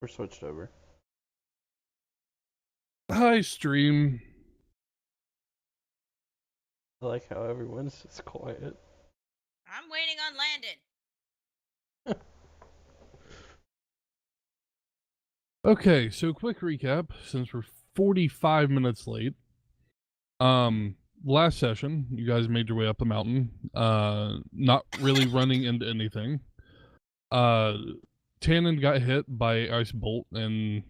We're switched over. Hi, stream. I like how everyone's just quiet. I'm waiting on Landon. Okay, so quick recap, since we're 45 minutes late. Last session, you guys made your way up the mountain, not really running into anything. Tannen got hit by ice bolt and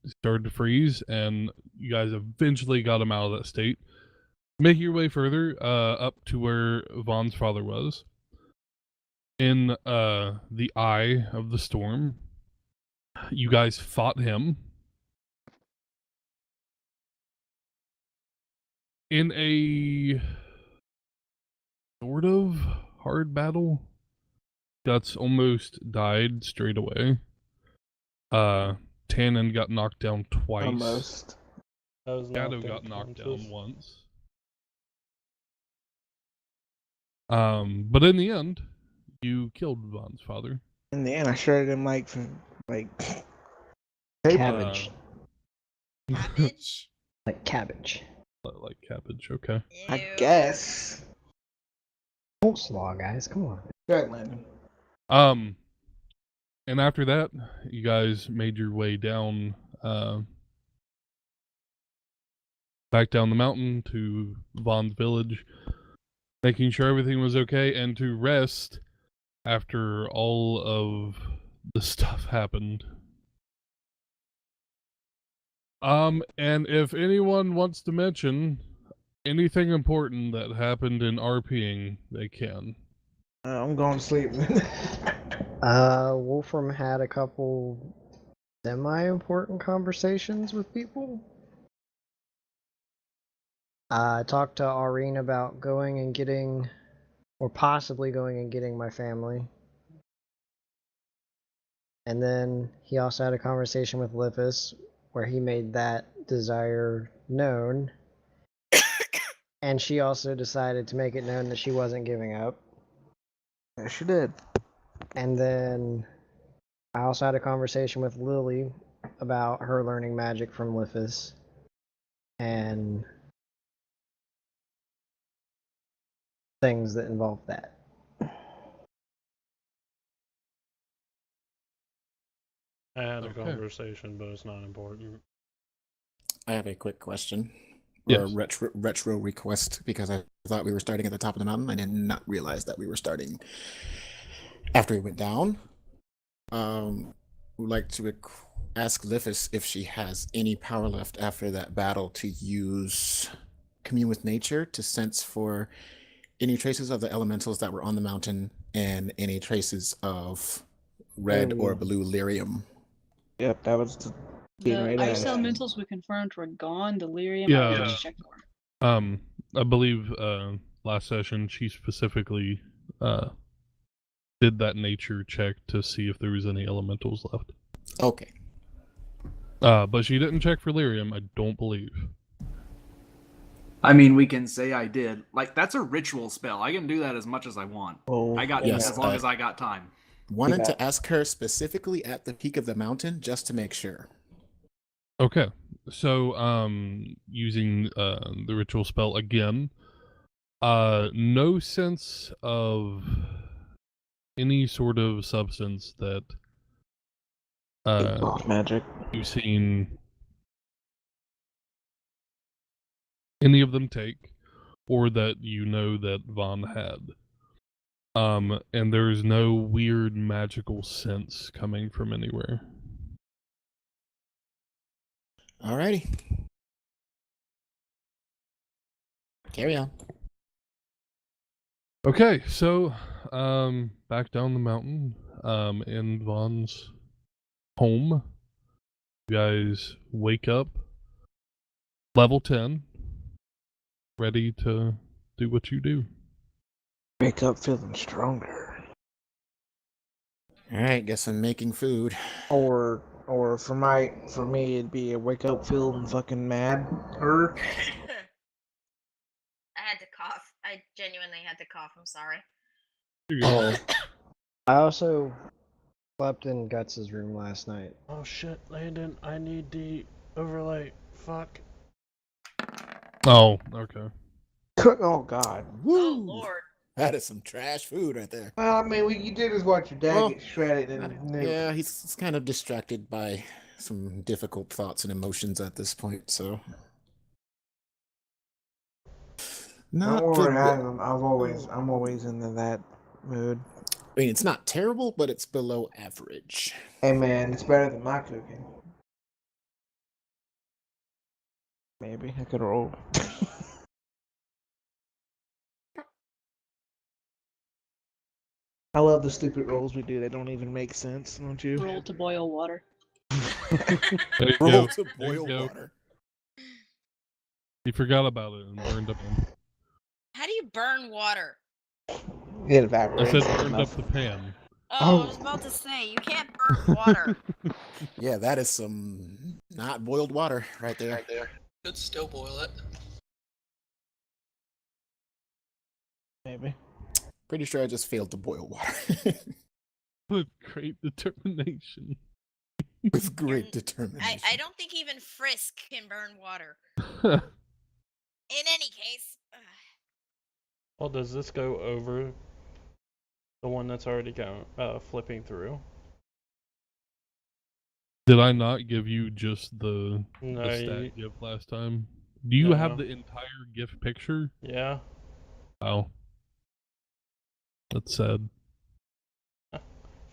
started to freeze, and you guys eventually got him out of that state. Making your way further, up to where Vaughn's father was. In, the eye of the storm, you guys fought him. In a sort of hard battle. Guts almost died straight away. Tannen got knocked down twice. Almost. Shadow got knocked down once. But in the end, you killed Vaughn's father. In the end, I shredded him like cabbage. Cabbage? Like cabbage. Like cabbage, okay. Ew. I guess. Coleslaw, guys, come on. Good, Landon. And after that, you guys made your way down, back down the mountain to Vaughn's village, making sure everything was okay, and to rest after all of the stuff happened. And if anyone wants to mention anything important that happened in RPing, they can. I'm going to sleep. Wolfram had a couple semi-important conversations with people. I talked to Aurene about going and getting, or possibly going and getting my family. And then he also had a conversation with Lippis where he made that desire known. And she also decided to make it known that she wasn't giving up. Yeah, she did. And then I also had a conversation with Lily about her learning magic from Lippis. And things that involve that. I had a Okay. conversation, but it's not important. I have a quick question. Yes. Or a retro request, because I thought we were starting at the top of the mountain. I did not realize that we were starting after we went down. Would like to ask Lippis if she has any power left after that battle to use Commune with Nature to sense for any traces of the elementals that were on the mountain and any traces of red or blue lyrium. Yep, that was the right ice at it. elementals we confirmed were gone. Delirium, Yeah. I just checked for. I believe last session she specifically did that nature check to see if there was any elementals left. Okay. But she didn't check for lyrium, I don't believe. I mean, we can say I did. Like, that's a ritual spell. I can do that as much as I want. Oh, I got yes, as long as I got time. Wanted to ask her specifically at the peak of the mountain just to make sure. Okay, so using the ritual spell again, no sense of any sort of substance that magic. you've seen any of them take, or that you know that Vaughn had. And there's no weird magical sense coming from anywhere. Alrighty. Carry on. Okay, so back down the mountain, in Vaughn's home. You guys wake up, level 10, ready to do what you do. Wake up feeling stronger. Alright, guess I'm making food. Or for me it'd be a wake up feeling fucking mad. Or I had to cough. I genuinely had to cough. I'm sorry. I also Slept in Guts' room last night. Oh shit, Landon, I need the overlay. Fuck. Oh, okay. Oh God. Oh Woo! lord. That is some trash food right there. Well, I mean, what you did is watch your dad Well, get shredded and nuked. Yeah, he's kind of distracted by some difficult thoughts and emotions at this point, so. Not Don't the worry, be- I'm always into that mood. I mean, it's not terrible, but it's below average. Hey man, it's better than my cooking. Maybe I could roll. I love the stupid rolls we do. They don't even make sense, don't you? Roll to boil water. There you Roll go. to There you boil go. water. You forgot about it and burned up. How do you burn water? It I evaporates. said burned up enough. the pan. Oh, I was about to say, you can't burn water. Yeah, that is some not boiled water right there. Could still boil it. Maybe. Pretty sure I just failed to boil water. With great determination. With great I determination. don't think even Frisk can burn water. Well, In any case. Well, does this go over the one that's already going flipping through? did I not give you just the No, stat gift last time? Do you have No. the entire gift picture? Yeah. Wow. That's sad.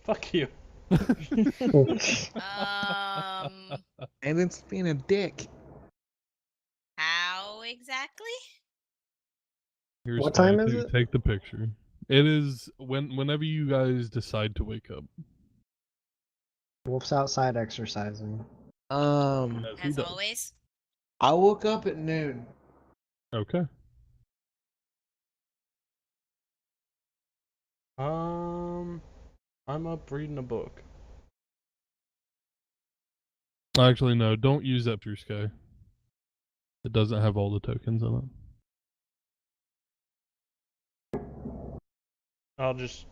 Fuck you. And it's being a dick. How exactly? Here's What time five, is here, it? Take the picture. It is whenever you guys decide to wake up. Wolf's outside exercising. As he As does. always. I woke up at noon. Okay. I'm up reading a book. Actually, no. Don't use that through Sky. It doesn't have all the tokens in it. I'll just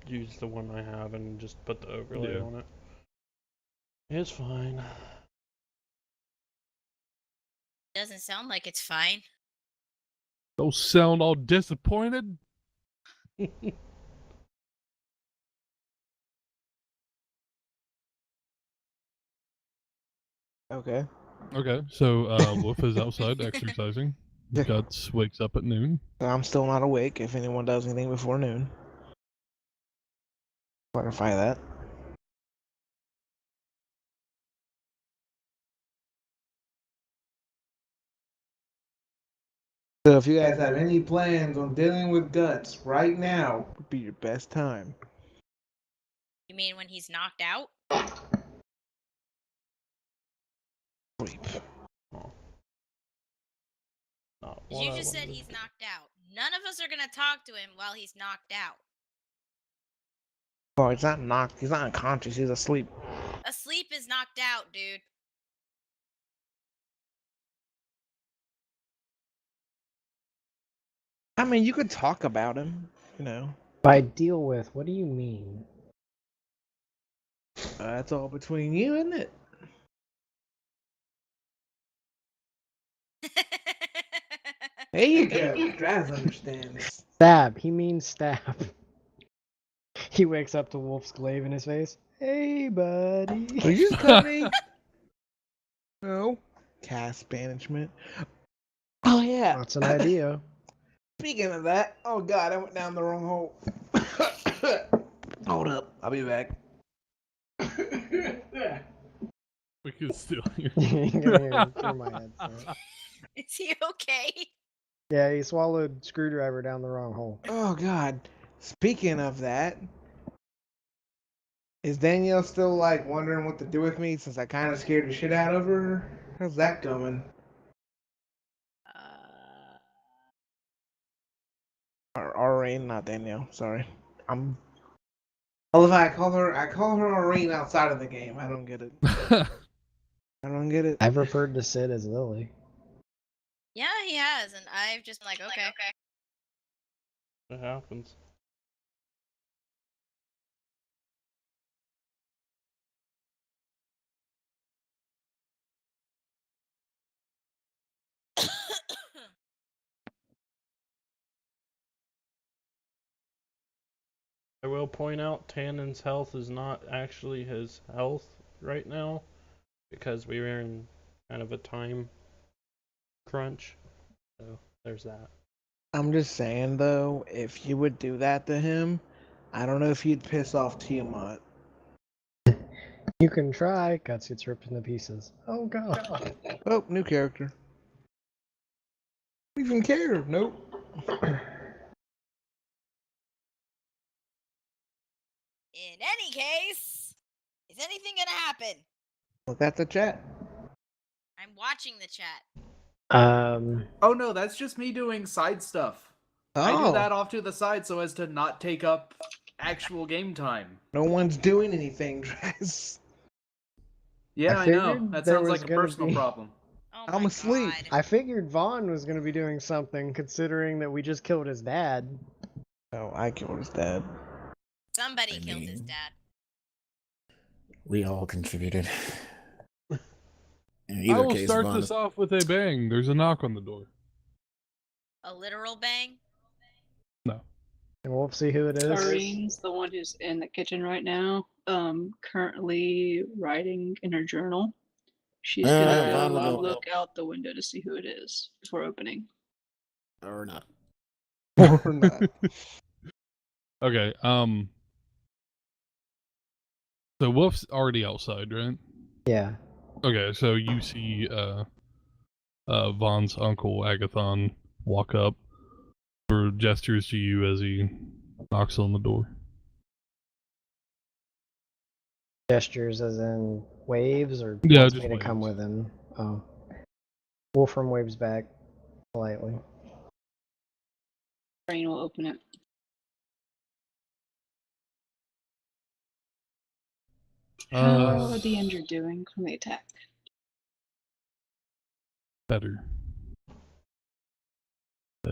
use the one I have and just put the overlay Yeah. on it. It's fine. Doesn't sound like it's fine. Don't sound all disappointed. Okay. Okay, so Wolf is outside exercising. Yeah. Guts wakes up at noon. I'm still not awake if anyone does anything before noon. Clarify that. So if you guys have any plans on dealing with Guts right now, would be your best time. You mean when he's knocked out? Sleep. Not You what I just said wanted. he's knocked out. None of us are gonna talk to him while he's knocked out. Oh, he's not knocked. He's not unconscious. He's asleep. Asleep is knocked out, dude. I mean, you could talk about him, you know. By deal with, what do you mean? That's all between you, isn't it? There you go. Draz understands. Stab. He means stab. He wakes up to Wolf's glaive in his face. Hey, buddy. Will you just cut me? No. Cast banishment. Oh yeah. That's an idea. Speaking of that, oh god, I went down the wrong hole. Hold up, I'll be back. We can still hear. You can hear him through my headset. Is he okay? Yeah, he swallowed screwdriver down the wrong hole. Oh god. Speaking of that, is Danielle still like wondering what to do with me since I kind of scared the shit out of her? How's that going? Or Rain, not Danielle. Sorry. I love how I call her Aureen outside of the game. I don't get it. I don't get it. I've referred to Sid as Lily. Yeah, he has, and I've just been like, okay. It happens. I will point out Tannen's health is not actually his health right now because we were in kind of a time crunch. So there's that. I'm just saying though, if you would do that to him, I don't know if you'd piss off Tiamat. You can try. Guts gets ripped into pieces. Oh god. Oh, new character. Don't even care. Nope. In any case, is anything gonna happen? Look at the chat. I'm watching the chat. Oh no, that's just me doing side stuff. I do that off to the side so as to not take up actual game time. No one's doing anything, Dress. Yeah, I know. figured That there sounds was like a gonna personal be- problem. Oh I'm my asleep. God. I figured Vaughn was going to be doing something, considering that we just killed his dad. Oh, I killed his dad. Somebody I killed his mean- dad. We all contributed. In I either will case, start Vaughn, this off with a bang. There's a knock on the door. A literal bang? And we'll see who it is. Irene's the one who's in the kitchen right now, currently writing in her journal. She's gonna Vaughn will go go- look out the window to see who it is before opening. or not. Or not. Okay. So Wolf's already outside, right? Yeah. Okay, so you see Vaughn's uncle Agathon walk up, or gestures to you as he knocks on the door. Gestures as in waves, or Yeah, wants just me to come waves. with him. Oh. Wolfram waves back politely. Irene will open it. How are the injured doing from the attack? Better.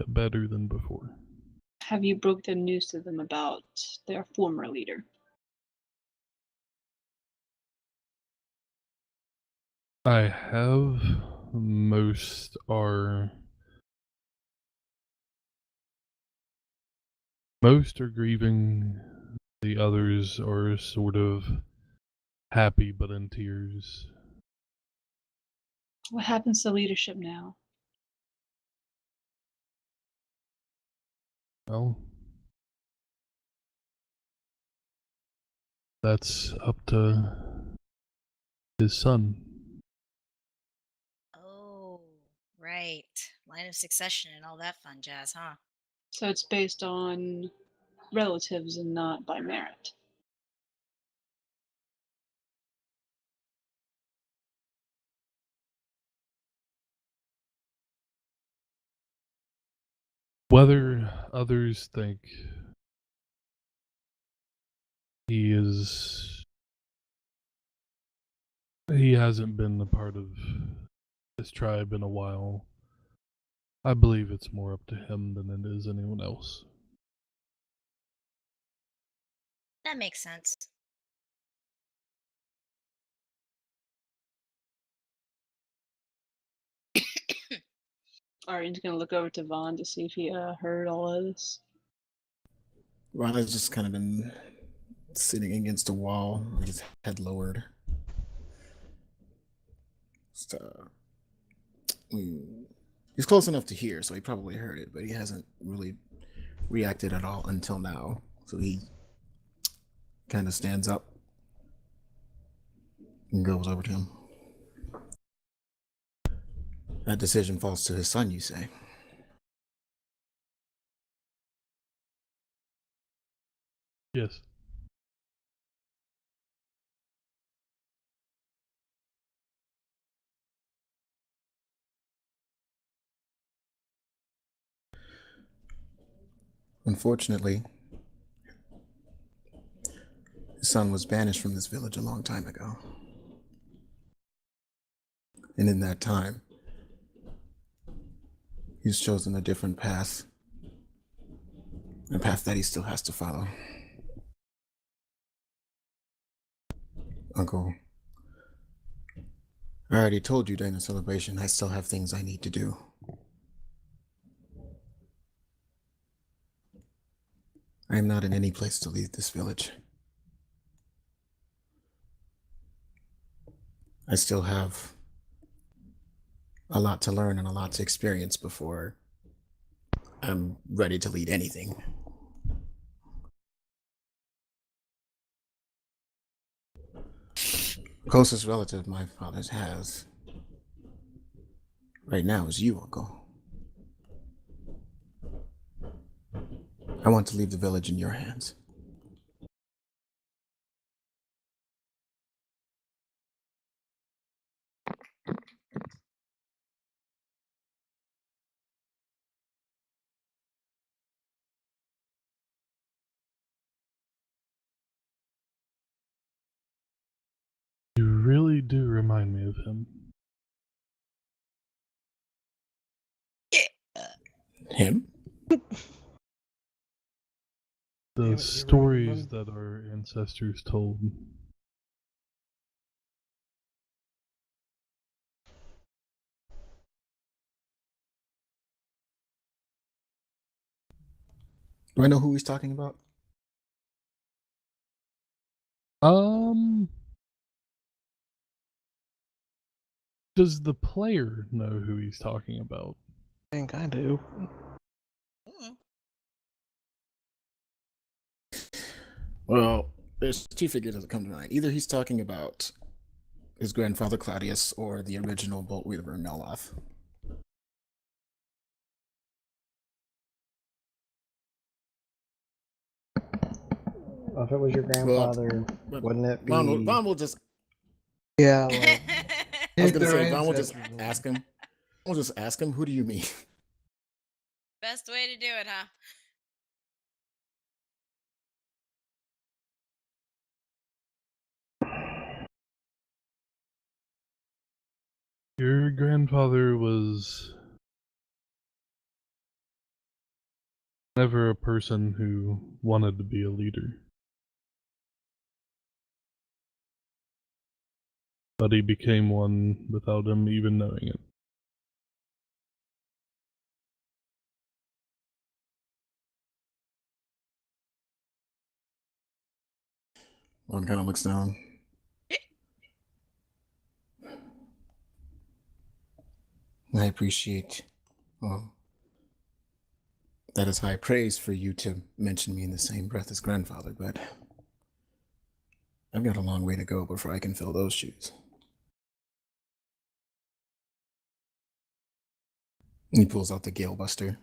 Better than before. Have you broke the news to them about their former leader? I have. Most are grieving. The others are sort of happy but in tears. What happens to leadership now? Well, that's up to his son. Oh, right. Line of succession and all that fun jazz, huh? So it's based on relatives and not by merit. Whether others think he hasn't been a part of this tribe in a while, I believe it's more up to him than it is anyone else. That makes sense. Irene's gonna look over to Vaughn to see if he heard all of this. Vaughn has just kind of been sitting against a wall with his head lowered. Just, he's close enough to hear, so he probably heard it, but he hasn't really reacted at all until now. So he kind of stands up and goes over to him. That decision falls to his son, you say? Yes. Unfortunately, his son was banished from this village a long time ago. And in that time, he's chosen a different path. A path that he still has to follow. Uncle, I already told you during the celebration I still have things I need to do. I am not in any place to leave this village. I still have a lot to learn and a lot to experience before I'm ready to lead anything. Closest relative my father has right now is you, Uncle. I want to leave the village in your hands. You really do remind me of him. Him? The stories that our ancestors told. Do I know who he's talking about? Does the player know who he's talking about? I think I do. Well, there's two figures that come to mind. Either he's talking about his grandfather Claudius or the original Bolt Weaver Meloth. Well, if it was your grandfather, wouldn't it be? Vaughn will just. Yeah, like, I was gonna say Vaughn will just ask him. We'll just ask him, who do you mean? Best way to do it, huh? Your grandfather was never a person who wanted to be a leader. But he became one without him even knowing it. One kind of looks down. I appreciate. Well, that is high praise for you to mention me in the same breath as grandfather, but I've got a long way to go before I can fill those shoes. He pulls out the Gale Buster.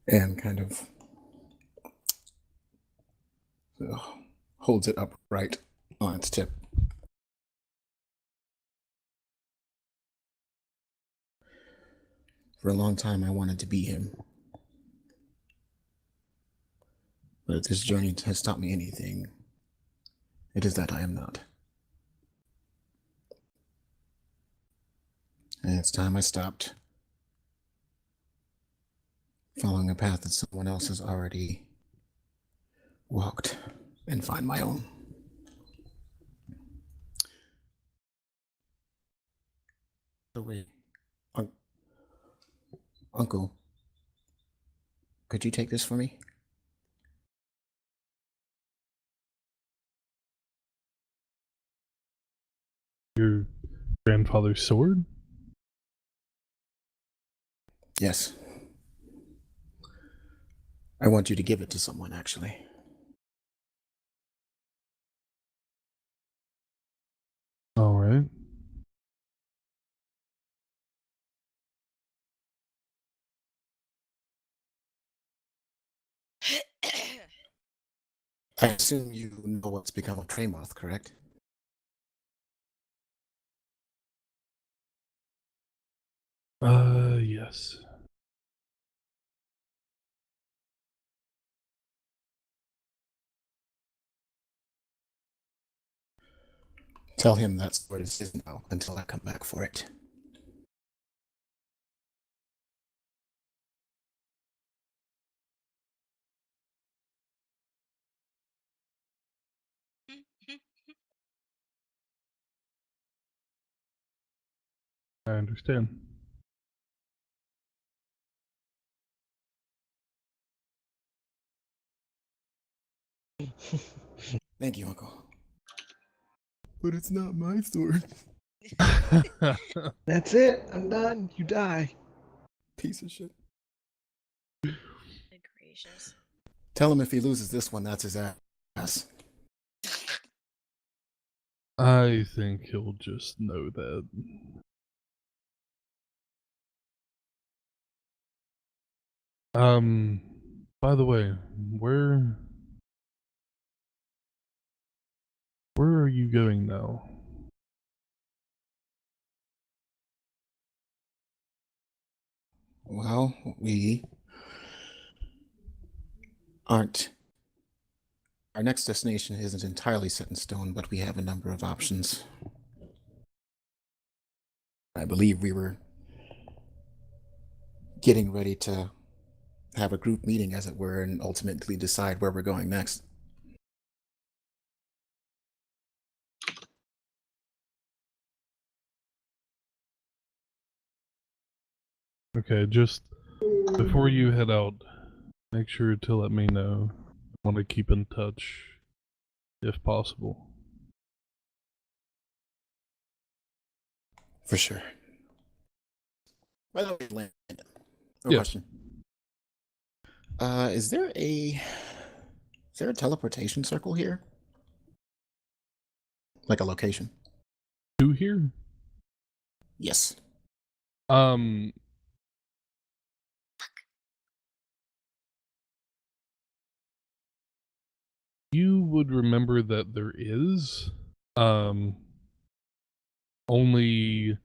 And kind of holds it upright on its tip. For a long time, I wanted to be him. But if this journey has taught me anything, it is that I am not. And it's time I stopped following a path that someone else has already walked and find my own. So wait, Uncle, could you take this for me? Your grandfather's sword? Yes. I want you to give it to someone, actually. All right. I assume you know what's become of Tremoth, correct? Yes. Tell him that's where it is now until I come back for it. I understand. Thank you, Uncle. But it's not my sword. That's it. I'm done. You die. Piece of shit. Good gracious. Tell him if he loses this one, that's his ass. I think he'll just know that. By the way, where are you going now? Well, we aren't. Our next destination isn't entirely set in stone, but we have a number of options. I believe we were getting ready to have a group meeting, as it were, and ultimately decide where we're going next. Okay, just before you head out, make sure to let me know. I want to keep in touch, if possible. For sure. By the way, Landon, no Yes. question. Is there a teleportation circle here? Like a location? To here? Yes. You would remember that there is. Only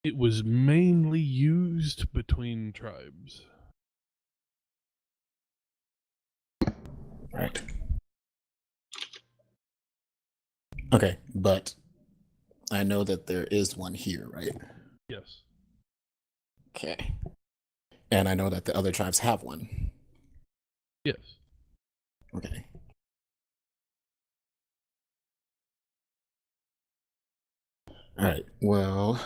it was mainly used between tribes. Right. Okay, but I know that there is one here, right? Yes. Okay. And I know that the other tribes have one. Yes. Okay. All right. Well.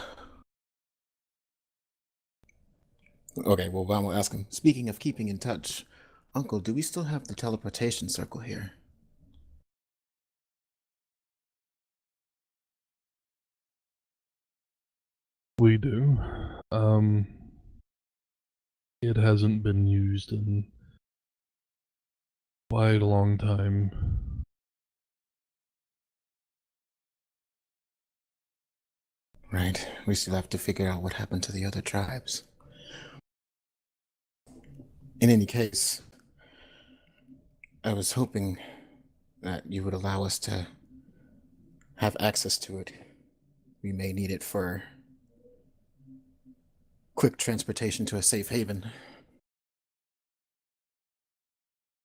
Okay. Well, I'm gonna ask him. Speaking of keeping in touch, Uncle, do we still have the teleportation circle here? We do. It hasn't been used in quite a long time. Right. We still have to figure out what happened to the other tribes. In any case, I was hoping that you would allow us to have access to it. We may need it for quick transportation to a safe haven.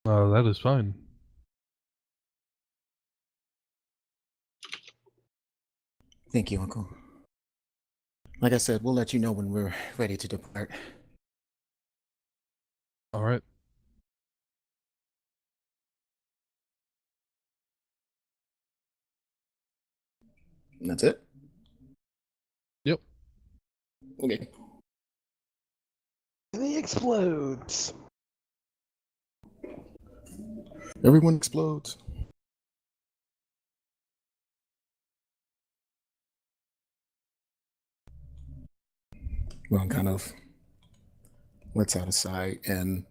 That is fine. Thank you, Uncle. Like I said, we'll let you know when we're ready to depart. All right. And that's it? Yep. Okay. And he explodes. Everyone explodes. Ron kind of lets out a sigh and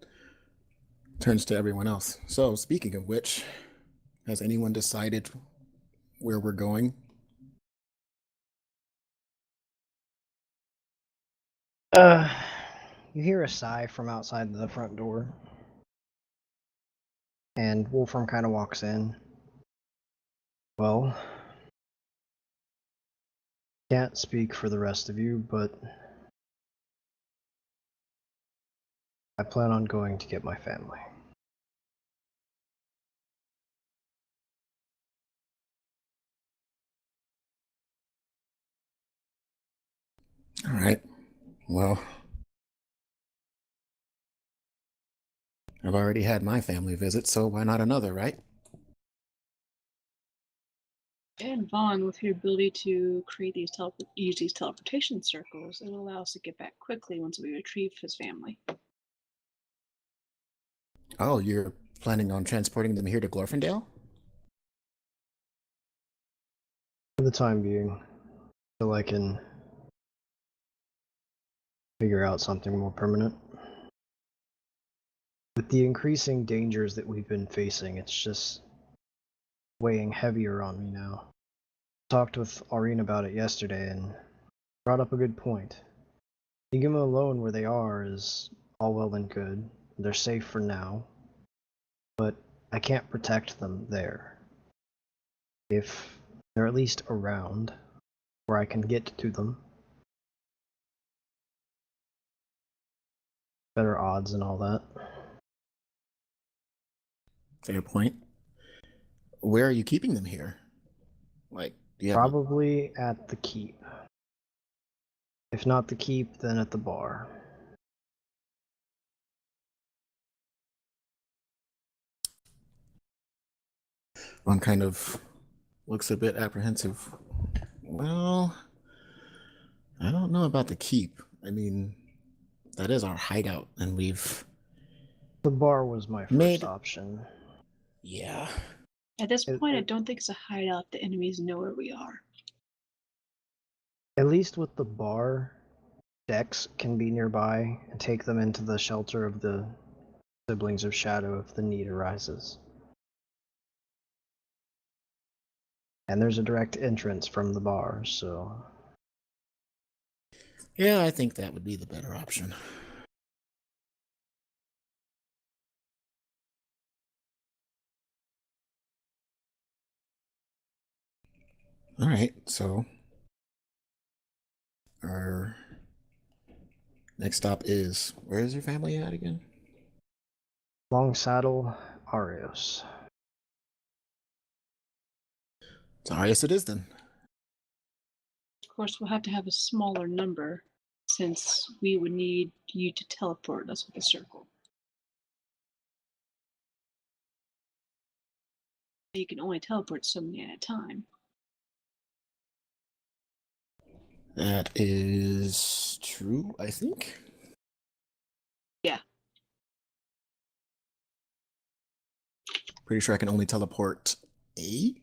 turns to everyone else. So, speaking of which, has anyone decided where we're going? You hear a sigh from outside the front door. And Wolfram kind of walks in. Well, can't speak for the rest of you, but I plan on going to get my family. All right. Well, I've already had my family visit, so why not another, right? And Vaughn, with your ability to create use these teleportation circles, it will allow us to get back quickly once we retrieve his family. Oh, you're planning on transporting them here to Glorfendale? For the time being, till I can figure out something more permanent. With the increasing dangers that we've been facing, it's just weighing heavier on me now. Talked with Aurene about it yesterday and brought up a good point. Leaving them alone where they are is all well and good. They're safe for now, but I can't protect them there. If they're at least around, where I can get to them, better odds and all that. Fair point. Where are you keeping them here? Like, do you have Probably at the keep. If not the keep, then at the bar. One kind of looks a bit apprehensive. Well, I don't know about the keep. I mean, that is our hideout, and we've The bar was my first option. Yeah. At this point, I don't think it's a hideout. The enemies know where we are. At least with the bar, Desc can be nearby and take them into the shelter of the siblings of Shadow if the need arises. And there's a direct entrance from the bar, so... Yeah, I think that would be the better option. All right, so our next stop is, where is your family at again? Long Saddle, Arios. So Arios it is then. Of course, we'll have to have a smaller number, since we would need you to teleport us with a circle. You can only teleport so many at a time. That is true, I think. Yeah. Pretty sure I can only teleport 8.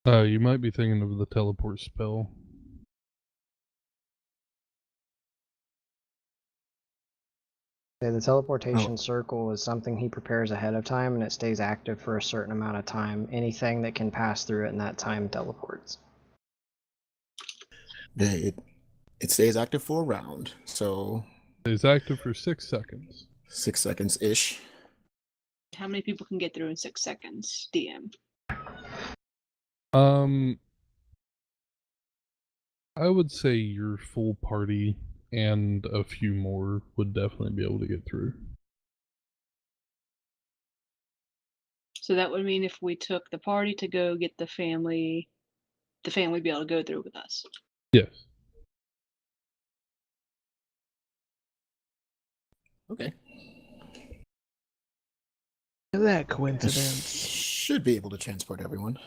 You might be thinking of the teleport spell. Yeah, the teleportation circle is something he prepares ahead of time, and it stays active for a certain amount of time. Anything that can pass through it in that time teleports. It stays active for a round, so... It's active for 6 seconds. 6 seconds-ish. How many people can get through in 6 seconds, DM? I would say your full party and a few more would definitely be able to get through. So that would mean if we took the party to go get the family would be able to go through with us. Yes. Okay. Look at that coincidence. Should be able to transport everyone.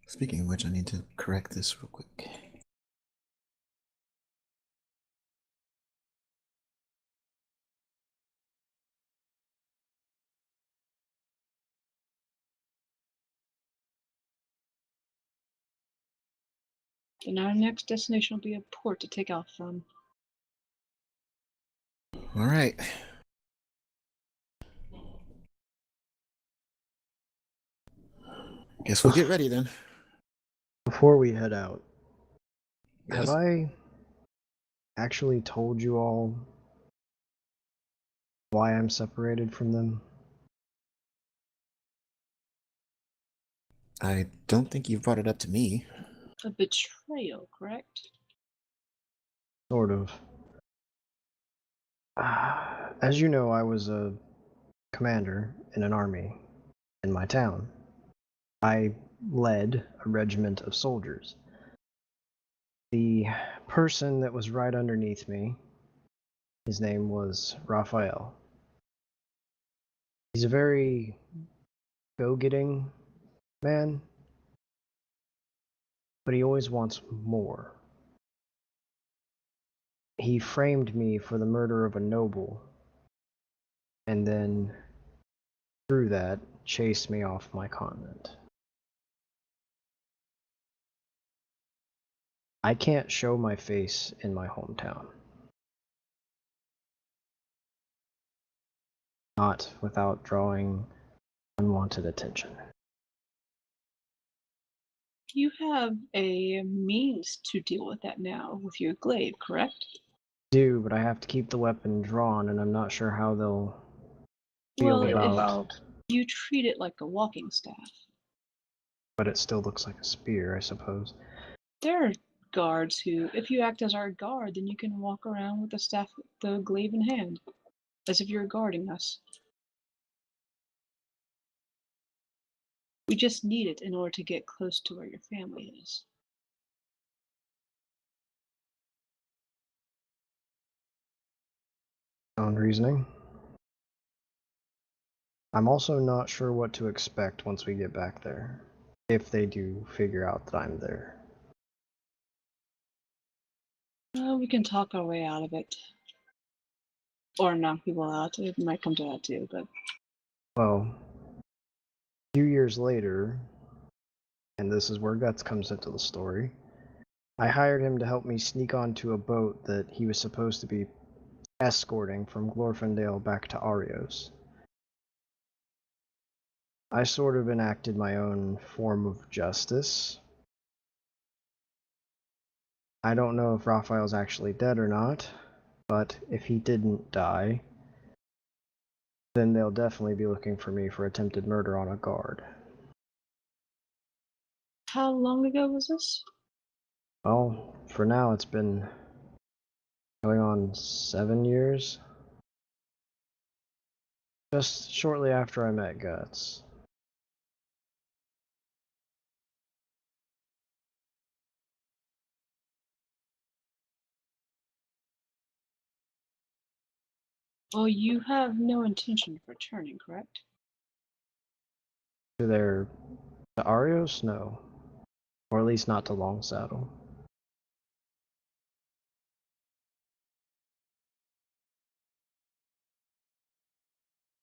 Speaking of which, I need to correct this real quick. And our next destination will be a port to take off from. All right. Guess we'll get ready then. Before we head out, Yes. have I actually told you all why I'm separated from them? I don't think you've brought it up to me. A betrayal, correct? Sort of. As you know, I was a commander in an army in my town. I led a regiment of soldiers. The person that was right underneath me, his name was Raphael. He's a very go-getting man, but he always wants more. He framed me for the murder of a noble, and then, through that, chased me off my continent. I can't show my face in my hometown. Not without drawing unwanted attention. You have a means to deal with that now with your glaive, correct? Do, but I have to keep the weapon drawn, and I'm not sure how they'll feel about. You treat it like a walking staff. But it still looks like a spear, I suppose. There are guards who, if you act as our guard, then you can walk around with the staff, the glaive in hand, as if you're guarding us. We just need it in order to get close to where your family is. Sound reasoning. I'm also not sure what to expect once we get back there, if they do figure out that I'm there. We can talk our way out of it. Or knock people out. It might come to that too, but... Well, a few years later, and this is where Guts comes into the story, I hired him to help me sneak onto a boat that he was supposed to be escorting from Glorfendale back to Arios. I sort of enacted my own form of justice. I don't know if Raphael's actually dead or not, but if he didn't die, then they'll definitely be looking for me for attempted murder on a guard. How long ago was this? Well, for now it's been going on 7 years. Just shortly after I met Guts. Well, you have no intention of returning, correct? To Arios? No. Or at least not to Long Saddle.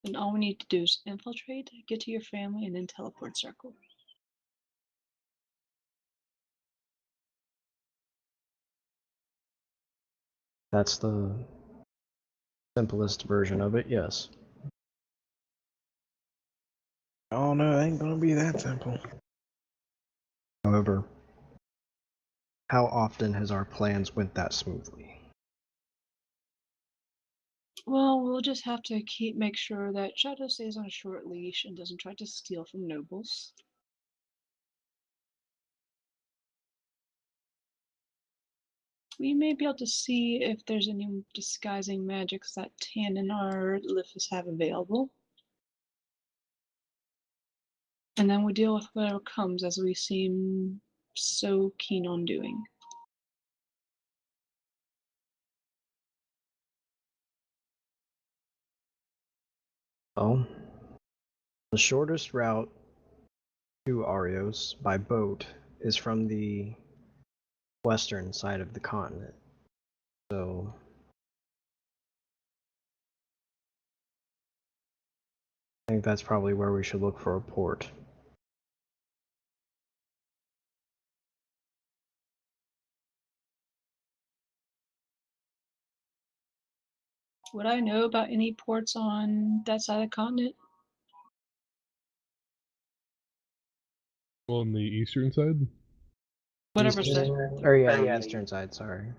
Then all we need to do is infiltrate, get to your family, and then teleport circle. That's the simplest version of it, yes. Oh no, it ain't gonna be that simple. However, how often has our plans went that smoothly? Well, we'll just have to make sure that Shadow stays on a short leash and doesn't try to steal from nobles. We may be able to see if there's any disguising magics that Tan and our Lifis have available. And then we deal with whatever comes, as we seem so keen on doing. Well, the shortest route to Arios by boat is from the western side of the continent. So I think that's probably where we should look for a port. Would I know about any ports on that side of the continent? On the eastern side? Whatever side. Eastern, or yeah, the eastern side, sorry. I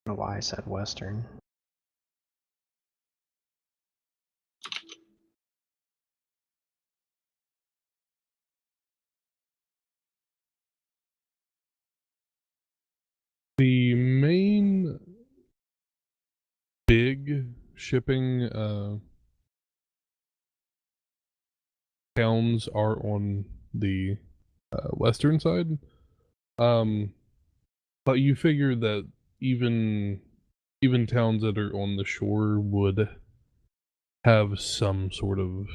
don't know why I said western. The main big shipping towns are on the western side. But you figure that even towns that are on the shore would have some sort of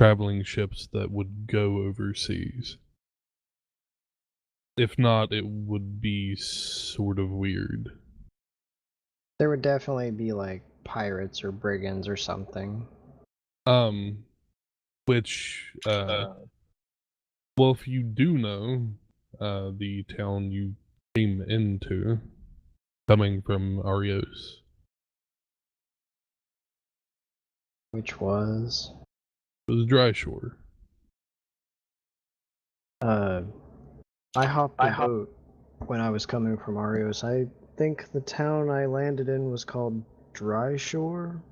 traveling ships that would go overseas. If not, it would be sort of weird. There would definitely be like pirates or brigands or something. Which well, if you do know, the town you came into, coming from Arios. Which was? It was Dry Shore. I hopped a boat when I was coming from Arios. I think the town I landed in was called Dry Shore.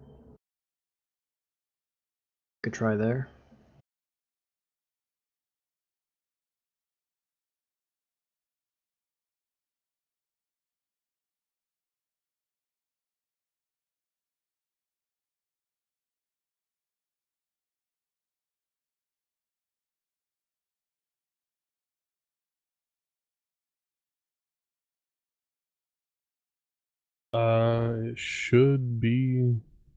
Could try there. It should be.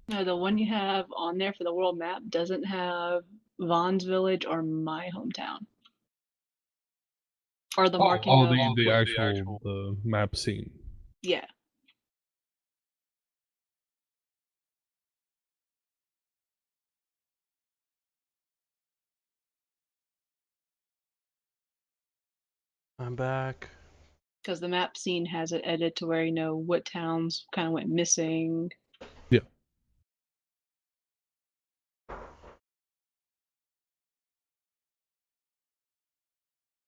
No, the one you have on there for the world map doesn't have Vaughn's village or my hometown. Or the marking of the actual the map scene. Yeah. I'm back. Because the map scene has it edited to where you know what towns kind of went missing. Yeah.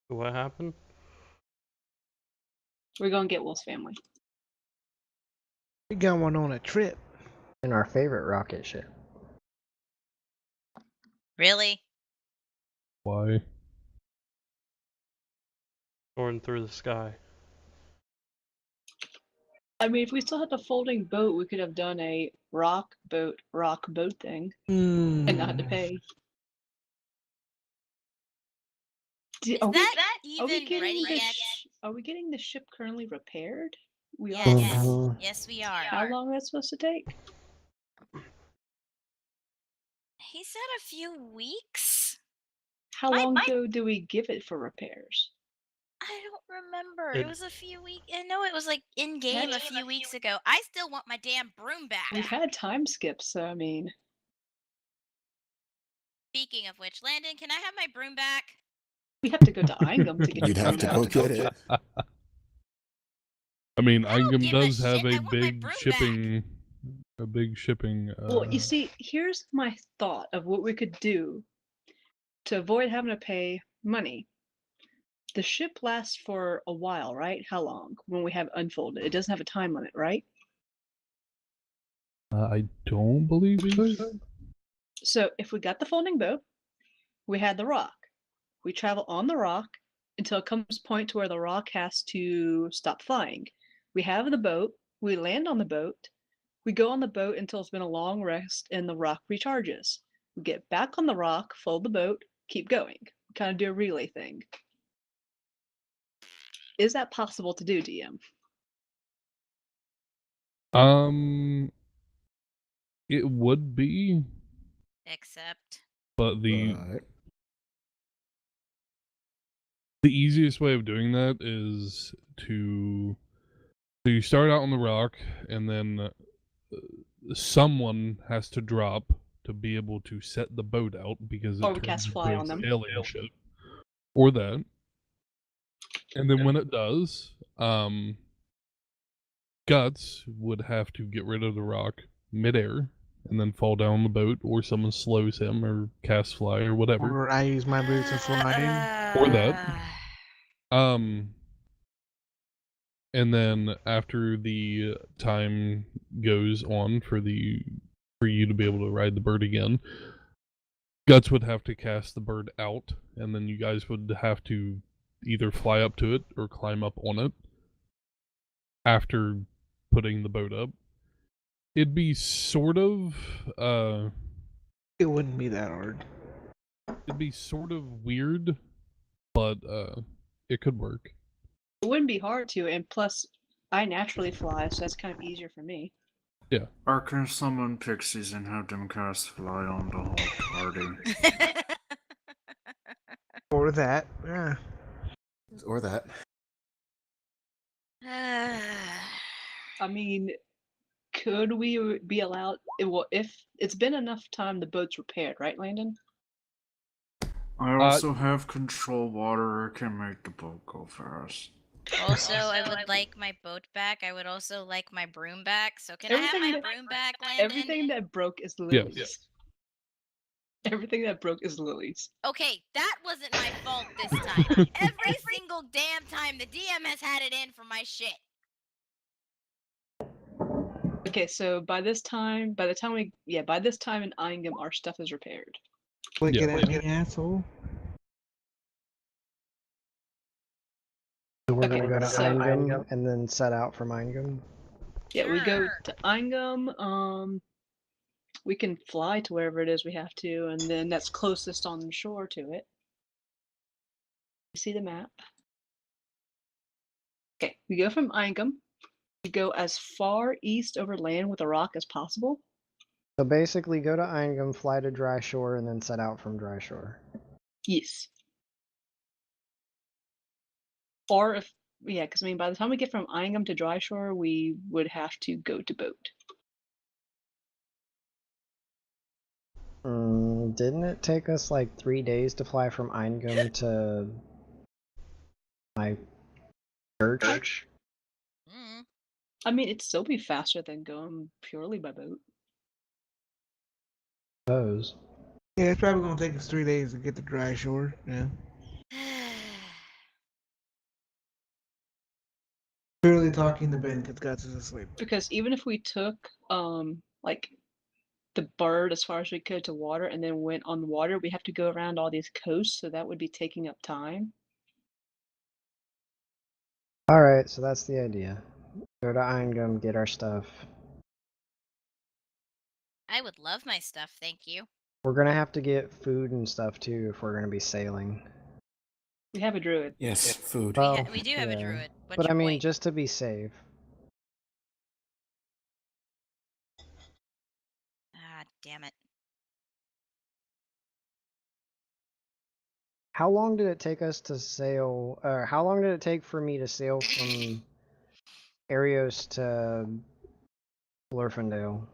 What happened? We're gonna get Wolf's family. We going on a trip. In our favorite rocket ship. Really? Why? Soaring through the sky. I mean, if we still had the folding boat, we could have done a rock boat thing and not had to pay. Are we getting the ship currently repaired? We are. Yes. Yes, we are. How long is that supposed to take? He said a few weeks. How long ago do we give it for repairs? I don't remember. It was a few weeks. I know it was like in game a few weeks ago. I still want my damn broom back. We've had time skips, so I mean. Speaking of which, Landon, can I have my broom back? We have to go to Ingam to get You'd have to go get it. I mean, I don't Ingam give a does have shit. I a want my big broom shipping, a big shipping. Well, you see, here's my thought of what we could do to avoid having to pay money. The ship lasts for a while, right? How long? When we have unfolded, it doesn't have a time limit, right? I don't believe so. So if we got the folding boat, we had the rock. We travel on the rock until it comes a point to where the rock has to stop flying. We have the boat. We land on the boat. We go on the boat until it's been a long rest and the rock recharges. We get back on the rock, fold the boat, keep going. We kind of do a relay thing. Is that possible to do, DM? It would be, Except. but the easiest way of doing that is to so you start out on the rock, and then someone has to drop to be able to set the boat out because Or it we turns cast fly into on them. an alien ship, or that. And then when it does, Guts would have to get rid of the rock midair and then fall down the boat, or someone slows him or cast fly or whatever. Or I use my boot to fly. Or that. And then after the time goes on for you to be able to ride the bird again, Guts would have to cast the bird out, and then you guys would have to either fly up to it or climb up on it after putting the boat up. It'd be sort of it wouldn't be that hard. It'd be sort of weird, but it could work. It wouldn't be hard to, and plus, I naturally fly, so that's kind of easier for me. Yeah. Or can summon pixies and have them cast fly on the whole party? Or that. Yeah. Or that. I mean, could we be allowed? Well, if it's been enough time, the boat's repaired, right, Landon? I also have control water. I can make the boat go fast. Also, I would like my boat back. I would also like my broom back. So can I have my broom back, Landon? Everything that broke is Lily's. Yes. Everything that broke is Lily's. Okay, that wasn't my fault this time. Every single damn time the DM has had it in for my shit. Okay, so by this time in Eingam, our stuff is repaired. Look at that asshole. So we're Okay, gonna go to so- Eingam and then set out from Eingam. Yeah, we go to Eingam. We can fly to wherever it is we have to, and then that's closest on the shore to it. You see the map? Okay, we go from Eingam. We go as far east over land with a rock as possible. So basically, go to Eingam, fly to Dry Shore, and then set out from Dry Shore. Yes. Or if, yeah, because I mean, by the time we get from Eingam to Dry Shore, we would have to go to boat. Didn't it take us like 3 days to fly from Eingam to my church? I mean, it'd still be faster than going purely by boat. Suppose. Yeah, it's probably gonna take us 3 days to get to Dry Shore. Yeah. Barely talking to Ben because got us asleep. Because even if we took like the bird as far as we could to water and then went on water, we have to go around all these coasts, so that would be taking up time. Alright, so that's the idea. Go to Eingam, get our stuff. I would love my stuff, thank you. We're gonna have to get food and stuff too if we're gonna be sailing. We have a druid. Yes, food. Well, We do have a yeah. druid. What's But your I mean, point? just to be safe. Ah, damn it. How long did it take us to sail, or how long did it take for me to sail from Arios to Glorfendale?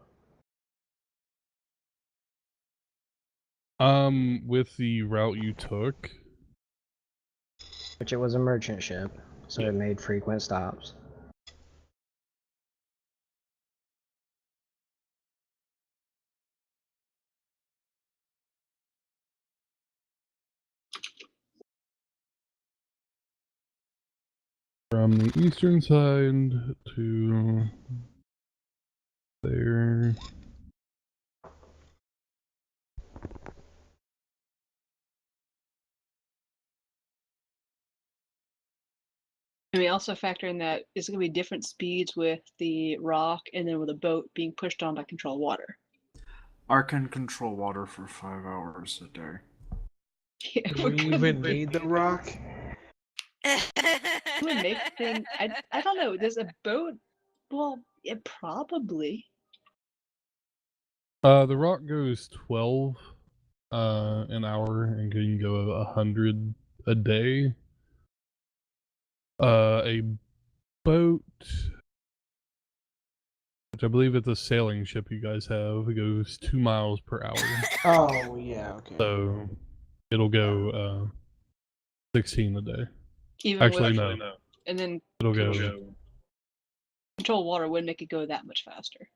With the route you took, Which it was a merchant ship, so Yeah. it made frequent stops. from the eastern side to there. And we also factor in that it's going to be different speeds with the rock and then with a boat being pushed on by control water. I can control water for 5 hours a day. Yeah, Do we even need the rock? would make thing. I don't know. There's a boat. Well, it probably. The rock goes 12 an hour and can go 100 a day. A boat, which I believe it's a sailing ship you guys have, goes 2 miles per hour. Oh yeah, okay. So it'll go 16 a day. Even Actually, with, no. And then It'll go. control water would make it go that much faster.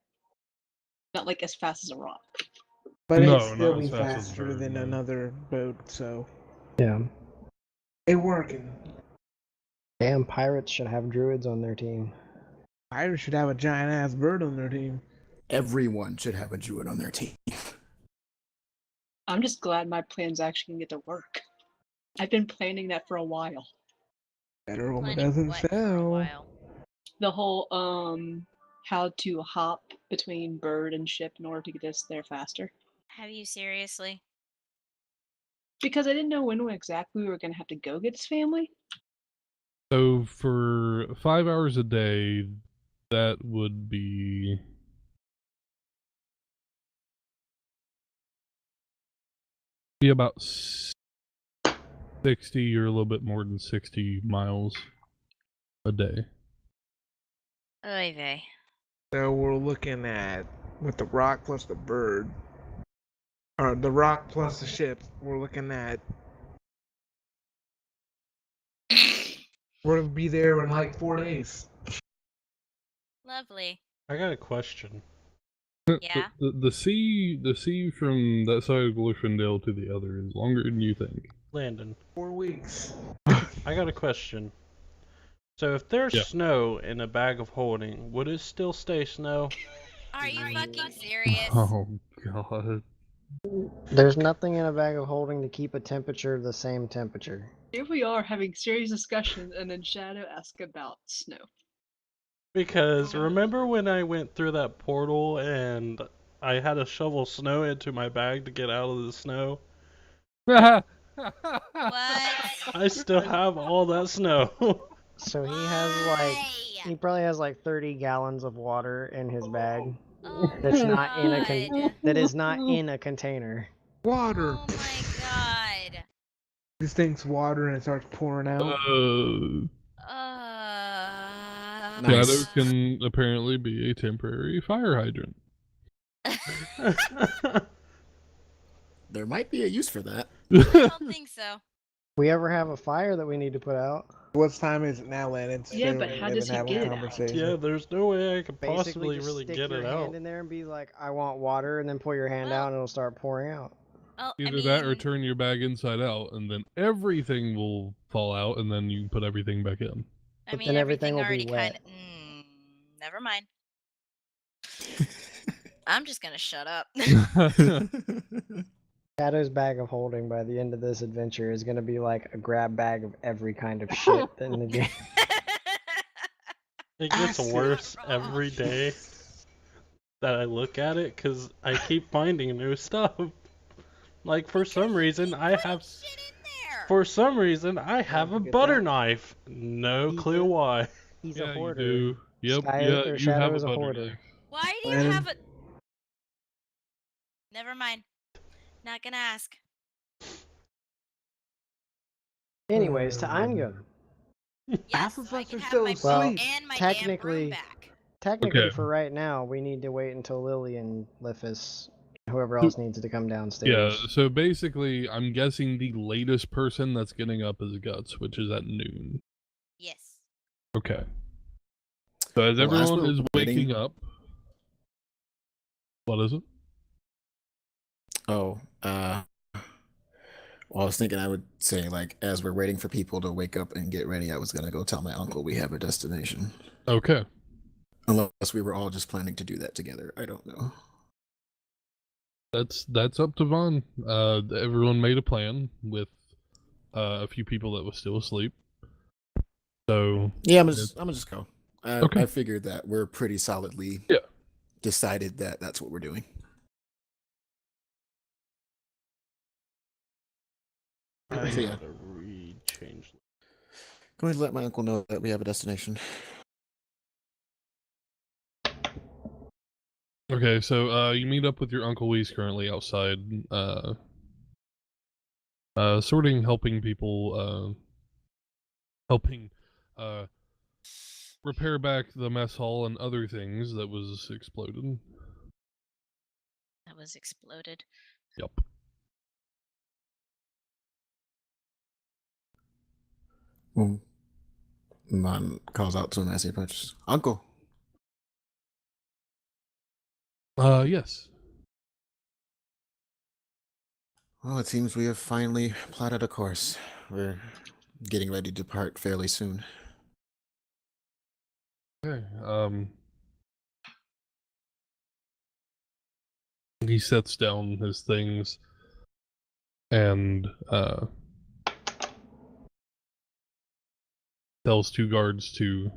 Not like as fast as a rock. But No, it'd still not be as fast as faster bird, than no. another boat, so Yeah. it working. Damn, pirates should have druids on their team. Pirates should have a giant ass bird on their team. Everyone should have a druid on their team. I'm just glad my plan's actually gonna get to work. I've been planning that for a while. Better hope it Planning doesn't what for a fail. while? The whole how to hop between bird and ship in order to get us there faster. Have you seriously? Because I didn't know when exactly we were gonna have to go get his family. So for 5 hours a day, that would be about 60 or a little bit more than 60 miles a day. Oy vey. So we're looking at, with the rock plus the bird, or the rock plus the ship, we're looking at, we're gonna be there in like 4 days. Lovely. I got a question. Yeah. The sea from that side of Glorfendale to the other is longer than you think. Landon, 4 weeks. I got a question. So if there's Yeah. snow in a bag of holding, would it still stay snow? Are you fucking serious? Oh god. There's nothing in a bag of holding to keep a temperature the same temperature. Here we are having serious discussions, and then Shadow asks about snow. Because remember when I went through that portal and I had to shovel snow into my bag to get out of the snow? What? I still have all that snow. So he probably has like 30 gallons of water in his bag. Oh That's my not in a God. that is not in a container. Water. Oh my god. This thing's water and it starts pouring out. Shadow can apparently be a temporary fire hydrant. There might be a use for that. I don't think so. We ever have a fire that we need to put out? What time is it now, Landon? Yeah, but how does he get it out? Yeah, there's no way I could Basically, possibly just really stick get your it hand out. in there and be like, "I want water," and then pull your hand out and it'll start pouring out. Well, Either that or turn your bag inside out, and then everything will fall out, and then you can put everything back in. I But mean, then everything will already be wet. kinda. Never mind. I'm just gonna shut up. Shadow's bag of holding by the end of this adventure is gonna be like a grab bag of every kind of shit in the game. It gets worse every day that I look at it because I keep finding new stuff. Like for some reason I have a butter knife. No clue why. He's Yeah, a hoarder. you do. Yep, Sky, yeah, or you Shadow have is a a butter hoarder. knife. Why do you have a... Never mind. Not gonna ask. Anyways, to Anga. Yes, of so I us can are have still my asleep. boat and my technically, damn broom back. technically Okay. for right now, we need to wait until Lily and Liffus, whoever else needs to come Yeah, downstairs. so basically, I'm guessing the latest person that's getting up is Guts, which is at noon. Yes. Okay. So as Well, as everyone we're is waiting- waking up... What is it? Oh, well, I was thinking I would say, like, as we're waiting for people to wake up and get ready, I was going to go tell my uncle we have a destination. Okay. Unless we were all just planning to do that together. I don't know. That's up to Vaughn. Everyone made a plan with a few people that was still asleep. So Yeah, I'm gonna just go. Okay. I figured that we're pretty solidly decided that that's what we're doing. I So, yeah. gotta change. Going to let my uncle know that we have a destination. Okay, so you meet up with your uncle. He's currently outside, helping people, helping repair back the mess hall and other things that was exploded. That was exploded. Yep. Mom calls out to him as he approaches. Uncle. Yes. Well, it seems we have finally plotted a course. We're getting ready to depart fairly soon. Okay. He sets down his things and tells two guards to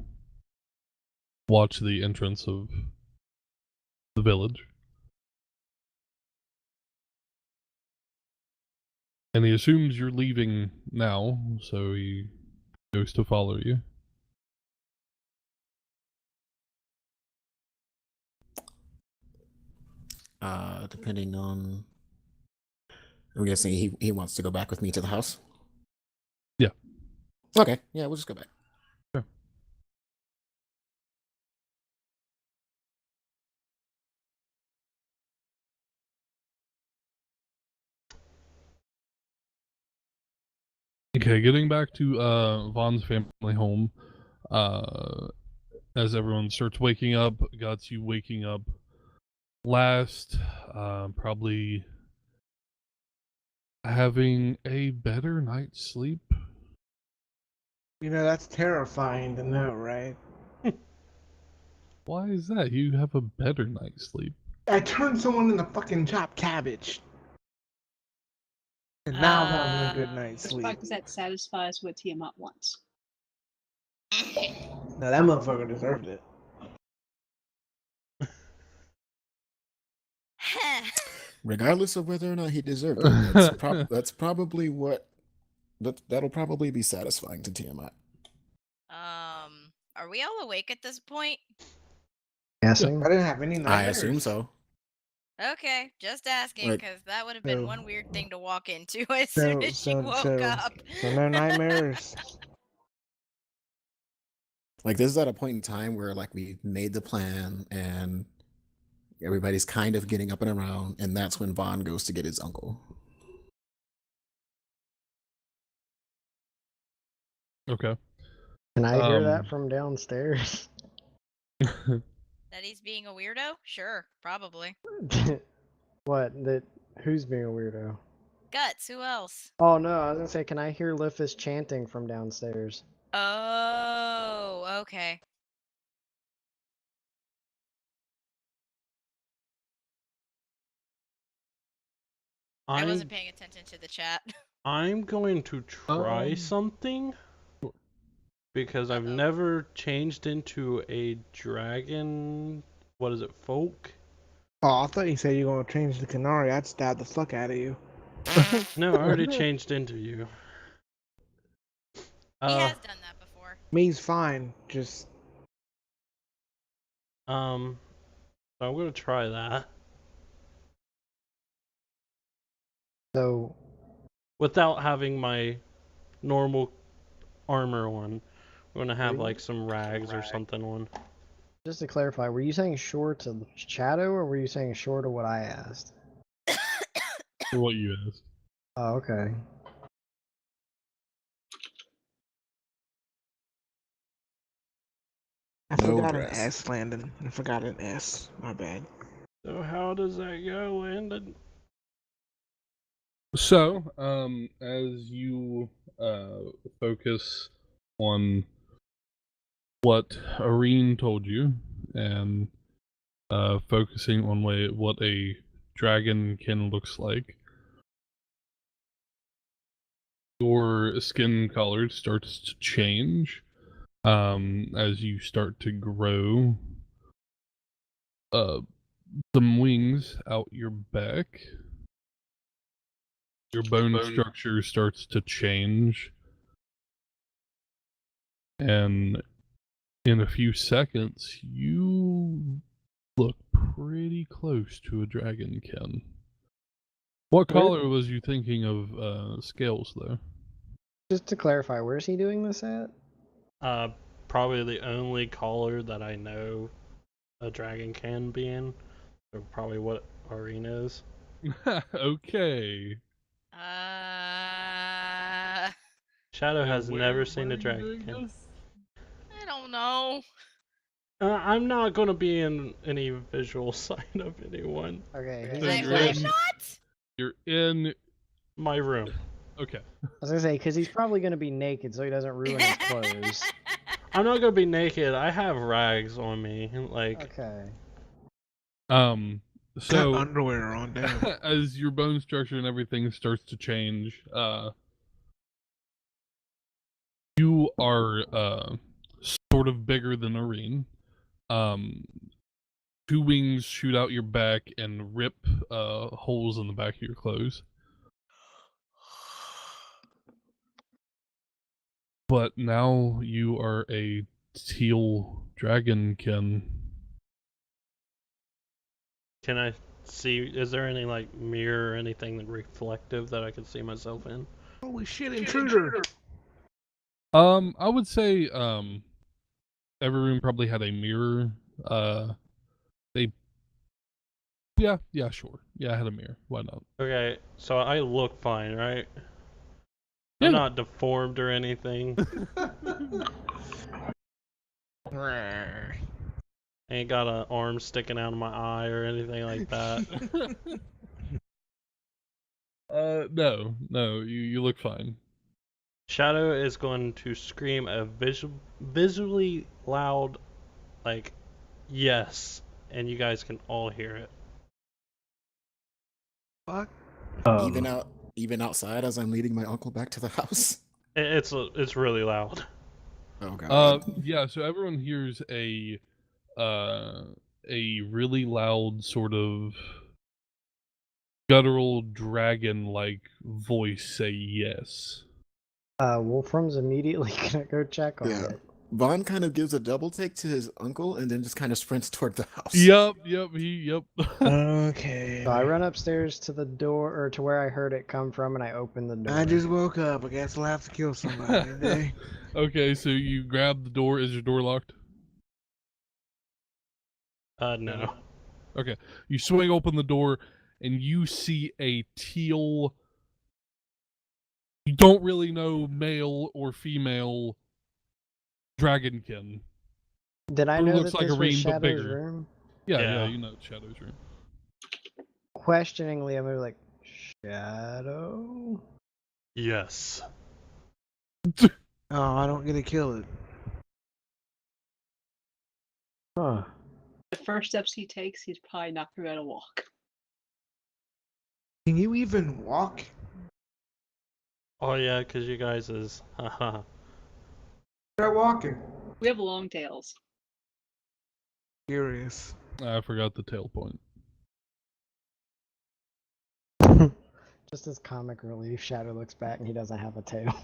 watch the entrance of the village. And he assumes you're leaving now, so he goes to follow you. Depending on, I'm guessing he wants to go back with me to the house. Yeah. Okay. Yeah, we'll just go back. Sure. Okay, getting back to Vaughn's family home, as everyone starts waking up, got you waking up last, probably having a better night's sleep. You know, that's terrifying to know, right? Why is that? You have a better night's sleep. I turned someone into fucking chopped cabbage. And now I'm having a good night's It's sleep. because that satisfies what Tiamat wants. No, that motherfucker deserved it. Regardless of whether or not he deserved it, that's probably what that'll probably be satisfying to Tiamat. Are we all awake at this point? Guessing. I didn't have any nightmares. I assume so. Okay, just asking, Like- because that would have been So- one weird thing to walk into as soon as she woke up. So no nightmares. Like, this is at a point in time where, like, we made the plan and everybody's kind of getting up and around, and that's when Vaughn goes to get his uncle. Okay. Can I hear that from downstairs? That he's being a weirdo? Sure, probably. What? That? Who's being a weirdo? Guts, who else? Oh no, I was gonna say, can I hear Liffus chanting from downstairs? Oh, okay. I wasn't paying attention to the chat. I'm going to try something. Because I've never changed into a dragon. What is it, folk? Oh, I thought you said you were gonna change the Canary. I'd stab the fuck out of you. No, I already changed into you. He has done that before. Me's fine. Just So I'm gonna try that. So, Without having my normal armor on. I'm gonna have like some rags or something on. just to clarify, were you saying short to Shadow, or were you saying short to what I asked? For what you asked. Oh, okay. I forgot an S, Landon. I forgot an S. My bad. So how does that go, Landon? So, as you focus on what Irene told you, and focusing on what a dragonkin looks like, your skin color starts to change as you start to grow some wings out your back. Your bone structure starts to change, and in a few seconds, you look pretty close to a dragonkin. What color was you thinking of scales, though? Just to clarify, where's he doing this at? Probably the only color that I know a dragon can be in. Or probably what Irene is. Okay. Shadow has where never seen a are you doing dragonkin. this? I don't know. I'm not gonna be in any visual sight of anyone. Okay, So he's you're I'm in, not? you're in. My room. Okay. I was gonna say, because he's probably gonna be naked, so he doesn't ruin his clothes. I'm not gonna be naked. I have rags on me. Like, Okay. So Got underwear on, damn. as your bone structure and everything starts to change, you are sort of bigger than Irene. Two wings shoot out your back and rip holes in the back of your clothes. But now you are a teal dragonkin. Can I see? Is there any like mirror or anything reflective that I can see myself in? Holy shit, intruder! I would say every room probably had a mirror. Yeah, sure. Yeah, I had a mirror. Why not? Okay, so I look fine, right? Yeah. I'm not deformed or anything. Ain't got an arm sticking out of my eye or anything like that. No, you look fine. Shadow is going to scream a visually loud, like, yes, and you guys can all hear it. Fuck. Even outside as I'm leading my uncle back to the house. It's really loud. Oh god. Yeah. So everyone hears a really loud sort of guttural dragon-like voice say yes. Wolfram's immediately gonna go check on it. Vaughn kind of gives a double take to his uncle and then just kind of sprints toward the house. Yep. Okay. So I run upstairs to the door, or to where I heard it come from, and I open the door. I just woke up. I guess I'll have to kill somebody today. Okay, so you grab the door. Is your door locked? No. Okay. You swing open the door, and you see a teal. You don't really know male or female dragonkin. Did I Who know looks that like this a was ream, but Shadow's bigger. room? Yeah, you know it's Shadow's room. Questioningly, I'm like, Shadow? Yes. Oh, I don't get to kill it. Huh. The first steps he takes, he's probably not going to be able to walk. Can you even walk? Oh yeah, because you guys is haha. Start walking. We have long tails. Curious. I forgot the tail point. Just as comic relief, Shadow looks back and he doesn't have a tail.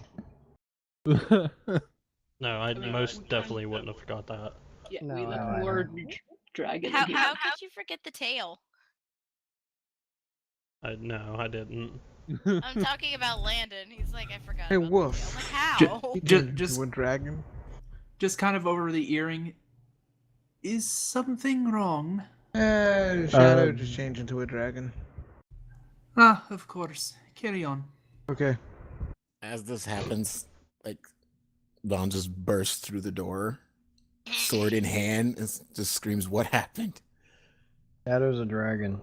No, I most definitely wouldn't have forgot that. Yeah, No, we let I more know. dragon How in here. could you forget the tail? No, I didn't. I'm talking about Landon. He's like, I forgot. Hey, about Wolf. The tail. I'm like, how? Just a dragon. Just kind of over the earring. Is something wrong? Shadow just changed into a dragon. Ah, of course. Carry on. Okay. As this happens, like Vaughn just bursts through the door, sword in hand, and just screams, "What happened?" Shadow's a dragon.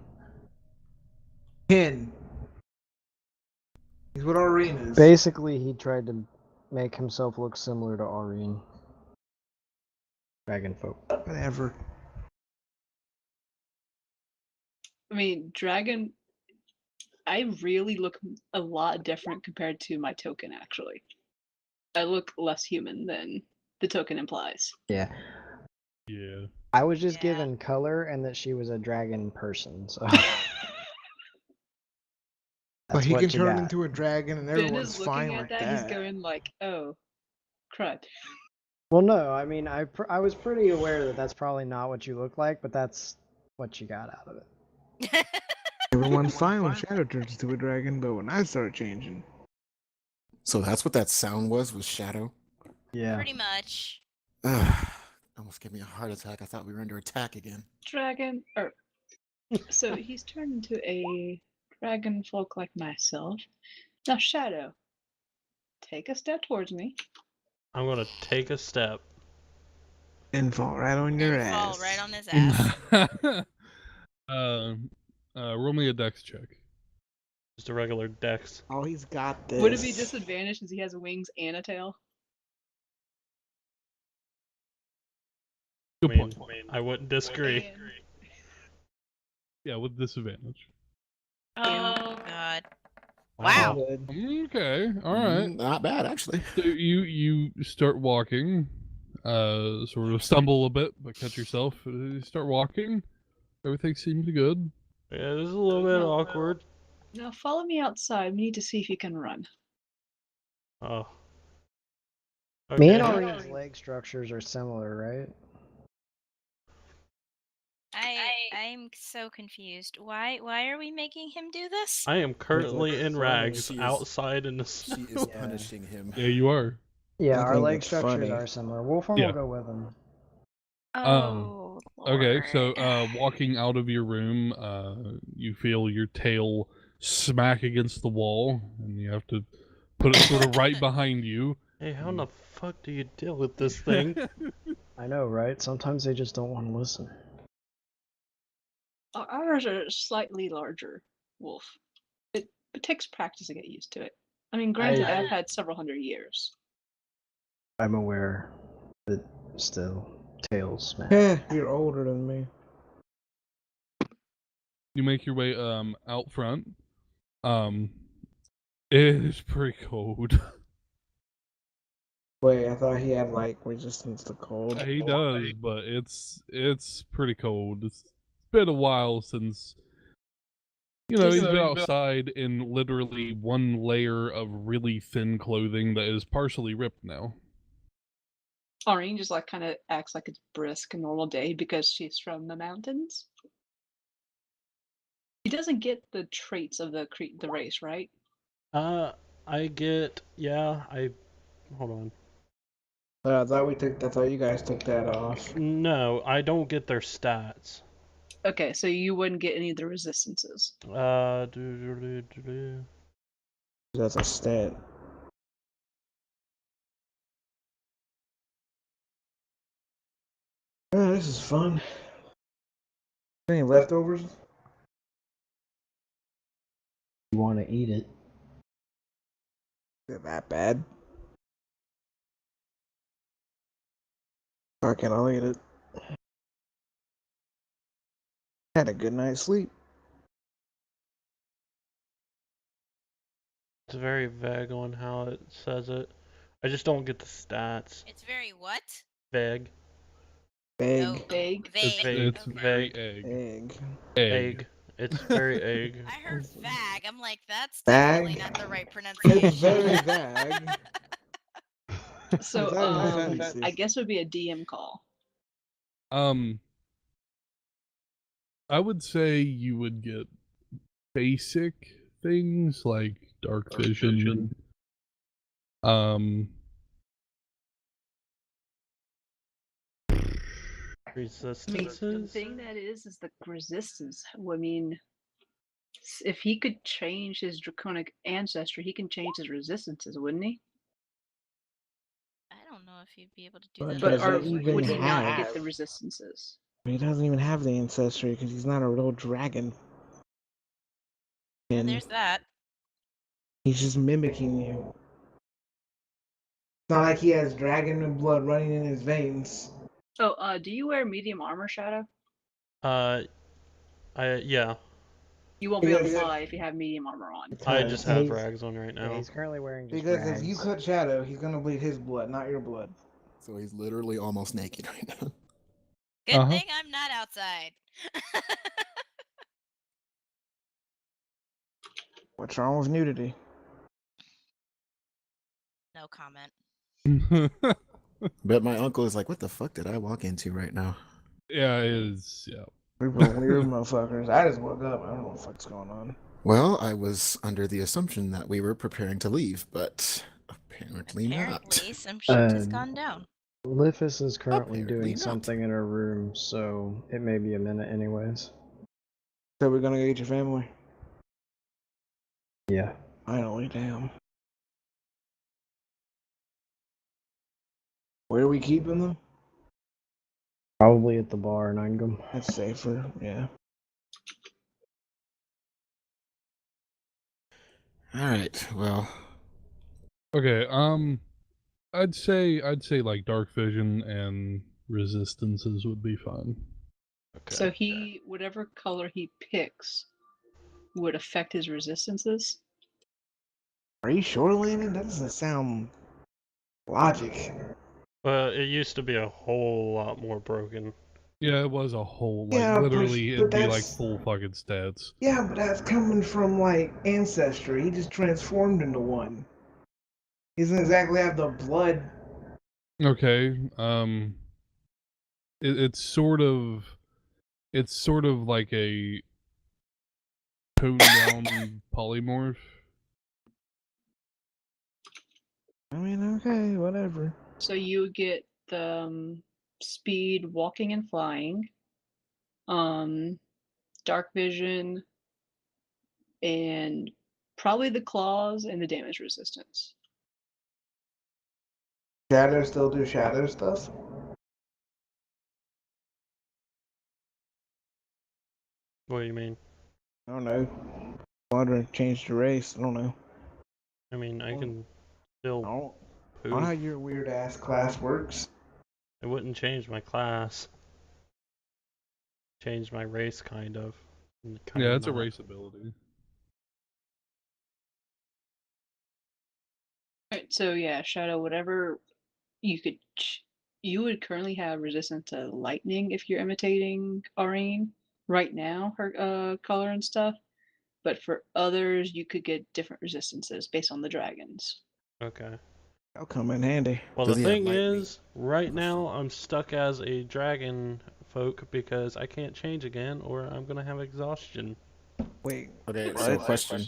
Ken. He's what Aurene is. Basically, he tried to make himself look similar to Aurene. Dragon folk. Whatever. I mean, dragon. I really look a lot different compared to my token, actually. I look less human than the token implies. Yeah. Yeah. I was just given color and that she was a dragon person, so. But he what can you turn got. into a dragon and Ben everyone's is looking fine at with that, that. he's going like, oh, crud. Well, no, I mean, I was pretty aware that that's probably not what you look like, but that's what you got out of it. Everyone's fine when Shadow turns into a dragon, but when I start changing. So that's what that sound was Shadow? Yeah. Pretty much. Almost gave me a heart attack. I thought we were under attack again. Dragon, so he's turned into a dragon folk like myself. Now, Shadow, take a step towards me. I'm gonna take a step. And fall right on your ass. Fall right on his ass. Roll me a dex check. Just a regular dex. Oh, he's got this. Would it be disadvantaged since he has wings and a tail? Good point. I wouldn't disagree. Yeah, with disadvantage. Oh God. Wow. Okay, all right. Not bad, actually. So you start walking, sort of stumble a bit, but catch yourself. You start walking. Everything seems good. Yeah, this is a little bit awkward. Now, follow me outside. We need to see if you can run. Oh. Me and Okay. Aureen's leg structures are similar, right? I'm so confused. Why are we making him do this? I am currently in rags She is- outside in the snow. She is Yeah. punishing him. Yeah, you are. Yeah, I our think leg it's structures funny. are similar. Wolfram Yeah. will go with him. Oh, Okay, so Lord. walking out of your room, you feel your tail smack against the wall, and you have to put it sort of right behind you. Hey, how in the fuck do you deal with this thing? I know, right? Sometimes they just don't want to listen. Ours are slightly larger, Wolf. It takes practice to get used to it. I mean, granted, I've had several hundred years. I'm aware, but still, tails smack. Yeah, you're older than me. You make your way out front. It is pretty cold. Wait, I thought he had like resistance to cold. He does, but it's pretty cold. It's been a while since he's been outside in literally one layer of really thin clothing that is partially ripped now. Aureen just kind of acts like it's brisk, a normal day because she's from the mountains. He doesn't get the traits of the race, right? I get, hold on. I thought you guys took that off. No, I don't get their stats. Okay, so you wouldn't get any of the resistances. That's a stat. Oh, this is fun. Any leftovers? You want to eat it? Is it that bad? Fuck it, I'll eat it. Had a good night's sleep. It's very vague on how it says it. I just don't get the stats. It's very what? Vague. Egg. Oh, Vague. It's vague. It's Okay. very egg. Egg. Egg. It's very egg. I heard vag. I'm like, that's Vag? definitely not the right It's pronunciation. very vague. So, That is I guess it would be a DM call. I would say you would get basic things like dark vision. Resistances? The thing that is the resistance. I mean, if he could change his draconic ancestry, he can change his resistances, wouldn't he? I don't know if you'd be able to do But that. But does or it even would he not have? get the resistances? He doesn't even have the ancestry because he's not a real dragon. Yeah, And there's that. he's just mimicking you. It's not like he has dragon blood running in his veins. Oh, do you wear medium armor, Shadow? Yeah. You won't be able to Because- fly if you have medium armor on. I just have He's- rags on right Yeah, now. he's currently wearing just Because rags. if you cut Shadow, he's gonna bleed his blood, not your blood. So he's literally almost naked right now. Good thing I'm not outside. What's wrong with nudity? No comment. But my uncle is like, what the fuck did I walk into right now? Yeah, it is. Yeah. We were weird motherfuckers. I just woke up. I don't know what the fuck's going on. Well, I was under the assumption that we were preparing to leave, but apparently not. Apparently, some shit has gone down. Liffis is currently Apparently doing not. something in her room, so it may be a minute anyways. So we're gonna get your family? Yeah. Finally, damn. Where are we keeping them? Probably at the bar in Angum. That's safer, yeah. Alright, well. Okay, I'd say like dark vision and resistances would be fine. Okay. So whatever color he picks, would affect his resistances. Are you sure, Landon? That doesn't sound logic. But it used to be a whole lot more broken. Yeah, it was a whole Yeah, literally but it'd be like that's- full fucking stats. Yeah, but that's coming from like ancestry. He just transformed into one. He doesn't exactly have the blood Okay. It's sort of like a toned down polymorph. I mean, okay, whatever. So you would get the speed, walking and flying, dark vision, and probably the claws and the damage resistance. Shadow still do shadow stuff? What do you mean? I don't know. Wondering, change the race. I don't know. I mean, I can I still don't know how poop. your weird ass class works. It wouldn't change my class. Change my race, kind of. Yeah, it's a not. race ability. Alright, so yeah, Shadow, whatever you could, you would currently have resistance to lightning if you're imitating Aurene right now, her color and stuff. But for others, you could get different resistances based on the dragons. Okay. That'll come in handy. Well, Does the he have thing lightning? is, right now I'm stuck as a dragon folk because I can't change again, or I'm gonna have exhaustion. Wait. Okay, What? so question.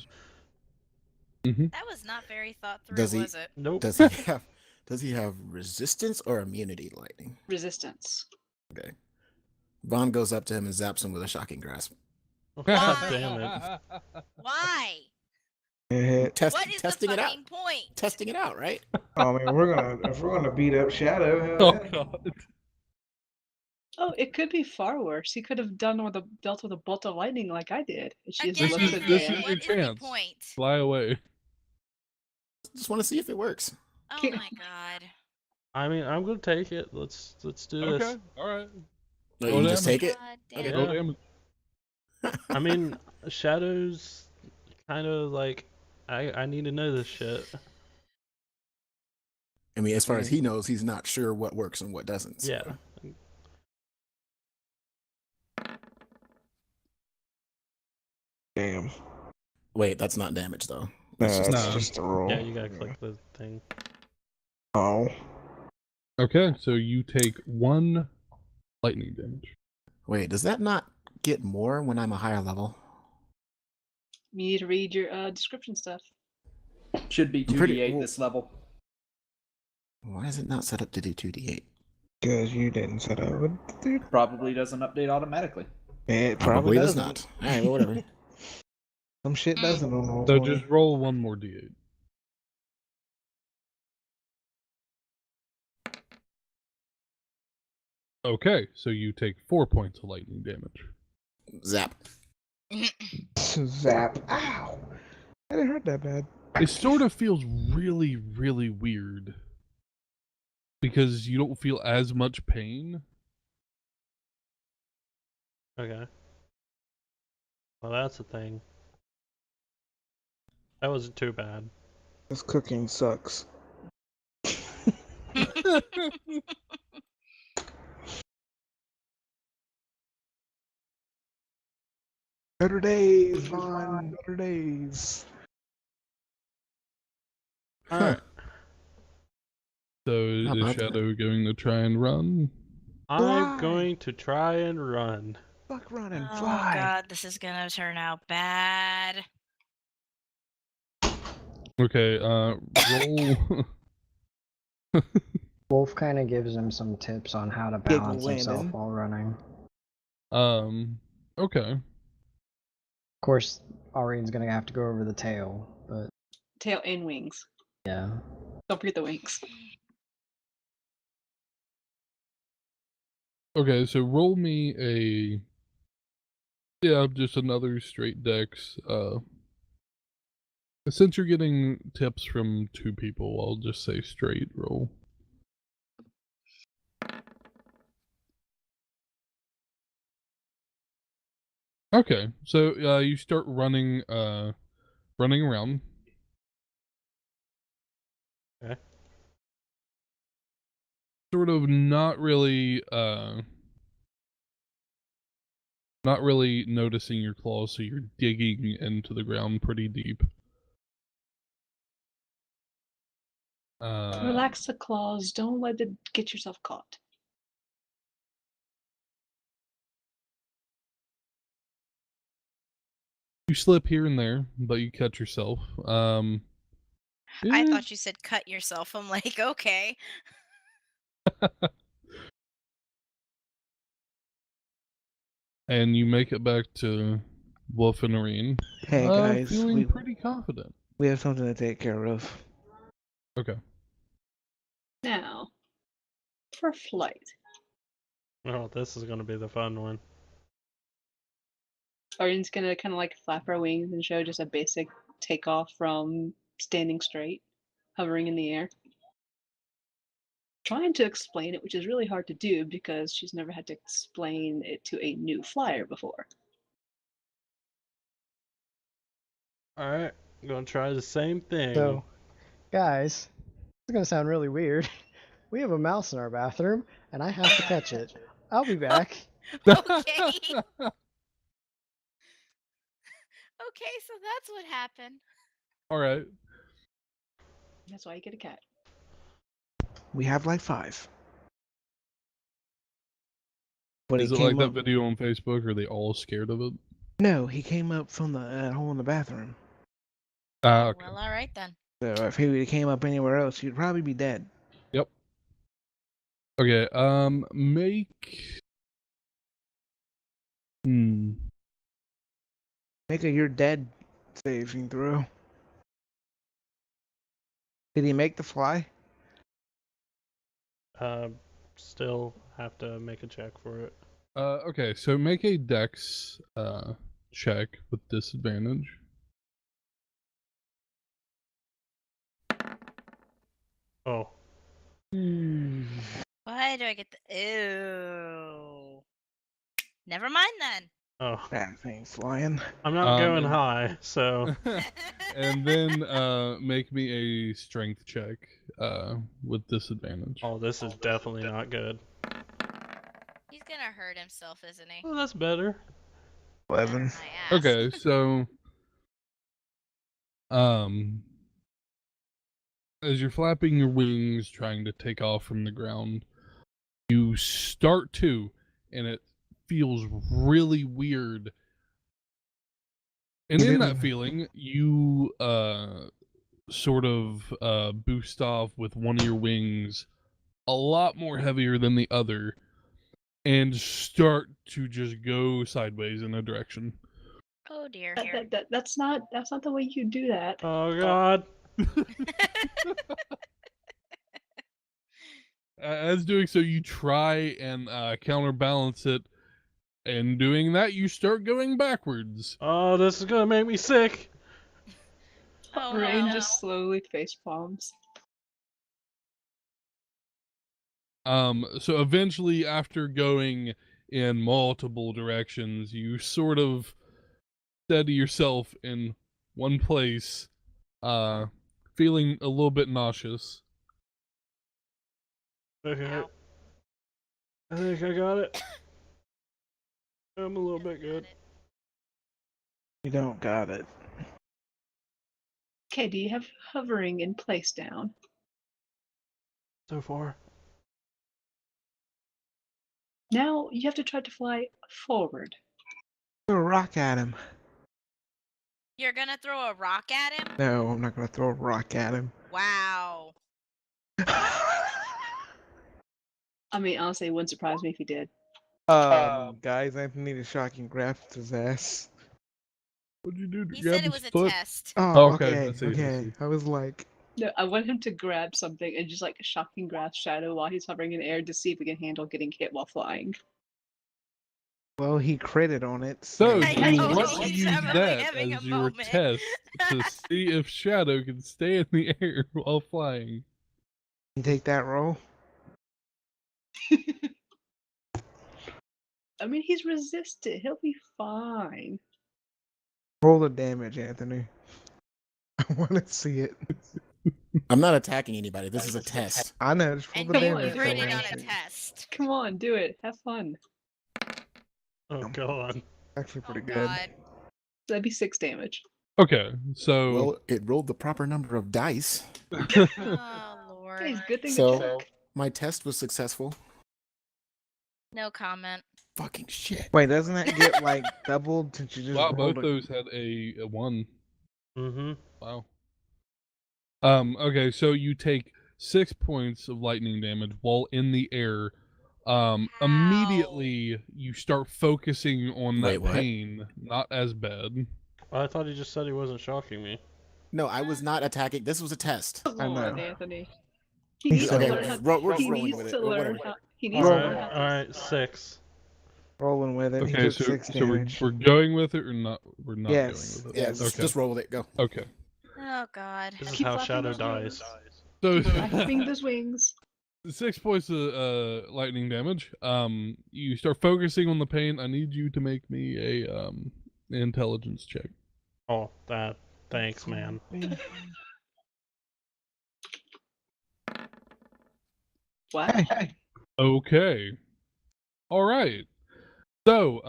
That was not very thought through, Does he was it? Nope. does he have resistance or immunity to lightning? Resistance. Okay. Vaughn goes up to him and zaps him with a shocking grasp. Oh, God damn it. Why? Test, What is the testing it out. fucking point? Testing it out, right? Oh man, if we're gonna beat up Shadow, hell Oh yeah. god. Oh, it could be far worse. He could have dealt with a bolt of lightning like I did. And she just Again, looks at This Dan. is what your is the chance. point? Fly away. Just want to see if it works. Oh my god. I mean, I'm gonna take it. Let's do Okay, this. alright. No, Roll you can just damage. take it. God damn Okay. it. Roll Yeah. damage. I mean, Shadow's kind of like, I need to know this shit. I mean, as far as he knows, he's not sure what works and what doesn't. So. Yeah. Damn. Wait, that's not damage though. No, That's just that's No. just a roll. Yeah, you gotta click the thing. Oh. Okay, so you take 1 lightning damage. Wait, does that not get more when I'm a higher level? You need to read your description stuff. Should be I'm pretty- 2d8 well- this level. Why is it not set up to do 2d8? Because you didn't set up with dude. Probably doesn't update automatically. It Probably does doesn't. not. Alright, well, whatever. Some shit doesn't on roll So 20. just roll 1 more d8. Okay, so you take 4 points of lightning damage. Zap. Zap. Ow. That didn't hurt that bad. It sort of feels really, really weird. Because you don't feel as much pain. Okay. Well, that's the thing. That wasn't too bad. This cooking sucks. Better days, Vaughn. Better days. Alright. So How is about that? Shadow going to try and run? I'm Fly. going to try and run. Fuck running. Oh Fly. god, this is gonna turn out bad. Okay, roll. Wolf kind of gives him some tips on how to Giggle balance himself Landon. while running. Okay. Of course, Aurene's gonna have to go over the tail, but Tail and wings. yeah. Don't forget the wings. Okay, so roll me a... Yeah, just another straight dex. Since you're getting tips from 2 people, I'll just say straight roll. Okay, so you start running around. Okay. Sort of not really noticing your claws, so you're digging into the ground pretty deep. Relax the claws. Don't let it get yourself caught. You slip here and there, but you catch yourself. I Yeah. thought you said cut yourself. I'm like, okay. And you make it back to Glorfendale. Hey guys, feeling pretty confident. We have something to take care of. Okay. Now, for flight. Oh, this is gonna be the fun one. Orian's gonna kind of like flap her wings and show just a basic takeoff from standing straight, hovering in the air. Trying to explain it, which is really hard to do because she's never had to explain it to a new flyer before. Alright, gonna try the same thing. So, guys, it's gonna sound really weird. We have a mouse in our bathroom, and I have to catch it. I'll be back. Okay. Okay, so that's what happened. Alright. That's why you get a cat. We have like 5. But Is it like that video on Facebook? Are they all scared of it? No, he came up from the hole in the bathroom. Okay. Well, all right then. So if he came up anywhere else, he'd probably be dead. Yep. Okay, make... Make a you're dead saving throw. Did he make the fly? Still have to make a check for it. Okay, so make a Dex check with disadvantage. Oh. Why do I get the... Ew. Never mind then. Oh. That thing's flying. I'm not going high, so... And then make me a strength check with disadvantage. Oh, this is definitely not good. He's gonna hurt himself, isn't he? Oh, that's better. 11. Okay, so... as you're flapping your wings, trying to take off from the ground, you start to, and it feels really weird. And in that feeling, you sort of boost off with one of your wings a lot more heavier than the other, and start to just go sideways in a direction. Oh dear. That's not the way you do that. Oh god. As doing so, you try and counterbalance it, and doing that, you start going backwards. Oh, this is gonna make me sick. Oh, Rain no. just slowly face palms. So eventually, after going in multiple directions, you sort of steady yourself in one place, feeling a little bit nauseous. Okay. I think I got it. I'm a little bit good. You don't got it. Okay, do you have hovering in place down? So far. Now you have to try to fly forward. Throw a rock at him. You're gonna throw a rock at him? No, I'm not gonna throw a rock at him. Wow. I mean, honestly, it wouldn't surprise me if he did. Guys, I need a shocking grasp to his ass. What'd you do? He Grab said it his was a foot? test. Oh, okay. okay. Okay. I was like, No, I want him to grab something and just like a shocking grasp Shadow while he's hovering in the air to see if he can handle getting hit while flying. well, he critted on it. So, I do you know, want to he's use definitely that having as a your moment. test to see if Shadow can stay in the air while flying? You take that roll? I mean, he's resisted. He'll be fine. Roll the damage, Anthony. I want to see it. I'm not attacking anybody. This is a test. I know. Just roll And the you damage. critted Come on on. a test. Come on, do it. Have fun. Oh god. Actually, pretty Oh, good. God. That'd be 6 damage. Okay, so Well, it rolled the proper number of dice. Oh, Lord. Hey, good thing to So check. my test was successful. No comment. Fucking shit. Wait, doesn't that get like doubled since you just Wow, both rolled a... those had a 1. Mm-hmm. Wow. Okay, so you take 6 points of lightning damage while in the air. Immediately you start focusing on Wait, that what? pain, not as bad. I thought he just said he wasn't shocking me. No, I was not attacking. This was a test. I Lord, know. Anthony. He He needs to said- learn how. we're just He rolling needs with it. to Or learn whatever. how. He needs to Roll. learn how to. Alright, 6. Rolling with it. He Okay, took so 6 we're damage. going with it or not? We're not Yes. going with it. Yeah, Yes. just roll with it. Go. Okay. Oh God. This is Keep how flapping Shadow those dies. wings. So Flapping those wings. 6 points of lightning damage. You start focusing on the pain. I need you to make me a intelligence check. Oh, that. Thanks, man. What? Hey. Okay. All right. So,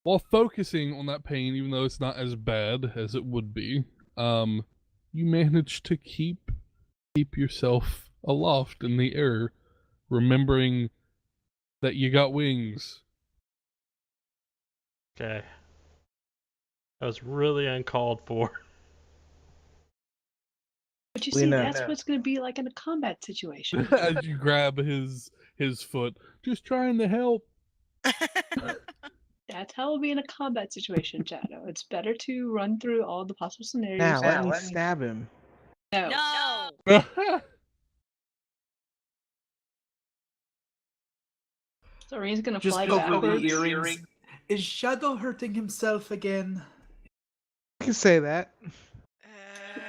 while focusing on that pain, even though it's not as bad as it would be, you manage to keep yourself aloft in the air, remembering that you got wings. Okay. That was really uncalled for. But you We see, know. that's what's going to be like in a combat situation. As you grab his foot, just trying to help. That's how it'll be in a combat situation, Shadow. It's better to run through all the possible scenarios. Now, let me stab him. No. No. So Reen's going to Just fly go for the backwards. earrings. Is Shadow hurting himself again? You can say that.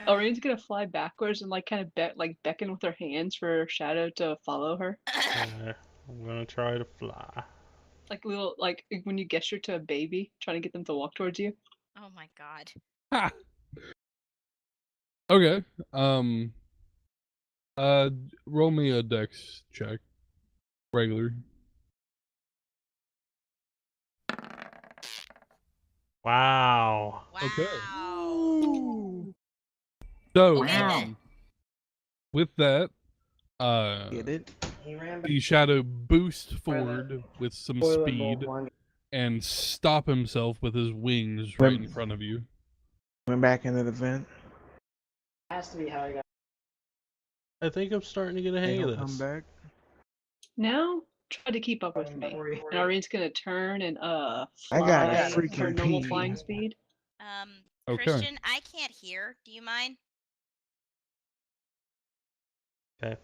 Orion's gonna fly backwards and like kind of beckon with her hands for Shadow to follow her. I'm gonna try to fly. Like little like when you gesture to a baby, trying to get them to walk towards you. Oh my God. Ha! Okay. Roll me a dex check. Regular. Wow. Okay. Wow. So, Okay, then. with that, Get it? the shadow boosts forward with some speed and stop himself with his wings right in front of you. Went back into the vent. Has to be how I got. I think I'm starting to get a hang of Come this. back. Now try to keep up with me. And Orion's gonna turn and I fly got a her freaking normal pee. flying speed. Okay. Christian, I can't hear. Do you mind? Okay.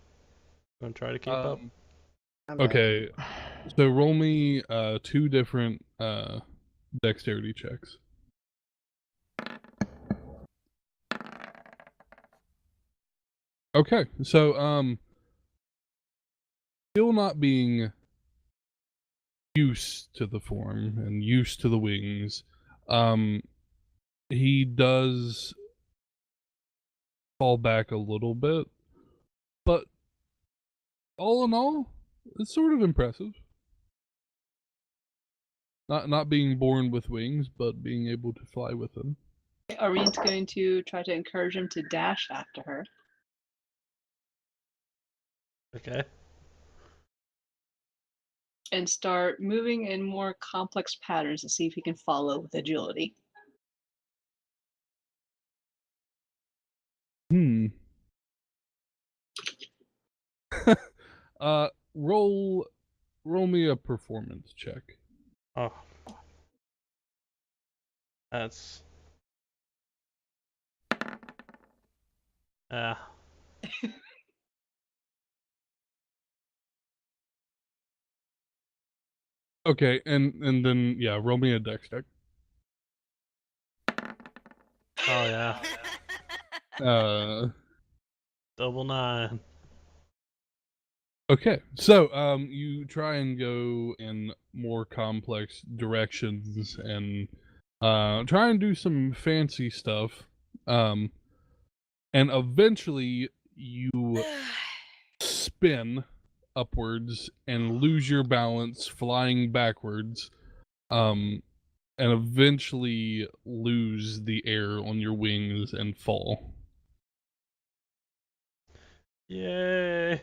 Gonna try to keep up. Okay. So roll me 2 different dexterity checks. Okay. So still not being used to the form and used to the wings, he does fall back a little bit, but all in all, it's sort of impressive. Not being born with wings, but being able to fly with them. Orion's going to try to encourage him to dash after her. Okay. And start moving in more complex patterns to see if he can follow with agility. Roll me a performance check. Oh. That's. Okay, and then yeah, roll me a dex check. Oh yeah. Double 9. Okay, so you try and go in more complex directions and try and do some fancy stuff, and eventually you spin upwards and lose your balance, flying backwards, and eventually lose the air on your wings and fall. Yay!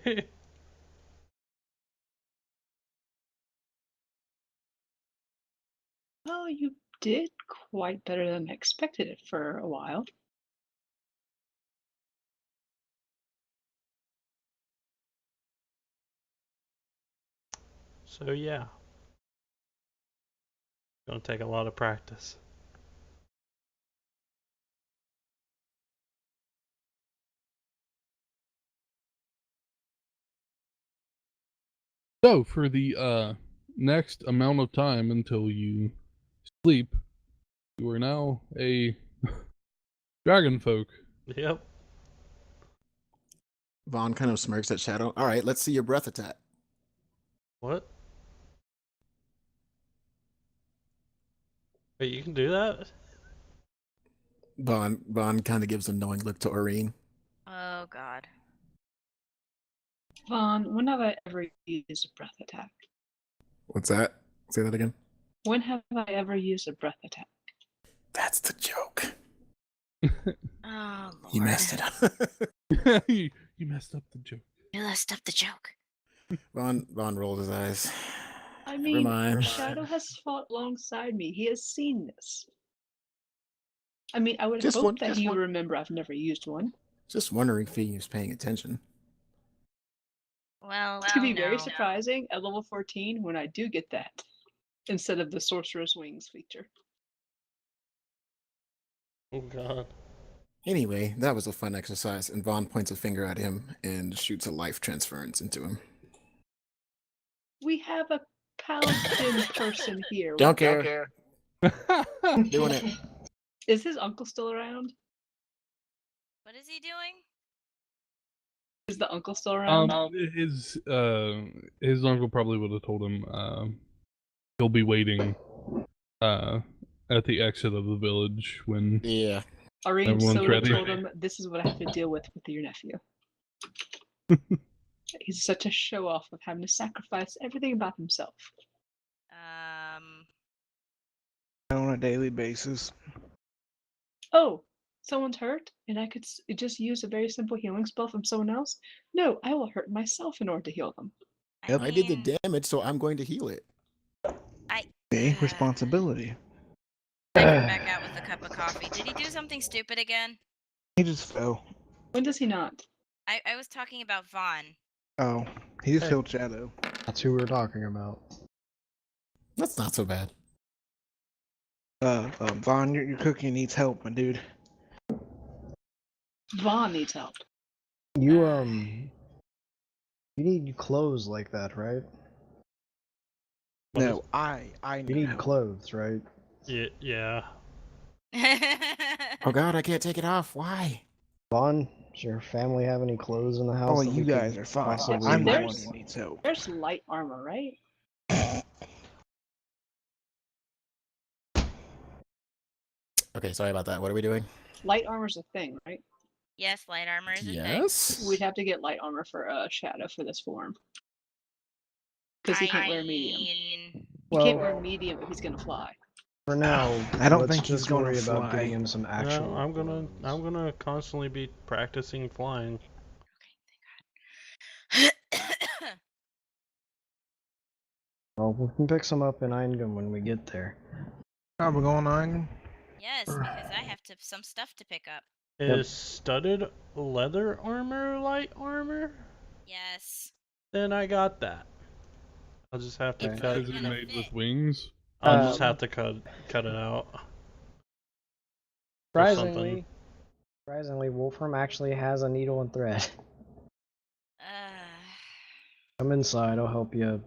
Oh, you did quite better than I expected it for a while. So yeah, gonna take a lot of practice. So for the next amount of time until you sleep, you are now a dragon folk. Yep. Vaughn kind of smirks at Shadow. All right, let's see your breath attack. What? Wait, you can do that? Vaughn kind of gives a knowing look to Aurene. Oh God. Vaughn, when have I ever used a breath attack? What's that? Say that again. When have I ever used a breath attack? That's the joke. Oh Lord. You messed it up. you messed up the joke. You messed up the joke. Vaughn rolled his eyes. I Never mean, mind. Shadow has fought alongside me. He has seen this. I mean, I would Just hope one- that just he one- would remember I've never used one. Just wondering if he was paying attention. Well, To be very no. surprising, at level 14, when I do get that, instead of the Sorcerer's Wings feature. Oh God. Anyway, that was a fun exercise, and Vaughn points a finger at him and shoots a life transference into him. We have a paladin person here. Don't care. Doing it. Is his uncle still around? What is he doing? Is the uncle still around? His uncle probably would have told him he'll be waiting at the exit of the village when Aurene everyone's so ready. told him, this is what I have to deal with your nephew. He's such a show-off of having to sacrifice everything about himself. On a daily basis. Oh, someone's hurt, and I could just use a very simple healing spell from someone else? No, I will hurt myself in order to heal them. I did the damage, so I'm going to heal it. Responsibility. I come back out with a cup of coffee. Did he do something stupid again? He just fell. When does he not? I was talking about Vaughn. Oh, he just killed Shadow. That's who we're talking about. That's not so bad. Vaughn, your cooking needs help, my dude. Vaughn needs help. You need clothes like that, right? No, I You need clothes, right? Yeah. Oh God, I can't take it off. Why? Vaughn, does your family have any clothes in the house? Oh, that you we could guys are fine. possibly I'm the one use? who needs help. There's light armor, right? Okay, sorry about that. What are we doing? Light armor's a thing, right? Yes, light armor is a thing. Yes. We'd have to get light armor for Shadow for this form. Because he can't wear medium. He can't wear medium if he's gonna fly. For now, I don't let's think he's just gonna worry about fly. getting him some actual. No, I'm gonna constantly be practicing flying. Well, we can pick some up in Eingum when we get there. Are we going on? Yes, because I have some stuff to pick up. Is studded leather armor light armor? Yes. Then I got that. I'll just have to cut. Is it made with wings? I'll just have to cut it out. Surprisingly, Wolfram actually has a needle and thread. Come inside, I'll help you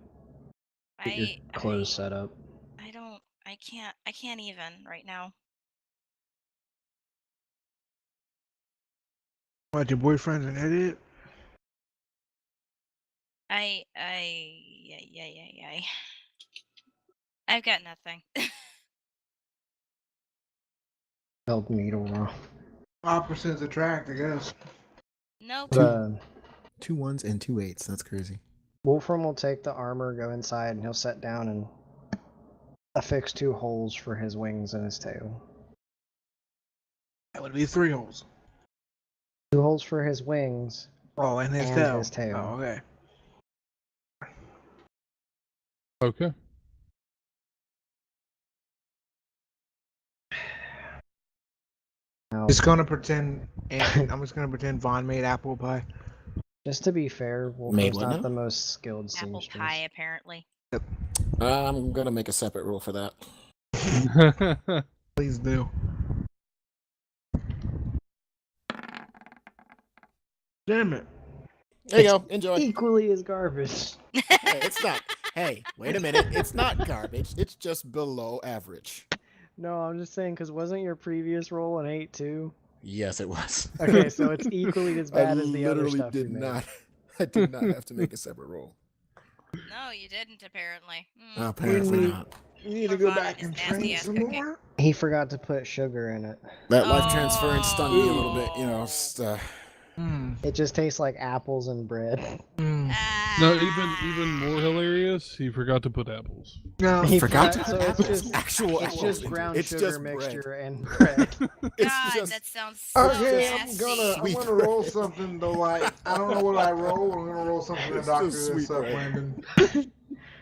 get your clothes set up. I can't even right now. What, your boyfriend's an idiot? Yeah. I've got nothing. Help needle roll. Opposites attract, I guess. Nope. Two ones and two eights. That's crazy. Wolfram will take the armor, go inside, and he'll set down and affix 2 holes for his wings and his tail. That would be 3 holes. 2 holes for his wings, Oh, and his and tail. his tail. Oh, okay. Okay. Now, Just gonna pretend, and I'm just gonna pretend Vaughn made apple pie. just to be fair, Made Wolfo's what not now? the most skilled Apple seamstress. pie, apparently. I'm gonna make a separate rule for that. Please do. Damn it. There you go. Enjoy. Equally as garbage. Hey, it's not. Hey, wait a minute. It's not garbage. It's just below average. No, I'm just saying, because wasn't your previous roll an 8 too? Yes, it was. Okay, so it's equally as bad I as the other literally stuff did you made. not. I did not have to make a separate roll. No, you didn't, apparently. Apparently not. You need to go back and train some more. He forgot to put sugar in it. That life transference stung me a little bit, you know. Just, It just tastes like apples and bread. No, even more hilarious, he forgot to put apples. No, He forgot to so put it's apples. just Actual it's apples. just brown It's sugar just bread. mixture and bread. It's God, that sounds so Okay, I'm nasty. gonna roll something though. Like I don't know what I roll. I'm gonna roll something to It's doctor just this sweet up, bread. Brandon.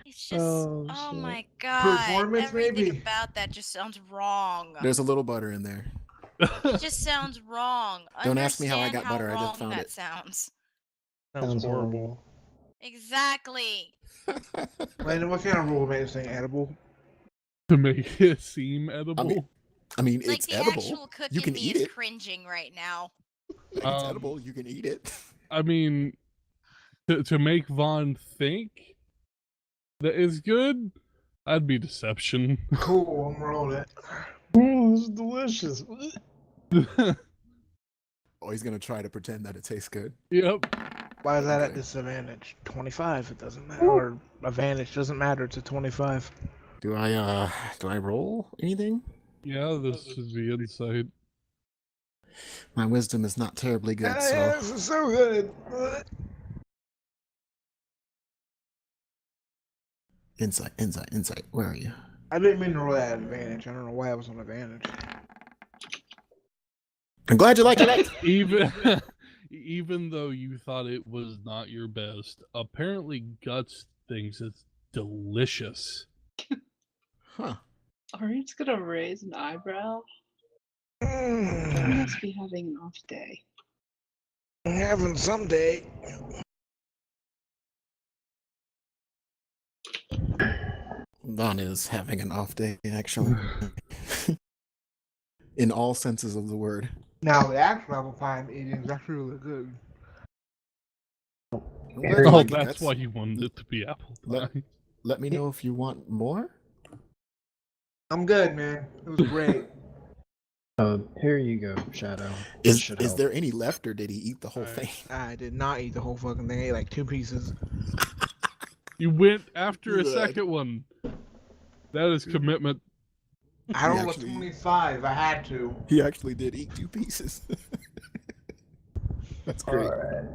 It's just, Oh, oh shit. my God. Performance, Everything maybe? about that just sounds wrong. There's a little butter in there. It just sounds wrong. Don't ask me how I Understand got butter, I just wrong found that it. sounds. Sounds horrible. Exactly. Brandon, what kind of rule made this thing edible? To make it seem edible. I mean, Like it's the edible. actual cook You in can me eat is it. cringing right now. It's edible. You can eat it. I mean, to make Vaughn think that is good, that'd be deception. Cool, I'm rolling it. This is delicious. Oh, he's gonna try to pretend that it tastes good. Yep. Why is that at Okay. disadvantage? 25. It doesn't matter. Or advantage doesn't matter. It's a 25. Do I roll anything? Yeah, this is the insight. My wisdom is not terribly good, so This is so good. insight. Where are you? I didn't mean to roll that advantage. I don't know why I was on advantage. I'm glad you like it. Even though you thought it was not your best, apparently Guts thinks it's delicious. Huh. Orange's gonna raise an eyebrow. He must be having an off day. I'm having some day. Vaughn is having an off day, actually. In all senses of the word. Now, the actual apple pie I'm eating is actually really good. I'm glad you Oh, like it, that's Guts. why you wanted it to be apple pie. Let me know if you want more. I'm good, man. It was great. Here you go, Shadow. Is there any left, or did he eat the whole thing? I did not eat the whole fucking thing. I ate like 2 pieces. You went after a Good. second one. That is commitment. I He rolled a actually- 25. I had to. He actually did eat 2 pieces. That's great. Alright.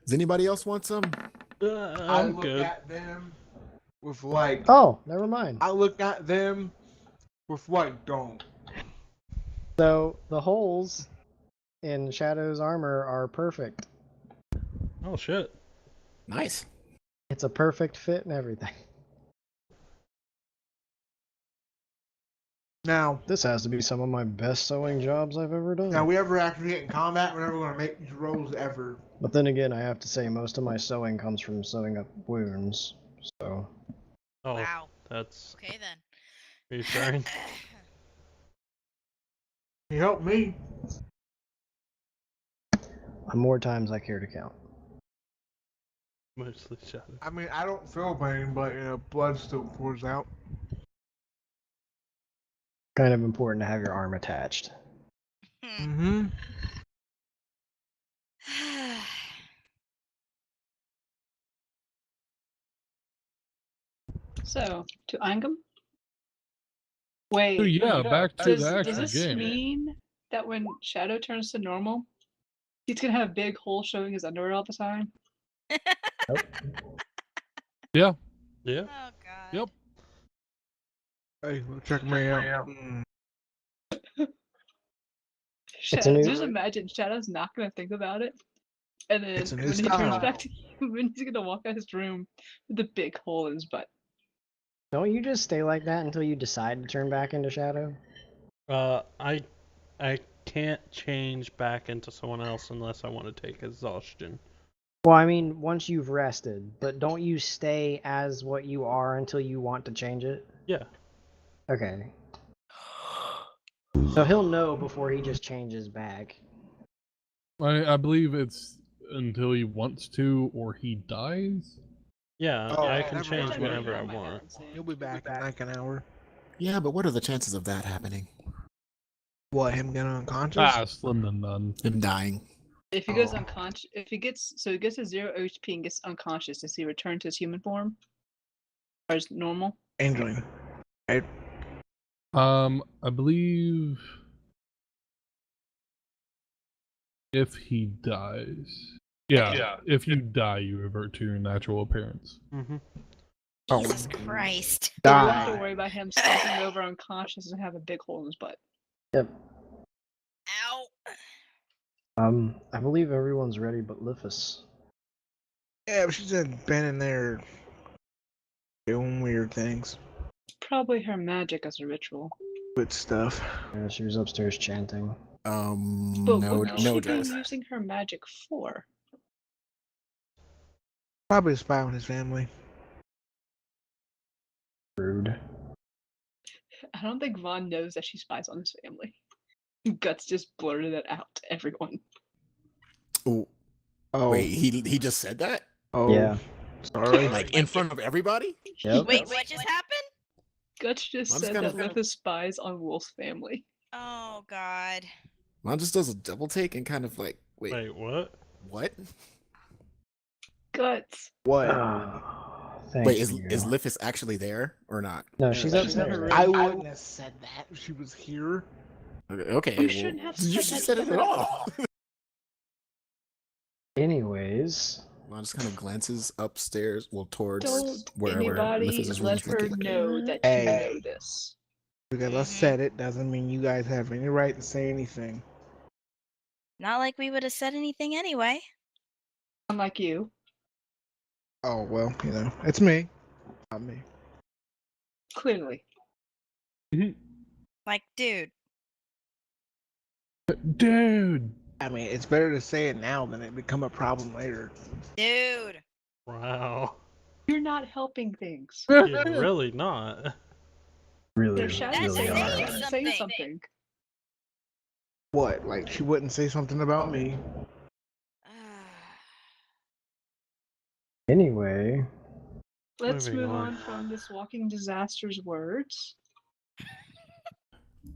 Does anybody else want some? I I'm look good. at them with like. Oh, never mind. I look at them with like, don't. So the holes in Shadow's armor are perfect. Oh shit. Nice. It's a perfect fit and everything. Now, This has to be some of my best sewing jobs I've ever done. now we ever actually get in combat, we're never going to make these rolls ever. But then again, I have to say most of my sewing comes from sewing up wounds. So Oh, Wow. that's Okay then. reassuring. He helped me. more times I care to count. Mostly shadow. I mean, I don't feel pain, but blood still pours out. Kind of important to have your arm attached. Mm-hmm. So, to Angam? Wait. So yeah, back to Does the actual this game. mean that when Shadow turns to normal, he's gonna have a big hole showing his underwear all the time? Yeah. Yeah. Oh god. Yep. Hey, check me out. Shadow, new- just imagine Shadow's not gonna think about it. And then It's a new when he turns style. back to you, when he's gonna walk out his room with a big hole in his butt. Don't you just stay like that until you decide to turn back into Shadow? I can't change back into someone else unless I want to take exhaustion. Well, I mean, once you've rested, but don't you stay as what you are until you want to change it? Yeah. Okay. So he'll know before he just changes back. I believe it's until he wants to or he dies. Yeah, Oh, I can never change mind. whenever I want. He'll be back in like an hour. Yeah, but what are the chances of that happening? What, him getting unconscious? Slim to none. Him dying. If he goes unconscious, if he gets to 0 HP and gets unconscious, does he return to his human form? Or is normal? Changeling. Right? I believe if he dies. Yeah. If you die, you revert to your natural appearance. Mm-hmm. Jesus Christ. So we don't have to worry about him slumping over unconscious and have a big hole in his butt. Yep. Ow. I believe everyone's ready but Liffus. Yeah, but she's been in there doing weird things. Probably her magic as a ritual. With stuff. Yeah, she was upstairs chanting. But No, what could she no be dress. using her magic for? Probably to spy on his family. Rude. I don't think Vaughn knows that she spies on his family. Guts just blurted it out to everyone. Oh, wait, he just said that? Oh, Yeah. Sorry. Like in front of everybody? Yep. Wait, what just happened? Guts just I'm just said gonna- that Liffus spies on Wolf's family. Oh God. Mom just does a double take and kind of like, Wait, what? What? Guts. What? Thank Wait, you. is Liffus actually there or not? No, she's She's in her upstairs. room. I wouldn't have said that if she was here. Okay, You well, shouldn't have you said said that it at all. Anyways, Mom just kind of glances upstairs, well, towards Don't wherever anybody Liffus's room let is her thinking. know that Hey. you know this. Because I said it doesn't mean you guys have any right to say anything. Not like we would have said anything anyway. Unlike you. Oh, well, it's me. Not me. Clearly. Like, dude. Dude. I mean, it's better to say it now than it become a problem later. Dude. Wow. You're not helping things. You're really not. really, They're shouting That's saying saying saying something. something. What? Like, she wouldn't say something about me. Anyway, Let's Moving move on. on from this walking disaster's words.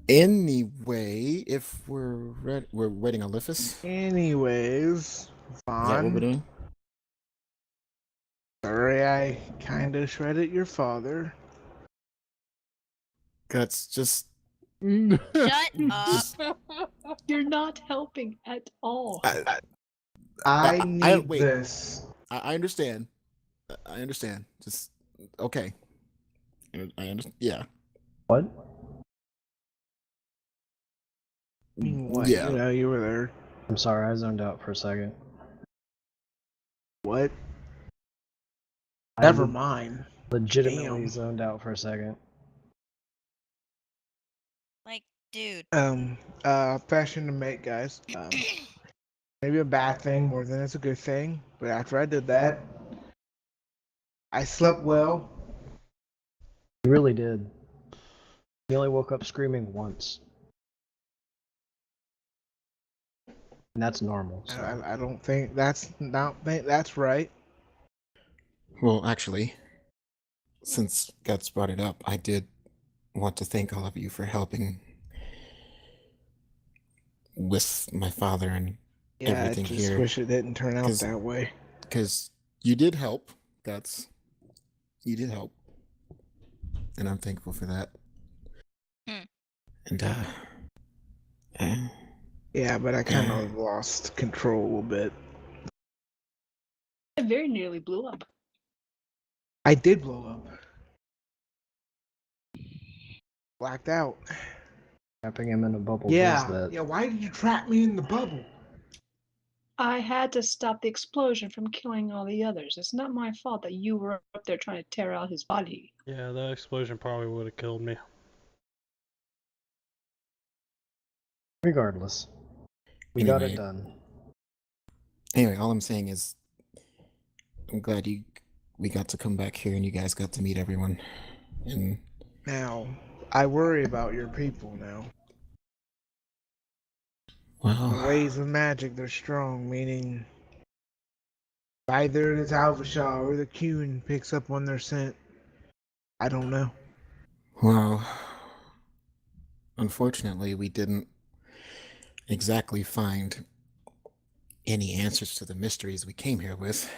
Anyway, if we're waiting on Liffus. Anyways, Is that what we're Vaughn, doing? sorry I kinda shredded your father. Guts, just Shut up. You're not helping at all. I need wait. this. I understand. I understand. Just okay. I understand. Yeah. what? I mean, what? Yeah. You were there. I'm sorry, I zoned out for a second. What? I Never mind. Legitimately Damn. zoned out for a second. Like, dude. Fashion to make, guys. Maybe a bad thing more than it's a good thing. But after I did that, I slept well. You really did. You only woke up screaming once. And that's normal. So. I don't think that's right. Well, actually, since Guts brought it up, I did want to thank all of you for helping with my father and everything I just here. wish it didn't turn out that way. Because you did help, Guts. You did help. And I'm thankful for that. And, yeah, but I kind of lost control a little bit. It very nearly blew up. I did blow up. Blacked out. Trapping him in a bubble. Yeah. Does that. Yeah, why did you trap me in the bubble? I had to stop the explosion from killing all the others. It's not my fault that you were up there trying to tear out his body. Yeah, that explosion probably would have killed me. Regardless, we got it done. Anyway, all I'm saying is, I'm glad we got to come back here and you guys got to meet everyone. And now, I worry about your people now. Well, the ways of magic, they're strong, meaning either the Talvashah or the Kuhn picks up when they're sent. I don't know. Well, unfortunately, we didn't exactly find any answers to the mysteries we came here with.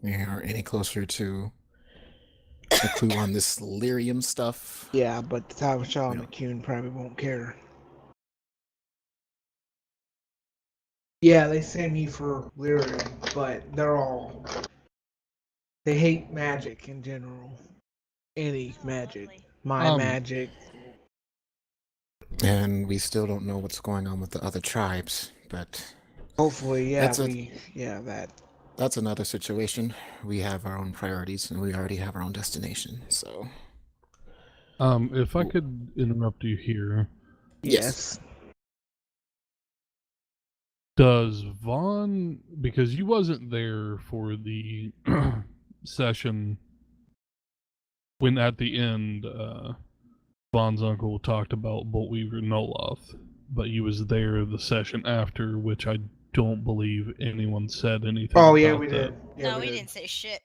We aren't any closer to a clue on this lyrium stuff. Yeah, but the Talvashah and the Kuhn probably won't care. Yeah, they sent me for lyrium, but they hate magic in general. Any magic. My magic. And we still don't know what's going on with the other tribes, but hopefully, yeah, that. That's another situation. We have our own priorities, and we already have our own destination. So, if I could interrupt you here. Yes. Does Vaughn, because you wasn't there for the session when at the end Vaughn's uncle talked about Boltweaver Noloth, but you was there the session after, which I don't believe anyone said anything about we that. did. Yeah, no, we didn't say shit.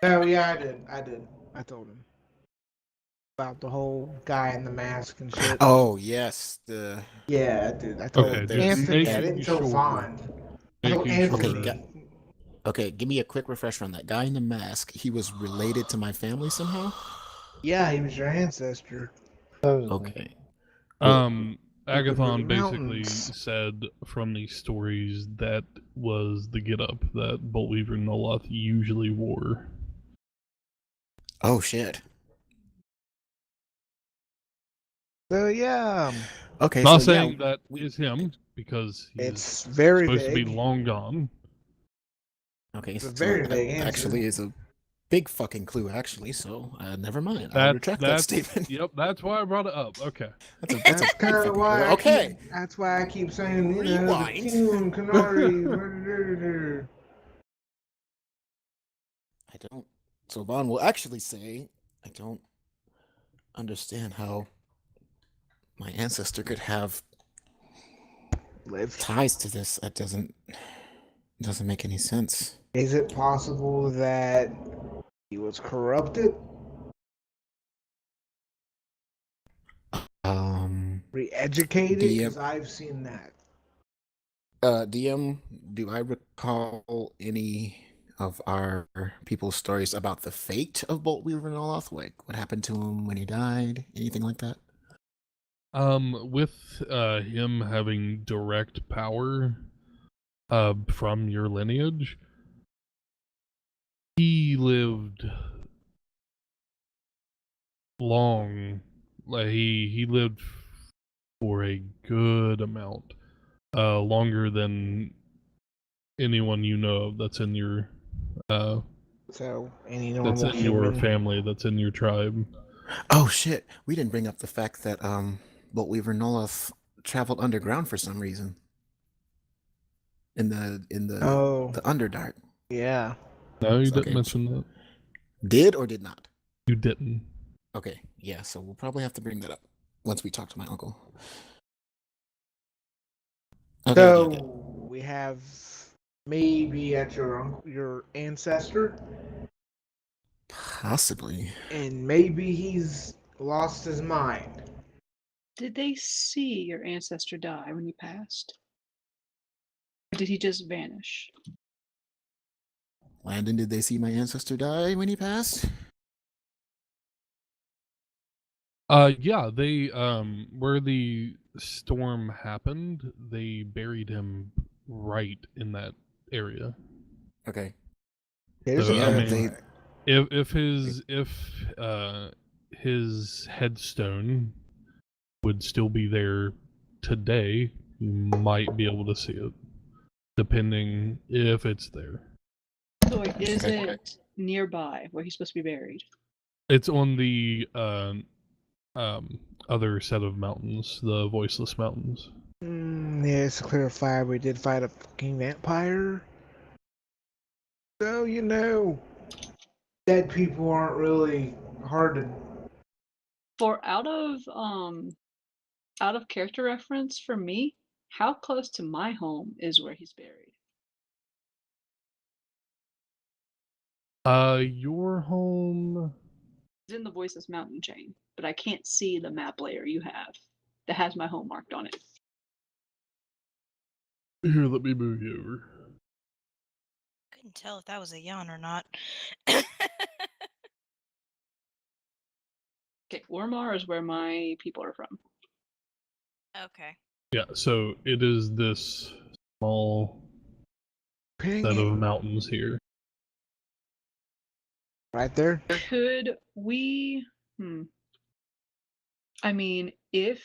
No, yeah, I did. I told him about the whole guy in the mask and shit. Oh, yes. Yeah, I did. I told Anthony. I didn't tell Vaughn. I told Anthony. Okay, give me a quick refresher on that guy in the mask. He was related to my family somehow? Yeah, he was your ancestor. Okay. Agathon basically said from these stories that was the getup that Boltweaver Noloth usually wore. Oh, shit. So, yeah. Okay, Not saying that is him, because it's very supposed to be big. long gone. Okay, it's so a very big answer. Actually is a big fucking clue, actually, so never mind. I'll retract that statement. Yep, that's why I brought it up. Okay. That's kind of why. That's why I keep saying, you know, the Kuhn, Canary. I don't. So Vaughn will actually say, I don't understand how my ancestor could have ties to this. That doesn't make any sense. Is it possible that he was corrupted? Re-educated? Because I've seen that. DM, do I recall any of our people's stories about the fate of Boltweaver Noloth? Like, what happened to him when he died? Anything like that? With him having direct power from your lineage, he lived long. Like he lived for a good amount, longer than anyone you know of that's in your so any normal that's in your family, that's in your tribe. Oh shit! We didn't bring up the fact that Boltweaver Noloth traveled underground for some reason. In the Underdark. Yeah. No, you didn't mention that. Did or did not? You didn't. Okay, yeah, so we'll probably have to bring that up once we talk to my uncle. Okay, so we have maybe at your ancestor. Possibly. And maybe he's lost his mind. Did they see your ancestor die when he passed? Or did he just vanish? Landon, did they see my ancestor die when he passed? Yeah, they where the storm happened, they buried him right in that area. Okay. So, I mean, if his headstone would still be there today, you might be able to see it. depending if it's there. So is it nearby where he's supposed to be buried? It's on the other set of mountains, the Voiceless Mountains. Yeah, to clarify, we did fight a fucking vampire. So, dead people aren't really hard to... For out of character reference for me, how close to my home is where he's buried? Your home... It's in the Voiceless Mountain chain, but I can't see the map layer you have that has my home marked on it. Here, let me move you over. Couldn't tell if that was a yawn or not. Okay, Ormar is where my people are from. Okay. Yeah, so it is this small set of mountains here. Right there? Could we... I mean, if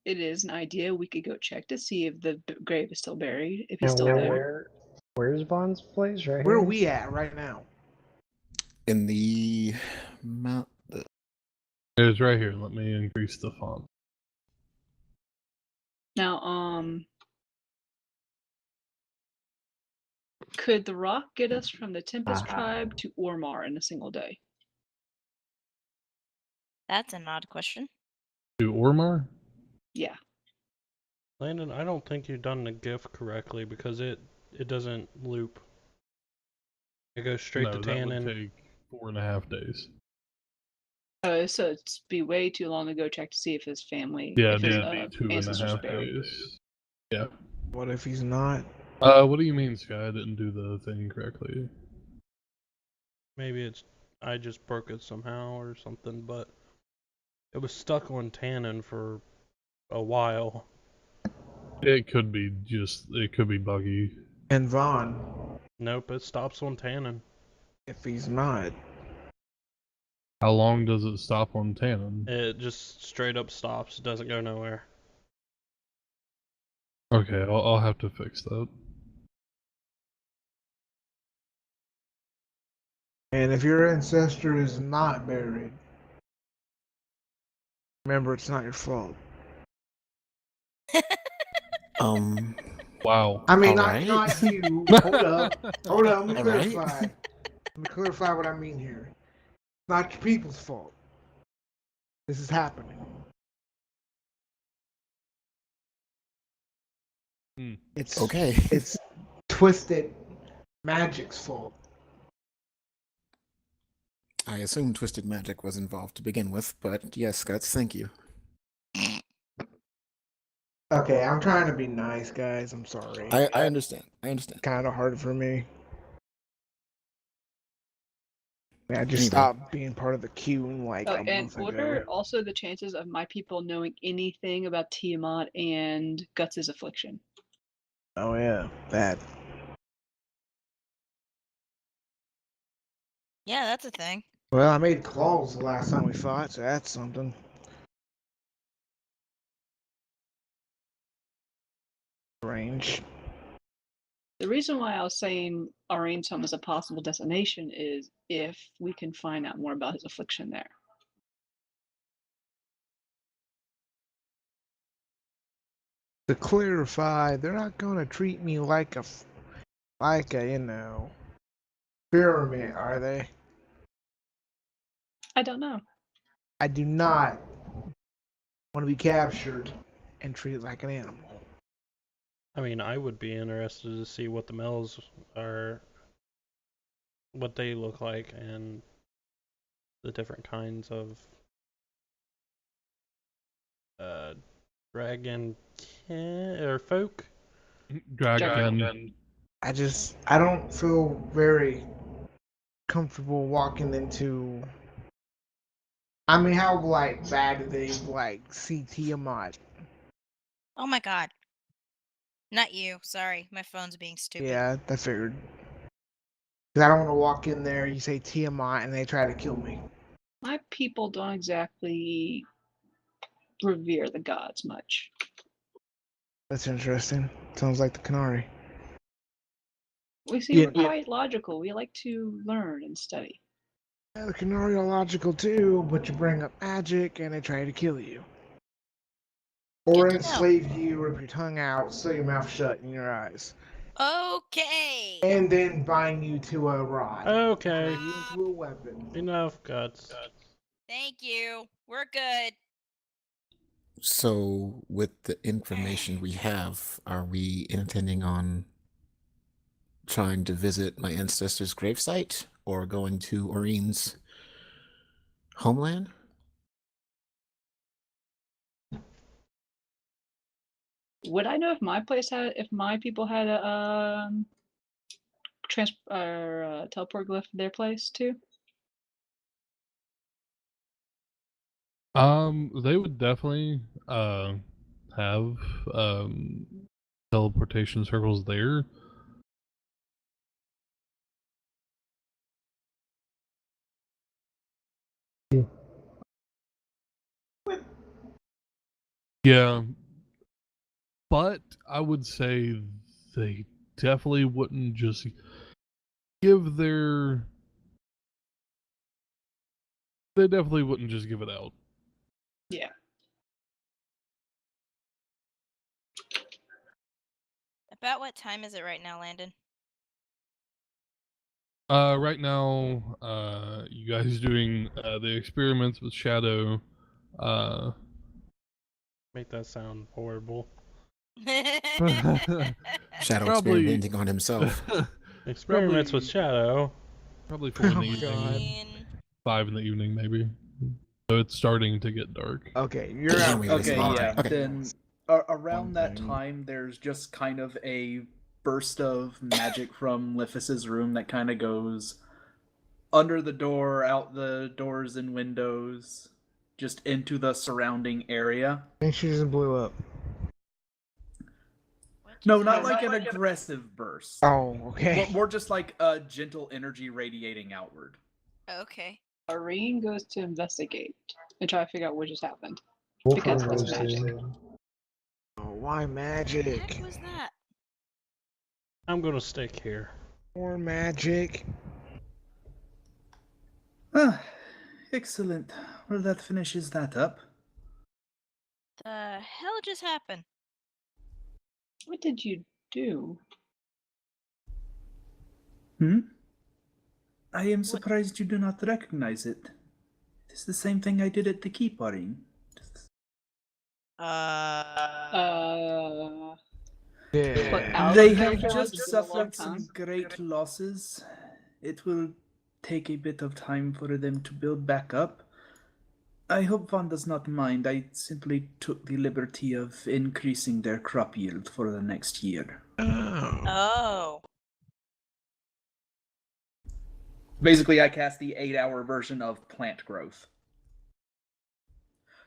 it is an idea, we could go check to see if the grave is still buried, if he's still there. Where's Vaughn's place? Right Where here? are we at right now? In the mount. It is right here. Let me increase the font. Now, could the rock get us from the Tempest tribe to Ormar in a single day? That's an odd question. To Ormar? Yeah. Landon, I don't think you've done the GIF correctly because it doesn't loop. It goes straight to Tannen. That would take 4.5 days. So it'd be way too long to go check to see if his family, Yeah, if his it'd be 2.5 buried. days. Yeah. What if he's not? What do you mean, Sky? I didn't do the thing correctly. Maybe I just broke it somehow or something, but it was stuck on Tannen for a while. It could be buggy. And Vaughn? Nope, it stops on Tannen. If he's not. How long does it stop on Tannen? It just straight up stops. It doesn't go nowhere. Okay, I'll have to fix that. And if your ancestor is not buried, remember it's not your fault. Wow. I mean, All not right. you. Hold up. Let me All clarify. right. Let me clarify what I mean here. It's not your people's fault. This is happening. It's Okay. It's twisted magic's fault. I assume Twisted Magic was involved to begin with, but yes, Guts, thank you. Okay, I'm trying to be nice, guys. I'm sorry. I understand. Kind of hard for me. I just Anyway. stopped being part of the queue like a And month what ago. are also the chances of my people knowing anything about Tiamat and Guts' affliction? Oh yeah, that. Yeah, that's a thing. Well, I made claws the last time we fought, so that's something. Range. The reason why I was saying Arane's home is a possible destination is if we can find out more about his affliction there. To clarify, they're not going to treat me like a pyramid, are they? I don't know. I do not want to be captured and treated like an animal. I mean, I would be interested to see what the Mells are, what they look like, and the different kinds of dragon or folk. Dragon. I don't feel very comfortable walking into. I mean, how bad do they see Tiamat? Oh my god. Not you. Sorry, my phone's being stupid. Yeah, I figured. Because I don't want to walk in there, you say Tiamat, and they try to kill me. My people don't exactly revere the gods much. That's interesting. Sounds like the Canary. We see we're quite logical. We like to learn and study. Yeah, the Canary are logical too, but you bring up magic and they try to kill you. Or enslave you, rip your tongue out, sew your mouth shut and your eyes. Okay. And then bind you to a rod. Okay. Into a weapon. Enough guts. Thank you. We're good. So, with the information we have, are we intending on trying to visit my ancestors' gravesite or going to Oreen's homeland? Would I know if my people had a teleport glyph at their place too? They would definitely have teleportation circles there. Yeah, but I would say they definitely wouldn't just give their. They definitely wouldn't just give it out. Yeah. About what time is it right now, Landon? Right now, you guys doing the experiments with Shadow. Make that sound horrible. Shadow Probably- experimenting on himself. Experiments with Shadow. Probably 4 in the Oh, evening, God. 5 in the evening, maybe. So it's starting to get dark. Okay, you're out. Okay, yeah. Okay. Then around that time, there's just kind of a burst of magic from Lithus's room that kind of goes under the door, out the doors and windows, just into the surrounding area. And she just blew up. No, not like an aggressive burst. Oh, okay. More just like a gentle energy radiating outward. Okay. Irene goes to investigate and try to figure out what just happened. Wolfram Because goes it's magic. to- Oh, why What the magic? heck was that? I'm gonna stick here. More magic. Ah, excellent. Well, that finishes that up. The hell just happened? What did you do? I am surprised you do not recognize it. It's the same thing I did at the keep, Irene. Yeah. They have just suffered some great losses. It will take a bit of time for them to build back up. I hope Vaughn does not mind. I simply took the liberty of increasing their crop yield for the next year. Oh. Basically, I cast the 8-hour version of plant growth.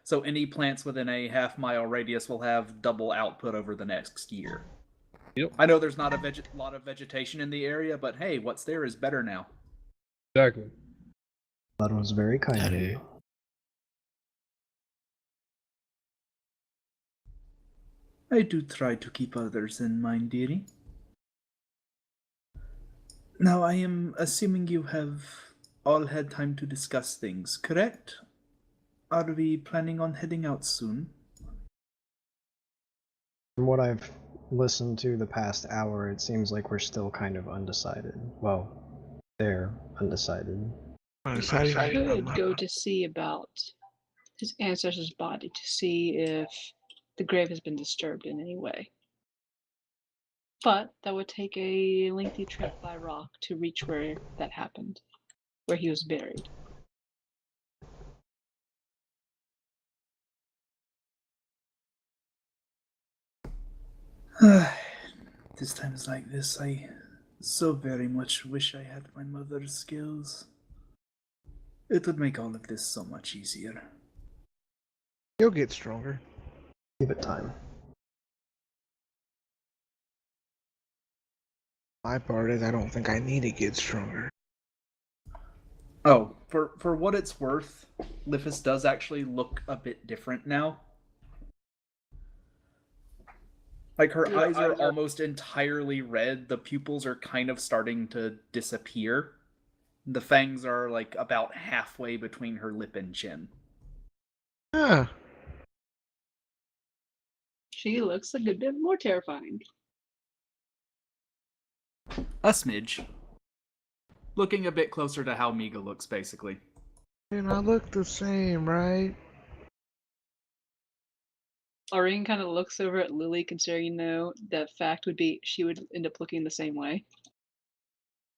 So any plants within a half-mile radius will have double output over the next year. Yep. I know there's not a lot of vegetation in the area, but hey, what's there is better now. Exactly. That was very kind of you. I do try to keep others in mind, dearie. Now, I am assuming you have all had time to discuss things, correct? Are we planning on heading out soon? From what I've listened to the past hour, it seems like we're still kind of undecided. Well, they're undecided. I could go to see about his ancestor's body to see if the grave has been disturbed in any way. But that would take a lengthy trek by rock to reach where that happened, where he was buried. This times like this, I so very much wish I had my mother's skills. It would make all of this so much easier. You'll get stronger. Give it time. My part is I don't think I need to get stronger. Oh, for what it's worth, Lithus does actually look a bit different now. Like her eyes are almost entirely red. The pupils are kind of starting to disappear. The fangs are like about halfway between her lip and chin. Huh. She looks a good bit more terrifying. A smidge. Looking a bit closer to how Miga looks, basically. And I look the same, right? Irene kind of looks over at Lily, considering though the fact would be she would end up looking the same way.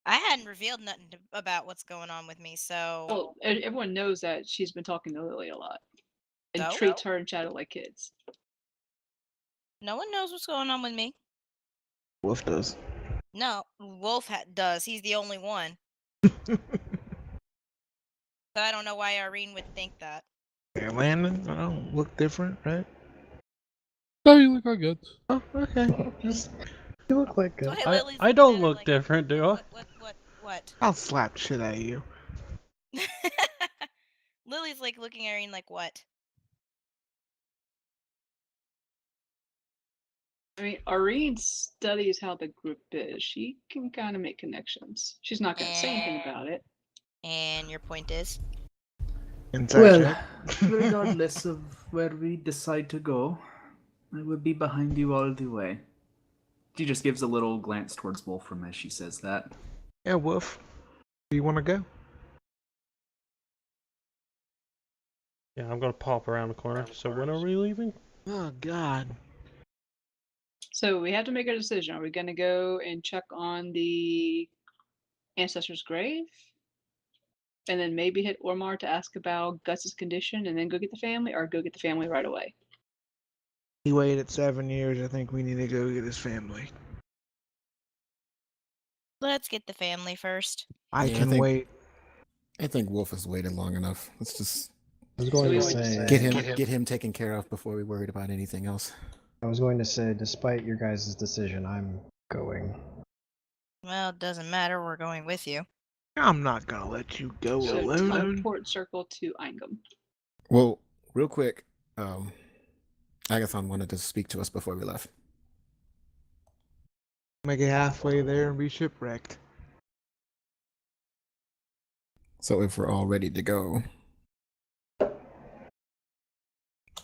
I hadn't revealed nothing about what's going on with me, so. Well, everyone knows that she's been talking to Lily a lot and So? treats her and Shadow like kids. No one knows what's going on with me. Wolf does. No, Wolf does. He's the only one. So I don't know why Irene would think that. Yeah, Landon, I don't look different, right? No, you look like good. Oh, okay. Just You look like good. Go ahead, Lily's I looking don't at her look like, different, do I? What? I'll slap shit out of you. Lily's like looking at Irene like, what? I mean, Irene studies how the group is. She can kind of make connections. She's not going to say anything about it. And your point is? Inside Well, check. regardless of where we decide to go, I will be behind you all the way. She just gives a little glance towards Wolfram as she says that. Yeah, Wolf. Do you want to go? Yeah, I'm gonna pop around the corner. So when are we leaving? Oh, God. So we have to make a decision. Are we going to go and check on the ancestor's grave? And then maybe hit Ormar to ask about Gus's condition and then go get the family, or go get the family right away? He waited 7 years. I think we need to go get his family. Let's get the family first. I Yeah, can wait. I think Wolf has waited long enough. Let's just I was going to say, get him taken care of before we worried about anything else. I was going to say, despite your guys' decision, I'm going. Well, it doesn't matter. We're going with you. I'm not gonna let you go So alone. teleport circle to Eingam. Well, real quick, Agathon wanted to speak to us before we left. Make it halfway there and be shipwrecked. So if we're all ready to go,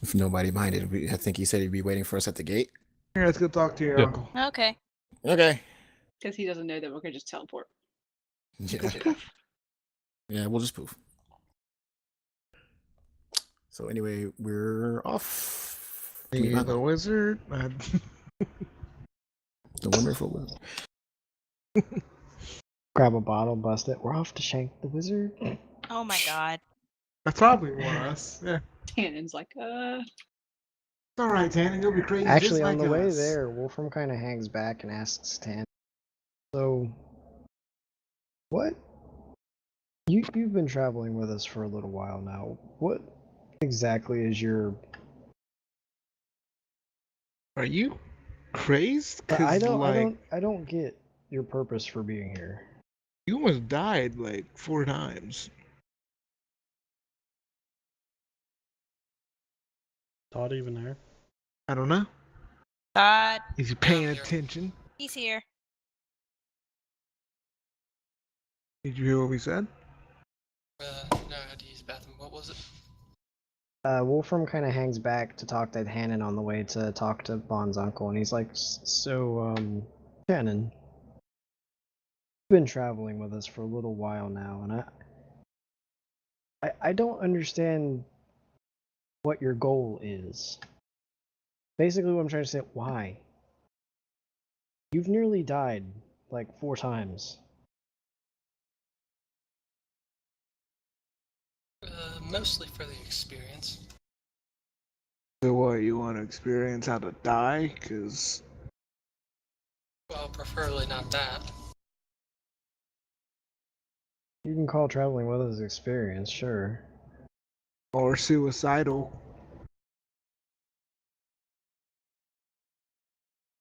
if nobody minded, I think he said he'd be waiting for us at the gate. Here, let's go talk to your uncle. Okay. Okay. Because he doesn't know that we're going to just teleport. Yeah. Yeah, we'll just poof. So anyway, we're off. You're the wizard. The wonderful wizard. Grab a bottle, bust it. We're off to shank the wizard. Oh my god. That's probably one of us. Yeah. Tannen's like, It's alright, Tannen. You'll be crazy. Actually, just on like the way us. there, Wolfram kind of hangs back and asks Tan, so, what? You've been traveling with us for a little while now. What exactly is your... Are you crazed? I 'Cause, I don't get your purpose for being here. You almost died like 4 times. Todd even there? I don't know. Todd. Is he paying attention? He's here. Did you hear what we said? No, I had to use the bathroom. What was it? Wolfram kind of hangs back to talk to Hannon on the way to talk to Bond's uncle, and he's like, so, Hannon, you've been traveling with us for a little while now, and I don't understand what your goal is. Basically what I'm trying to say, why? You've nearly died, like, 4 times. Mostly for the experience. So what, you want to experience how to die? 'Cause... Well, preferably not that. You can call traveling with us experience, sure. Or suicidal.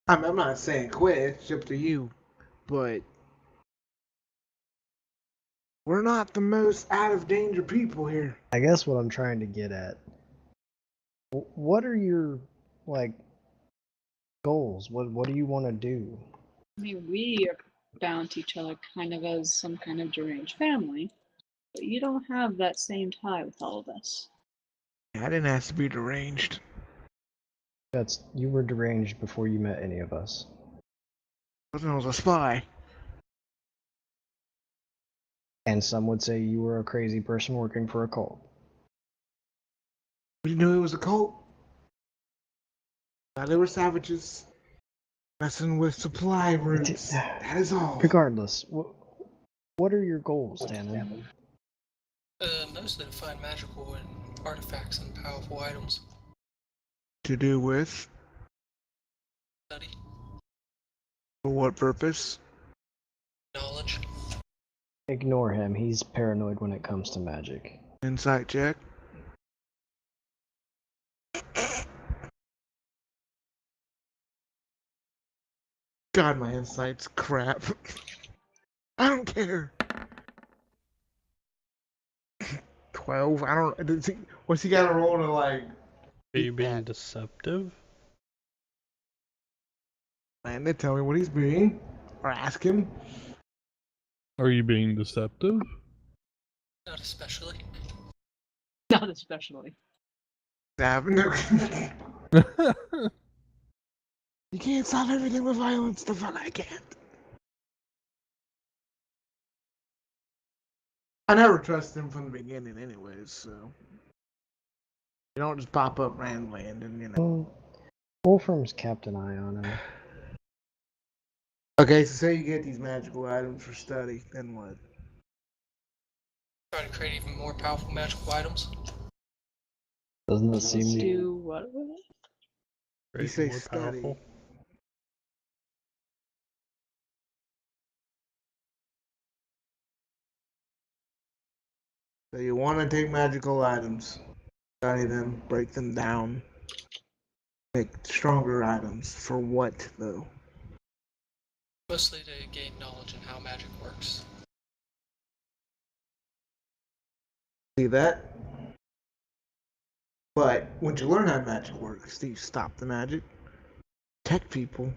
I'm not saying quit, it's up to you. But... we're not the most out of danger people here. I guess what I'm trying to get at, what are your, like, Goals. What do you want to do? I mean, we are bound to each other kind of as some kind of deranged family, but you don't have that same tie with all of us. I didn't ask to be deranged. You were deranged before you met any of us. I was a spy. And some would say you were a crazy person working for a cult. We knew it was a cult. They were savages. Messing with supply routes. That is all. Regardless, what are your goals, Tannen? Mostly to find magical and artifacts and powerful items. To do with? Study. For what purpose? Knowledge. Ignore him. He's paranoid when it comes to magic. Insight check. God, my insight's crap. I don't care. 12? I don't. What's he got to roll to like? Are you being deceptive? Man, they tell me what he's being, or ask him. Are you being deceptive? Not especially. Not especially. You can't solve everything with violence. The fuck I can't. I never trusted him from the beginning, anyways. So you don't just pop up randomly and then you know. Wolfram's kept an eye on him. Okay, so say you get these magical items for study, then what? Try to create even more powerful magical items. Doesn't it seem to do what with it? You say study. Powerful. So you want to take magical items, study them, break them down, make stronger items. For what, though? Mostly to gain knowledge in how magic works. See that? But once you learn how magic works, do you stop the magic? Protect people?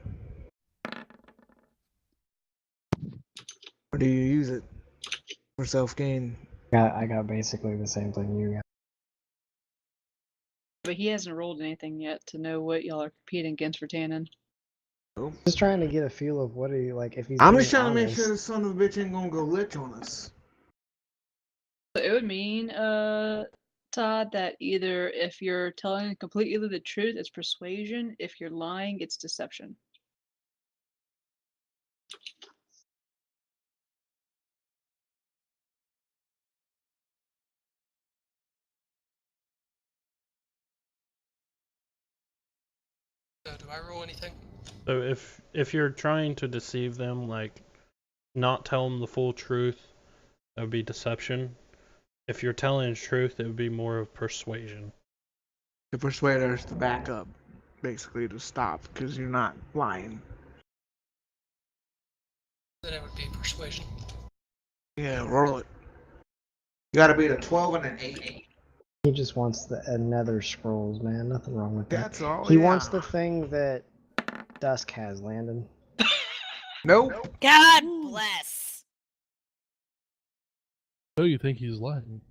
Or do you use it for self-gain? I got basically the same thing you got. But he hasn't rolled anything yet to know what y'all are competing against for Tannen. Just trying to get a feel of what he like. If he's I'm being just trying to make honest. sure the son of a bitch ain't gonna go lich on us. So it would mean, Todd, that either if you're telling completely the truth, it's persuasion. If you're lying, it's deception. So do I roll anything? So if you're trying to deceive them, like not tell them the full truth, that would be deception. If you're telling the truth, it would be more of persuasion. To persuade us to back up, basically to stop, because you're not lying. Then it would be persuasion. Yeah, roll it. You gotta beat a 12 and an 8. He just wants the nether scrolls, man. Nothing wrong with that. That's all. He wants the thing that Desc has, Landon. Nope. God bless. Oh, you think he's lying?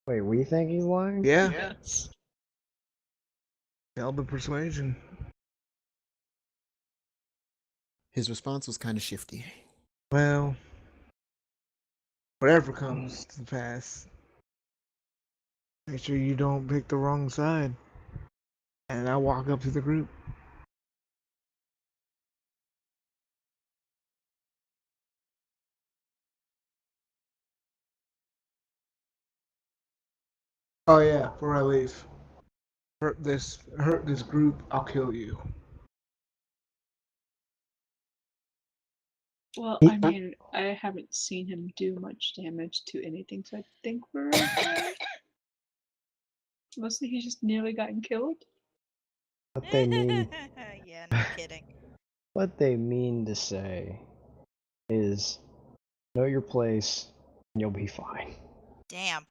Wait, we think he's lying? Yeah. Yes. Tell the persuasion. His response was kind of shifty. Well, whatever comes to pass, make sure you don't pick the wrong side. And I walk up to the group. Oh yeah, before I leave. Hurt this group, I'll kill you. Well, I mean, I haven't seen him do much damage to anything, so I think we're okay. Mostly he's just nearly gotten killed. What they mean, Yeah, no kidding. what they mean to say is, know your place, and you'll be fine. Damn.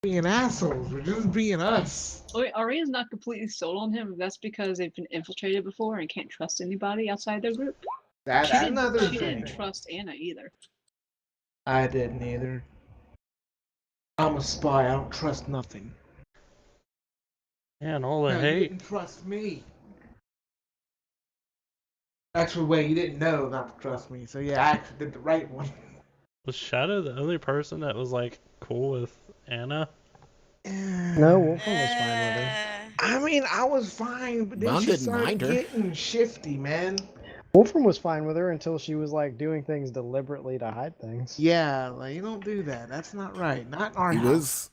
Being assholes. We're just being us. Oh, wait, Aria's not completely sold on him. That's because they've been infiltrated before and can't trust anybody outside their group. That's another She thing. didn't trust Anna either. I didn't either. I'm a spy. I don't trust nothing. And all the No, you hate. didn't trust me. Actually, wait, you didn't know not to trust me. So yeah, I actually did the right one. Was Shadow the only person that was like cool with Anna? No, Wolfram was fine with her. I mean, I was fine, but then Vaughn she didn't started mind her. getting shifty, man. Wolfram was fine with her until she was like doing things deliberately to hide things. Yeah, like you don't do that. That's not right. Not in our He house.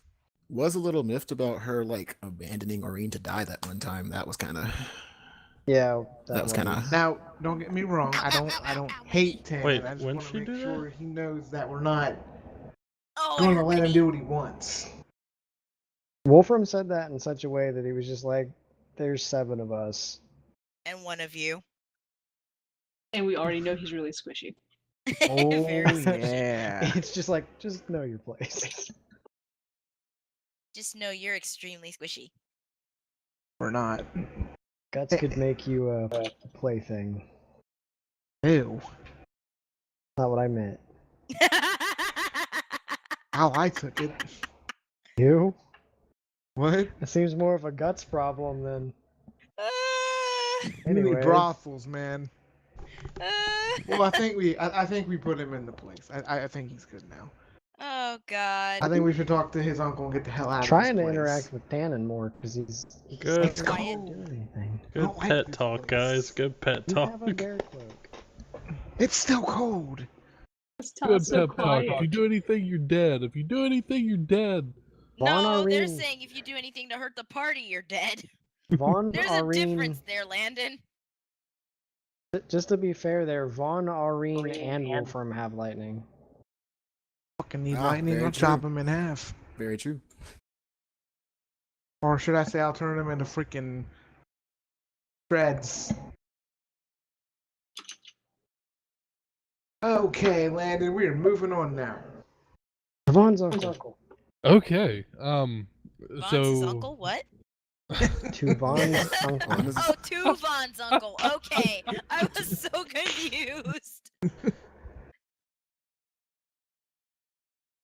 was a little miffed about her like abandoning Aurene to die that one time. That was kind of Yeah, that was kind of. Now, don't get me wrong. I don't hate Tan. Wait, I just when want to she make do sure he knows that we're not Oh, going to let him do what he wants. Wolfram said that in such a way that he was just like, "There's 7 of us." and one of you. And we already know he's really squishy. Oh Very squishy. yeah. It's just like, just know your place. Just know you're extremely squishy. We're not. Guts could make you a plaything. Ew. Not what I meant. How I took it. You? What? It seems more of a Guts problem than. Really Anyway. brothels, man. Well, I think we put him into place. I think he's good now. Oh God. I think we should talk to his uncle and get the hell out Trying of to this place. interact with Tannen more because he's Good. It's Quiet. cold. do anything. I Good don't like pet this talk, place. guys. Good pet You talk. have a bear cloak. It's still cold. It's Good so pep talk. quiet. If you do anything, you're dead. If you do anything, you're dead. Vaughn No, they're Arene- saying if you do anything to hurt the party, you're dead. Vaughn There's a Arene- difference there, Landon. Just to be fair, there, Vaughn, Arene, and Wolfram have lightning. Fucking need Ah, lightning. very I'll true. chop him in half. Very true. Or should I say I'll turn him into freaking shreds. Okay, Landon, we are moving on now. Vaughn's uncle. Okay. Vaughn's So his uncle? What? To Vaughn's uncle. Vaughn is- Oh, to Vaughn's uncle. Okay. I was so confused.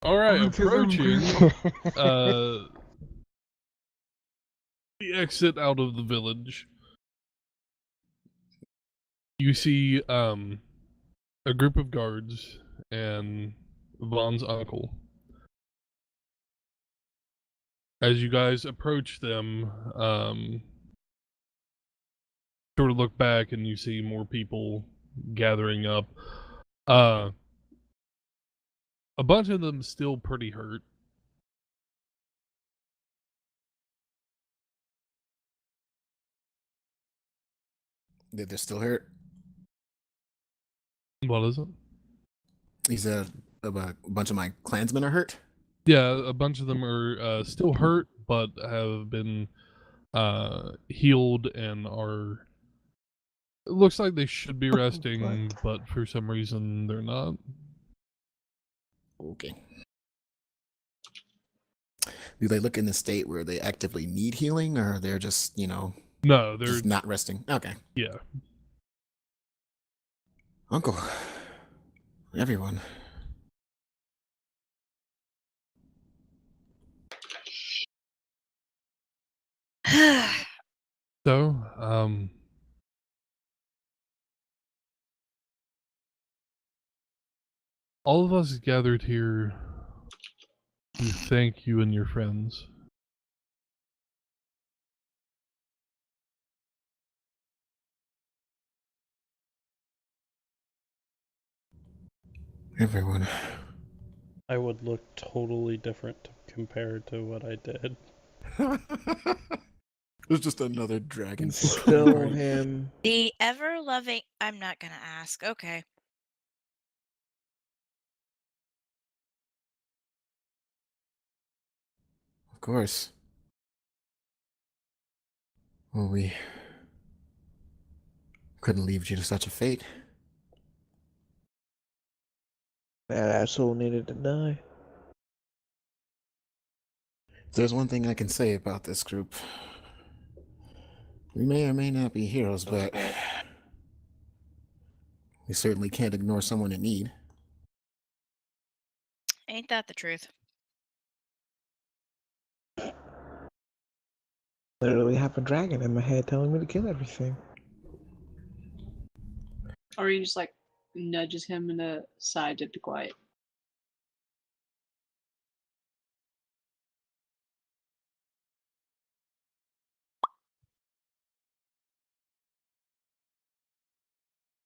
all right, Vaughn is his approaching uncle. the exit out of the village. You see a group of guards and Vaughn's uncle. As you guys approach them, sort of look back and you see more people gathering up. A bunch of them still pretty hurt. They're still hurt. What is it? He said a bunch of my clansmen are hurt. Yeah, a bunch of them are still hurt, but have been healed and are. It looks like they should be resting, but for some reason they're not. Okay. Do they look in the state where they actively need healing, or they're just, No, they're just not resting? Okay. yeah. Uncle. Everyone. So, all of us gathered here to thank you and your friends. Everyone. I would look totally different compared to what I did. There's just another dragon. Still him. The ever loving. I'm not gonna ask. Okay. Of course. Well, we couldn't leave you to such a fate. That asshole needed to die. There's one thing I can say about this group. We may or may not be heroes, but we certainly can't ignore someone in need. Ain't that the truth? Literally have a dragon in my head telling me to kill everything. Or he just like nudges him in the side to be quiet.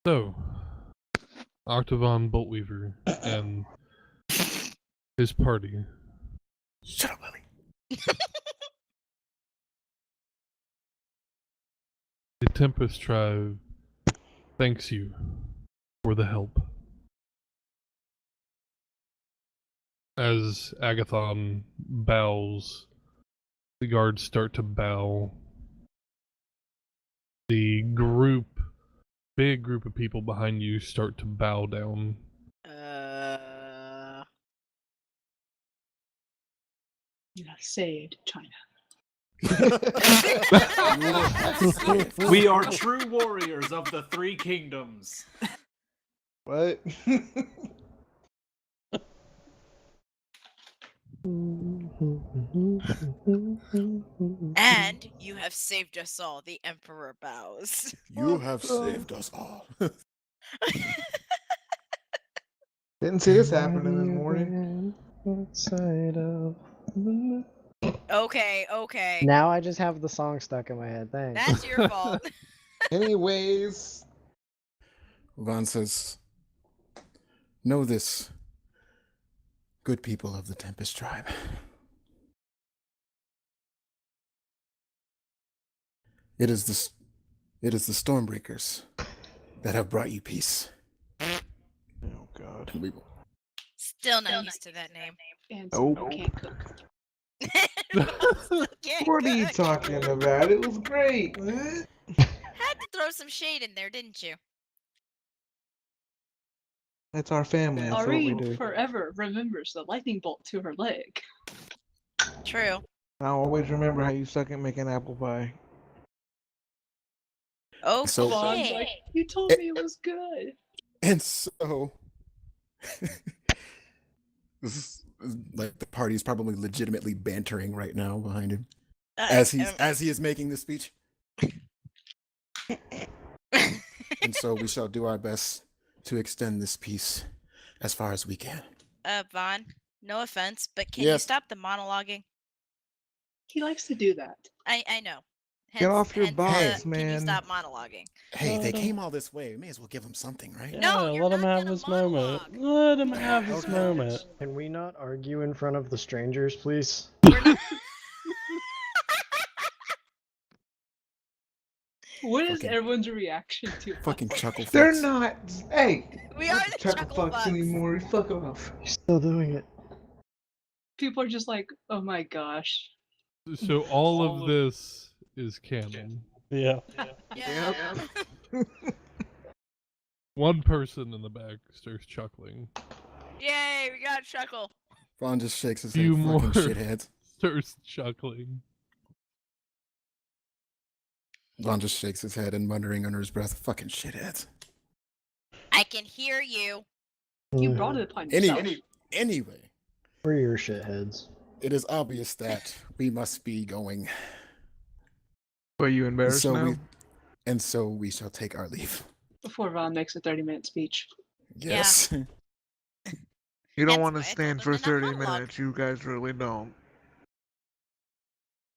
So, Octagon Boltweaver and his party. Shut up, Lily. The Tempest Tribe thanks you for the help. As Agathon bows, the guards start to bow. The big group of people behind you start to bow down. You have saved China. We are true warriors of the three kingdoms. What? And you have saved us all, the Emperor bows. You have saved us all. Didn't see this happening this morning. Okay. Now I just have the song stuck in my head. Thanks. That's your fault. Anyways. Vaughn says, know this, good people of the Tempest Tribe. It is the Stormbreakers that have brought you peace. Oh God. Still not used to that name. And Oh. so can't cook. What are you talking about? It was great. Had to throw some shade in there, didn't you? That's our family. That's what we Irene do. forever remembers the lightning bolt to her leg. True. I'll always remember how you suck at making apple pie. Okay. So- Vaughn's like, you told me it was good. And so, this is like the party's probably legitimately bantering right now behind him as he is making this speech. And so we shall do our best to extend this peace as far as we can. Vaughn, no offense, but can you Yes. stop the monologuing? He likes to do that. I know. Get off your box, Can you man. stop monologuing? Hey, they came all this way. We may as well give them something, right? No, you're let him not have gonna his monologue. moment. Let him have his Okay. moment. Can we not argue in front of the strangers, please? We're not- What is Fucking- everyone's reaction to Fucking chuckle They're fucks. not. Hey. We are the chuckle chuckle fucks fucks. anymore. Fuck off. You're still doing it. People are just like, oh my gosh. So all of this is canon. Yeah. Yeah. One person in the back starts chuckling. Yay, we got a chuckle. Vaughn just shakes his Few head. more. Fucking shitheads. Starts chuckling. Vaughn just shakes his head and muttering under his breath, fucking shitheads. I can hear you. You brought it upon yourself. Anyway, We're your shitheads. it is obvious that we must be going. Are you embarrassed now? And so we shall take our leave. Before Vaughn makes a 30-minute speech. Yes. You don't That's want why to I stand told for them to not 30 monologue. minutes. You guys really don't.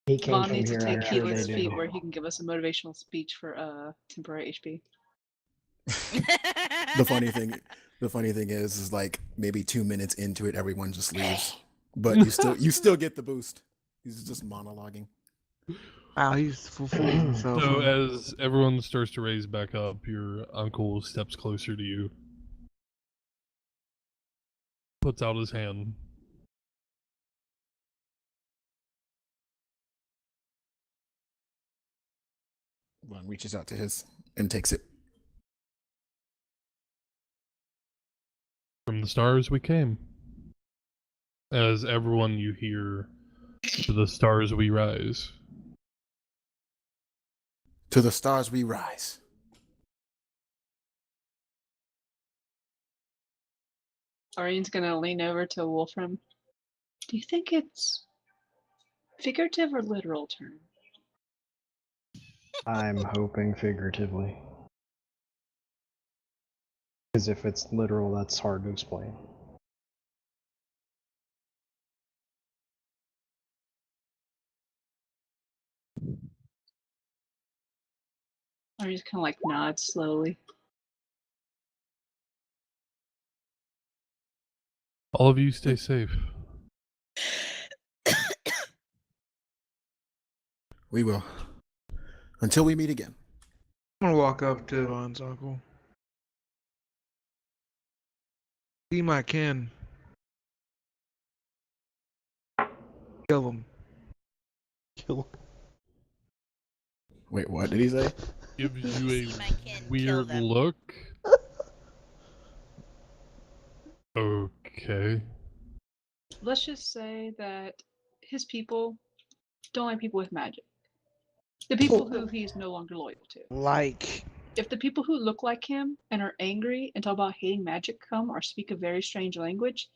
He came Vaughn from needs to here. take I'm sure Keelan's they feet do. where he can give us a motivational speech for temporary HP. The funny thing is like maybe 2 minutes into it, everyone just leaves. But you still get the boost. He's just monologuing. Wow, he's fulfilling himself. So huh? as everyone starts to raise back up, your uncle steps closer to you. Puts out his hand. Vaughn reaches out to his and takes it. From the stars we came. As everyone you hear To the stars we rise. To the stars we rise. Arine's gonna lean over to Wolfram. Do you think it's figurative or literal term? I'm hoping figuratively. Because if it's literal, that's hard to explain. Arine's kind of like nods slowly. All of you stay safe. We will. Until we meet again. I'm gonna walk up to Von's uncle. See my kin. Kill him. Kill. Wait, what did he say? Gives See you my a kin, kill weird them. look. Okay. Let's just say that his people don't like people with magic. The people who he's no longer loyal to. Like. If the people who look like him and are angry and talk about hating magic come or speak a very strange language,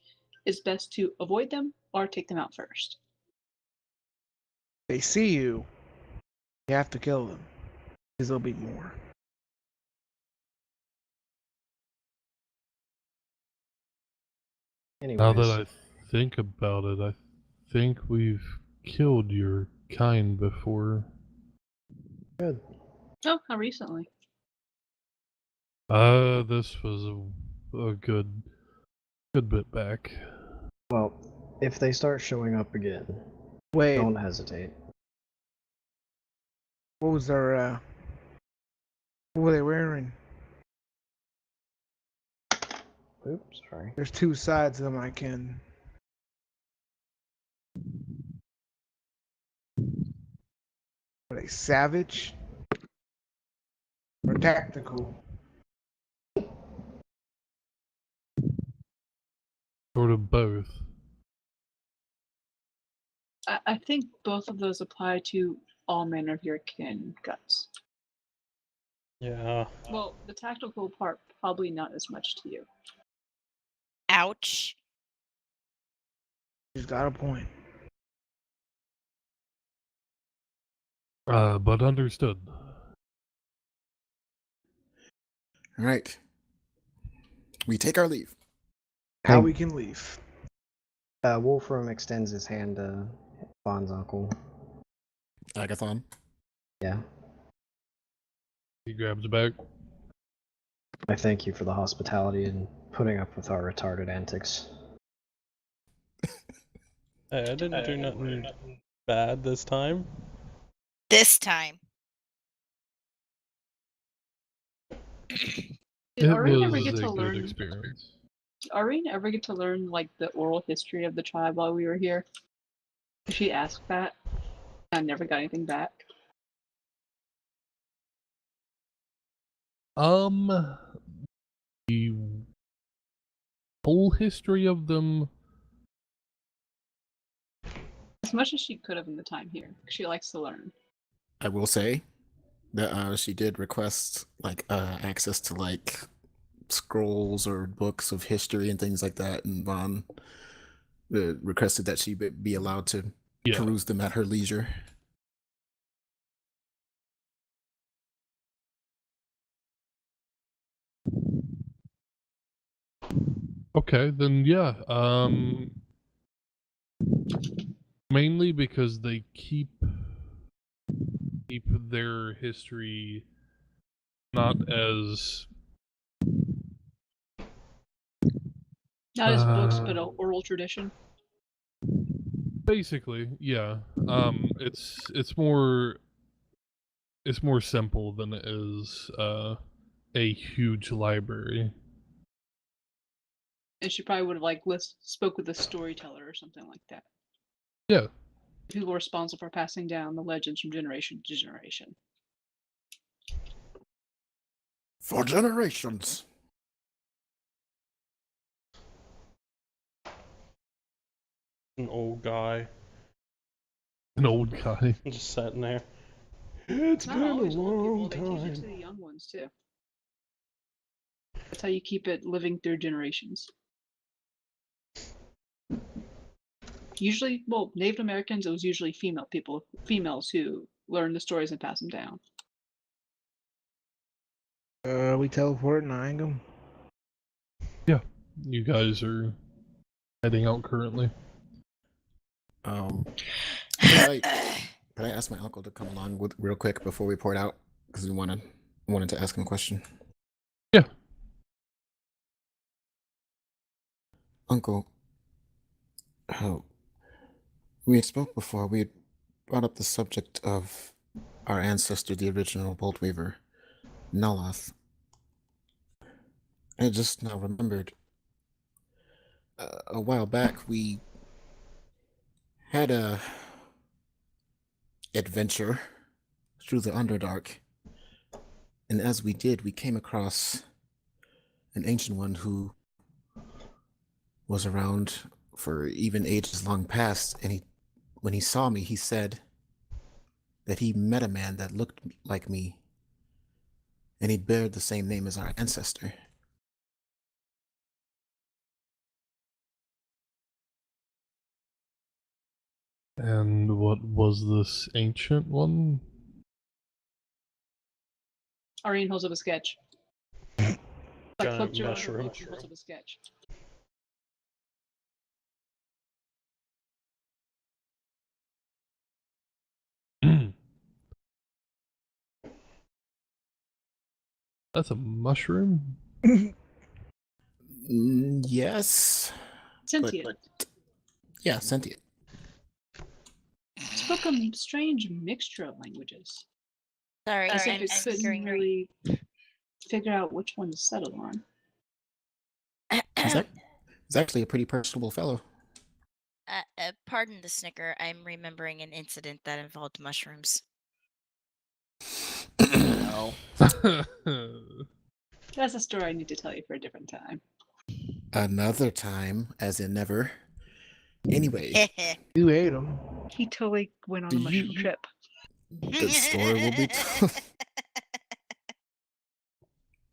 it's best to avoid them or take them out first. They see you. You have to kill them. Because there'll be more. Anyways, Now that I think about it, I think we've killed your kind before. good. Oh, how recently? This was a good bit back. Well, if they start showing up again, Wait, don't hesitate. what was their, what were they wearing? Oops, sorry. There's two sides of my kin. Are they savage? Or tactical? Sort of both. I think both of those apply to all manner of your kin guts. Yeah. Well, the tactical part, probably not as much to you. Ouch. He's got a point. But understood. All right. We take our leave. How we can leave. Wolfram extends his hand to Von's uncle. Agathon. Yeah. He grabs the bag. I thank you for the hospitality and putting up with our retarded antics. Hey, I didn't do nothing bad this time. This time. Did It Arine ever was get a to good learn? experience. Did Arine ever get to learn like the oral history of the tribe while we were here? She asked that. I never got anything back. The whole history of them. As much as she could have in the time here. She likes to learn. I will say that she did request like access to like scrolls or books of history and things like that, and Von requested that she be allowed to peruse them at her leisure. Okay, then yeah. Mainly because they keep their history not as Not as books, but an oral tradition. basically, yeah. It's more simple than it is a huge library. And she probably would have like spoke with a storyteller or something like that. Yeah. People responsible for passing down the legends from generation to generation. For generations. An old guy. An old guy. Just sitting there. It's Not been a always old people. long They teach it to time. the young ones too. That's how you keep it living through generations. Usually, well, Native Americans, it was usually females who learn the stories and pass them down. We teleporting Angum. Yeah, you guys are heading out currently. Could I ask my uncle to come along with real quick before we port out? Because we wanted to ask him a question. Yeah. Uncle, we had spoke before. We had brought up the subject of our ancestor, the original Bolt Weaver, Naloth. I just now remembered. A while back, we had a adventure through the Underdark, and as we did, we came across an ancient one who was around for even ages long past, and when he saw me, he said that he met a man that looked like me, and he bared the same name as our ancestor. And what was this ancient one? Ariane holds up a sketch. Like Giant flips around mushroom. and holds up a sketch. That's a mushroom? Yes. Sentient. Yeah, sentient. Spoke a strange mixture of languages. Sorry, As if I'm it couldn't figuring. really figure out which one to settle on. He's actually a pretty personable fellow. Pardon the snicker. I'm remembering an incident that involved mushrooms. No. That's a story I need to tell you for a different time. Another time, as in never. Anyway. You ate them. He totally went on a mushroom trip. The story will be told.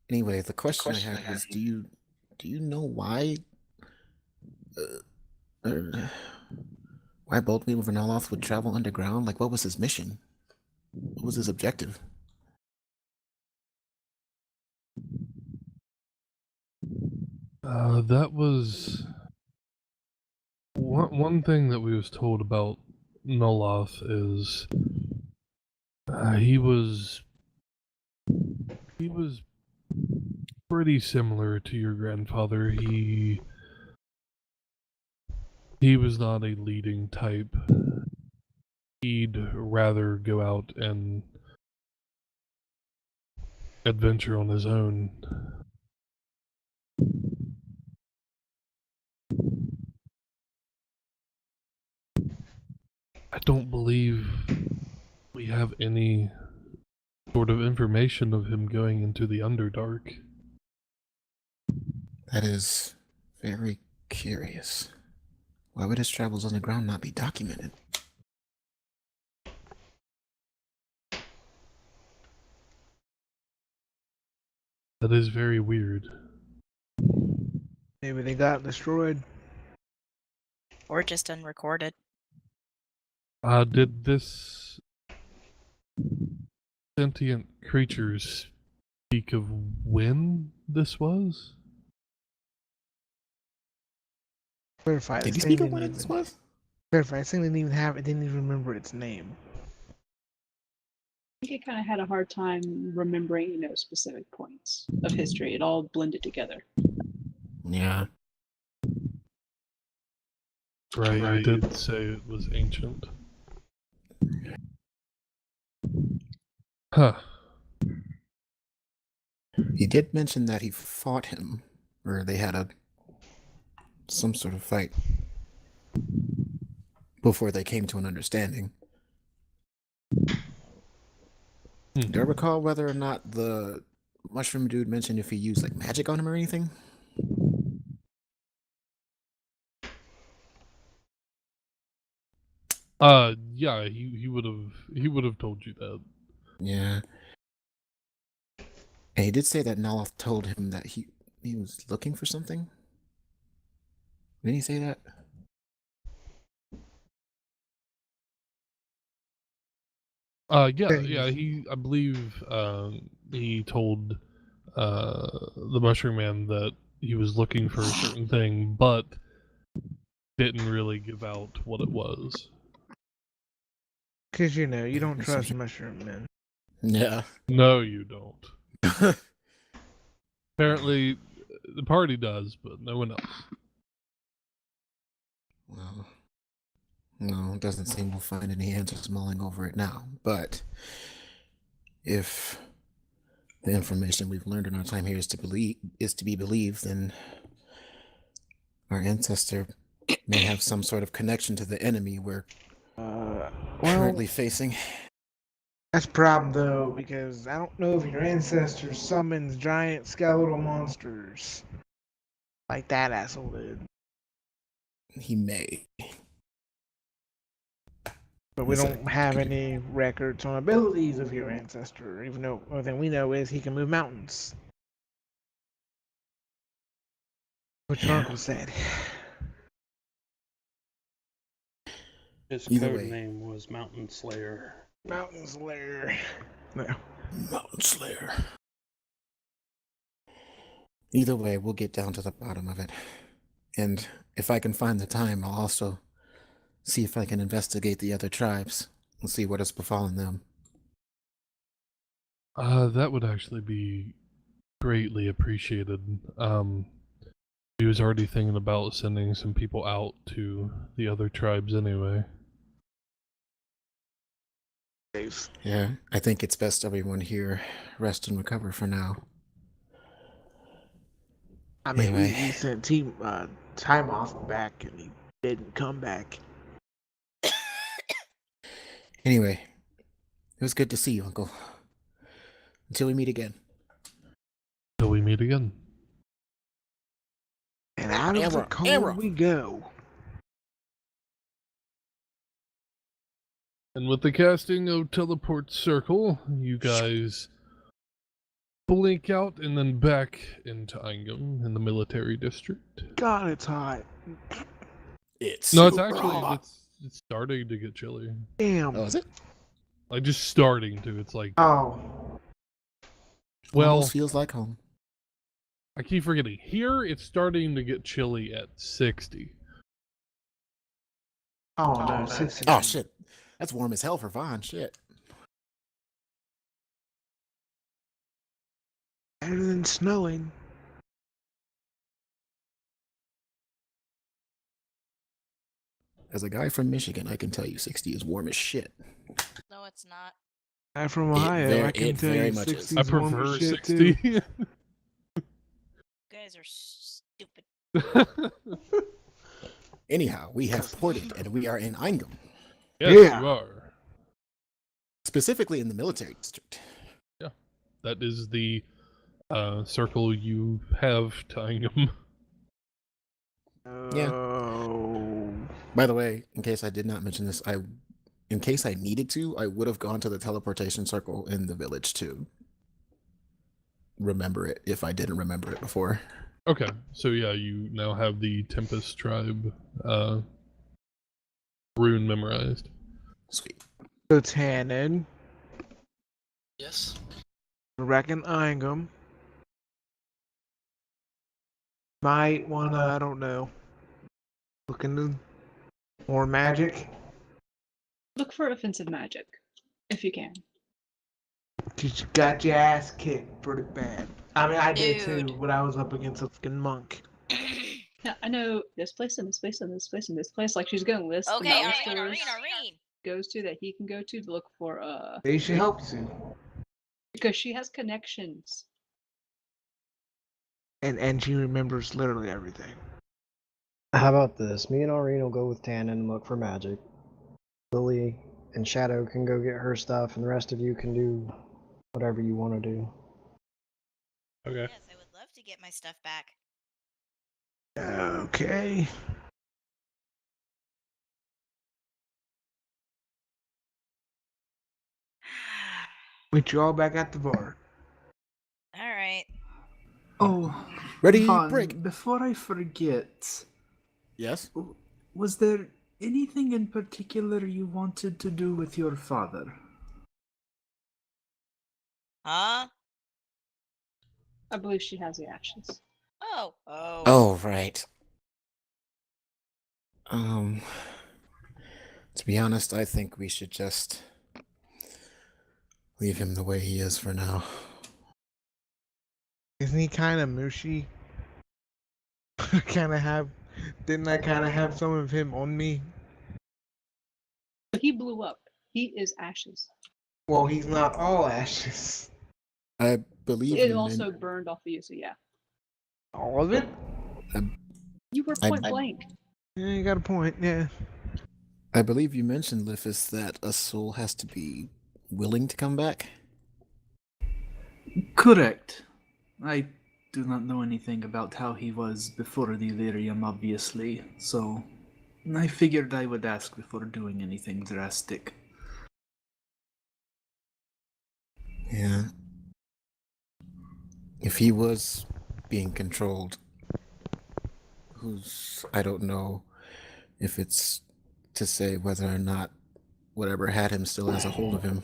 Anyway, the question I had was, do you know why Bolt Weaver Naloth would travel underground? Like, what was his mission? What was his objective? That was one thing that we was told about Noloth is he was pretty similar to your grandfather. He was not a leading type. He'd rather go out and adventure on his own. I don't believe we have any sort of information of him going into the Underdark. That is very curious. Why would his travels underground not be documented? That is very weird. Maybe they got destroyed. Or just unrecorded. Did this sentient creatures speak of when this was? Clarify. Did he speak of when this was? Clarify. This thing didn't even have it. Didn't even remember its name. I think it kind of had a hard time remembering, specific points of history. It all blended together. Yeah. Right, you did say it was ancient. Huh. He did mention that he fought him, or they had some sort of fight before they came to an understanding. Do I recall whether or not the mushroom dude mentioned if he used like magic on him or anything? Yeah, he would have told you that. Yeah. And he did say that Naloth told him that he was looking for something. Didn't he say that? Yeah. I believe, he told, the Mushroom Man that he was looking for a certain thing, but didn't really give out what it was. Because, you know, you don't trust mushroom men. Yeah. No, you don't. Apparently, the party does, but no one else. Well, no, it doesn't seem we'll find any answers mulling over it now. But if the information we've learned in our time here is to be believed, then our ancestor may have some sort of connection to the enemy we're currently facing. That's a problem, though, because I don't know if your ancestor summons giant skeletal monsters like that asshole did. He may. But we don't have any records on abilities of your ancestor, even though the only thing we know is he can move mountains. What your uncle said. His Either code way. name was Mountain Slayer. Mountain Slayer. No. Mountain Slayer. Either way, we'll get down to the bottom of it. And if I can find the time, I'll also see if I can investigate the other tribes and see what has befallen them. That would actually be greatly appreciated. He was already thinking about sending some people out to the other tribes anyway. Yeah, I think it's best everyone here rest and recover for now. I mean, Anyway. we sent time off back, and he didn't come back. Anyway, it was good to see you, Uncle. Until we meet again. Till we meet again. And out of the cold we go. And with the casting of Teleport Circle, you guys blink out and then back into Eingam in the military district. God, it's hot. It's it's starting to get chilly. Damn. Oh, is it? Like just starting to. It's like well, almost feels like home. I keep forgetting. Here it's starting to get chilly at 60. Oh no, 60. Oh shit. That's warm as hell for Vaughn. Shit. Better than snowing. As a guy from Michigan, I can tell you 60 is warm as shit. No, it's not. I'm from Ohio. I can tell you 60 I is warm prefer as shit 60. too. You guys are stupid. Anyhow, we have ported and we are in Eingam. Yes, you are. Specifically in the military district. Yeah. That is the circle you have to Eingam. Yeah. By the way, in case I did not mention this, in case I needed to, I would have gone to the teleportation circle in the village to remember it if I didn't remember it before. Okay, so yeah, you now have the Tempest tribe rune memorized. Sweet. So Tannen. Yes. Reckon Eingam. Might wanna, I don't know. Look into more magic. Look for offensive magic, if you can. Cause you got your ass kicked pretty bad. I mean, I did Dude. too when I was up against a fucking monk. Now, I know this place and this place and this place and this place. Like she's going to list the Okay, mountain Arene. stores goes to that he can go to look for They should help you. because she has connections. And she remembers literally everything. How about this? Me and Aureen will go with Tannen and look for magic. Lily and Shadow can go get her stuff, and the rest of you can do whatever you want to do. Okay. Yes, I would love to get my stuff back. Okay. Meet you all back at the bar. All right. Oh, Ready, Vaughn, break. before I forget, Yes? was there anything in particular you wanted to do with your father? Huh? I believe she has the ashes. Oh. Oh, right. To be honest, I think we should just leave him the way he is for now. Isn't he kind of mushy? Didn't I kind of have some of him on me? He blew up. He is ashes. Well, he's not all ashes. I believe It you also meant... burned off of you, so yeah. All of it? You were point blank. Yeah, you got a point, yeah. I believe you mentioned, Liffis, that a soul has to be willing to come back? Correct. I do not know anything about how he was before the Illyrium, obviously, so I figured I would ask before doing anything drastic. Yeah. If he was being controlled, I don't know if it's to say whether or not whatever had him still has a hold of him.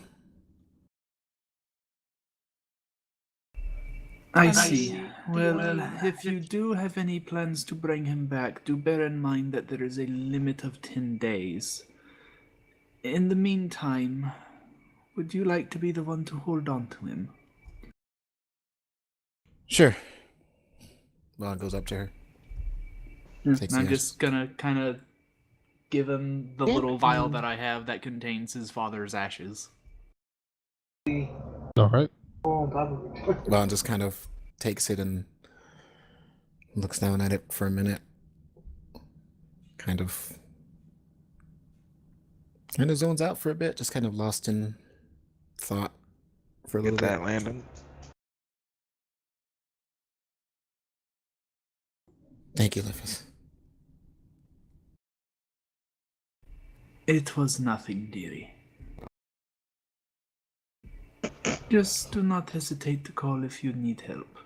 I see. Well, if you do have any plans to bring him back, do bear in mind that there is a limit of 10 days. In the meantime, would you like to be the one to hold on to him? Sure. Vaughn goes up to her. I'm just gonna kind of give him the little vial that I have that contains his father's ashes. Alright. Vaughn just kind of takes it and looks down at it for a minute. Kind of zones out for a bit, just kind of lost in thought for a little bit. Landon. Thank you, Liffis. It was nothing, dearie. Just do not hesitate to call if you need help.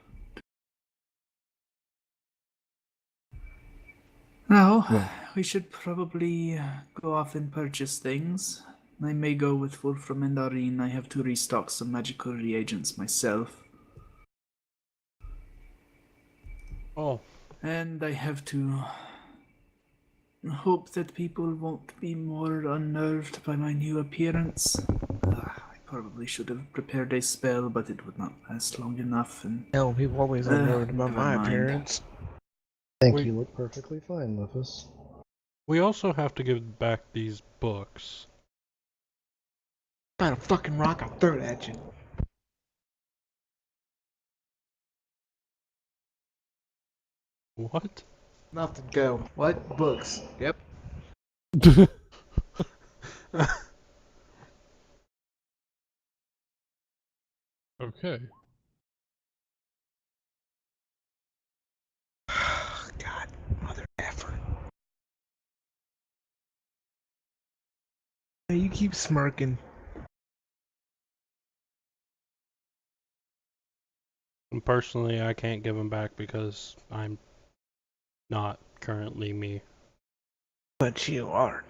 Now, we should probably go off and purchase things. I may go with Wolfram and Arine. I have to restock some magical reagents myself. Oh. And I have to hope that people won't be more unnerved by my new appearance. I probably should have prepared a spell, but it would not last long enough. And No, people always unnerved about my appearance. You look perfectly fine, Liffis. We also have to give back these books. Got a fucking rock, I'll throw it at you. What? Nothing, go. What? Books. Yep. Okay. God, mother effer. You keep smirking. And personally, I can't give them back because I'm not currently me. But you are.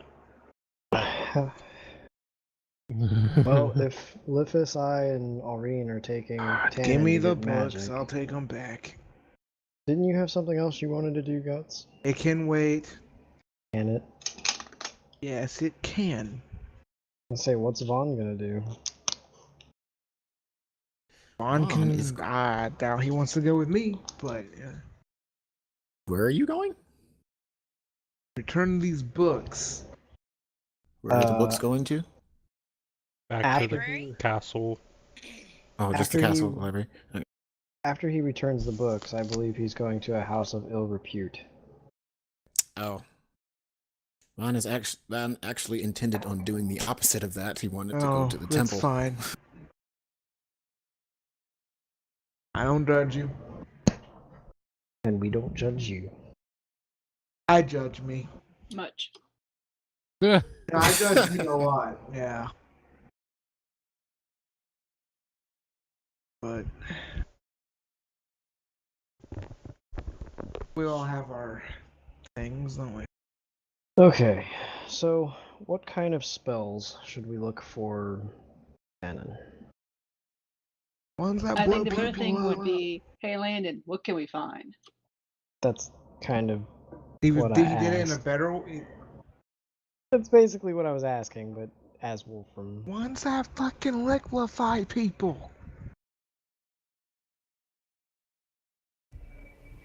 Well, if Liffis, I, and Aurine are taking Give me the get books, magic, I'll take them back. didn't you have something else you wanted to do, Guts? It can wait. Can it? Yes, it can. Let's say, what's Vaughn gonna do? Vaughn can. Now he wants to go with me, but. Where are you going? Return these books. Where are the books going to? Back to the castle. Oh, just the castle library. Okay. After he returns the books, I believe he's going to a house of ill repute. Oh. Vaughn actually intended on doing the opposite of that. He wanted to go to the temple. That's fine. I don't judge you. And we don't judge you. I judge me. Much. Yeah. I judge me a lot. Yeah. but we all have our things, don't we? Okay, so what kind of spells should we look for canon? Ones that I blow think the better people thing would up. be, hey Landon, what can we find? That's kind of Did what he I did it in a asked. better way? That's basically what I was asking, but as Wolfram. Ones that fucking liquefy people.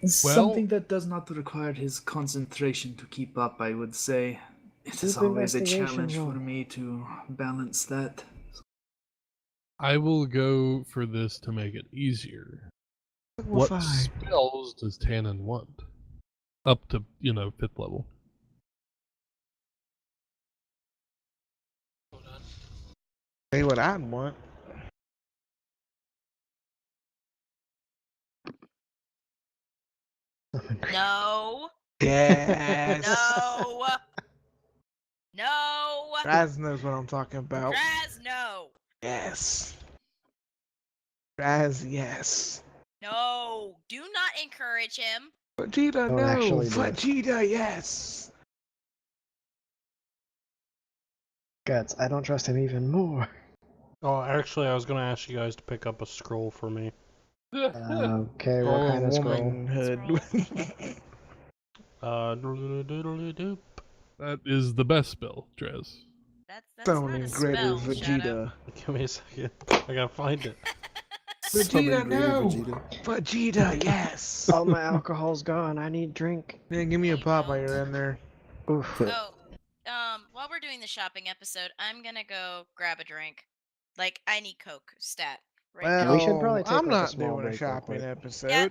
Something that does not require his concentration to keep up, I would say. It is Keep always a investigation challenge for going. me to balance that. I will go for this to make it easier. What Liquefy. spells does Tannen want? Up to, 5th level. Hold on. Say what I'd want. No. Yes. No. No. Raz knows what I'm talking about. Raz, no. Yes. Raz, yes. No. Do not encourage him. Vegeta, Don't no. actually do it. Vegeta, yes. Guts, I don't trust him even more. Oh, actually, I was gonna ask you guys to pick up a scroll for me. Okay, what kind of scroll? womanhood. Doodle-doodle-doop. That is the best spell, Drez. That's Stone not a and greater spell, Shadow. Vegeta. Give me a second. I gotta find it. Vegeta, Summon greater no. Vegeta. Vegeta, yes. All my alcohol's gone. I need drink. Man, give me a pop while you're in there. Oof. Oh, while we're doing the shopping episode, I'm gonna go grab a drink. Like, I need Coke stat right Well, now. We should probably take, I'm like, a not small doing a break real shopping quick. episode. Yeah.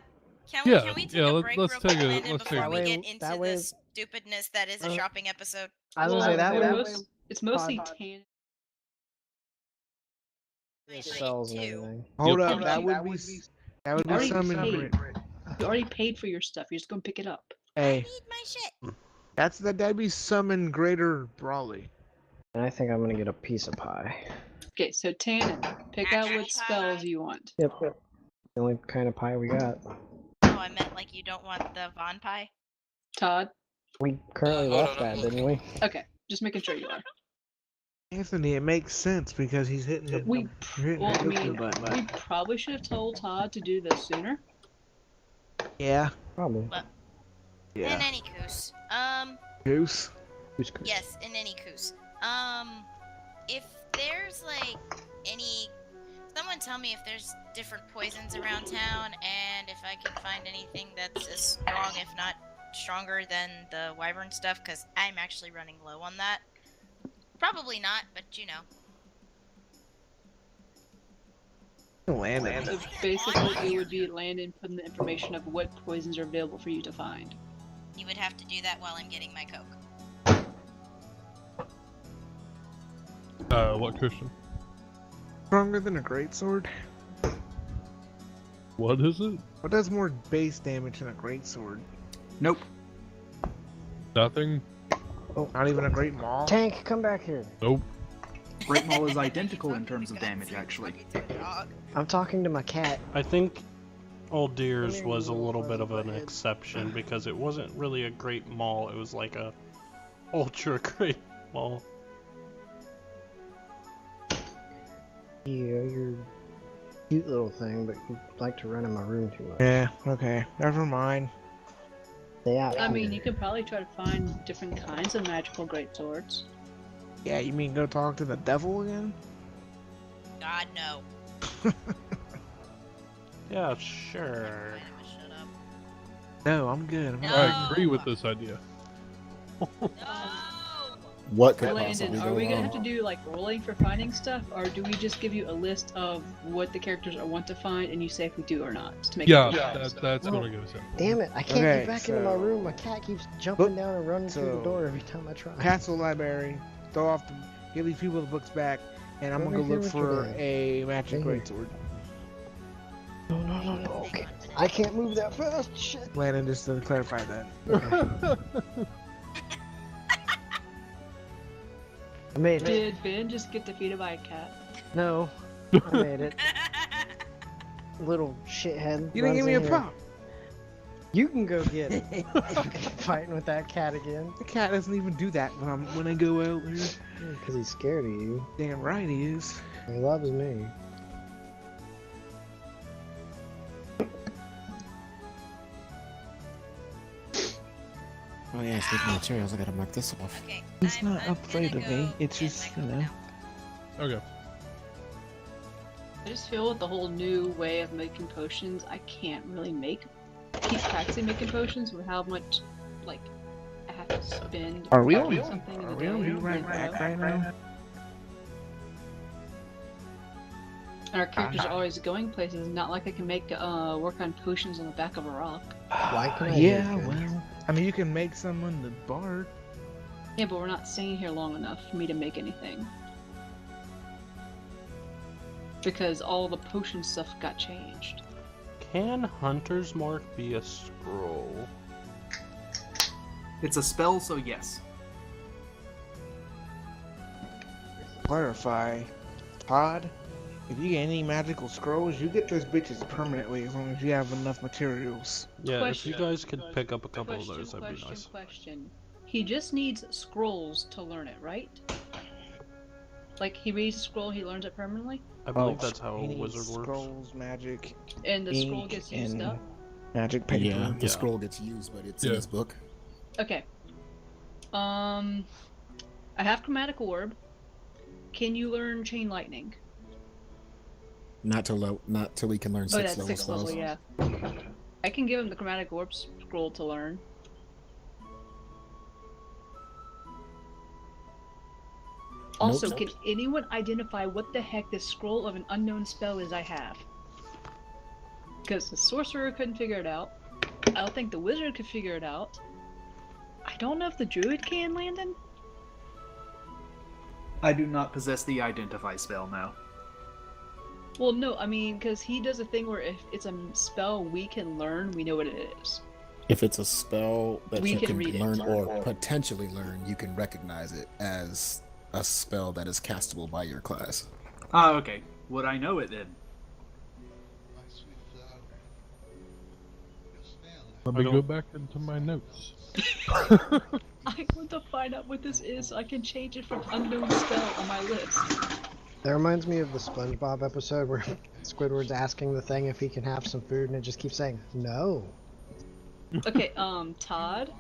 Can we take Yeah, a break let's real take quick, a- Landon, let's before take we a- get That into way- the stupidness that is a shopping episode? I was gonna Well, say that they're way. it's mostly Pod- tan. Spells and Too. everything. Hold Yep. up, that would be already summon paid. great. You already paid for your stuff. You're just gonna pick it up. I Hey, need my shit. that'd be summon greater Brawly. And I think I'm gonna get a piece of pie. Okay, so Tannen, pick out what spells you want. Yep. The only kind of pie we got. Oh, I meant like you don't want the Von pie? Todd? We currently Hold left on, that, I'm didn't we? Okay, just making sure you are. Anthony, it makes sense because he's hitting the We, hitting well, the I cookie mean, button. we probably should have told Todd to do this sooner. Yeah. Probably. In Yeah. any case, Goose. Who's good? yes, in any case, if there's like any, someone tell me if there's different poisons around town, and if I can find anything that's as strong, if not stronger than the wyvern stuff, because I'm actually running low on that. Probably not, but you know. Landon. So basically, it would be Landon putting the information of what poisons are available for you to find. You would have to do that while I'm getting my Coke. What, Christian? Stronger than a greatsword? What is it? What does more base damage than a greatsword? Nope. Nothing? Not even a great maul? Tank, come back here. Nope. Great Maul is identical in terms of damage, actually. I'm talking to my cat. I think Old Deers Come here, was a you little little bit of fuzzy an butthead. exception because it wasn't really a great maul. It was like a ultra great maul. Yeah, you're a cute little thing, but you like to run in my room too much. Yeah, okay. Never mind. Stay out I mean, here. you could probably try to find different kinds of magical greatswords. Yeah, you mean go talk to the devil again? God, no. Yeah, sure. Shut up. No, I'm good. I'm No. I agree with this idea. No! What could possibly Landon, go are we gonna wrong? have to do like rolling for finding stuff, or do we just give you a list of what the characters want to find, and you say if we do or not, just to make Yeah, it easier? that's Well, what I'm gonna say. Damn it, I can't Okay, get back into my so- room. My cat keeps jumping Book- down and running through the so- door every time I try. Castle library. Throw off the. Give these people the books back, and I'm gonna go Over here look with for your bag. a magic Right here. greatsword. No. Okay. I can't move that fast. Shit. Landon, just to clarify that. Okay. I made it. Did Ben just get defeated by a cat? No, I made it. little shithead. You didn't runs give me in a here. prop. You can go get it. Fucking fighting with that cat again. The cat doesn't even do that when I go out there. Because he's scared of you. Damn right he is. He loves me. Oh yeah, speaking of materials, I gotta mark this off. Okay. He's I'm not gonna afraid of me. go It's get just, my you know. now. Okay. I just feel with the whole new way of making potions, I can't really keep practicing making potions with how much, like, I have to spend. Are we on on? something in Are the we on? day You right in a back row. right now? And our characters are always going places. Not like I can make work on potions on the back of a rock. Why can I Yeah, do it? well, I mean, you can make some on the bar. Yeah, but we're not staying here long enough for me to make anything. Because all the potion stuff got changed. Can Hunter's Mark be a scroll? It's a spell, so yes. Clarify. Todd, if you get any magical scrolls, you get those bitches permanently as long as you have enough materials. Yeah, Question. if you guys could pick up a couple of those, that'd be nice. Question. He just needs scrolls to learn it, right? Like, he reads a scroll, he learns it permanently? I believe that's how he a needs wizard works. Scrolls, magic, And the scroll ink, gets used and up? magic paper. Yeah, the Yeah. scroll gets used, but it's in Yeah. his book. Okay. I have Chromatic Orb. Can you learn Chain Lightning? Not till we can learn Oh, six that's level 6th spells. level, yeah. I can give him the Chromatic Orb scroll to learn. Also, Nope. can anyone identify what the heck this scroll of an unknown spell is I have? Because the sorcerer couldn't figure it out. I don't think the wizard could figure it out. I don't know if the druid can, Landon. I do not possess the identify spell now. Well, no, I mean, because he does a thing where if it's a spell we can learn, we know what it is. If it's a spell that We you can can read it. learn or potentially learn, you can recognize it as a spell that is castable by your class. Ah, okay. Would I know it then? Let me go back into my notes. I want to find out what this is so I can change it from unknown spell on my list. That reminds me of the SpongeBob episode where Squidward's asking the thing if he can have some food, and it just keeps saying no. Okay, Todd,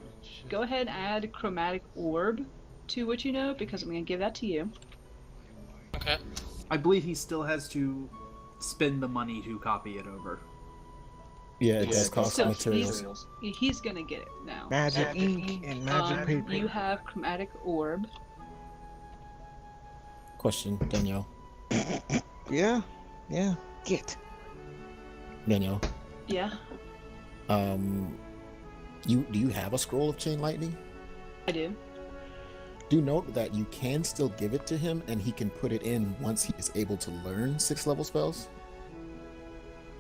go ahead and add Chromatic Orb to what you know, because I'm going to give that to you. Okay. I believe he still has to spend the money to copy it over. Yeah, it does cost So materials. he's going to get it now. Magic ink and magic paper. You have Chromatic Orb. Question, Danielle. Yeah, get. Danielle, Yeah, do you have a scroll of chain lightning? I do. Do note that you can still give it to him, and he can put it in once he is able to learn 6th level spells.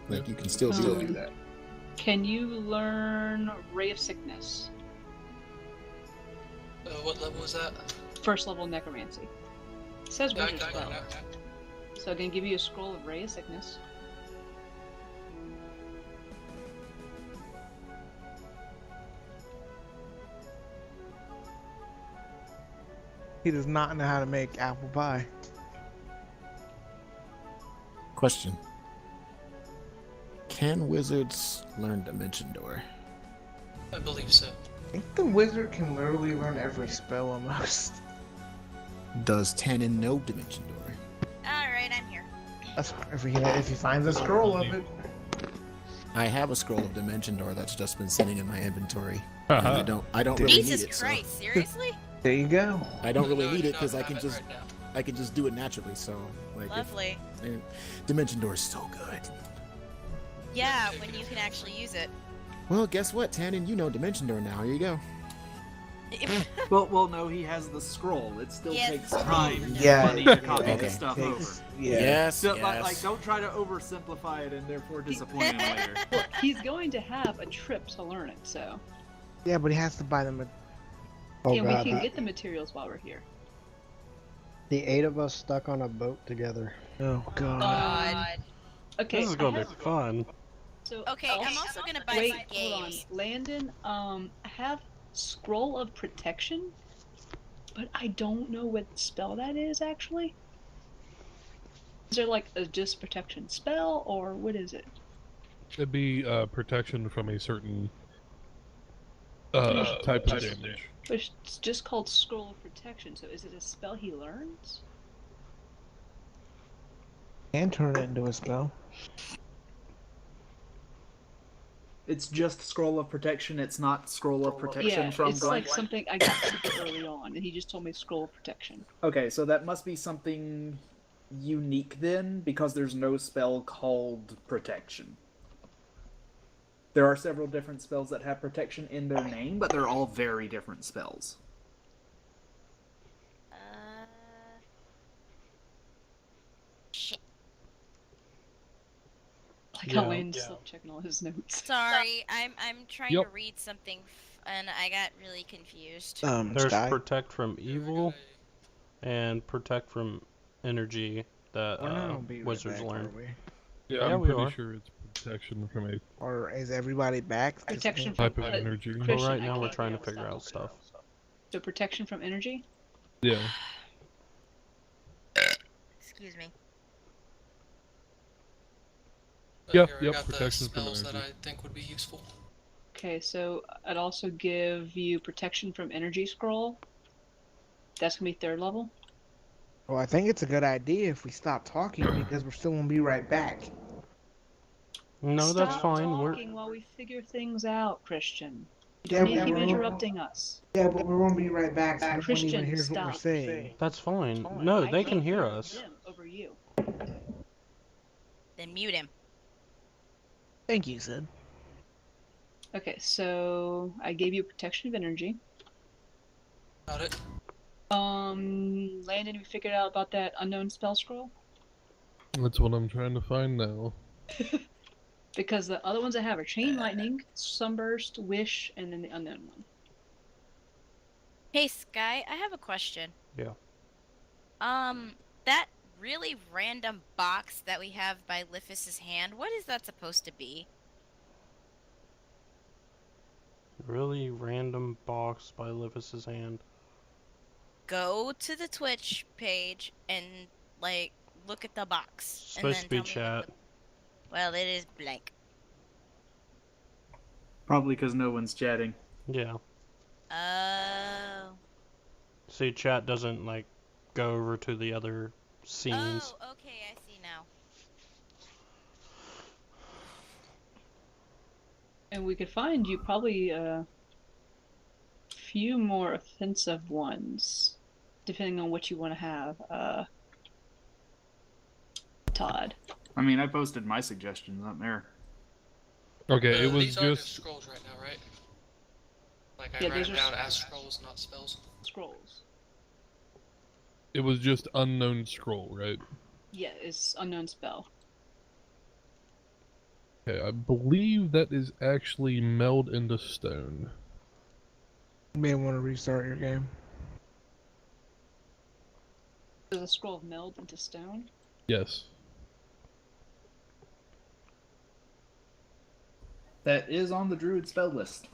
Like you can still do that. Can you learn Ray of Sickness? What level is that? 1st level Necromancy. It says Yeah, Wizard spell. So I'm going to give you a scroll of Ray of Sickness. He does not know how to make apple pie. Question. Can wizards learn Dimension Door? I believe so. I think the wizard can literally learn every spell almost. Does Tannen know Dimension Door? Alright, I'm here. That's if he finds a scroll of it. I have a scroll of Dimension Door that's just been sitting in my inventory. And I don't really Jesus need it. Christ, seriously? There you go. So I don't really No, need you it because don't I can have it just right now. I can just do it naturally. So like, Lovely. and Dimension Door is so good. Yeah, when you can actually use it. Well, guess what, Tannen? You know Dimension Door now. Here you go. Well, no, he has the scroll. It still Yes. takes time and Yeah, money to copy okay. this stuff Takes- over. Yeah. Yes. So, yes. like, don't try to oversimplify it and therefore disappoint him later. Well, he's going to have a trip to learn it, so. Yeah, but he has to buy them. Oh and god, we can get the materials while we're here. the 8 of us stuck on a boat together. Oh god. God. Okay. This is I gonna have- be fun. So Okay, I'm also gonna buy wait, some hold on, games. Landon. I have Scroll of Protection, but I don't know what spell that is actually. Is there like a just protection spell, or what is it? It'd be protection from a certain type of damage. But it's just called Scroll of Protection. So is it a spell he learns? And turn it into a spell. It's just Scroll of Protection. It's not Scroll of Protection from it's blank. like something I got super early on, and he just told me Scroll of Protection. Okay, so that must be something unique then, because there's no spell called Protection. There are several different spells that have protection in their name, but they're all very different spells. Shit. Like how Yeah. Landon's still checking all his notes. Sorry, I'm trying Yep. to read something, and I got really confused. There's Sky. protect from evil and protect from energy that We're not gonna be right wizards back, learn. are we? Yeah, Yeah, I'm we pretty are. sure it's protection from a Or is everybody back? Protection type from of energy. Well, Christian, right I now we're can't trying to stop figure out looking. stuff. So protection from energy. Yeah. Excuse me. Yep, Here, yep, I got the protection from spells that energy. I think would be useful. Okay, so I'd also give you protection from energy scroll. That's gonna be 3rd level. Well, I think it's a good idea if we stop talking because we're still gonna be right back. No, that's Stop fine. talking while we figure things out, Christian. You Yeah, don't need to but keep we're- interrupting us. Yeah, but we're gonna be right back, so no one Christian, even hears what we're stop. saying. That's fine. No, I they can can't hear us. them over you. Then mute him. Thank you, Sid. Okay, so I gave you protection of energy. Got it. Landon, we figured out about that unknown spell scroll? That's what I'm trying to find now. Because the other ones I have are Chain Lightning, Sunburst, Wish, and then the unknown one. Hey, Sky, I have a question. Yeah. That really random box that we have by Liffis's hand, what is that supposed to be? Really random box by Livis's hand. Go to the Twitch page and, like, look at the box. It's supposed to be chat. Well, it is blank. Probably because no one's chatting. Yeah. Oh. See, chat doesn't like go over to the other scenes. Oh, okay, I see now. And we could find you probably a few more offensive ones, depending on what you want to have. Todd. I mean, I posted my suggestions on there. Okay, it was These are just just scrolls right now, right? Like I Yeah, write those them are down as scrolls, not spells. Scrolls. unknown scroll, right? Yeah, it's unknown spell. Okay, I believe that is actually meld into stone. You may want to restart your game. Does a scroll meld into stone? Yes. That is on the druid spell list.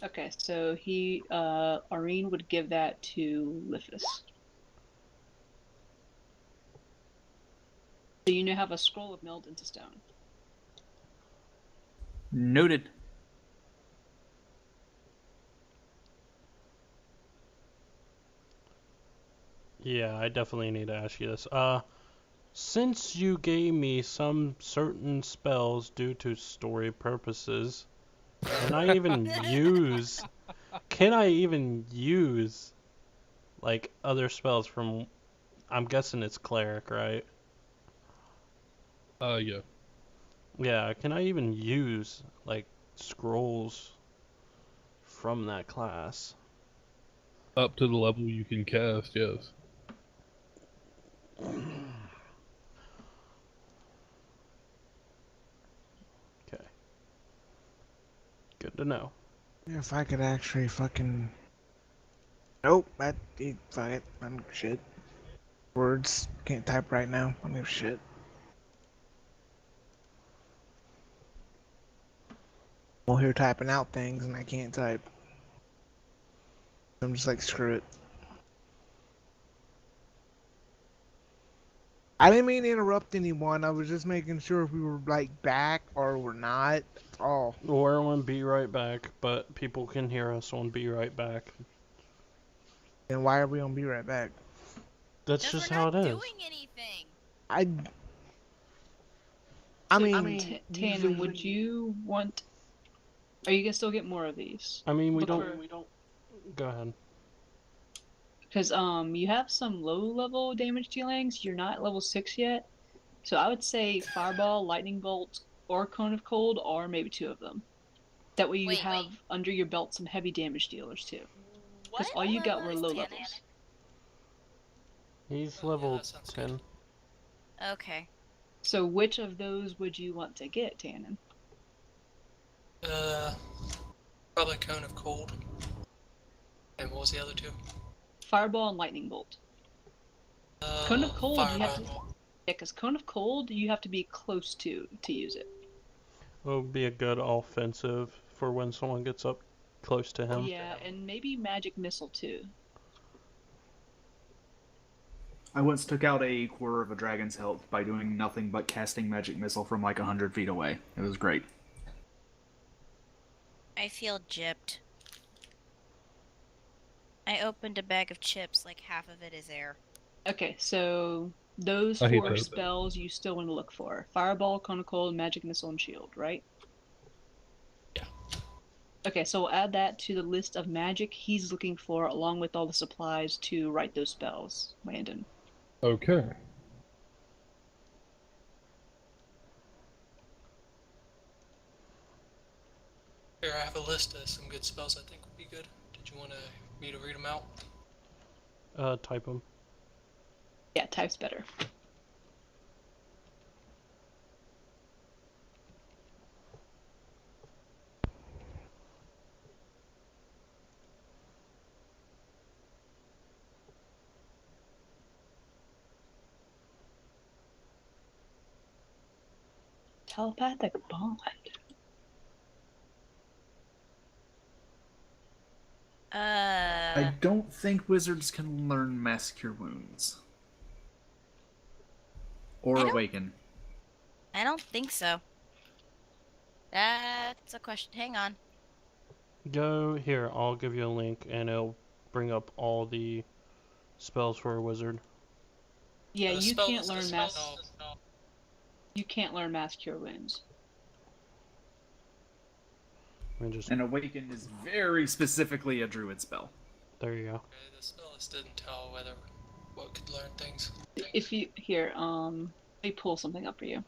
Okay, so Aurene would give that to Liffis. So you now have a scroll of meld into stone. Noted. Yeah, I definitely need to ask you this. Since you gave me some certain spells due to story purposes, can I even use like other spells from, I'm guessing it's cleric, right? Yeah. Yeah, can I even use like scrolls from that class? Up to the level you can cast, yes. Okay. Good to know. If I could actually fucking. Nope, fuck it. I'm shit. Words. Can't type right now. I don't give a shit. I'm here typing out things and I can't type. I'm just like, screw it. I didn't mean to interrupt anyone. I was just making sure if we were like back or we're not. That's all. We're on Be Right Back, but people can hear us on Be Right Back. And why are we on Be Right Back? That's just how it is. Doing anything. I So, mean, Tannen, would you want? Are you gonna still get more of these? I mean, we don't. Go ahead. Because you have some low level damage dealings. You're not level 6 yet, so I would say Fireball, Lightning Bolt, or Cone of Cold, or maybe 2 of them. That way you have under your belt some heavy damage dealers too. Because all you got were low levels. He's level 10. Okay. So which of those would you want to get, Tannen? Probably Cone of Cold. And what was the other 2? Fireball and Lightning Bolt. Cone of Cold, Fireball. you have to. Yeah, because Cone of Cold, you have to be close to use it. It would be a good offensive for when someone gets up close to him. Yeah, and maybe Magic Missile too. I once took out a quarter of a dragon's health by doing nothing but casting Magic Missile from like 100 feet away. It was great. I feel gypped. I opened a bag of chips, like half of it is air. Okay, so those I hate 4 those. spells you still want to look for. Fireball, Cone of Cold, Magic Missile, and Shield, right? Yeah. Okay, so we'll add that to the list of magic he's looking for, along with all the supplies to write those spells, Landon. Okay. Here, I have a list of some good spells I think would be good. Did you want me to read them out? Type them. Yeah, type's better. Telepathic bond. I don't think wizards can learn Mass Cure Wounds. Or Awaken. I don't think so. That's a question. Hang on. Go here, I'll give you a link and it'll bring up all the spells for a wizard. Yeah, you can't learn mass. You can't learn Mass Cure Wounds. And Awaken is very specifically a druid spell. There you go. Okay, the spell list didn't tell what could learn things. If you let me pull something up for you.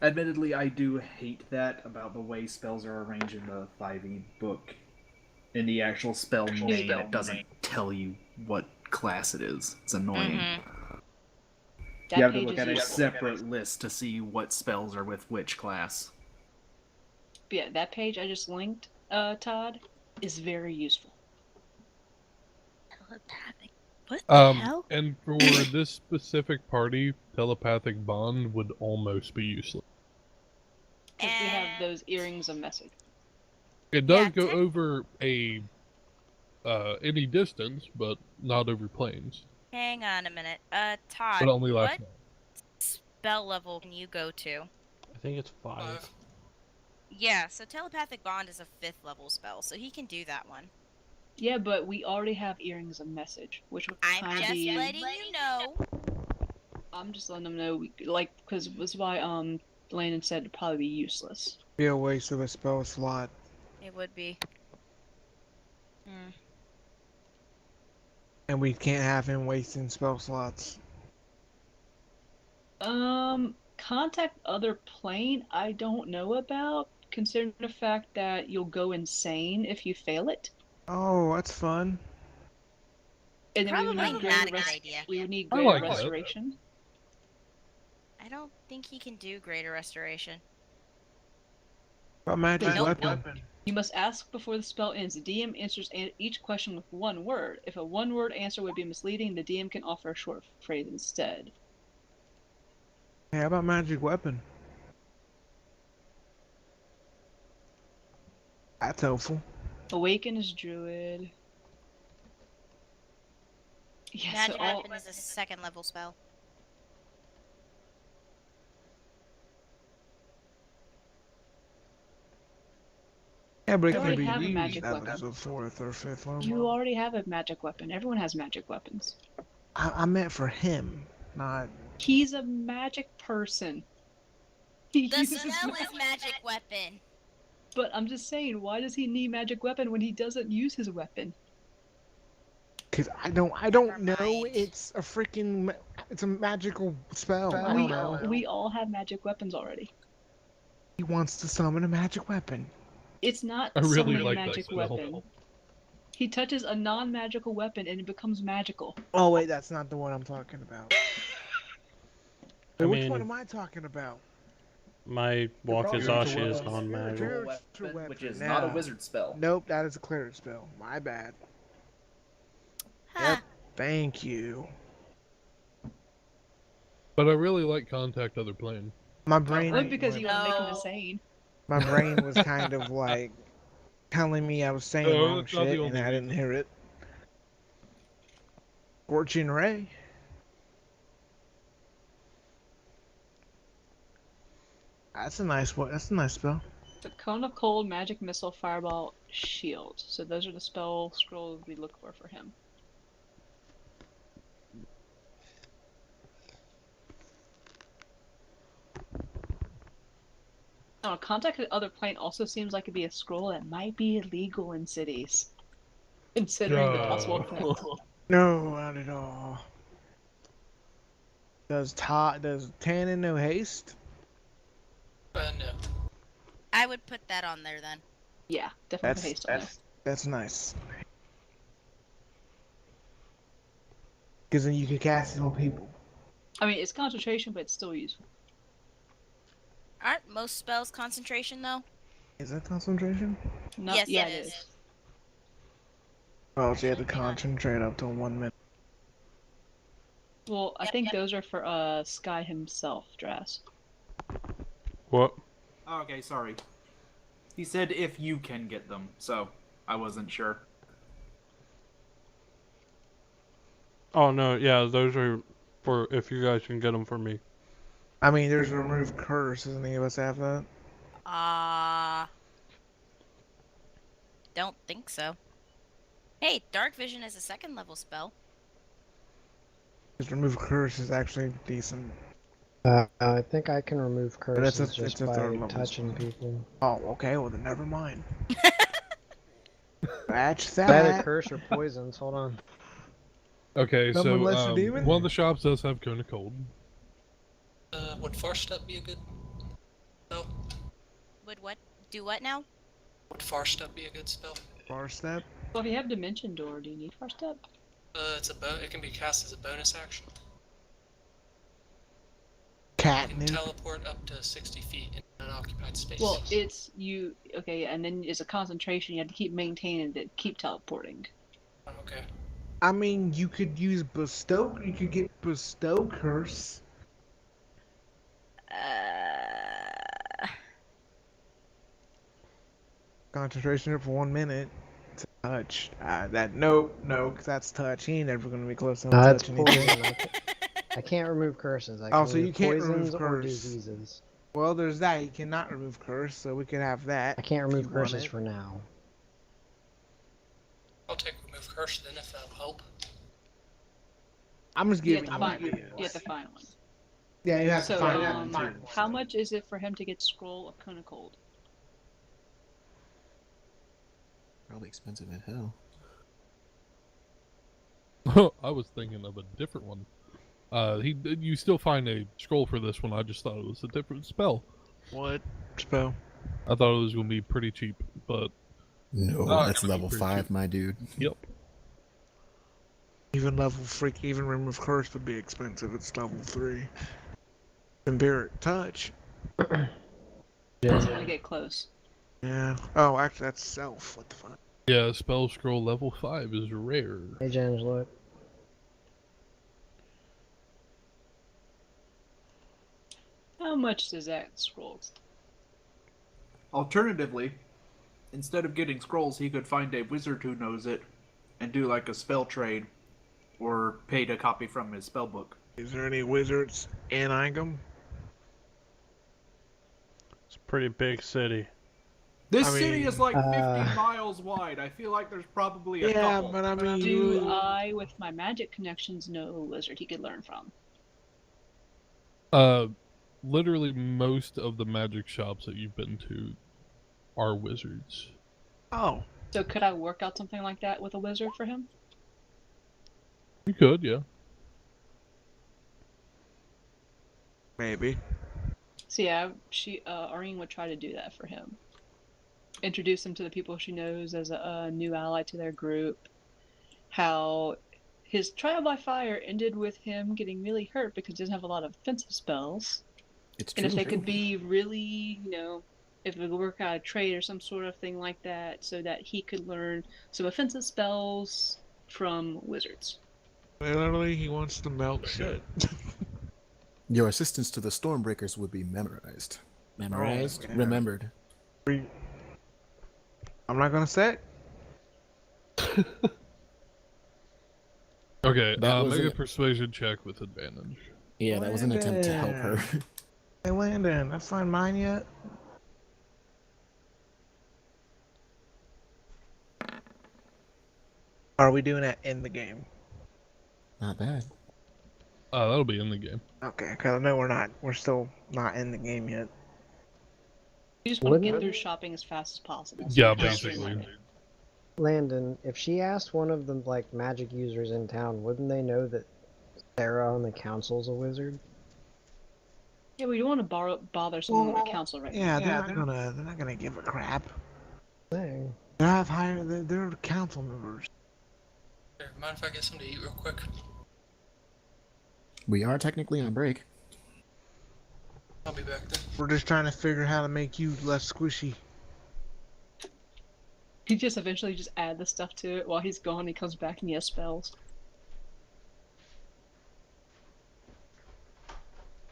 Admittedly, I do hate that about the way spells are arranged in the 5e book. In the actual spell name, it doesn't tell you what class it is. It's annoying. You have to look at a separate list to see what spells are with which class. But yeah, that page I just linked, Todd, is very useful. Telepathic. What the hell? And for this specific party, telepathic bond would almost be useless. Because we have those earrings of message. It does go over any distance, but not over planes. Hang on a minute. Todd, But only last what night. spell level can you go to? I think it's 5. Yeah, so telepathic bond is a 5th level spell, so he can do that one. Yeah, but we already have earrings of message, which would kind of be. I'm just letting you know. I'm just letting them know, because that's why Landon said it'd probably be useless. Be a waste of a spell slot. It would be. And we can't have him wasting spell slots. Contact other plane, I don't know about, considering the fact that you'll go insane if you fail it. Oh, that's fun. And then Probably we would need not a good idea. We would need I greater like that. restoration. I don't think he can do greater restoration. What magic Nope. weapon? You must ask before the spell ends. The DM answers each question with one word. If a one-word answer would be misleading, the DM can offer a short phrase instead. Hey, how about magic weapon? That's helpful. Awaken is druid. Yeah, Magic so all, weapon is a second level spell. Yeah, but it You can already be have a used magic as weapon. a 4th or 5th level. You already have a magic weapon. Everyone has magic weapons. I meant for him, not. He's a magic person. He The uses spell is magic weapon. But I'm just saying, why does he need magic weapon when he doesn't use his weapon? Cause I don't Never know. mind. It's a freaking. It's a magical spell. I don't know. We all have magic weapons already. He wants to summon a magic weapon. It's not I really summoning a like that magic spell. weapon. He touches a non-magical weapon and it becomes magical. Oh wait, that's not the one I'm talking about. I Wait, which mean, one am I talking about? my Wakizashi is non-magic. Spiritual weapon, which is not a yeah. wizard spell. Nope, that is a cleric spell. My bad. Huh. Yep. Thank you. But I really like Contact Other Plane. My brain. Only because you want to make him No. insane. My brain was kind of like telling me I was saying Oh, wrong that's not the shit, only and I didn't hear it. Scorching Ray. That's a nice one. That's a nice spell. The Cone of Cold, Magic Missile, Fireball, Shield. So those are the spell scrolls we look for him. Oh, Contact the Other Plane also seems like it'd be a scroll that might be illegal in cities. Considering the possible effect. No, not at all. Does Tannen no haste? No. I would put that on there then. Yeah, definitely haste on there. That's nice. Because then you can cast it on people. I mean, it's concentration, but it's still useful. Aren't most spells concentration though? Is that concentration? No, Yes, yeah, it is. Oh, so you have to concentrate up to 1 minute. Well, I think those are for Sky himself, Dras. What? Oh, okay, sorry. He said if you can get them, so I wasn't sure. Oh no, yeah, those are for if you guys can get them for me. I mean, there's remove curse. Doesn't any of us have that? Don't think so. Hey, Dark Vision is a second level spell. Because remove curse is actually decent. I think I can remove But it's curses a just third by level touching spell. people. Oh, okay. Well, then never mind. Scratch Is that a that. curse or poisons? Hold on. Okay, Summon so lesser demon? one of the shops does have Cone of Cold. Would Far Step be a good spell? Would what? Do what now? Would Far Step be a good spell? Far step. Well, if you have Dimension Door, do you need First Step? It can be cast as a bonus action. You Cat can new. teleport up to 60 feet in an occupied space. Well, it's you. Okay, and then it's a concentration. You have to keep maintaining it, keep teleporting. Okay. I mean, you could use bestow. You could get bestow curse. Concentration for 1 minute. Touch. No, because that's touch. He ain't ever gonna be close enough No, to it's touch poison. anything. I can't remove curses. I Oh, can so you remove can't remove poisons or curse. diseases. Well, there's that. He cannot remove curse, so we could have that. I can't if remove you want curses it. for now. I'll take Remove Curse then if that'll help. I'm just You have giving to you find. ideas. You have to find one. Yeah, you have So, to find one too. how much is it for him to get Scroll of Cone of Cold? Probably expensive as hell. I was thinking of a different one. You still find a scroll for this one. I just thought it was a different spell. What spell? I thought it was going to be pretty cheap, but No, that's gonna be level pretty 5, cheap. my dude. Yep. Even even remove curse would be expensive. It's level 3. Empiric touch. It's gonna get close. Yeah. Oh, actually, that's self. What the fuck? Yeah, spell scroll level 5 is rare. Hey, James, look. How much does that scroll? Alternatively, instead of getting scrolls, he could find a wizard who knows it and do like a spell trade or pay to copy from his spell book. Is there any wizards in Ingam? It's a pretty big city. This I city mean, is like 50 miles wide. I feel like there's probably a Yeah, couple. but I mean, Do I, with my magic connections, know a wizard he could learn from? Literally most of the magic shops that you've been to are wizards. oh, So could I work out something like that with a wizard for him? You could, yeah. maybe. So yeah, Aurene would try to do that for him. Introduce him to the people she knows as a new ally to their group. How his trial by fire ended with him getting really hurt because he doesn't have a lot of offensive spells. It's And if true. they could be really, if they could work out a trade or some sort of thing like that so that he could learn some offensive spells from wizards. Literally, he wants to melt shit. Your assistance to the Stormbreakers would be memorized. Memorized? yeah. Remembered. I'm not gonna say it. Okay, That was make a it. persuasion check with advantage. Yeah, that was an attempt to help her. Hey, Landon, I find mine yet? Are we doing that in the game? Not bad. That'll be in the game. Okay, because I know we're not. We're still not in the game yet. You just want to get Wouldn't- through shopping as fast as possible. Yeah, you can basically. streamline it. Landon, if she asked one of the like magic users in town, wouldn't they know that Sarah on the council's a wizard? Yeah, we don't want to bother someone on the council right Yeah, now. they're not gonna give a crap. Thing. They have higher. They're council members. Here, mind if I get something to eat real quick? We are technically on break. I'll be back then. We're just trying to figure how to make you less squishy. He just eventually just add the stuff to it while he's gone. He comes back and he has spells.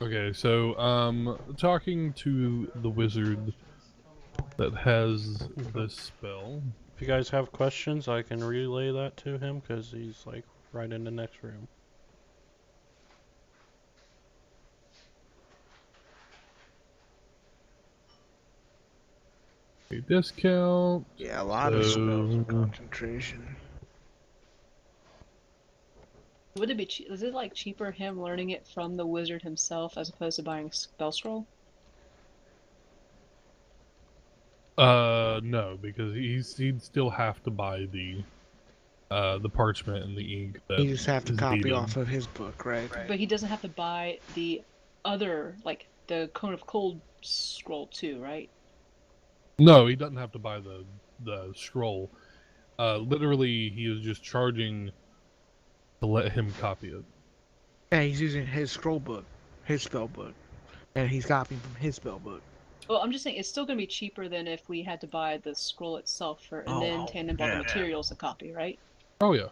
Okay, so talking to the wizard that has this spell. If you guys have questions, I can relay that to him because he's like right in the next room. A discount. Yeah, a lot of spells are concentration. Would it be is it like cheaper him learning it from the wizard himself as opposed to buying a spell scroll? No, because he'd still have to buy the parchment and the ink. That You just have to is copy needed. off of his book, right? But he doesn't have to buy the other, like the Cone of Cold scroll too, right? No, he doesn't have to buy the scroll. Literally, he is just charging to let him copy it. Yeah, he's using his scroll book, his spell book, and he's copying from his spell book. Well, I'm just saying it's still going to be cheaper than if we had to buy the scroll itself and then tandem all the materials to copy, right? Oh yeah.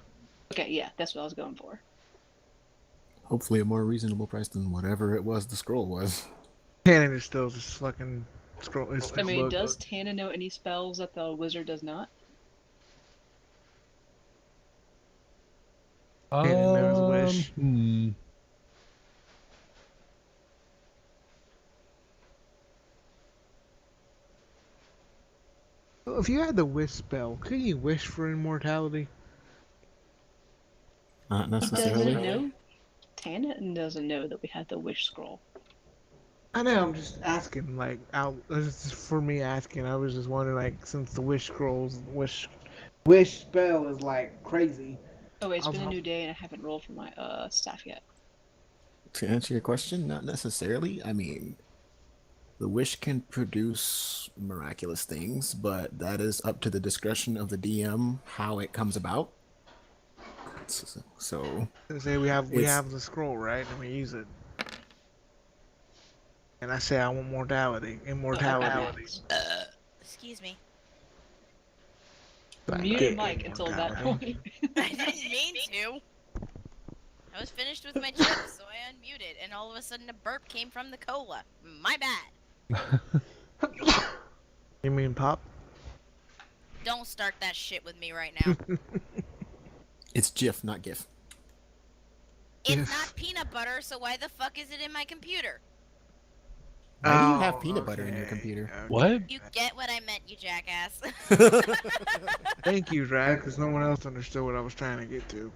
Okay, yeah, that's what I was going for. Hopefully a more reasonable price than whatever it was the scroll was. Cannon is still just fucking scroll. His I mean, book. does Tana know any spells that the wizard does not? Cannon knows wish. Well, if you had the wish spell, could you wish for immortality? Not Doesn't necessarily. know. Tana doesn't know that we had the wish scroll. I know. I'm just asking. Like, this is for me asking. I was just wondering, like, since the wish scrolls, wish spell is like crazy. Oh wait, it's been a new day and I haven't rolled for my staff yet. To answer your question, not necessarily. I mean, the wish can produce miraculous things, but that is up to the discretion of the DM how it comes about. So Say we have the scroll, right? And we use it. And I say I want immortality. Excuse me. Muted mic until that point. I didn't mean to. I was finished with my chips, so I unmuted, and all of a sudden a burp came from the cola. My bad. You mean pop? don't start that shit with me right now. It's GIF, not GIF. It's Yes. not peanut butter, so why the fuck is it in my computer? Why do you have Oh, peanut butter in your okay, computer? okay. What? You get what I meant, you jackass. Thank you, Drag, because no one else understood what I was trying to get to.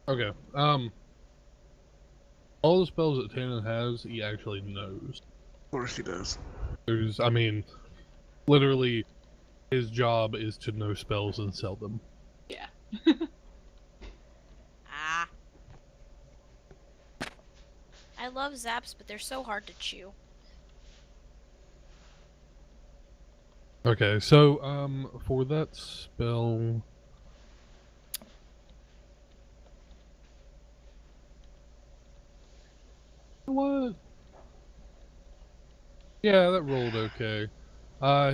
Okay. All the spells that Tannen has, he actually knows. Of course he does. I mean, literally, his job is to know spells and sell them. Yeah. Ah. I love zaps, but they're so hard to chew. Okay, so, for that spell... What? Yeah, that rolled okay.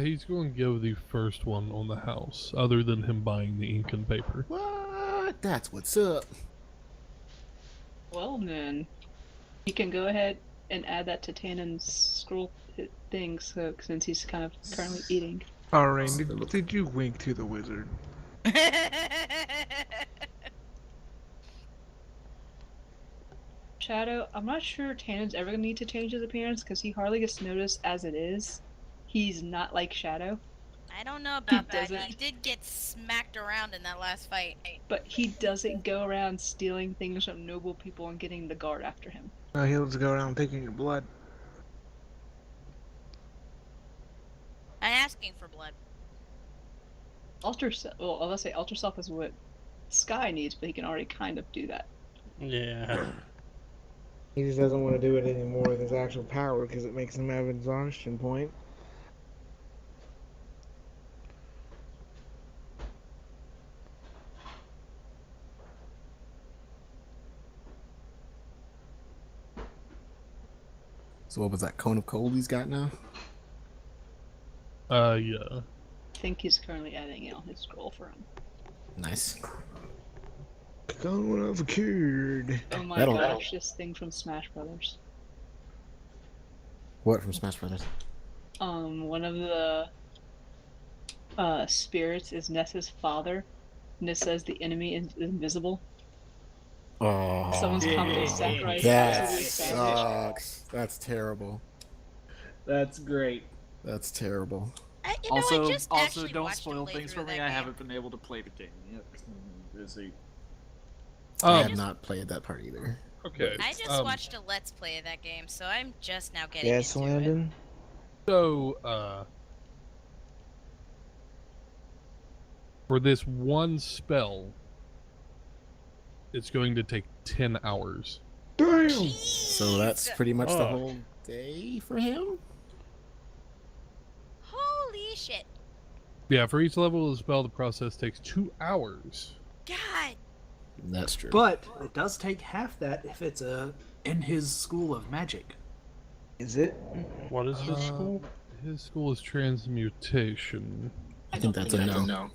He's going to give the first one on the house, other than him buying the ink and paper. What? That's what's up. Well then, you can go ahead and add that to Tannen's scroll thing, so since he's kind of currently eating. Alright, did you wink to the wizard? Shadow, I'm not sure Tannen's ever gonna need to change his appearance because he hardly gets noticed as it is. He's not like Shadow, I don't know about that. doesn't. He did get smacked around in that last fight. but he doesn't go around stealing things from noble people and getting the guard after him. He'll just go around taking your blood. I'm asking for blood. Ultra well, let's say Ultra Self is what Sky needs, but he can already kind of do that. Yeah. He just doesn't want to do it anymore with his actual power because it makes him have an exhaustion point. So what was that cone of cold he's got now? Yeah. I think he's currently adding it on his scroll for him. Nice. Cone of a curd. Oh my That'll- gosh, this thing from Smash Brothers. What from Smash Brothers? One of the spirits is Nessa's father, and it says the enemy is invisible. Oh, Someone's come to sacrifice that absolutely savage. sucks. That's terrible. That's great. That's terrible. I Also, just also actually don't watched him spoil play things through for me. that I game. haven't been able to play the game yet. Busy. I have not played that part either. Okay. I just watched a Let's Play of that game, so I'm just now getting Yes, into it. Landon? So, for this one spell, it's going to take 10 hours. Damn! So that's pretty much the Fuck. whole day for him? Holy shit. Yeah, for each level of the spell, the process takes 2 hours. God. That's true. But it does take half that if it's in his school of magic. Is it? What is his school? His school is transmutation. I think that's a no.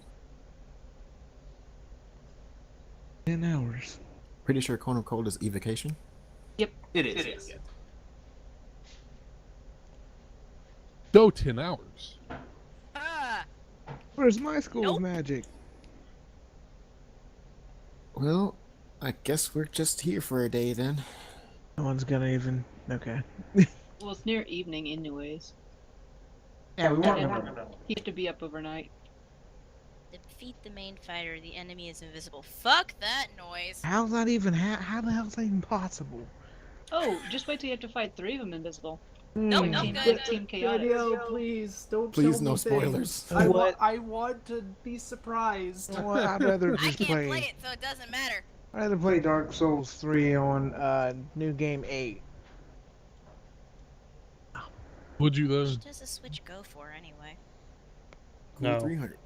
10 hours. Pretty sure cone of cold is evocation. Yep, it is. No, 10 hours. Ah. Where's my school Nope. of magic? Well, I guess we're just here for a day then. No one's gonna even. Okay. Well, it's near evening anyways. Yeah, we And want you have to be up overnight. Defeat the main fighter. The enemy is invisible. Fuck that noise. How's that even? How the hell's that even possible? Oh, just wait till you have to fight 3 of them invisible. Nope, no Team, good. Team Chaotic. Danielle, please don't. Please, tell no me spoilers. things. I, What? I want to be surprised. Well, I'd rather I just can't play it, so it doesn't matter. I'd rather play Dark Souls 3 on New Game 8. Would you though? What does the Switch go for anyway? Cool No. 300.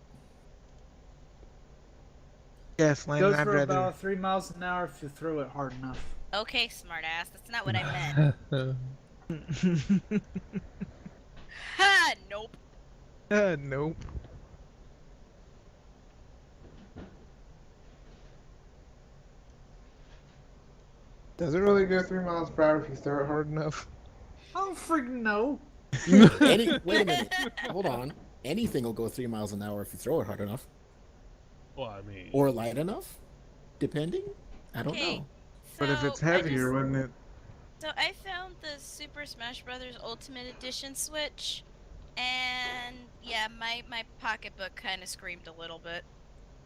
Yes, Landon, Goes I'd for rather. about 3 miles an hour if you throw it hard enough. Okay, smartass. That's not what I meant. Ha! Nope. Nope. Does it really go 3 miles per hour if you throw it hard enough? I don't freaking know. Wait a minute. Hold on. Anything will go 3 miles an hour if you throw it hard enough. Well, I mean, Or light enough, depending. I don't Okay, know. But if so it's heavier, wouldn't it? So I found the Super Smash Brothers Ultimate Edition Switch, and yeah, my pocketbook kind of screamed a little bit.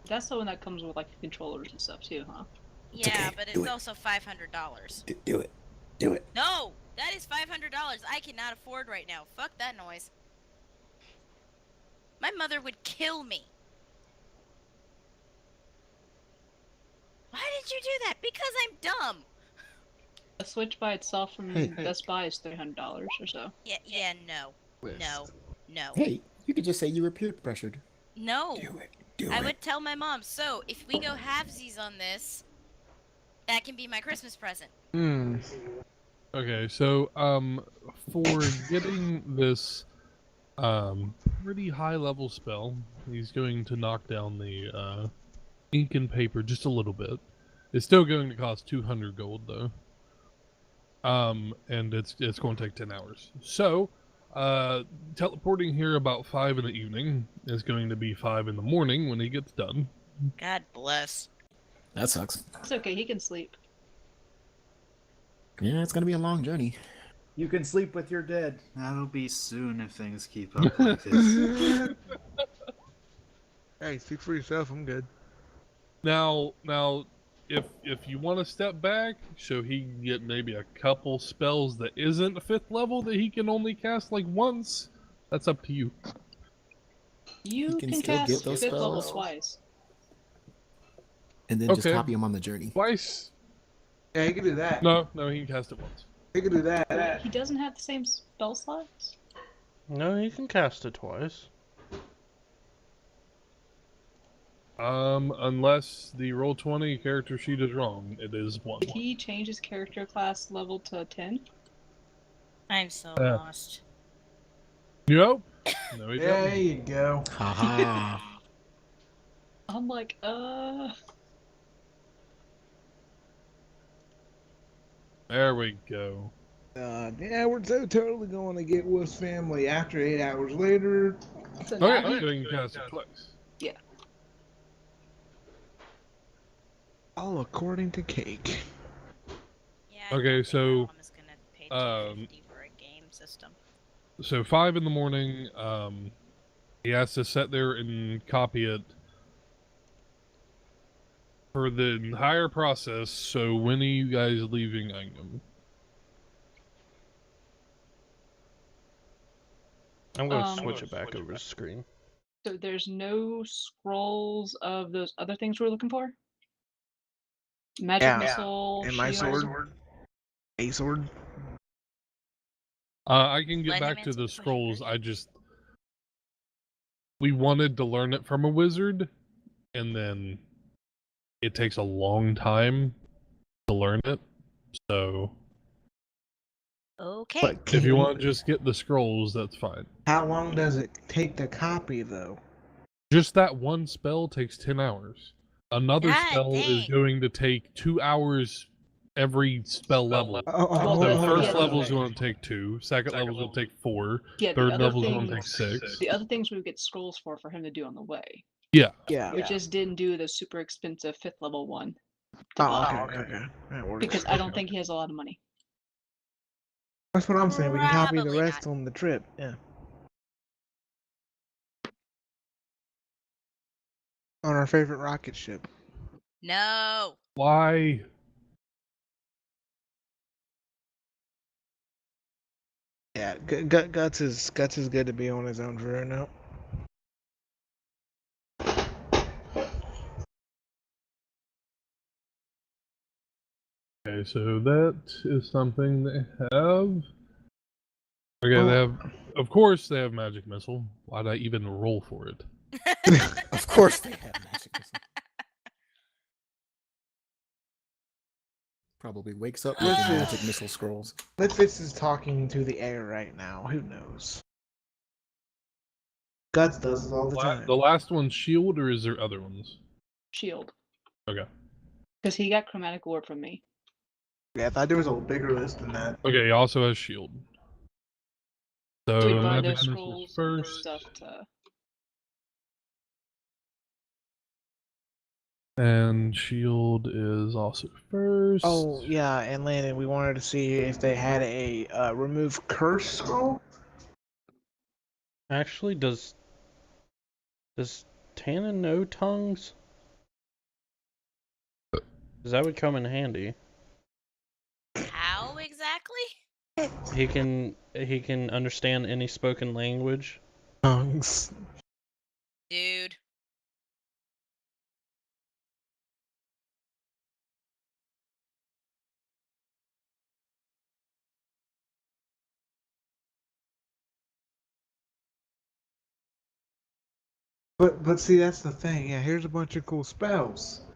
That's the one that comes with like controllers and stuff too, huh? Yeah, okay. but it's also $500. Do it. Do it. No, that is $500. I cannot afford right now. Fuck that noise. My mother would kill me. Why did you do that? Because I'm dumb. A Switch by itself from Hey. Best Buy is $300 or so. Yeah, no. No. Hey, you could just say you were peer pressured. No. Do it. Do I it. would tell my mom, so if we go halvesies on this, that can be my Christmas present. okay, so for getting this pretty high level spell, he's going to knock down the ink and paper just a little bit. It's still going to cost 200 gold though. And it's going to take 10 hours. So, teleporting here about 5 in the evening is going to be 5 in the morning when he gets done. God bless. That sucks. It's okay, he can sleep. Yeah, it's gonna be a long journey. You can sleep with your dead. That'll be soon if things keep up like this. Hey, speak for yourself. I'm good. Now, if you want to step back, so he can get maybe a couple spells that isn't 5th level that he can only cast like once, that's up to you. You can can still cast get those 5th level spells. twice. And then just Okay. copy them on the journey. Twice? Yeah, he can do that. No, he can cast it once. He can do that. He doesn't have the same spell slots? No, you can cast it twice. Unless the Roll20 character sheet is wrong, it is one. Did he change his character class level to 10? I'm so Yeah. lost. Nope. No, he There didn't. you go. Haha. I'm like, There we go. Yeah, we're so totally going to get Wolf's family after 8 hours later. So Okay, now he- so you can cast it twice. All according to Cake. Yeah. I Okay, don't think so, my mom is gonna pay $250 for a game system. So 5 in the morning, he has to sit there and copy it for the entire process. So when are you guys leaving Angam? I'm going to Um, switch it back over to screen. So there's no scrolls of those other things we're looking for? Magic Yeah. missile, And my shield. sword. A sword. I can get Let him back to answer the the question scrolls. first. We wanted to learn it from a wizard, and then it takes a long time to learn it. So Okay. But if you can- want to just get the scrolls, that's fine. How long does it take to copy, though? Just that one spell takes 10 hours. Another God spell is dang. going to take 2 hours every spell level. Well, So hold on, first yeah. level is going to take 2, second level is going to take 4, Yeah, the third other level is going to take things- 6. The other things we would get scrolls for him to do on the way. Yeah. Yeah. We just didn't do the super expensive 5th level one. Oh, okay. That works. Because I don't think he has a lot of money. That's what I'm saying. We can copy the Probably rest on the trip. Yeah. On our favorite rocket ship. No. Why? Yeah, Guts is good to be on his own for right now. Okay, so that is something they have. Okay, Oh. they have. Of course, they have magic missile. Why'd I even roll for it? Of course they have magic missile. Probably wakes up with Let's magic just- missile scrolls. Litfitz is talking to the air right now. Who knows? Guts does it all the time. The last one's shield, or is there other ones? Shield. Okay. Because he got chromatic orb from me. Yeah, I thought there was a bigger list than that. Okay, he also has shield. So We buy magic those missiles scrolls and first, stuff to. and shield is also first. Oh yeah, and Landon, we wanted to see if they had a remove curse scroll. Actually, does Tannen know tongues? 'Cause that would come in handy. How exactly? He can understand any spoken language. Tongues. Dude. But see, that's the thing. Yeah, here's a bunch of cool spells,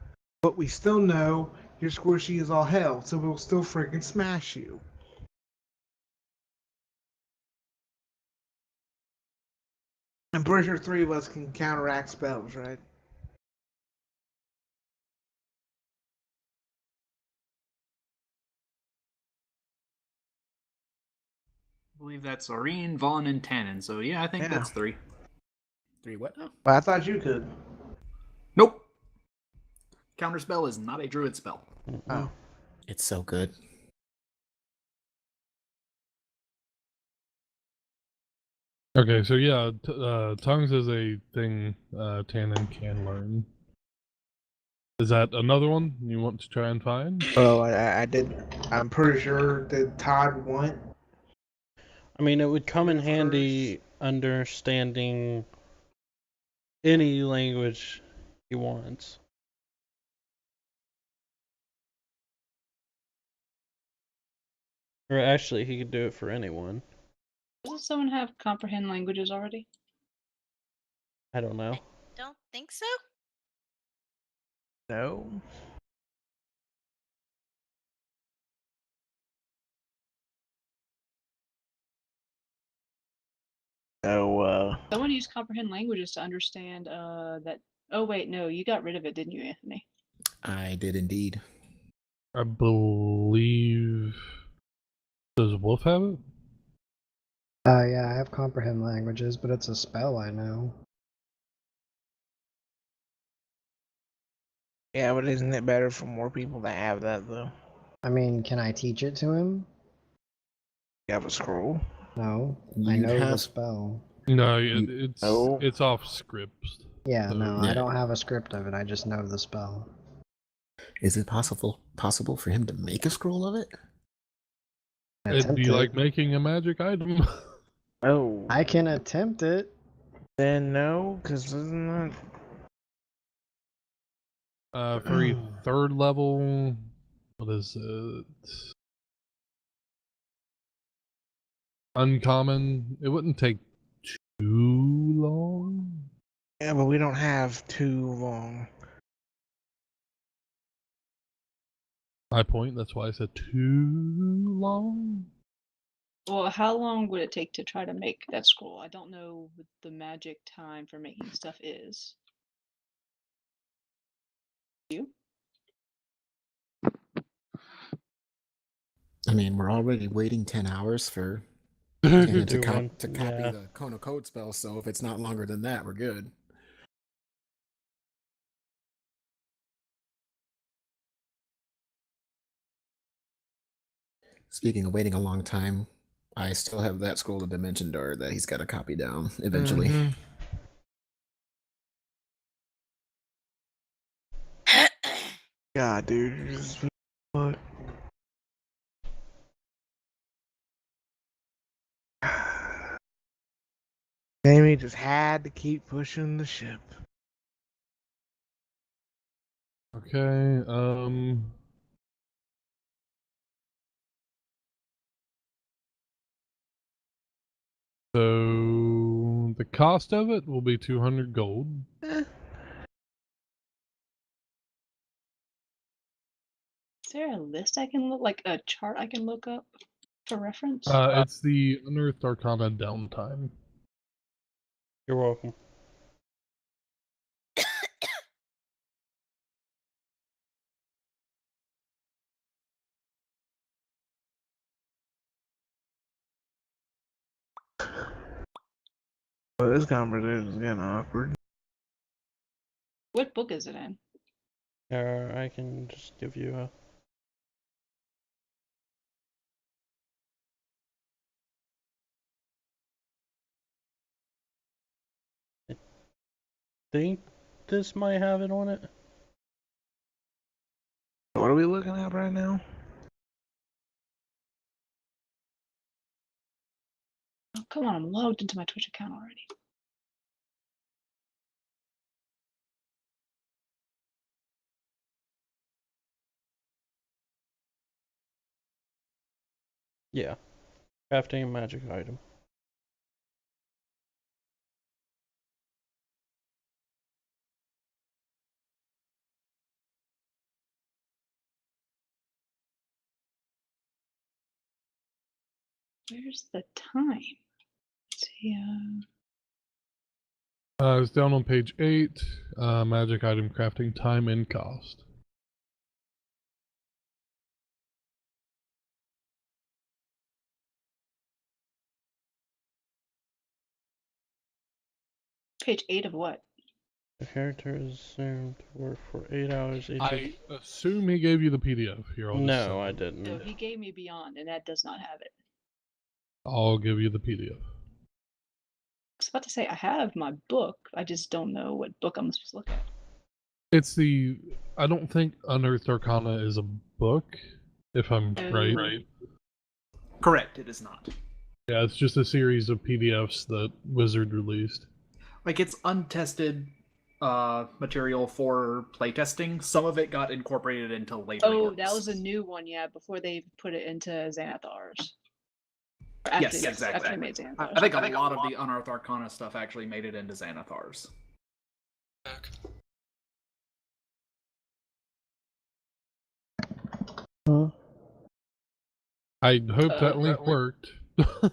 but we still know you're squishy as all hell, so we'll still freaking smash you. I'm pretty sure three of us can counteract spells, right? I believe that's Aurene, Vaughn, and Tannen. So yeah, I think Yeah. that's three. Three what now? But I thought you could. Nope. Counterspell is not a druid spell. Oh. It's so good. Okay, so yeah, tongues is a thing Tannen can learn. Is that another one you want to try and find? Oh, I did. I'm pretty sure that Todd went. I mean, it would come in handy understanding any language he wants. Or actually, he could do it for anyone. Doesn't someone have comprehend languages already? I don't know. Don't think so? No. So, Someone used comprehend languages to understand that. Oh wait, no, you got rid of it, didn't you, Anthony? I did indeed. I believe. Does Wolf have it? Yeah, I have comprehend languages, but it's a spell I know. yeah, but isn't it better for more people to have that though? I mean, can I teach it to him? You have a scroll. No, I You'd know the have spell. No, You- it's off scripts. Yeah, So- no, I Yeah. don't have a script of it. I just know the spell. Is it possible for him to make a scroll of it? It'd be Attempt like it. making a magic item. Oh. I can attempt it. Then no, because isn't that... For a third level, what is it? Uncommon. It wouldn't take too long. Yeah, but we don't have too long. My point. That's why I said too long. Well, how long would it take to try to make that scroll? I don't know what the magic time for making stuff is. You? I mean, we're already waiting 10 hours for To Tannen do one. to copy Yeah. the Kona Code spell, so if it's not longer than that, we're good. Speaking of waiting a long time, I still have that scroll of Dimension Door that he's got to copy down eventually. Mhm. God, dude. You're just... What? Jamie just had to keep pushing the ship. Okay. So the cost of it will be 200 gold. Eh. Is there a list I can look, like a chart I can look up for reference? It's the Unearthed Arcana downtime. You're welcome. Well, this conversation is getting awkward. What book is it in? I can just give you a. I think this might have it on it. What are we looking at right now? Oh, come on, I'm logged into my Twitch account already. Yeah. Crafting a magic item. Where's the time? Let's see, It's down on page 8. Magic item crafting time and cost. page 8 of what? The character is assumed to work for 8 hours each. I assume he gave you the PDF. Here, I'll just No, send I it. didn't. No, he gave me Beyond, and that does not have it. I'll give you the PDF. I was about to say, I have my book, I just don't know what book I'm supposed to look at. It's the. I don't think Unearthed Arcana is a book, if I'm right. Correct, it is not. Yeah, it's just a series of PDFs that Wizard released. Like, it's untested material for playtesting. Some of it got incorporated into later Oh, works. that was a new one, yeah, before they put it into Xanathars. Yes, exactly. After they made Xanathars. I think a lot of the Unearthed Arcana stuff actually made it into Xanathars. Huh? I hope that link worked.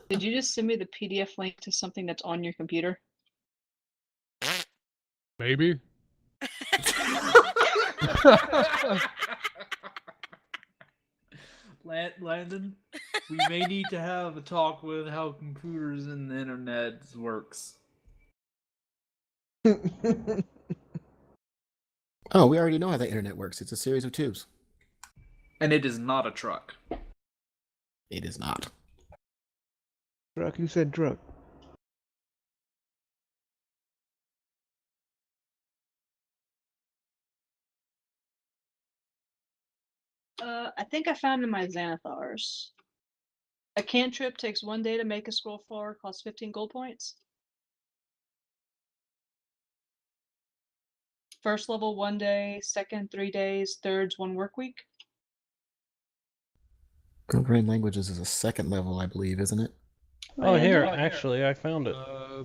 Did you just send me the PDF link to something that's on your computer? Maybe. Landon, we may need to have a talk with how computers and the internet works. Oh, we already know how the internet works. It's a series of tubes. And it is not a truck. It is not. Truck, you said truck. I think I found in my Xanathars. A cantrip takes 1 day to make a scroll flower, costs 15 gold points. First level 1 day, second 3 days, third's 1 work week. Grand Languages is a second level, I believe, isn't it? Oh, here, actually, I found it.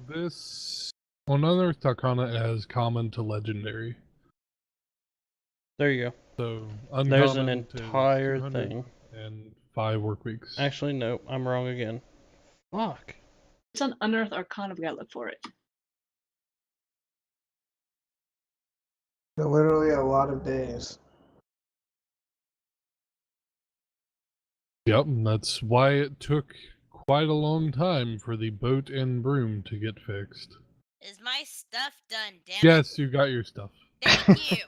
This on Unearthed Arcana it has common to legendary. There you go. So There's an uncommon to entire 200 thing. and 5 work weeks. Actually, no, I'm wrong again. Fuck. It's on Unearthed Arcana, we gotta look for it. So literally a lot of days. Yep, and that's why it took quite a long time for the boat and broom to get fixed. Is my stuff done, damn Yes, you got your stuff. Thank you.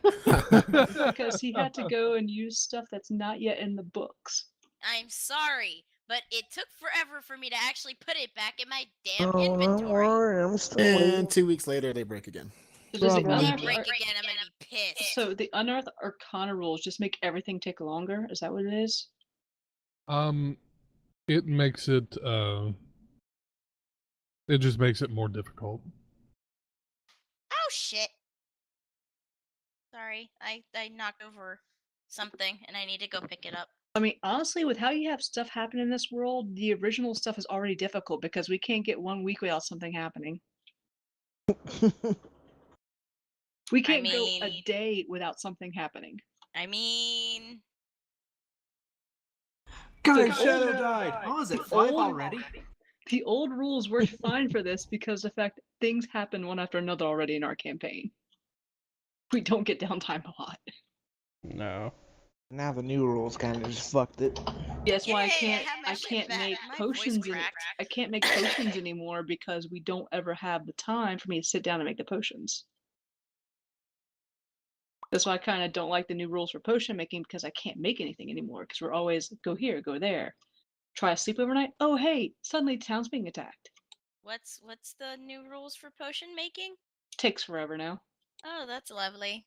Because he had to go and use stuff that's not yet in the books. I'm sorry, but it took forever for me to actually put it back in my damn Oh, don't inventory. worry, I'm still And waiting. 2 weeks later, they break again. So does the When they Unearthed break Arc- again, I'm gonna be pissed. So the Unearthed Arcana rules just make everything take longer? Is that what it is? It makes it it just makes it more difficult. Oh shit. Sorry, I knocked over something and I need to go pick it up. I mean, honestly, with how you have stuff happen in this world, the original stuff is already difficult because we can't get 1 week without something happening. We can't go a day without something happening. I mean, Guys, The Shadow old- died. Oh, is it the 5 old- already? The old rules worked fine for this because the fact things happen one after another already in our campaign. We don't get downtime a lot. No. Now the new rules kind of just fucked it. Yeah, that's why Yay, I can't back. make My voice potions cracked. I can't make potions anymore because we don't ever have the time for me to sit down and make the potions. That's why I kind of don't like the new rules for potion making, because I can't make anything anymore because we're always go here, go there. Try to sleep overnight. Oh, hey, suddenly the town's being attacked. What's the new rules for potion making? Takes forever now. Oh, that's lovely.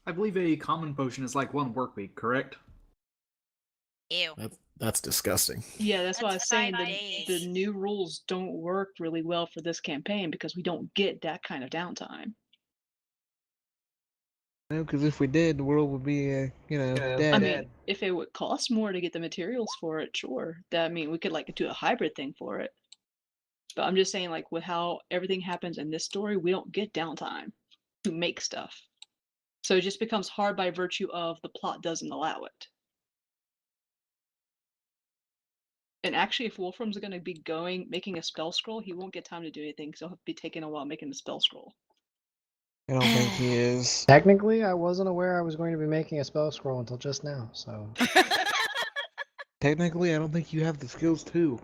I believe a common potion is like 1 work week, correct? Ew. That's disgusting. Yeah, that's why I was That's saying 5 the days. new rules don't work really well for this campaign because we don't get that kind of downtime. No, because if we did, the world would be, dead. I mean, if it would cost more to get the materials for it, sure. That I mean, we could like do a hybrid thing for it. But I'm just saying, like with how everything happens in this story, we don't get downtime to make stuff. So it just becomes hard by virtue of the plot doesn't allow it. And actually, if Wolfram's going to be making a spell scroll, he won't get time to do anything because he'll be taking a while making the spell scroll. I don't think he is. Technically, I wasn't aware I was going to be making a spell scroll until just now, so. Technically, I don't think you have the skills too.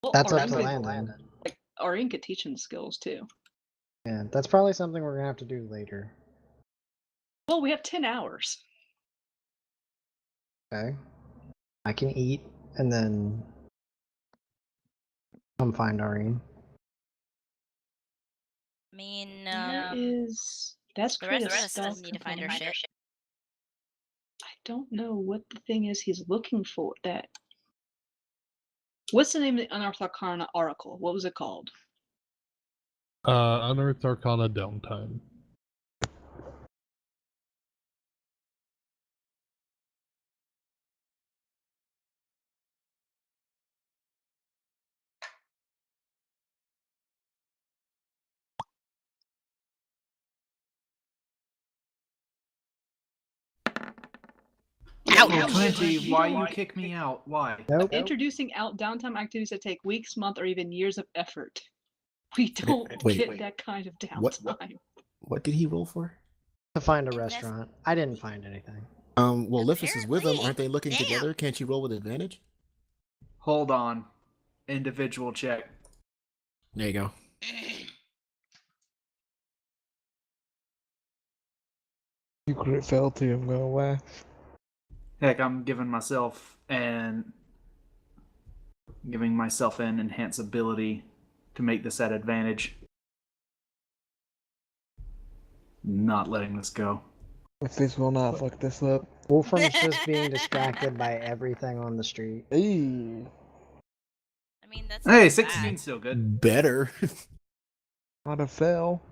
Well, That's up Aurine to could- Landon. Like, Aurine could teach him the skills too. Yeah, that's probably something we're gonna have to do later. Well, we have 10 hours. Okay. I can eat and then come find Aurine. I mean, That's the create rest a of us spell need to find our component. shit. I don't know what the thing is he's looking for. What's the name of the Unearthed Arcana Oracle? What was it called? Unearthed Arcana downtime. Oh, Clancy, why you kick me out? Why? Nope. Introducing out downtime activities that take weeks, months, or even years of effort. We don't Wait. get that kind of What? downtime. What did he roll for? To find a restaurant. I didn't find anything. Well, Lifus is with them. Apparently. Aren't they looking Damn. together? Can't you roll with advantage? Hold on. Individual check. There you go. You crit fail too, I'm gonna laugh. Heck, I'm giving myself an enhance ability to make this at advantage. Not letting this go. If this will not fuck this up. Wolfram's just being distracted by everything on the street. Eee. I mean, that's Hey, not 16 bad. still good. Better. Not a fail.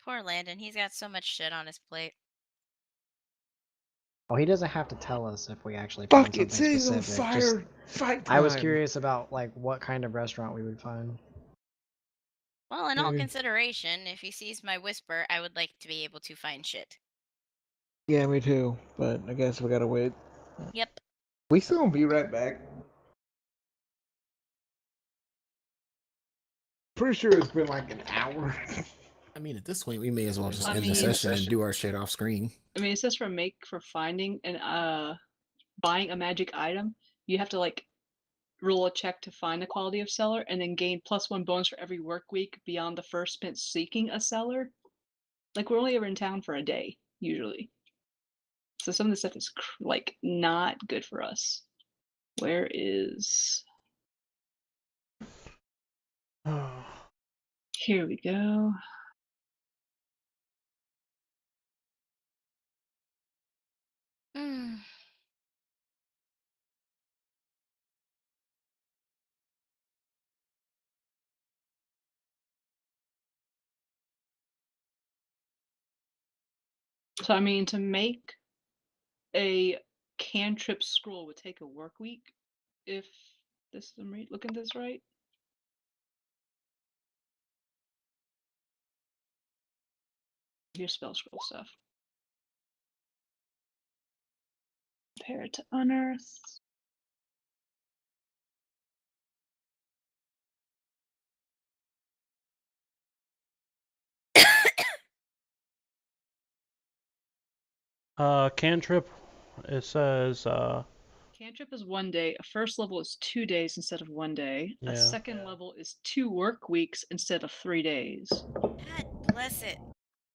Poor Landon. He's got so much shit on his plate. Well, he doesn't have to tell us if we actually find Fuck something it, city's on specific. fire! Fight time! I was curious about like what kind of restaurant we would find. Well, in all Maybe. consideration, if he sees my whisper, I would like to be able to find shit. Yeah, me too. But I guess we gotta wait. Yep. We still gonna be right back. Pretty sure it's been like an hour. I mean, at this point, we may as well just I end the mean- session and do our shit off screen. I mean, it says for finding and buying a magic item, you have to like roll a check to find the quality of seller and then gain +1 bonus for every work week beyond the first spent seeking a seller. Like we're only ever in town for a day usually, so some of this stuff is like not good for us. Where is? Here we go. Mm. So I mean, to make a cantrip scroll would take a work week, if this I'm looking at this right. Here's spell scroll stuff. Compare it to unearth. Cantrip. It says Cantrip is 1 day. A first level is 2 days instead of 1 day. Yeah. A second level is 2 work weeks instead of 3 days. God bless it.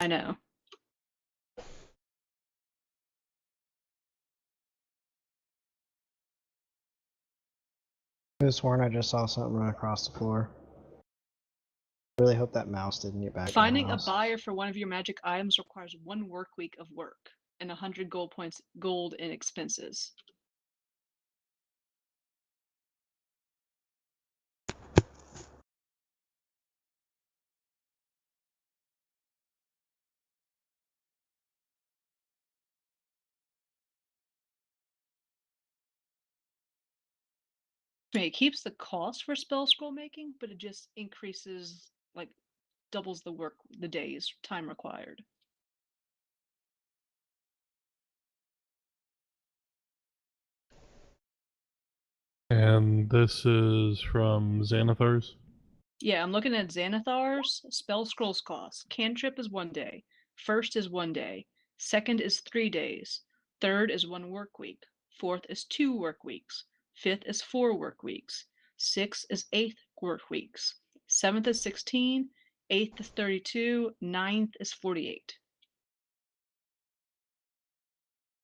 I know. I could have sworn I just saw something run across the floor. Really hope that mouse didn't get back. Finding a buyer for one of your magic items requires 1 work week of work and 100 gold in expenses. It keeps the cost for spell scroll making, but it just increases, like, doubles the days time required. And this is from Xanathar's? Yeah, I'm looking at Xanathar's spell scrolls cost. Cantrip is 1 day. First is 1 day. Second is 3 days. Third is 1 work week. Fourth is 2 work weeks. Fifth is 4 work weeks. Sixth is 8 work weeks. Seventh is 16. Eighth is 32. Ninth is 48.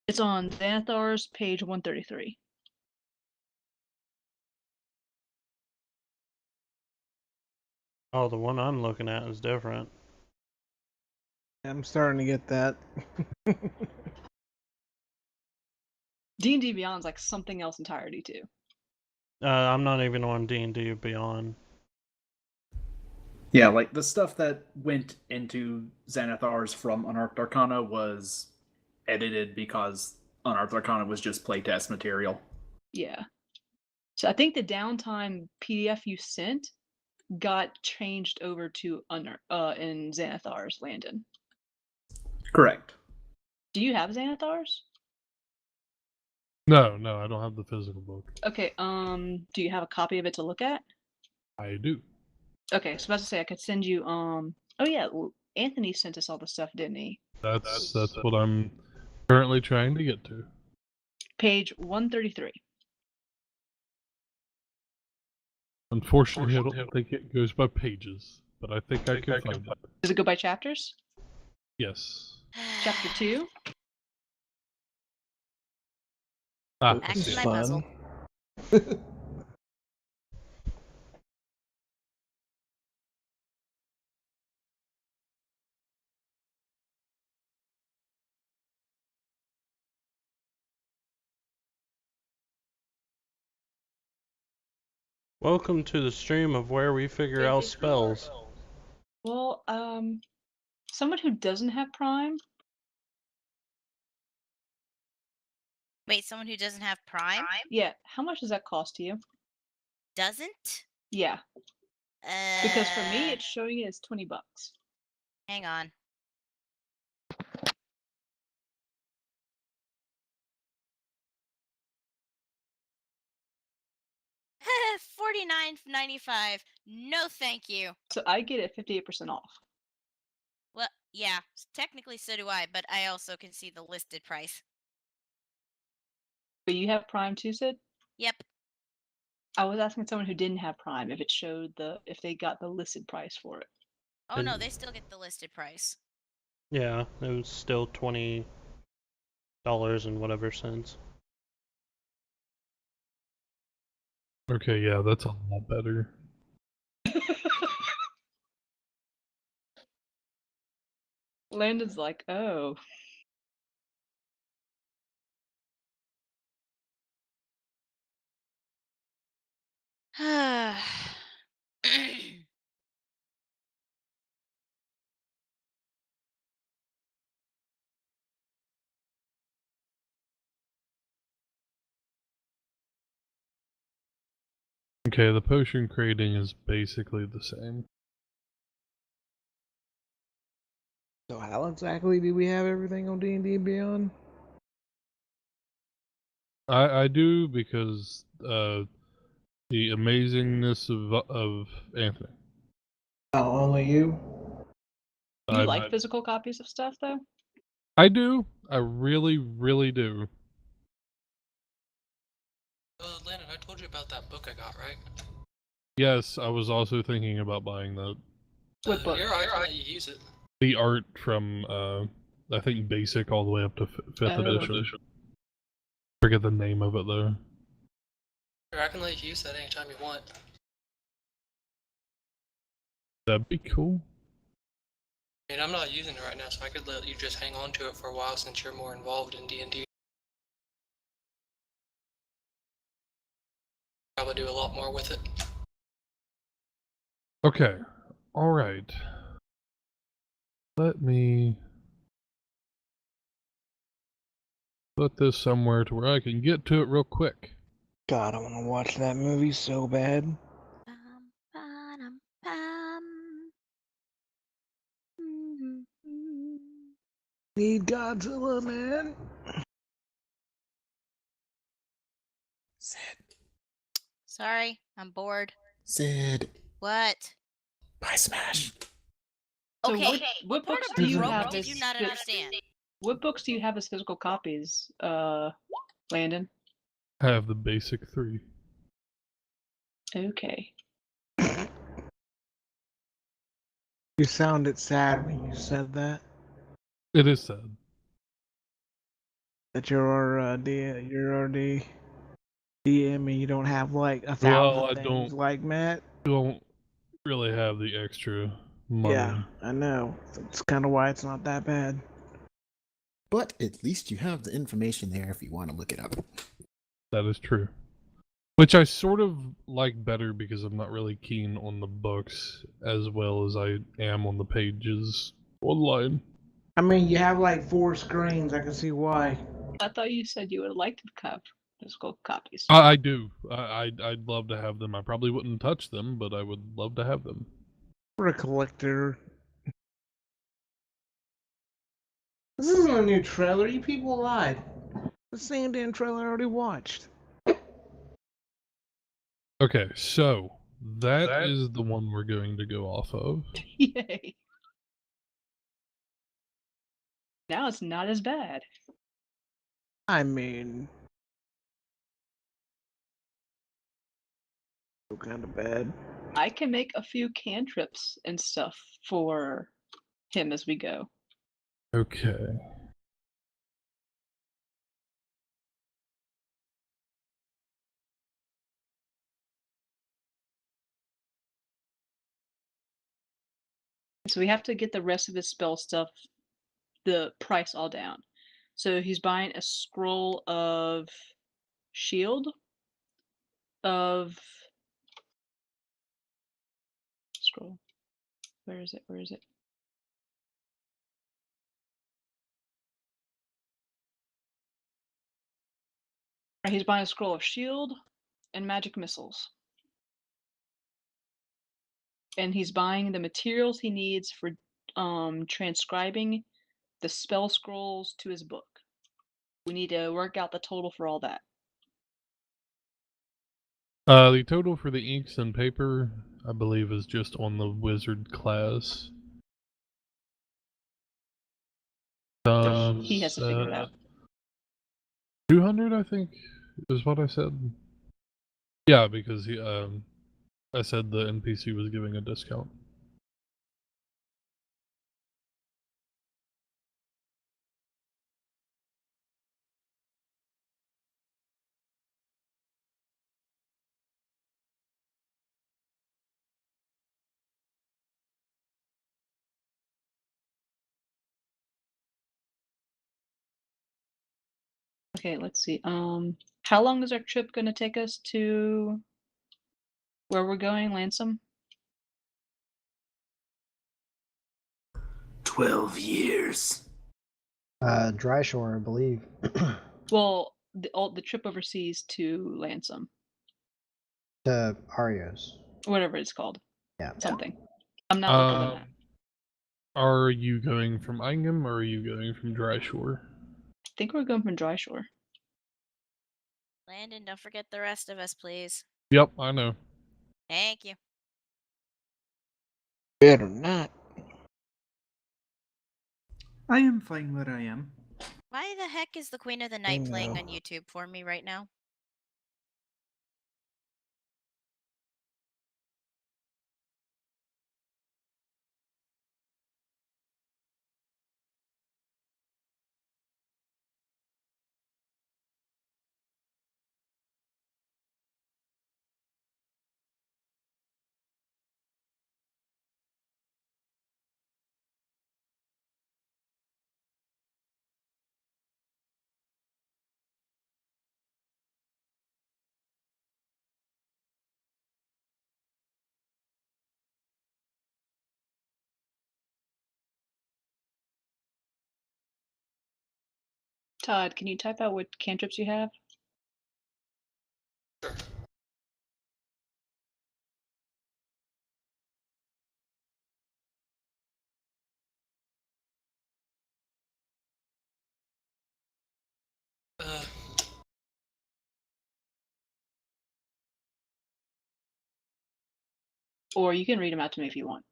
It's on Xanathar's page 133. Oh, the one I'm looking at is different. I'm starting to get that. D&D Beyond's like something else entirely too. I'm not even on D&D Beyond. Yeah, like the stuff that went into Xanathar's from Unearthed Arcana was edited because Unearthed Arcana was just playtest material. Yeah. So I think the downtime PDF you sent got changed over to in Xanathar's, Landon. Correct. Do you have Xanathar's? No, I don't have the physical book. Okay, do you have a copy of it to look at? I do. Okay, so I was about to say I could send you oh yeah, Anthony sent us all the stuff, didn't he? That's what I'm currently trying to get to. Page 133. Unfortunately, I don't think it goes by pages, but I think I can find it. Does it go by chapters? Yes. Chapter 2? Ah, Back to my Fun. puzzle. Welcome to the stream of where we figure out spells. Well, someone who doesn't have Prime. Wait, someone who doesn't have Prime? Yeah, how much does that cost to you? Doesn't? Yeah, because for me it's showing it as 20 bucks. Hang on. $49.95. No, thank you. So I get it 58% off. Well, yeah, technically so do I, but I also can see the listed price. But you have Prime too, Sid? Yep. I was asking someone who didn't have Prime if it showed if they got the listed price for it. Oh no, they still get the listed price. Yeah, it was still $20 and whatever cents. Okay, yeah, that's a lot better. Landon's like, oh. Okay, the potion creating is basically the same. So how exactly do we have everything on D&D Beyond? I do because the amazingness of Anthony. Oh, only you? You like physical copies of stuff though? I do. I really, really do. Landon, I told you about that book I got, right? Yes, I was also thinking about buying that. What book? Here, I can let you use it. The art from, I think, Basic all the way up to 5th edition. Forget the name of it, though. Here, I can let you use that anytime you want. That'd be cool. I mean, I'm not using it right now, so I could let you just hang on to it for a while since you're more involved in D&D. Probably do a lot more with it. Okay. Alright. Let me put this somewhere to where I can get to it real quick. God, I want to watch that movie so bad. Need Godzilla, man. Sid. Sorry, I'm bored. Sid. What? Buy Smash. So Okay, what part books of do you broken have did as you not understand? What books do you have as physical copies, Landon? I have the Basic 3. Okay. You sounded sad when you said that. It is sad. That you're already DM and you don't have like 1,000 things like Matt. Don't really have the extra money. Yeah, I know. That's kind of why it's not that bad. But at least you have the information there if you want to look it up. That is true. Which I sort of like better because I'm not really keen on the books as well as I am on the pages online. I mean, you have like 4 screens. I can see why. I thought you said you would like to have physical copies. I do. I'd love to have them. I probably wouldn't touch them, but I would love to have them. For a collector. This isn't a new trailer. You people lied. The same damn trailer I already watched. Okay, so that is the one we're going to go off of. Yay. Now it's not as bad. I mean, still kind of bad. I can make a few cantrips and stuff for him as we go. Okay. So we have to get the rest of his spell stuff, the price all down. So he's buying a scroll of shield, of scroll. Where is it? Where is it? Right, he's buying a scroll of shield and magic missiles. And he's buying the materials he needs for transcribing the spell scrolls to his book. We need to work out the total for all that. The total for the inks and paper, I believe, is just on the wizard class. He has to figure it out. 200, I think, is what I said. Yeah, because he, I said the NPC was giving a discount. Okay, let's see. How long is our trip going to take us to where we're going, Lansome? 12 years. Dry shore, I believe. Well, the trip overseas to Lansome, To Arios. whatever it's called. Yeah. Something. I'm not looking at that. Are you going from Ingham or are you going from Dry Shore? I think we're going from Dry Shore. Landon, don't forget the rest of us, please. Yep, I know. Thank you. Better not. I am fine where I am. Why the heck is the Queen of the Night playing No. on YouTube for me right now? Todd, can you type out what cantrips you have? Uh, Or you can read them out to me if you want.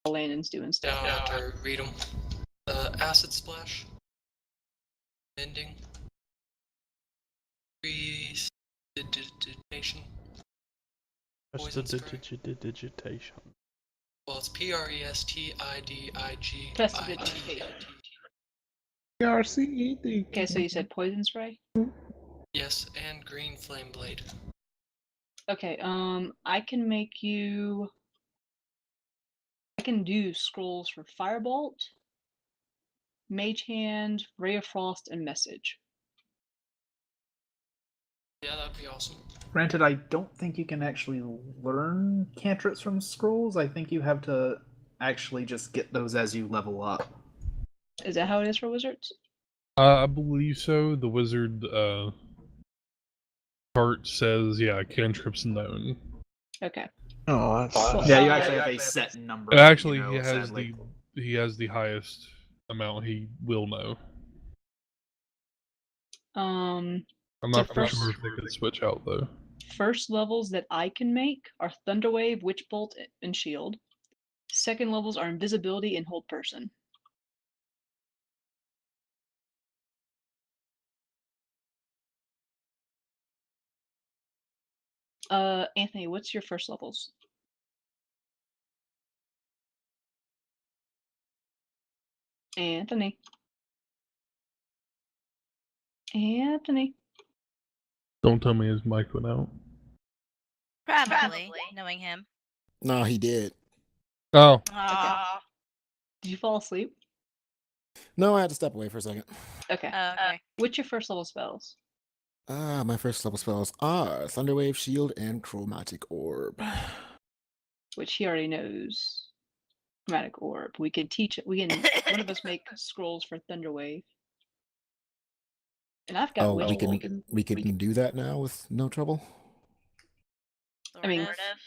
While Landon's doing yeah, stuff. I'll have to read them. Acid Splash. Ending. Prestidigitation. Poison spray. Prestidigitation. Well, it's Prestidigitation. Prestidigitation. RC. Okay, so you said poison spray? Yes, and green flame blade. Okay, I can make you... I can do scrolls for Firebolt, Mage Hand, Ray of Frost, and Message. Yeah, that'd be awesome. Granted, I don't think you can actually learn cantrips from scrolls. I think you have to actually just get those as you level up. Is that how it is for wizards? I believe so. The wizard chart says, yeah, cantrips known. Okay. Oh, that's Yeah, you actually have a set number. Actually, you know, he has sadly. the highest amount he will know. I'm So not quite first- sure if they could switch out though. First levels that I can make are Thunderwave, Witch Bolt, and Shield. Second levels are Invisibility and Hold Person. Anthony, what's your first levels? Anthony. Anthony. Don't tell me his mic went out. Probably, knowing him. No, he did. Oh, Aw. Did you fall asleep? No, I had to step away for a second. Okay. Okay. What's your first level spells? My first level spells are Thunderwave, Shield, and Chromatic Orb. Which he already knows. Chromatic Orb. We can teach it. We can. One of us make scrolls for Thunderwave. And I've got Oh, Witch we Bolt. can do that now with no trouble. I mean, Sort of.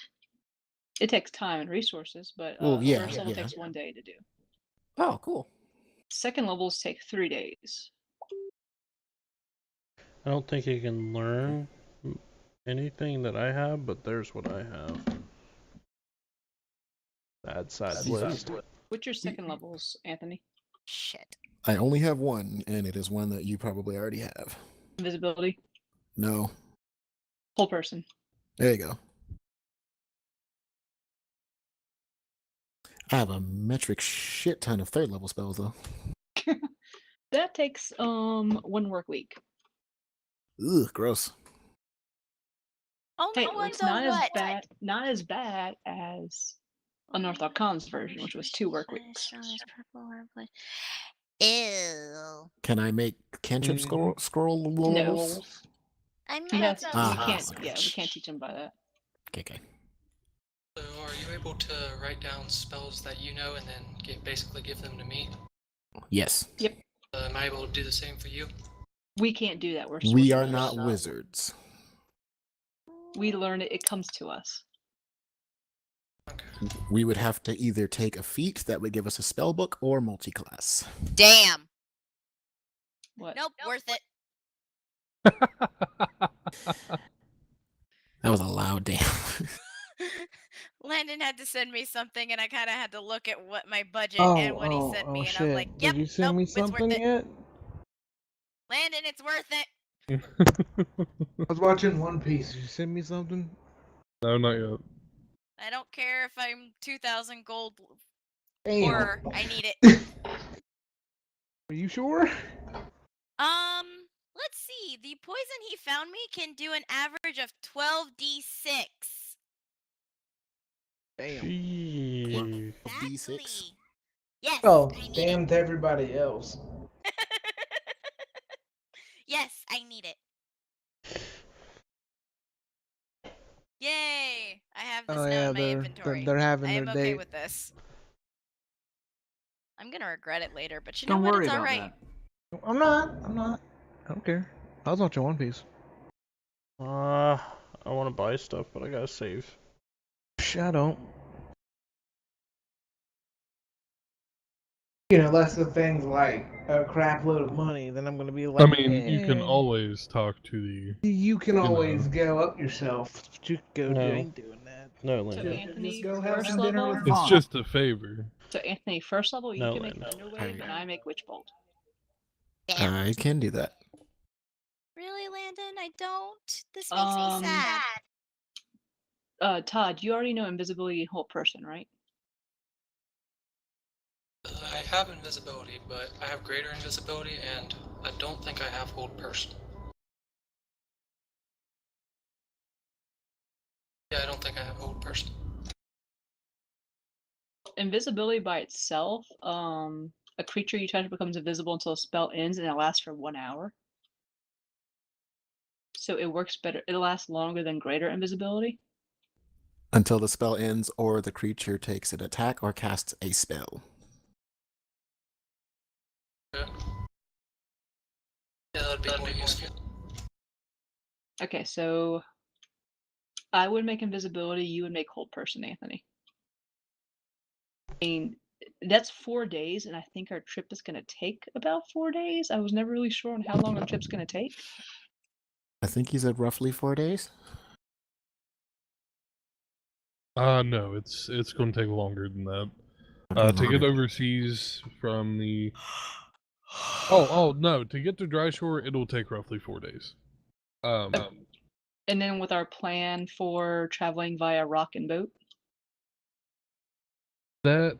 it takes time and resources, but Well, yeah, first level yeah. takes 1 day to do. Oh, cool. Second levels take 3 days. I don't think you can learn anything that I have, but there's what I have. Bad side list. What's your second levels, Anthony? Shit. I only have one, and it is one that you probably already have. Invisibility. No. Whole person. There you go. I have a metric shit ton of third level spells though. That takes 1 work week. Ugh, gross. Only Hey, one it's though what? not as bad as Unearthed Arcane's version, which was 2 work weeks. Ew. Can I make cantrip scroll? No. I'm He has, not we Ah, can't. okay. Yeah, we can't teach him by that. Okay. So, are you able to write down spells that you know and then basically give them to me? Yes. Am I able to do the same for you? We can't do that. We're We are sorcerers. not wizards. We learn it. It comes to us. Okay. We would have to either take a feat that would give us a spell book or multi-class. Damn. What? Nope, worth it. That was a loud damn. Landon had to send me something, and I kind of had to look at what my budget and what he sent me, and I was shit. like, "Yep, Did you send nope, me it's worth something it. yet? Landon, it's worth it." I was watching One Piece. Did you send me something? No, not yet. I don't care if I'm 2,000 gold Damn. poorer. I need it. Are you sure? Let's see. The poison he found me can do an average of 12d6. Damn. Jeez. D6. Yes. Oh, I need damn it. to everybody else. Yes, I need it. Yay! I have this Oh now yeah, in my they're inventory. they're having I their am okay date. with this. I'm gonna regret it later, but you Don't know what? worry It's about alright. that. I'm not. I don't care. I was watching One Piece. I want to buy stuff, but I gotta save. I don't. You know, unless the thing's like a crap load of money, then I'm gonna be like, I mean, you can always talk to the. You can know. always go up yourself. But you go No. do ain't doing that. No, So Landon. Anthony, Just go have first some dinner level. with It's Vaughn. just a favor. So Anthony, first level, you No, can make Landon. Thunderwave, and I make Witchbolt. Damn. I can do that. Really, Landon? I don't? This makes me sad. Todd, you already know invisibility and hold person, right? I have invisibility, but I have greater invisibility, and I don't think I have hold person. Yeah, I don't think I have hold person. Invisibility by itself, a creature you touch becomes invisible until a spell ends, and it lasts for 1 hour. So it works better. It lasts longer than greater invisibility. Until the spell ends or the creature takes an attack or casts a spell. Yeah, that'd be more useful. Okay, so I would make invisibility. You would make hold person, Anthony. I mean, that's 4 days, and I think our trip is going to take about 4 days. I was never really sure on how long our trip's going to take. I think he said roughly 4 days. No, it's going to take longer than that. Okay, To get longer. overseas from the. Oh no! To get to dry shore, it'll take roughly 4 days. And then with our plan for traveling via rock and boat. That.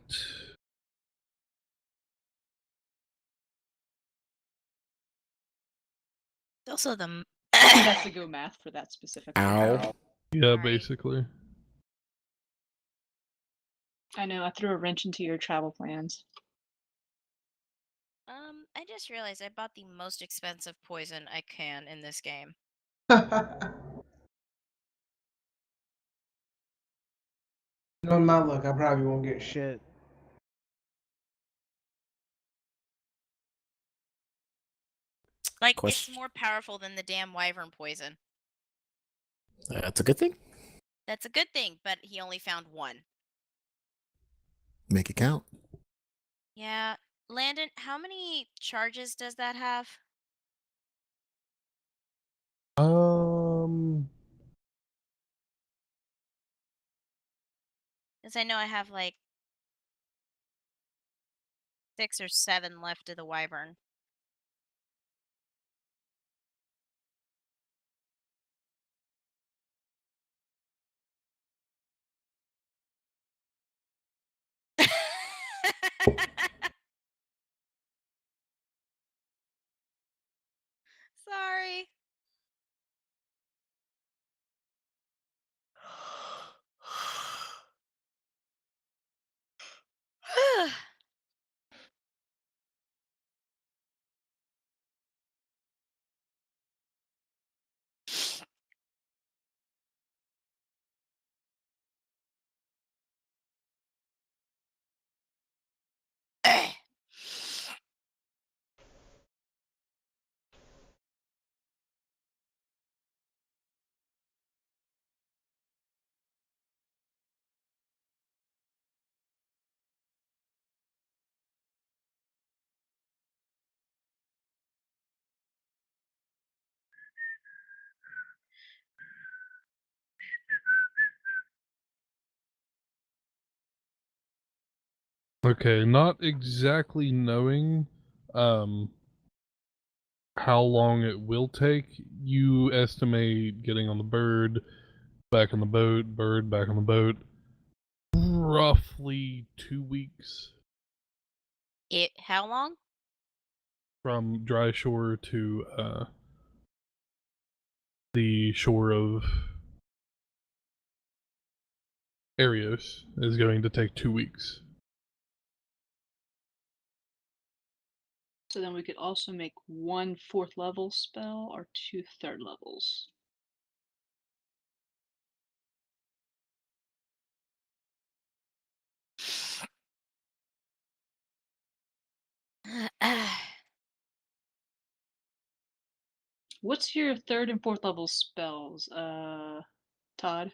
Also, the That's to go math for that specific. Ow. Yeah, Right. basically. I know, I threw a wrench into your travel plans. I just realized I bought the most expensive poison I can in this game. Knowing my luck, I probably won't get shit. Like, Question. it's more powerful than the damn wyvern poison. That's a good thing. That's a good thing, but he only found one. Make it count. Yeah. Landon, how many charges does that have? Because I know I have like 6 or 7 left of the wyvern. Sorry. Okay, not exactly knowing how long it will take, you estimate getting on the bird, back on the boat, bird, back on the boat, roughly 2 weeks How long? from dry shore to the shore of Arios is going to take 2 weeks. So then we could also make 1 4th level spell or 2 3rd levels. What's your 3rd and 4th level spells, Todd?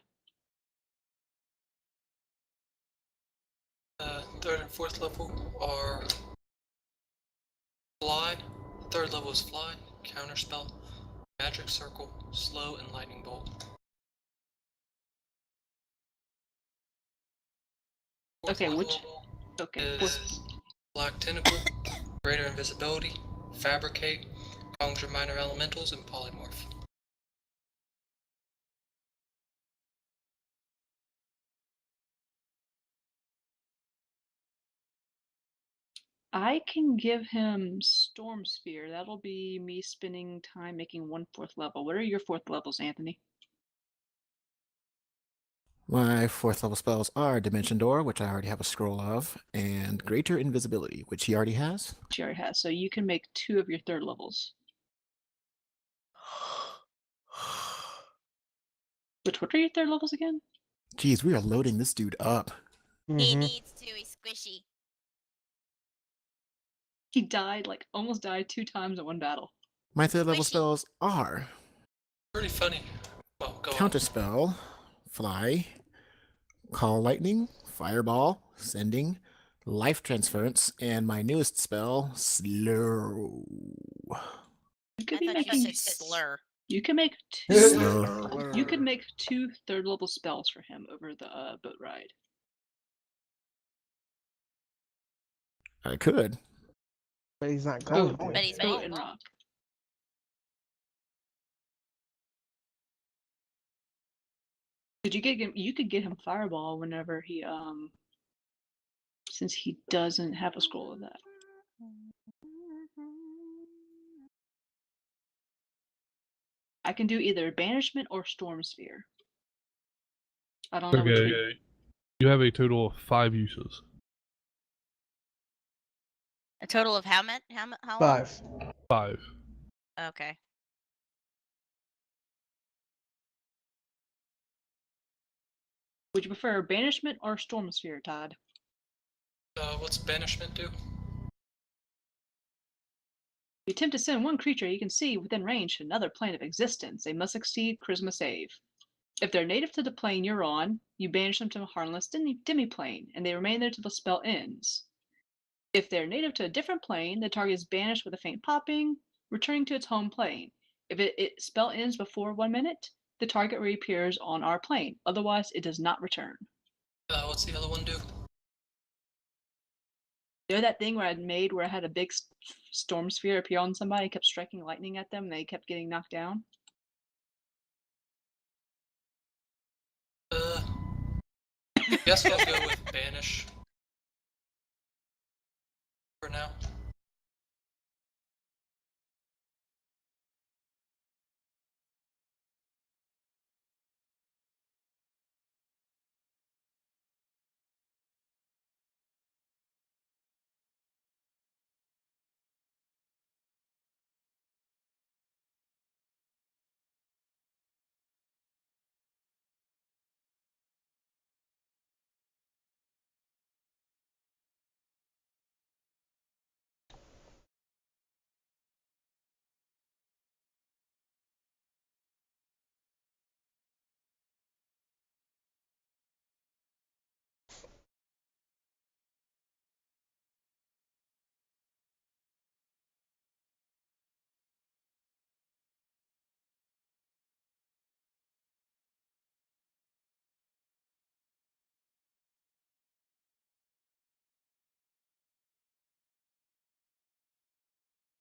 3rd and 4th level are fly. 3rd level is fly, counterspell, magic circle, slow, and lightning bolt. 4th Okay, level which? Okay, is black tentacle, greater invisibility, fabricate, conjure minor elementals, and polymorph. I can give him Storm Sphere. That'll be me spending time making 1 4th level. What are your 4th levels, Anthony? My 4th level spells are Dimension Door, which I already have a scroll of, and Greater Invisibility, which he already has. Which he already has. So you can make 2 of your 3rd levels. What are your 3rd levels again? Geez, we are loading this dude up. He needs to. He's squishy. He died, almost died 2 times in 1 battle. My 3rd level Squishy. spells are Pretty funny. Well, go on. Counterspell, Fly, Call Lightning, Fireball, Sending, Life Transference, and my newest spell, Slow. You could I be thought making you said slur. You can make 2 Slow. You could make 2 3rd level spells for him over the boat ride. I could. But he's not going Boat, to. But he's boat not. and rock. Could you get him? You could get him Fireball whenever he since he doesn't have a scroll of that. I can do either Banishment or Storm Sphere. I don't know which one. Okay, you have a total of 5 uses. A total of how long? 5. 5. Okay. Would you prefer Banishment or Storm Sphere, Todd? What's banishment do? You attempt to send one creature you can see within range to another plane of existence. They must succeed Charisma save. If they're native to the plane you're on, you banish them to a harmless demi-plane, and they remain there till the spell ends. If they're native to a different plane, the target is banished with a faint popping, returning to its home plane. If its spell ends before 1 minute, the target reappears on our plane. Otherwise, it does not return. What's the other one do? You know that thing where I made where I had a big storm sphere appear on somebody, kept striking lightning at them, and they kept getting knocked down? Guess I'll go with banish for now.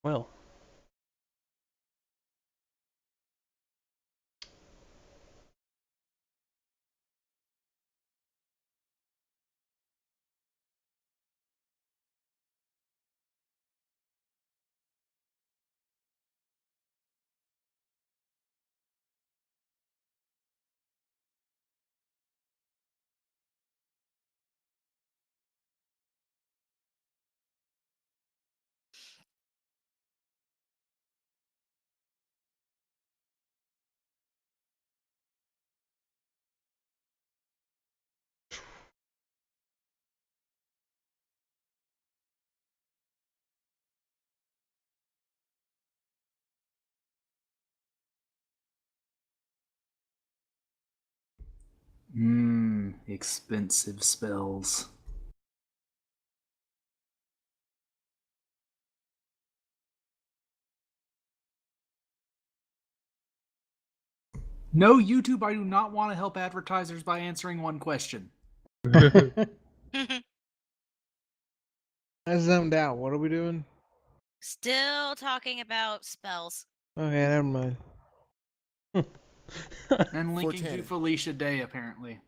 Well. Expensive spells. No, YouTube, I do not want to help advertisers by answering one question. I zoned out. What are we doing? Still talking about spells. Okay, never mind. And linking to 410. Felicia Day, apparently.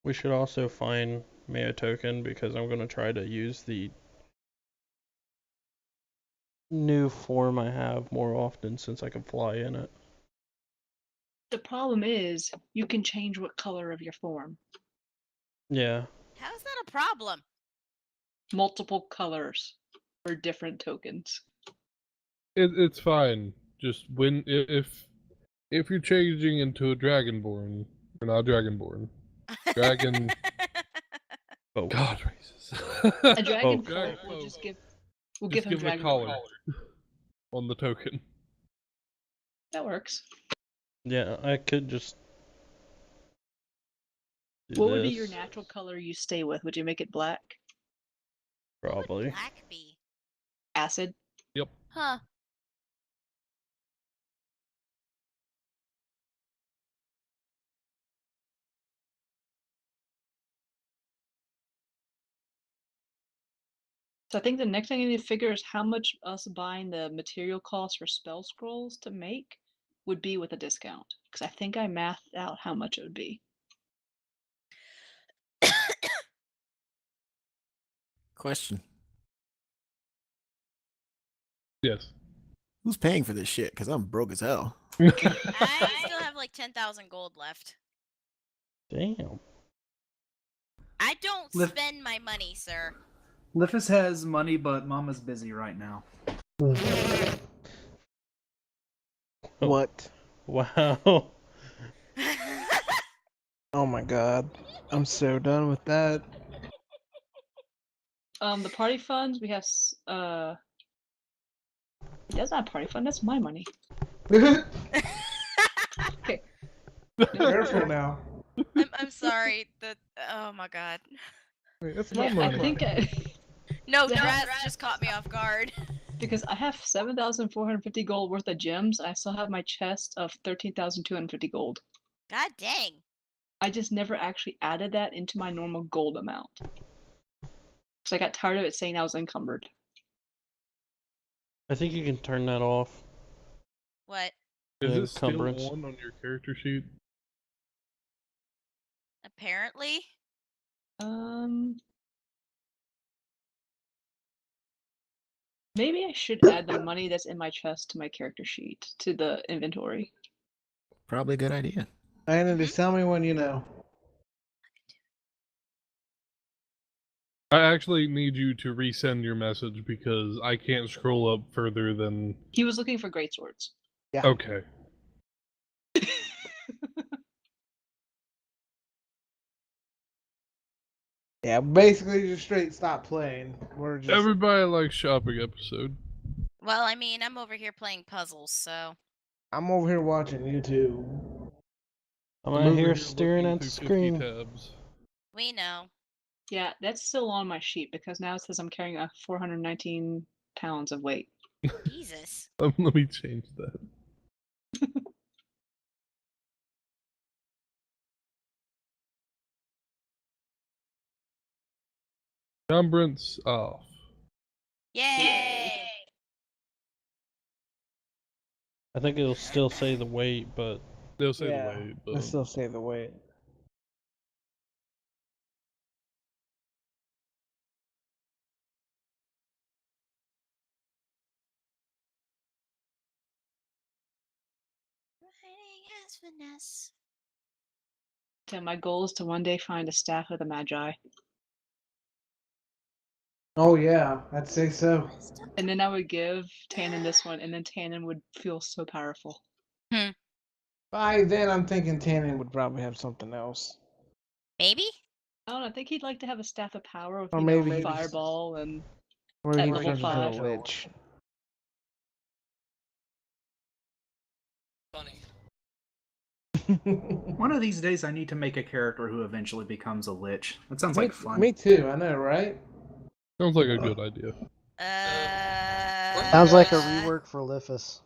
We should also find Maya Token because I'm going to try to use the new form I have more often since I can fly in it. The problem is you can change what color of your form. Yeah. How is that a problem? Multiple colors for different tokens. It's fine. Just when if you're changing into a Dragonborn, or not Dragonborn, Dragon. Oh God, A racist. dragon Dragon folk will folk. just give Just him give the dragon collar form. on the token. That works. Yeah, I could just do What this. would be your natural color you stay with? Would you make it black? Probably. What would black be? Acid? Yep. Huh. So I think the next thing I need to figure is how much us buying the material cost for spell scrolls to make would be with a discount. Because I think I mathed out how much it would be. Question. Yes. Who's paying for this shit? Because I'm broke as hell. I still have like 10,000 gold left. Damn. I don't Lift- spend my money, sir. Liffus has money, but Mama's busy right now. What? Wow. Oh my god. I'm so done with that. The party funds, we have that's not a party fund, that's my money. Okay. Careful now. I'm sorry. Oh my god. Wait, that's my Yeah, money. I think No, Yeah. Draz just caught me off guard. because I have 7,450 gold worth of gems, I still have my chest of 13,250 gold. God dang. I just never actually added that into my normal gold amount. So I got tired of it saying I was encumbered. I think you can turn that off. What? Is The it still encumbrance. on your character sheet? Apparently. Maybe I should add the money that's in my chest to my character sheet, to the inventory. Probably a good idea. Diana, just tell me when you know. I actually need you to resend your message because I can't scroll up further than. He was looking for great swords. Yeah. Okay. Yeah, basically just straight stop playing. We're just Everybody likes shopping episode. Well, I mean, I'm over here playing puzzles, so. I'm over here watching YouTube. I'm over out here staring looking at the through 50 screen. tabs. We know. Yeah, that's still on my sheet because now it says I'm carrying a 419 pounds of weight. Jesus. Let me change that. Encumbrance off. Yay! I think it'll still say the weight, but They'll say Yeah, the weight, let's but still say the weight. Riding has finesse. So my goal is to one day find a staff of the Magi. Oh yeah, I'd say so. And then I would give Tannen this one, and then Tannen would feel so powerful. By then, I'm thinking Tannen would probably have something else. Maybe? I don't know, I think he'd like to have a staff of power with, Or you know, maybe- fireball and Or at he level turns into 5. a witch. Funny. One of these days, I need to make a character who eventually becomes a lich. That sounds like fun. Me too, I know, right? sounds like a good idea. Sounds like a rework for Lifus.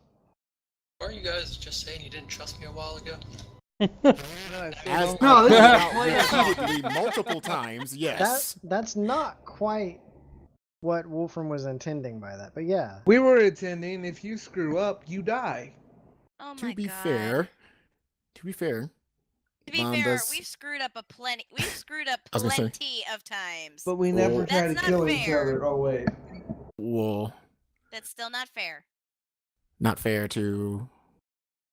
Weren't you guys just saying you didn't trust me a while ago? As No, this is out player repeatedly multiple times, yes. That's not quite what Wolfram was intending by that, but yeah. We were attending. If you screw up, you die. Oh my To be god. fair, To be Von fair, does- we've screwed up We've screwed up I was gonna say. plenty of times. But we never Well- try to That's kill not each fair. other. Oh wait. well, That's still not fair. not fair to.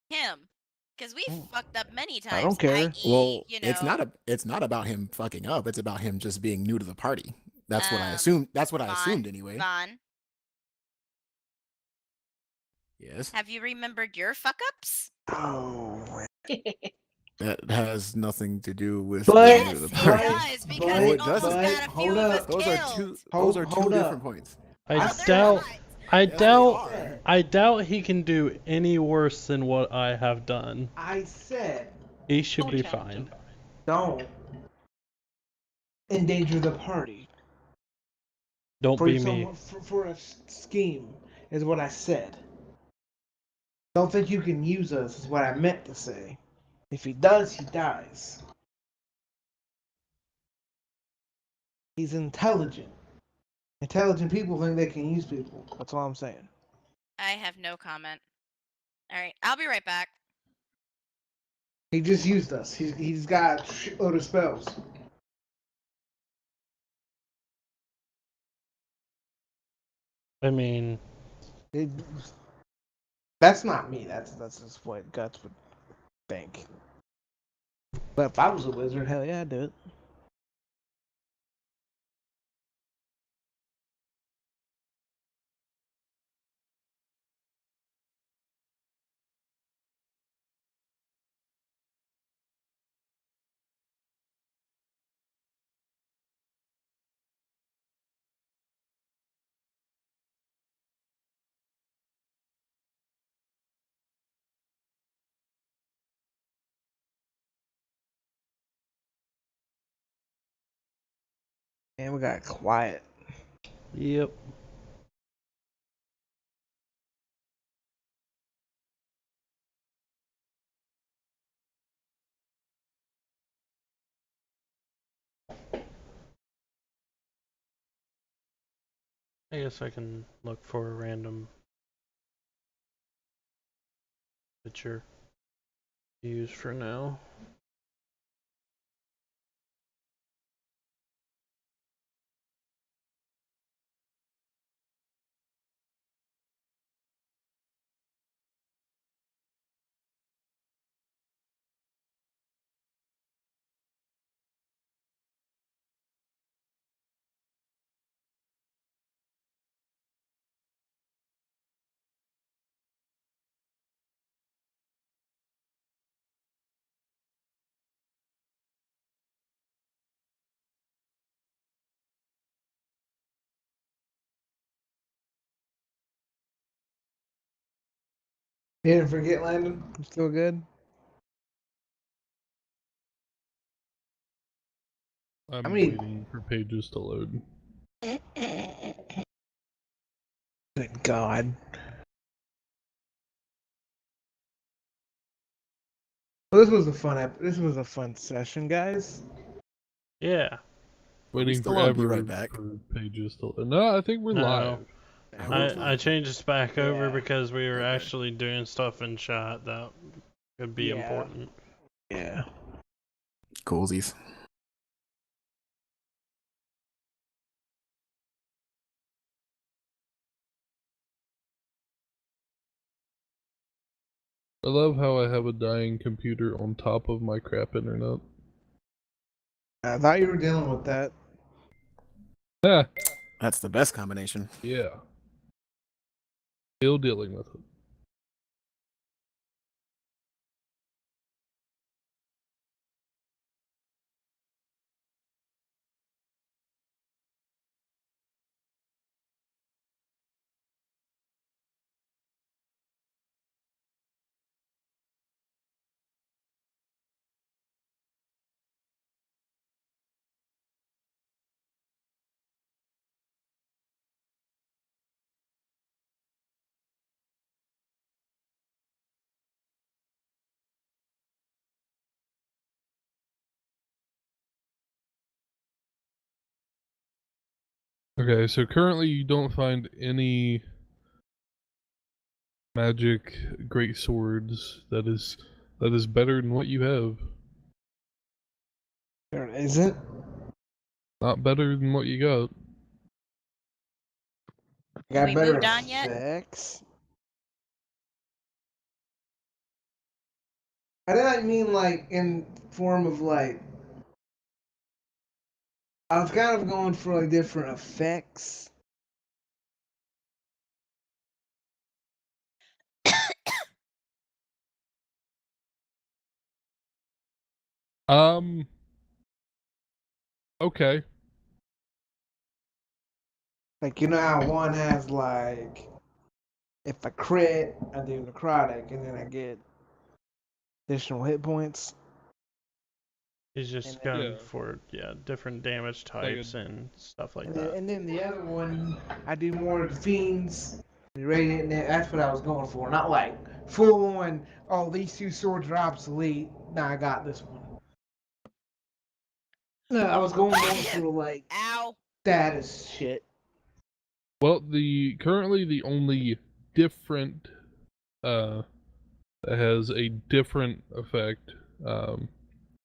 Him. Because we fucked up many times. I don't care. i.e., Well, you know, it's not about him fucking up. It's about him just being new to the party. That's what I Um, assumed. That's what I Vaughn, assumed anyway. Vaughn, Yes, have you remembered your fuck ups? Oh. that has nothing to do with But- being Yes, new to the it party. does, because No, it it almost doesn't. got a few Hold of up. us Those killed. are two. Hold- Those are two hold up. different points. I Oh, they're doubt. not. I Yes, they doubt. are. I doubt he can do any worse than what I have done. I said, He should Don't be challenge fine. him. don't endanger the party Don't for be me. for a scheme. Is what I said. Don't think you can use us. Is what I meant to say. If he does, he dies. He's intelligent. Intelligent people think they can use people. That's all I'm saying. I have no comment. Alright, I'll be right back. He just used us. He's got a shitload of spells. I mean, That's not me. That's just what Guts would think. But if I was a wizard, hell yeah, I'd do it. And we got quiet. yep. I guess I can look for a random picture to use for now. You didn't forget, Landon? You still good? I'm I mean- waiting for pages to load. Good God. Well, this was a fun session, guys. Yeah. Waiting still on? Be forever right back. for pages to. No, I think we're No. live. I changed this back over Yeah. because we were Okay. actually doing stuff in chat that could be Yeah. important. Yeah. Coolsies. I love how I have a dying computer on top of my crap internet. I thought you were dealing with that. Ah, That's the best combination. yeah. Still dealing with it. Okay, so currently you don't find any magic great swords that is better than what you have. There isn't. Not better than what you got. I got We better moved on yet? effects. I didn't mean like in form of like. I was kind of going for like different effects. Okay. Like, you know how one has like, if I crit, I do necrotic, and then I get additional hit points. He's just And going Yeah. for different damage types and stuff like And that. then the other one, I do more of the fiends, radiant. And that's what I was going for. Not like full on. Oh, these two swords are obsolete. Now I got this one. No, I was going more for like Ow. status shit. Well, currently the only different that has a different effect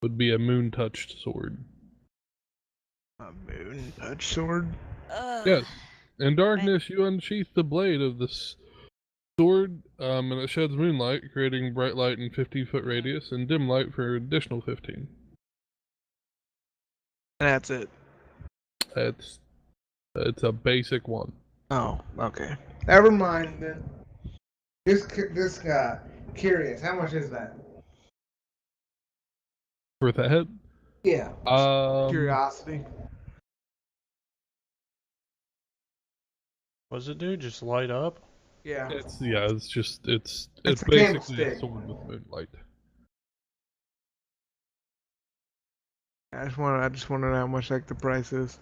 would be a moon touched sword. A moon touch sword. Ugh. Yes. In darkness, you unsheath the blade of this sword, and it sheds moonlight, creating bright light in 50-foot radius, and dim light for additional 15. And that's it. It's a basic one. Oh, okay. Never mind then. This curious. How much is that? For that, Yeah. Curiosity. What's it do? Just light up? Yeah. it's It's a basically a candlestick. sword with moonlight. I just want to know how much like the price is,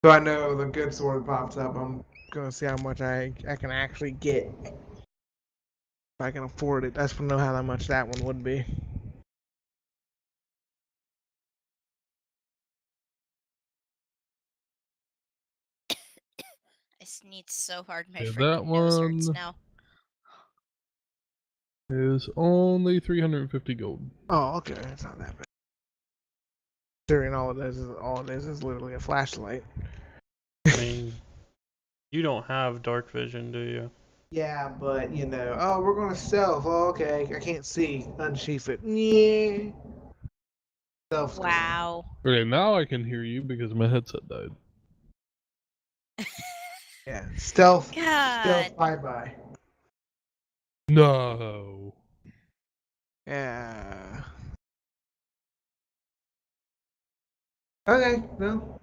so I know the good sword pops up. I'm gonna see how much I can actually get. If I can afford it, I just want to know how much that one would be. I sneezed so hard my Yeah, freaking that nose hurts one- now. Is only 350 gold. Oh, okay, it's not that bad. Considering all it is literally a flashlight. I mean, you don't have dark vision, do you? Yeah, but oh, we're gonna stealth. Oh, okay, I can't see. Unsheath it. Yeah. Stealth. Wow. Okay, now I can hear you because my headset died. Yeah, stealth. God. Stealth. Bye bye. No. Yeah. Okay, no.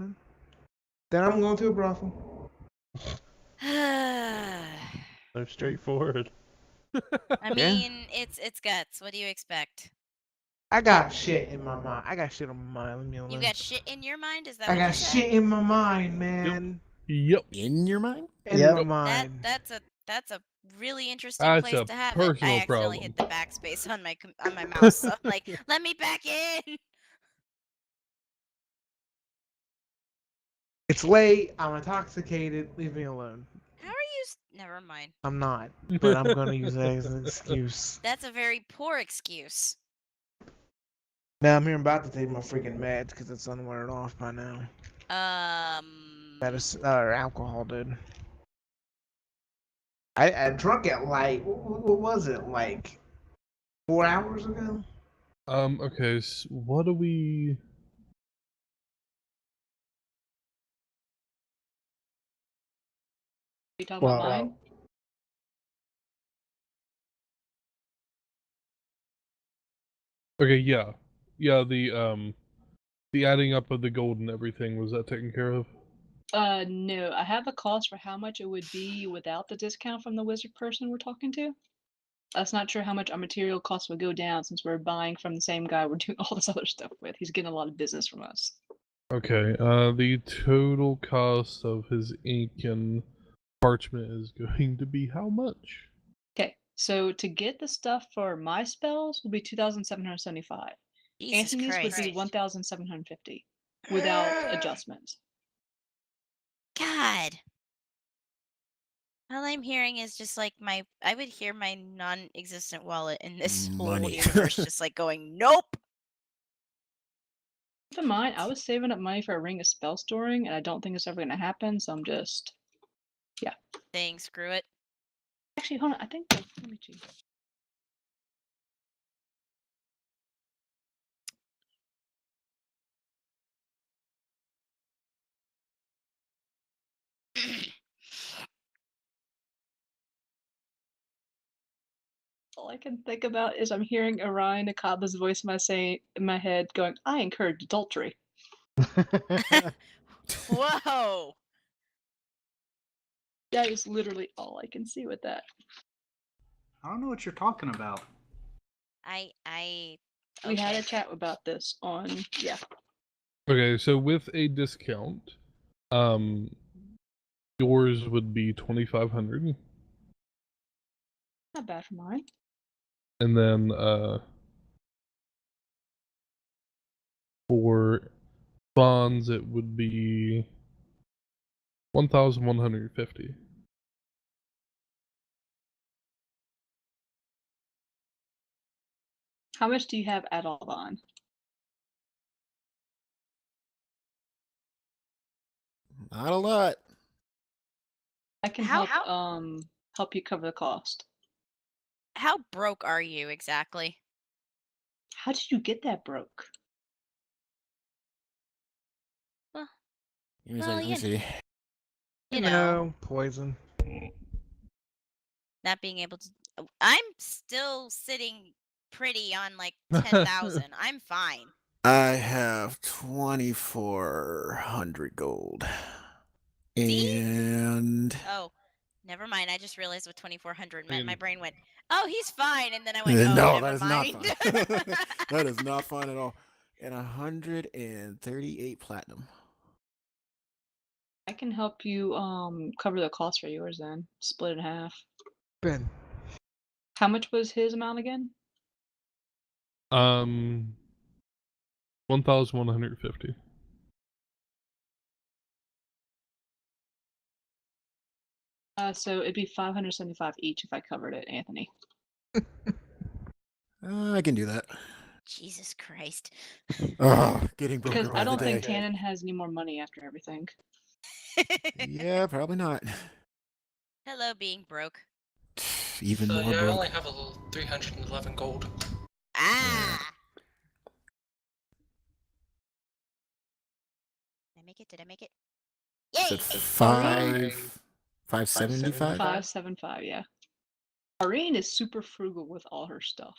Then I'm going to a brothel. So straightforward. I mean, it's guts. What do you expect? I got shit in my mind. I got shit on my mind. Leave me alone. You got shit in your mind? Is that I what you got said? shit in my mind, man. Yep. In your mind? In Yep. my mind. That's a really interesting That's place a to have it. personal I accidentally problem. hit the backspace on my mouse, so I'm like, let me back in. It's late. I'm intoxicated. Leave me alone. How are you? Never mind. I'm not, but I'm gonna use that as an excuse. That's a very poor excuse. Now I'm here about to take my freaking meds because it's unwearing off by now. Medicine or alcohol, dude. I drunk it like what was it like 4 hours ago? Okay, so what do we... You talking about Well, mine? Okay, yeah. Yeah, the adding up of the gold and everything, was that taken care of? No. I have a cost for how much it would be without the discount from the wizard person we're talking to. That's not sure how much our material costs would go down since we're buying from the same guy we're doing all this other stuff with. He's getting a lot of business from us. Okay, the total cost of his ink and parchment is going to be how much? Okay, so to get the stuff for my spells will be 2,775. Jesus Anthony's would Christ. be 1,750 without adjustments. God. All I'm hearing is just like I would hear my non-existent wallet in this whole Money. universe just like going, nope. Keep in mind, I was saving up money for a ring of spell storing, and I don't think it's ever going to happen, so I'm just, yeah. Saying screw it. Actually, hold on, I think, let me check. All I can think about is I'm hearing Orion Akaba's voice in my head going, I encourage adultery. Whoa. That is literally all I can see with that. I don't know what you're talking about. We had okay. a chat about this on, yeah. Okay, so with a discount, yours would be 2,500, Not bad for mine. and then for bonds it would be 1,150. How much do you have at all on? Not a lot. I can help you cover the cost. How broke are you exactly? How did you get that broke? Well, Let me well, see. Let me see. you know, Poison. not being able to. I'm still sitting pretty on like 10,000. I'm fine. I have 2,400 gold. See? And Oh, never mind. I just realized what 2,400 meant. My brain went, "Oh, he's fine," and then I went, "Oh, no, never that is not mind." fun. That is not fun at all. And 138 platinum. I can help you cover the cost for yours then. Split it in half. Ben. How much was his amount again? 1,150. So it'd be 575 each if I covered it, Anthony. I can do that. Jesus Christ. Oh, getting broken Because by I don't the think day. Tannen has any more money after everything. Yeah, probably not. Hello, being broke. Even So more yeah, I broke. only have a little 311 gold. Ah. Did I make it? Did I make it? Said Yay! 575? 575, yeah. Irene is super frugal with all her stuff.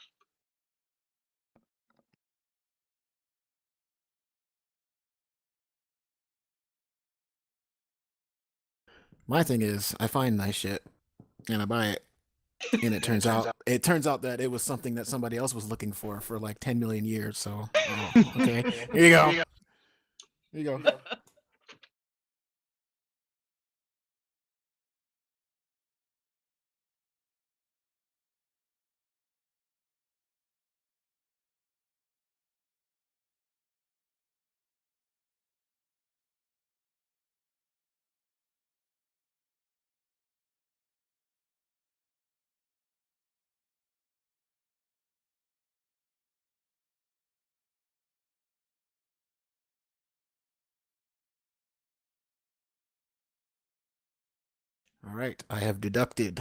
My thing is, I find nice shit and I buy it, and it turns out that it was something that somebody else was looking for like 10 million years. So, okay, here you go. Here you go. All right, I have deducted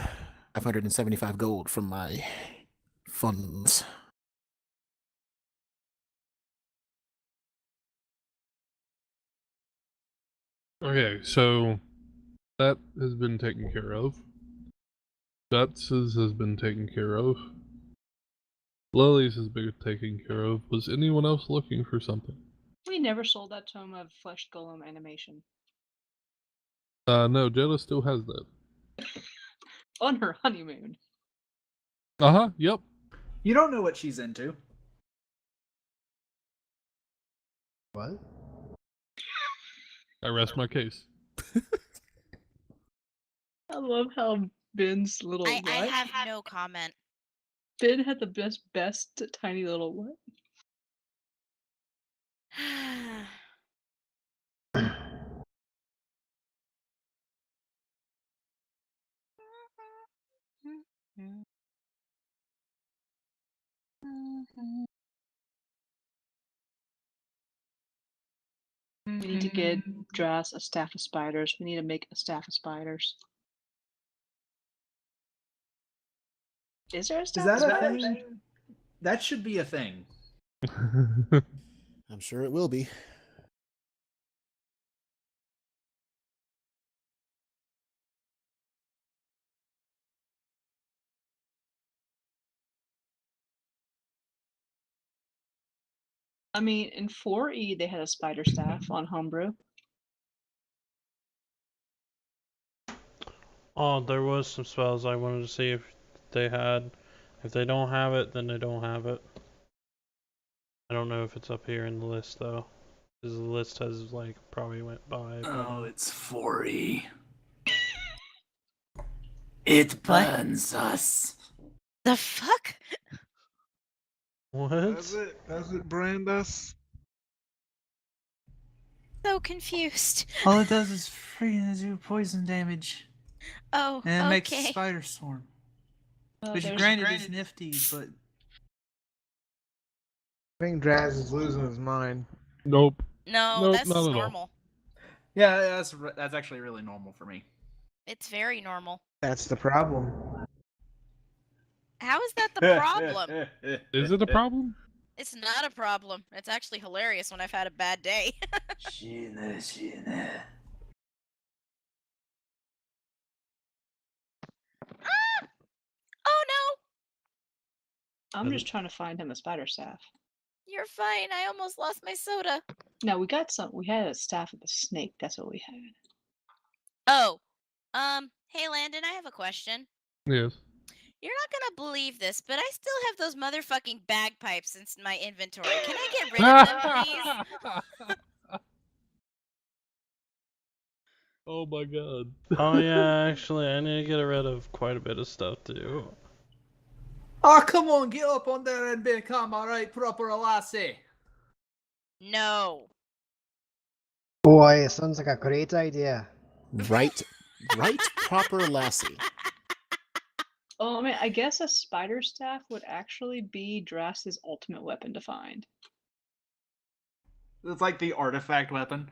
575 gold from my funds. Okay, so that has been taken care of. Guts's has been taken care of. Lily's has been taken care of. Was anyone else looking for something? We never sold that tome of Flesh Golem animation. No, Jetta still has that. On her honeymoon. Uh-huh, yep. You don't know what she's into. What? I rest my case. I love how Ben's little I what? have no comment. Ben had the best tiny little what? We need to get Dras a staff of spiders. We need to make a staff of spiders. Is there a Is staff that of a spiders? thing? That should be a thing. I'm sure it will be. I mean, in 4E, they had a spider staff on Homebrew. Oh, there was some spells I wanted to see if they had. If they don't have it, then they don't have it. I don't know if it's up here in the list though, because the list has like probably went by. Oh, it's 4E. It burns us. The fuck? What? Does it brand us? So confused. All it does is freaking do poison damage. Oh, And it makes a okay. spider swarm. Which there's- granted is nifty, but I think Draz is losing his mind. Nope. No, Nope, that's not at all. normal. Yeah, that's actually really normal for me. It's very normal. That's the problem. How is that the problem? Is it a problem? It's not a problem. It's actually hilarious when I've had a bad day. Ah! Oh no! I'm just trying to find him a spider staff. You're fine. I almost lost my soda. No, we got some. We had a staff of the snake. That's what we had. Oh, hey Landon, I have a question. Yes. You're not gonna believe this, but I still have those motherfucking bagpipes in my inventory. Can I get rid of them, please? Oh my god. Oh yeah, actually, I need to get rid of quite a bit of stuff too. Oh, come on, get up on there and become a right proper lassie. No. Boy, it sounds like a great idea. Right proper lassie. Oh, I mean, I guess a spider staff would actually be Dras's ultimate weapon to find. It's like the artifact weapon.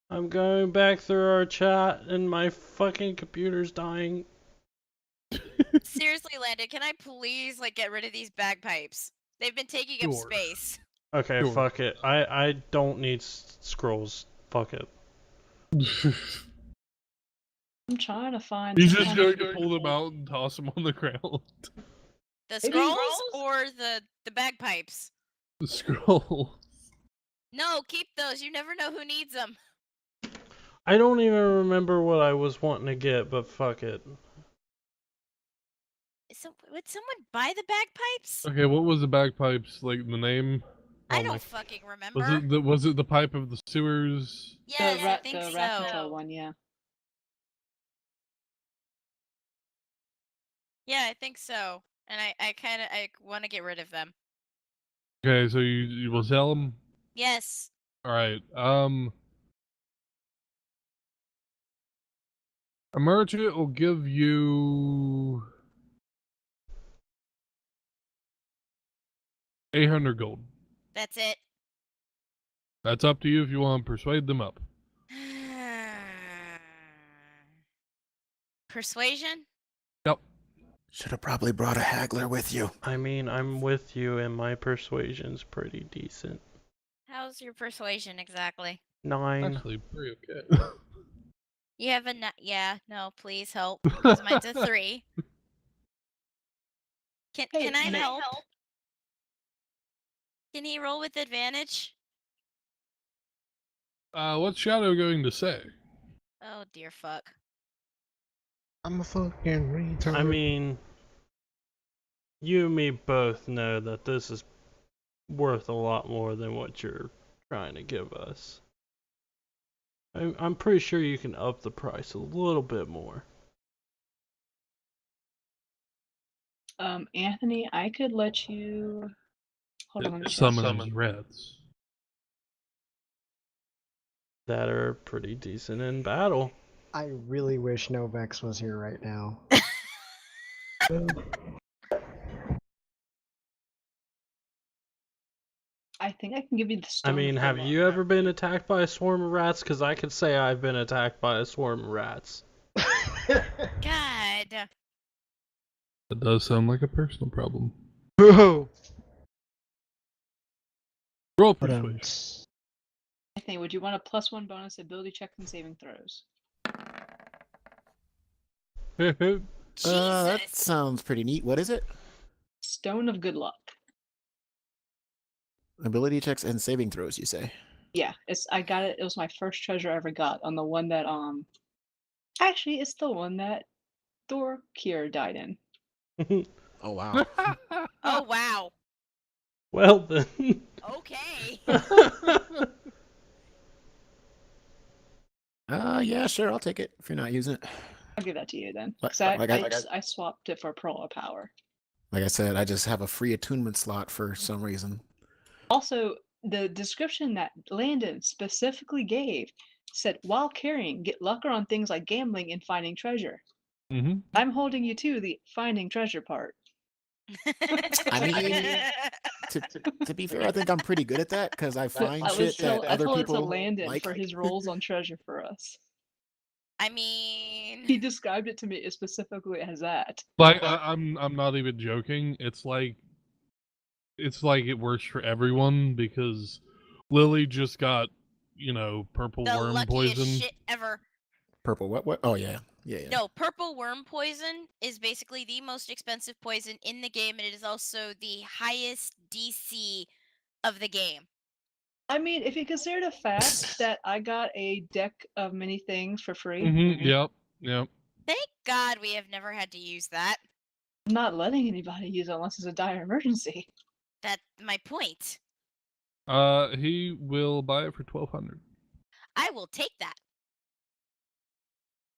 I'm going back through our chat and my fucking computer's dying. Seriously, Landon, can I please get rid of these bagpipes? They've been taking up Sure. space. Okay, Sure. fuck it. I don't need scrolls. Fuck it. I'm trying to find. He's some just kind of- going to pull them out and toss them on the ground. The Maybe- scrolls or the bagpipes? The scroll. No, keep those. You never know who needs them. I don't even remember what I was wanting to get, but fuck it. So, would someone buy the bagpipes? Okay, what was the bagpipes, like the name? I Oh don't my- fucking remember. Was it the pipe of the sewers? Yes, I think the so. Rapunzel one, yeah. Yeah, I think so. And I want to get rid of them. Okay, so you will sell them? Yes. Alright, a merchant will give you 800 gold. That's it. That's up to you if you want to persuade them up. Persuasion? Yep. Should have probably brought a haggler with you. I mean, I'm with you, and my persuasion's pretty decent. How's your persuasion exactly? 9. Actually, pretty okay. You have a yeah, no, please help. Because mine's a 3. Can I help? Can he roll with advantage? What's Shadow going to say? Oh dear fuck. I'm a fucking retard. I mean, you and me both know that this is worth a lot more than what you're trying to give us. I'm pretty sure you can up the price a little bit more. Anthony, I could let you. Hold on, let me check. Summon rats. That are pretty decent in battle. I really wish Novex was here right now. I think I can give you the stone. I mean, have you ever been attacked by a swarm of rats? Because I could say I've been attacked by a swarm of rats. God. That does sound like a personal problem. Whoa. Roll But, persuasion. Anthony, would you want a +1 bonus ability checks and saving throws? That Jesus. sounds pretty neat. What is it? Stone of Good Luck. Ability checks and saving throws, you say? Yeah, I got it. It was my first treasure I ever got on the one that actually it's the one that Thorkir died in. Oh, wow. Oh wow. Well then. Okay. Yeah, sure, I'll take it if you're not using it. I'll give that to you then. Like- 'Cause I swapped it for Pearl of Power. Like I said, I just have a free attunement slot for some reason. Also, the description that Landon specifically gave said, while carrying, get lucker on things like gambling and finding treasure. Mm-hmm. I'm holding you to the finding treasure part. I mean, to be fair, I think I'm pretty good at that because I find I shit that other told it to people Landon like. for his rolls on treasure for us. I mean, He described it to me specifically as that. Like I'm not even joking. It's like it works for everyone because Lily just got, purple the worm luckiest poison. shit ever. Purple what? Oh, yeah. Yeah. No, purple worm poison is basically the most expensive poison in the game, and it is also the highest DC of the game. I mean, if you consider the fact that I got a deck of many things for free, Mm-hmm. Yep. Thank God we have never had to use that. I'm not letting anybody use it unless it's a dire emergency. That's my point. He will buy it for 1,200. I will take that.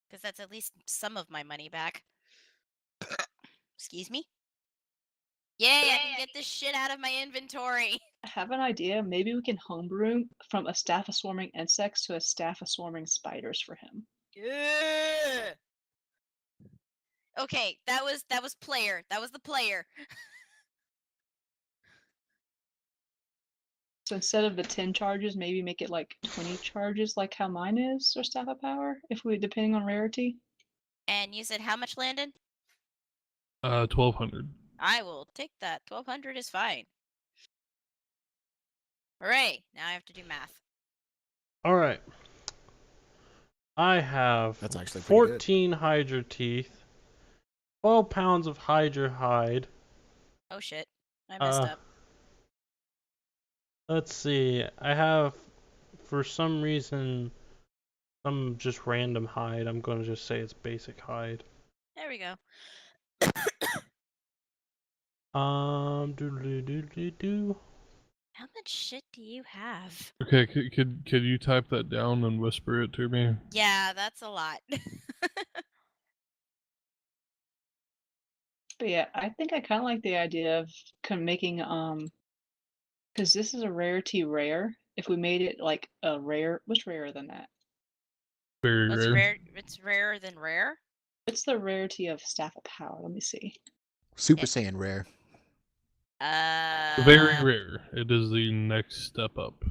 Because that's at least some of my money back. Excuse me? Yay, I can get this shit out of my inventory. I have an idea. Maybe we can homebrew from a staff of swarming insects to a staff of swarming spiders for him. Yeah. Okay, that was player. That was the player. So instead of the 10 charges, maybe make it like 20 charges, like how mine is, or staff of power, depending on rarity. And you said how much, Landon? 1,200. I will take that. 1,200 is fine. Hooray! Now I have to do math. Alright. I have That's actually pretty 14 Hydra teeth, 12 pounds of Hydra hide. Oh shit. I messed up. Let's see. I have, for some reason, some just random hide. I'm going to just say it's basic hide. There we go. Do. How much shit do you have? Okay, could you type that down and whisper it to me? Yeah, that's a lot. But yeah, I think I kind of like the idea of making because this is a rarity rare. If we made it like a rare, what's rarer than that? Very What's rare. rare? It's rarer than rare. What's the rarity of staff of power? Let me see. Super Saiyan rare. Very rare. It is the next step up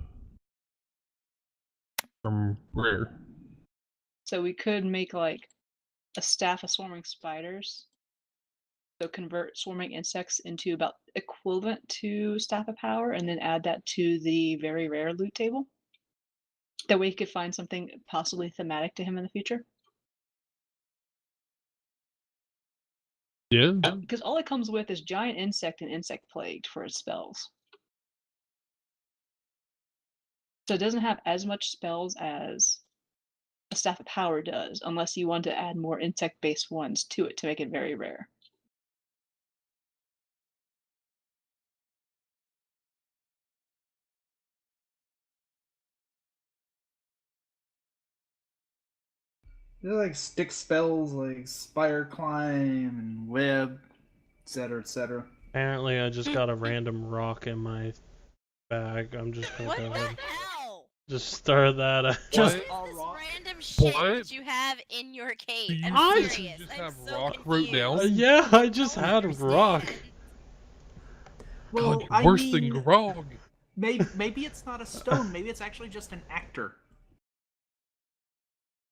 from rare. So we could make like a staff of swarming spiders. So convert swarming insects into about equivalent to staff of power, and then add that to the very rare loot table. That way, he could find something possibly thematic to him in the future. Yeah. Because all it comes with is giant insect and insect plagued for its spells. So it doesn't have as much spells as a staff of power does, unless you want to add more insect-based ones to it to make it very rare. They're like stick spells like Spire Climb and Web, etc., etc. Apparently, I just got a random rock in my bag. I'm just gonna What go the ahead. hell? Just throw that out. Just What a is this rock. random shit What? that you have in your cave? Do you I'm just serious. I'm have so rock wrote confused. down? Yeah, I just Don't had rock. understand. Well, God, I worse mean, than Grog. maybe it's not a stone. Maybe it's actually just an actor.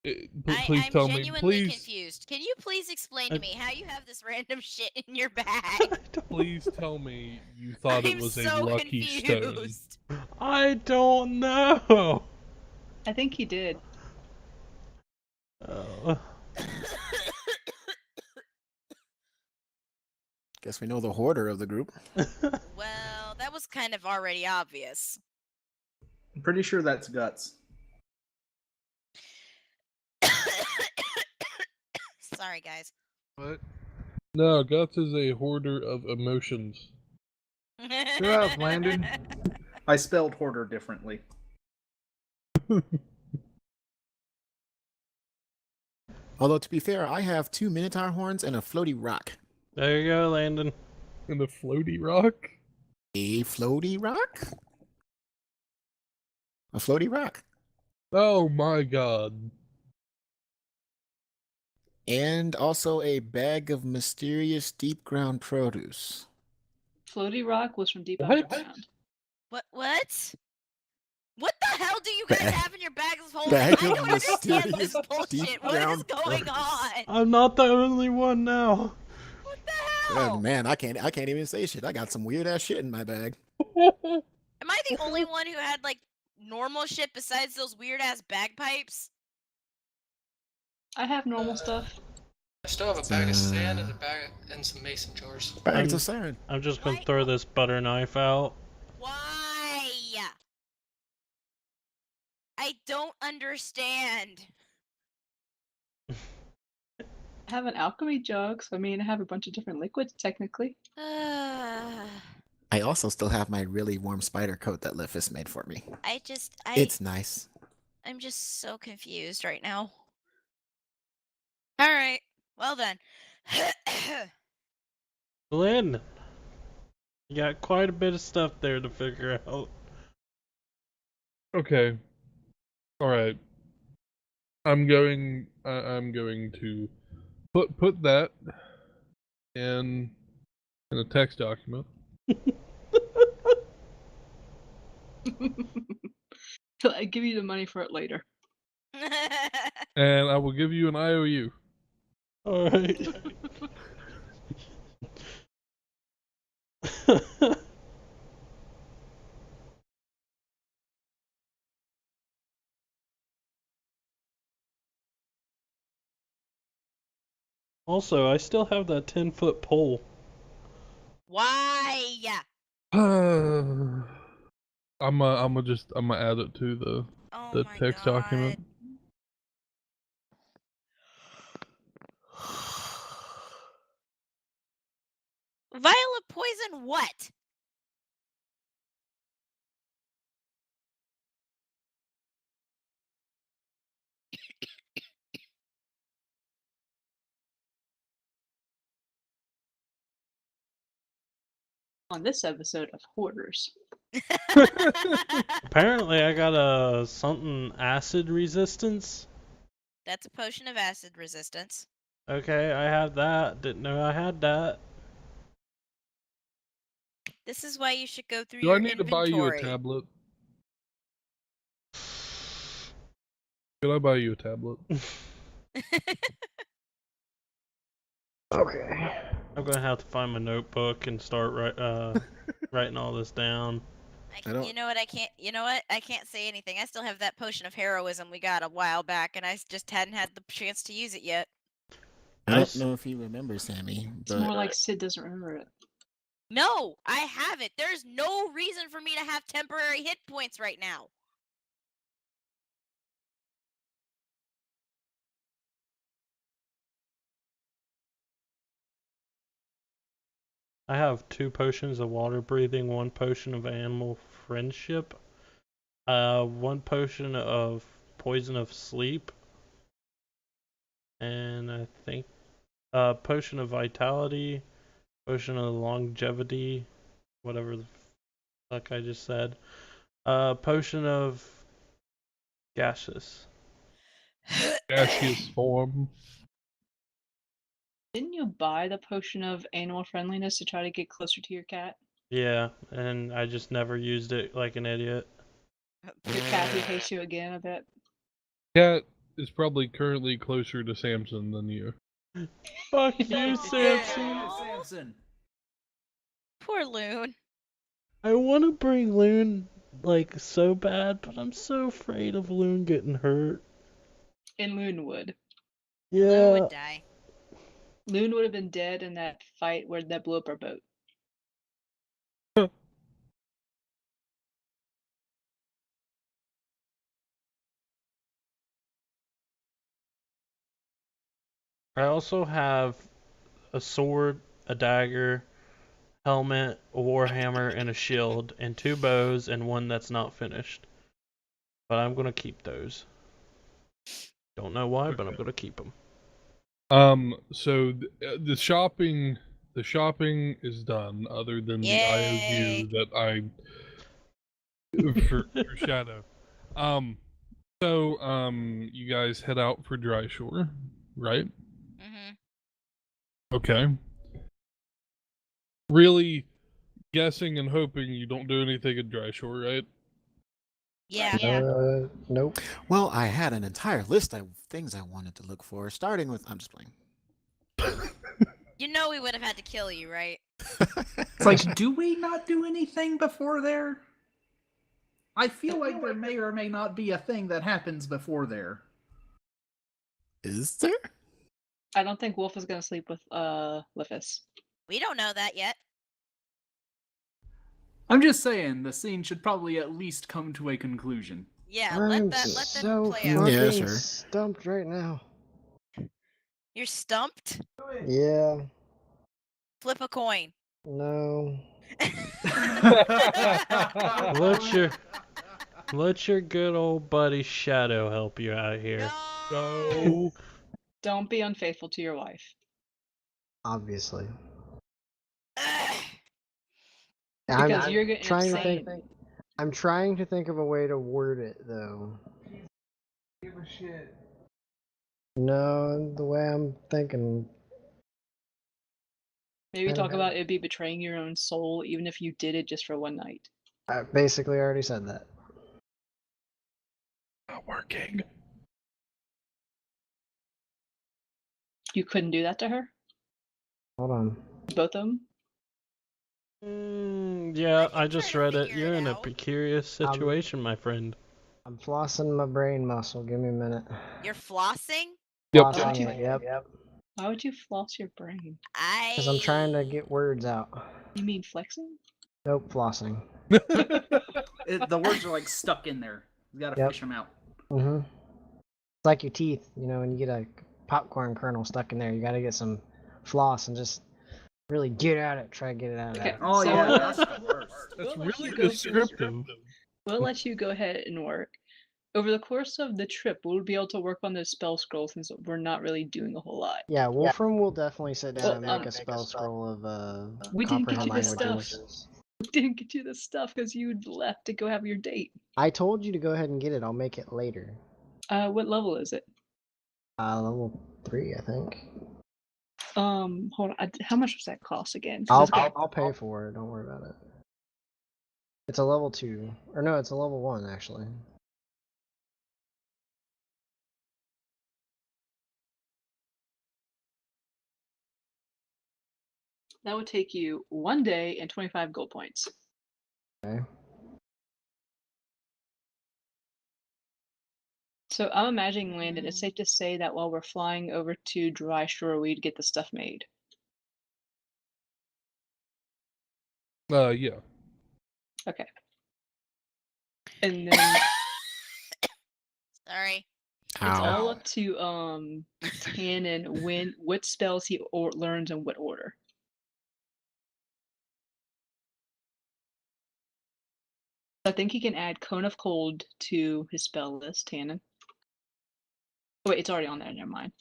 Please I'm tell me. genuinely Please, confused. Can you please explain to me how you have this random shit in your bag? please tell me you thought it I'm was a so lucky stone. confused. I don't know. I think he did. Oh. Guess we know the hoarder of the group. Well, that was kind of already obvious. I'm pretty sure that's Guts. Sorry, guys. What? No, Guts is a hoarder of emotions. Shut up, Landon. I spelled hoarder differently. Although, to be fair, I have 2 Minotaur horns and a floaty rock. There you go, Landon. And the floaty rock? A floaty rock? A floaty rock. Oh my god. And also a bag of mysterious deep ground produce. Floaty rock was from deep What? underground. What? What the hell do you guys Bag- have in your bags holding? bag I of don't understand this mysterious bullshit. deep What is ground going produce. on? I'm not the only one now. What the hell? Man, I can't even say shit. I got some weird ass shit in my bag. Am I the only one who had like normal shit besides those weird ass bagpipes? I have normal stuff. I still have a bag of sand and a bag and some mason jars. Bags of sand. I'm just gonna Why? throw this butter knife out. Why? I don't understand. I have an alchemy jug, so I mean, I have a bunch of different liquids, technically. I I also still have my really warm spider coat that Liffis made for me. It's nice. I'm just so confused right now. All right. Well then. Lynn, you got quite a bit of stuff there to figure out. Okay. Alright. I'm going to put that in a text document. I give you the money for it later. And I will give you an IOU. Alright. Also, I still have that 10-foot pole. Why? I'm gonna add it to the Oh my text God. document. Vial of poison what? On this episode of Hoarders. Apparently, I got a something acid resistance. That's a potion of acid resistance. Okay, I have that. Didn't know I had that. This is why you should go through Do your I need to buy you a inventory. tablet? Could I buy you a tablet? Okay. I'm gonna have to find my notebook and start writing all this down. You know what? I can't. You know what? I can't say anything. I still have that potion of heroism we got a while back, and I just hadn't had the chance to use it yet. I don't know if you remember, Sammy, It's but more like Sid doesn't remember it. No, I have it. There's no reason for me to have temporary hit points right now. I have 2 potions of water breathing, 1 potion of animal friendship, 1 potion of poison of sleep, and I think potion of vitality, potion of longevity, whatever the fuck I just said, potion of gaseous. Gaseous form. Didn't you buy the potion of animal friendliness to try to get closer to your cat? Yeah, and I just never used it like an idiot. Your cat who hates you again, I bet. Cat is probably currently closer to Samson than you. Fuck you, Samson. Samson. Poor Loon. I want to bring Loon like so bad, but I'm so afraid of Loon getting hurt. And Loon would. Yeah. Loon would die. Loon would have been dead in that fight where that blew up our boat. I also have a sword, a dagger, helmet, a warhammer, and a shield, and 2 bows, and 1 that's not finished. But I'm gonna keep those. Don't know why, but I'm gonna keep them. So the shopping is done. Other than the IOU that I for Shadow. So you guys head out for Dry Shore, right? Mhm. Okay. Really guessing and hoping you don't do anything at Dry Shore, right? Yeah. Nope. well, I had an entire list of things I wanted to look for, starting with I'm just playing. You know we would have had to kill you, right? It's like, do we not do anything before there? I feel like there may or may not be a thing that happens before there. Is there? I don't think Wolf is gonna sleep with Liffis. We don't know that yet. I'm just saying, the scene should probably at least come to a conclusion. Yeah, I'm let so them play out. fucking Yeah, sure. stumped right now. You're stumped? Yeah. Flip a coin. No. Let your good old buddy Shadow help you out here. No. Don't be unfaithful to your wife. Obviously. Because I'm you're getting trying to insane. think. I'm trying to think of a way to word it though. Give a shit. No, the way I'm thinking. Maybe Kinda talk bad. about it be betraying your own soul, even if you did it just for one night. I basically already said that. Not working. You couldn't do that to her? Hold on. Both of them? Yeah, I I can just try to read it. figure You're it in a out. precarious situation, my friend. I'm flossing my brain muscle. Give me a minute. You're flossing? Yep. Flossing it. Yep. Why would you floss your brain? Because I'm trying to get words out. You mean flexing? Nope, flossing. The words are like stuck in there. You gotta Yep. fish them out. Mm-hmm. It's like your teeth, you know, when you get a popcorn kernel stuck in there, you gotta get some floss and just really get at it. Try to get it out of Okay. there. Oh So yeah, we'll that's let- the worst. That's we'll let really you go descriptive. We'll let you go ahead and work. Over the course of the trip, we'll be able to work on the spell scroll since we're not really doing a whole lot. Yeah, Wolfram will definitely sit down Well, and make a spell scroll of we didn't get comprehend you the languages. stuff. We didn't get you the stuff because you left to go have your date. I told you to go ahead and get it. I'll make it later. What level is it? Level 3, I think. Hold on. How much does that cost again? I'll pay for it. Don't worry about it. It's a level 2, or no, it's a level 1 actually. That would take you 1 day and 25 gold points. Okay. So I'm imagining, Landon, it's safe to say that while we're flying over to Dry Shore, we'd get the stuff made. Yeah. Okay. And then Sorry. it's Ow. all up to Tannen what spells he learns in what order. I think he can add Cone of Cold to his spell list, Tannen. Oh, wait, it's already on there. Never mind.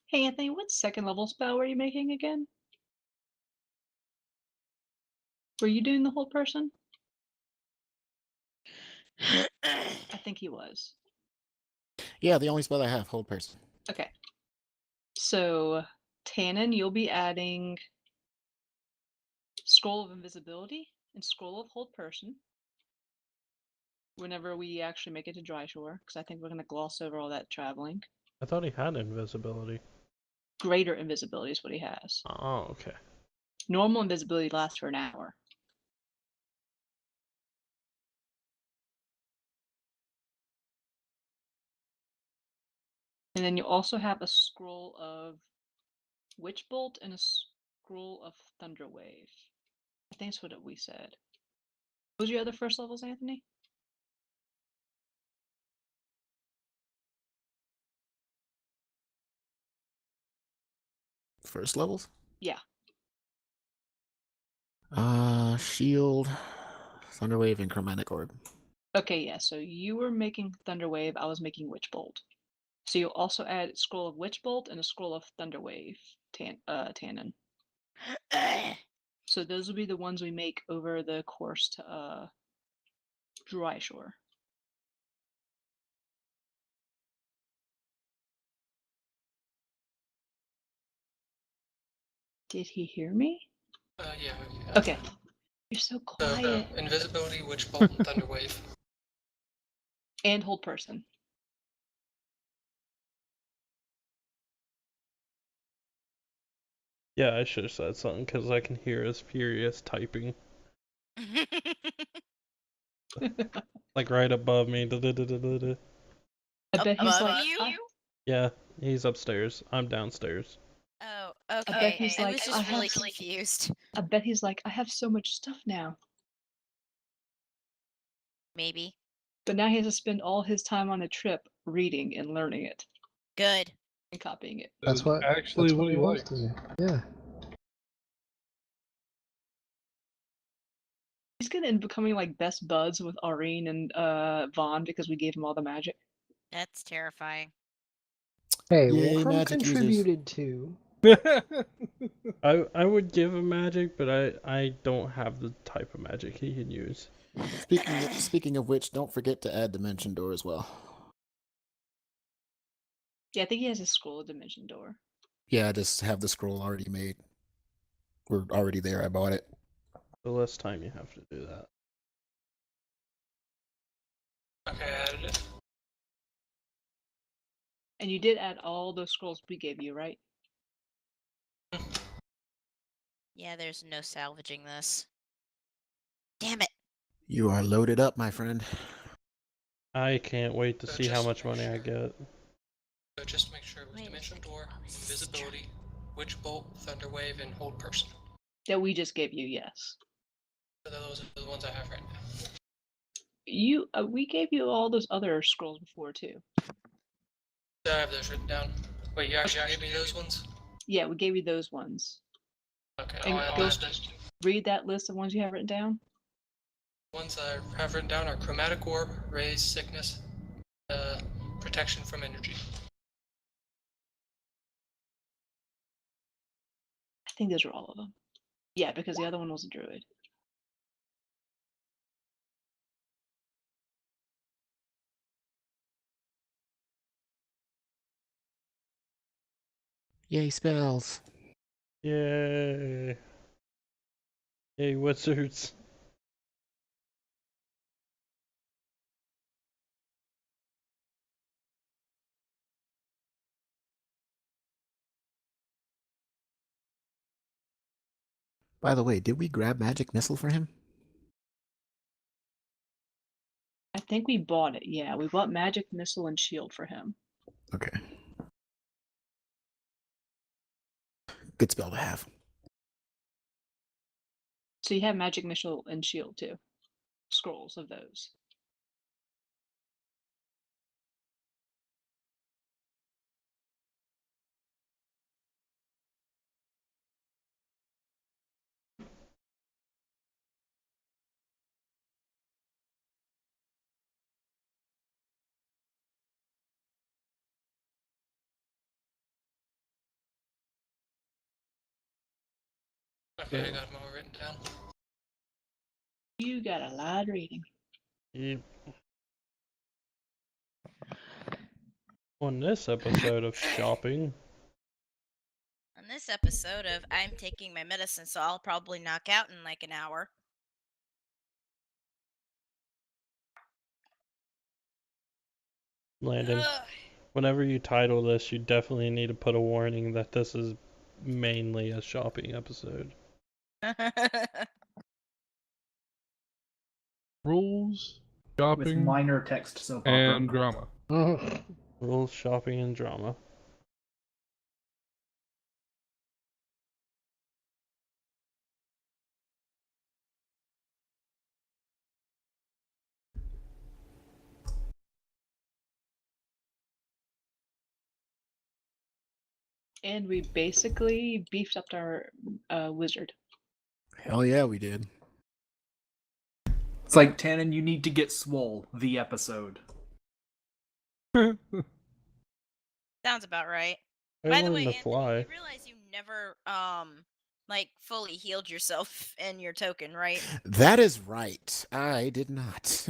Hey, Anthony, what second level spell were you making again? Were you doing the whole person? I think he was. Yeah, the only spell I have, hold person. Okay. So, Tannen, you'll be adding Scroll of Invisibility and Scroll of Hold Person whenever we actually make it to Dry Shore, because I think we're going to gloss over all that traveling. I thought he had invisibility. Greater Invisibility is what he has. Oh, okay. Normal Invisibility lasts for an hour. And then you also have a Scroll of Witch Bolt and a Scroll of Thunder Wave. I think that's what we said. What was your other first levels, Anthony? First levels? Yeah. Shield, Thunderwave, and Chromatic Orb. Okay, yeah, so you were making Thunder Wave, I was making Witch Bolt. So you'll also add Scroll of Witch Bolt and a Scroll of Thunder Wave, Tannen. So those will be the ones we make over the course to Dry Shore. Did he hear me? Yeah. Okay. You're so quiet. Invisibility, Witch Bolt, and Thunder Wave. And Hold Person. Yeah, I should have said something because I can hear his furious typing. Like right above me. Da-da-da-da-da-da. I bet he's Above like, you? Yeah, he's upstairs. I'm downstairs. Oh, I bet okay. he's I like, was I just really have, confused. I bet he's like, I have so much stuff now. Maybe. But now he has to spend all his time on the trip reading and learning it Good. and copying it. That's what actually that's what he wants likes. to do. Yeah. He's gonna end up becoming like best buds with Aurene and Vaughn because we gave him all the magic. That's terrifying. Hey, Yay, Wolfram magic users. contributed to. I would give him magic, but I don't have the type of magic he can use. Speaking of which, don't forget to add Dimension Door as well. Yeah, I think he has a Scroll of Dimension Door. Yeah, I just have the scroll already made. We're already there. I bought it. The less time you have to do that. Okay, I added it. And you did add all those scrolls we gave you, right? Yeah, there's no salvaging this. Damn it. You are loaded up, my friend. I can't wait to So see how just much make money I sure- get. So just make sure it was Wait a Dimension second. Door, Oh, this is Invisibility, Witch Bolt, Thunder Wave, and Hold Person. That we just gave you, yes. So those are the ones I have right now. We gave you all those other scrolls before too. So I have those written down. Wait, you actually gave me those ones? Yeah, we gave you those ones. Okay, And I'll add go those to read that list of ones you have written down. ones I have written down are Chromatic Orb, Raise, Sickness, Protection from Energy. I think those are all of them. Yeah, because the other one was a druid. Yay, spells. Yay! Yay, wizards! By the way, did we grab magic missile for him? I think we bought it. Yeah, we bought magic missile and shield for him. Okay. Good spell to have. So you have magic missile and shield too. Scrolls of those. Okay, I got them all written down. You got a lot of reading. Yep. On this episode of shopping, On this episode of I'm taking my medicine, so I'll probably knock out in like an hour. Landon, Ugh. whenever you title this, you definitely need to put a warning that this is mainly a shopping episode. Rules, With shopping, minor text soap opera. and drama. Rules, shopping, and drama. And we basically beefed up our wizard. Hell yeah, we did. It's like, Tannen, you need to get swole, the episode. Sounds about right. I By the learned way, to Anthony, fly. you realize you never like fully healed yourself and your token, right? That is right. I did not.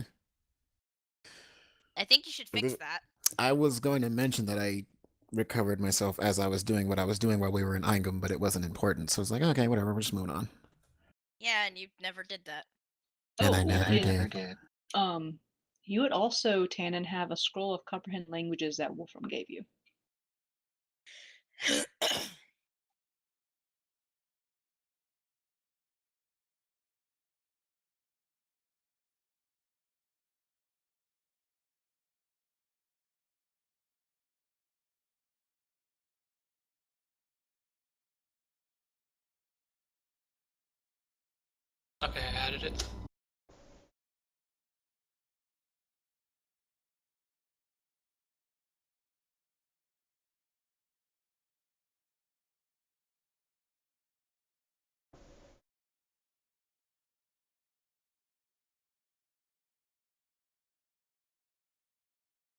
I think you should fix that. I was going to mention that I recovered myself as I was doing what I was doing while we were in Ingam, but it wasn't important. So it's like, okay, whatever, we're just moving on. Yeah, and you never did that. And I Oh, never yeah. did. You would also, Tannen, have a scroll of comprehend languages that Wolfram gave you. Okay, I added it.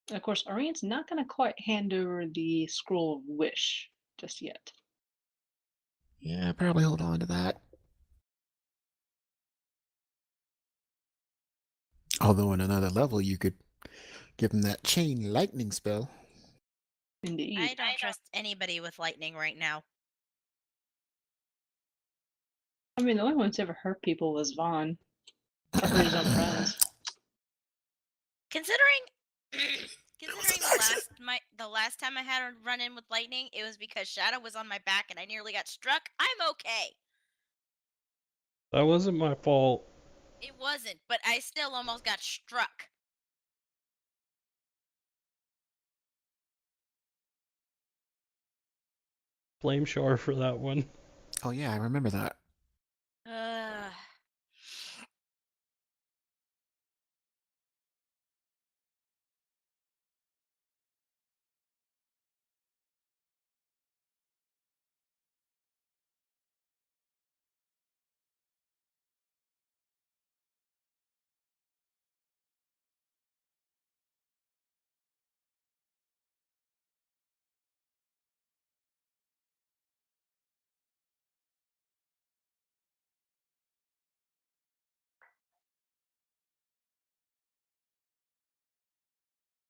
Of course, Orient's not going to quite hand over the scroll of wish just yet. Yeah, probably hold on to that. Although in another level, you could give him that chain lightning spell. Indeed. I don't trust anybody with lightning right now. I mean, the only one who's ever hurt people was Vaughn. Or his own friends. Considering the last time I had a run in with lightning, it was because Shadow was on my back and I nearly got struck. I'm okay. That wasn't my fault. It wasn't, but I still almost got struck. Blame Char for that one. Oh yeah, I remember that.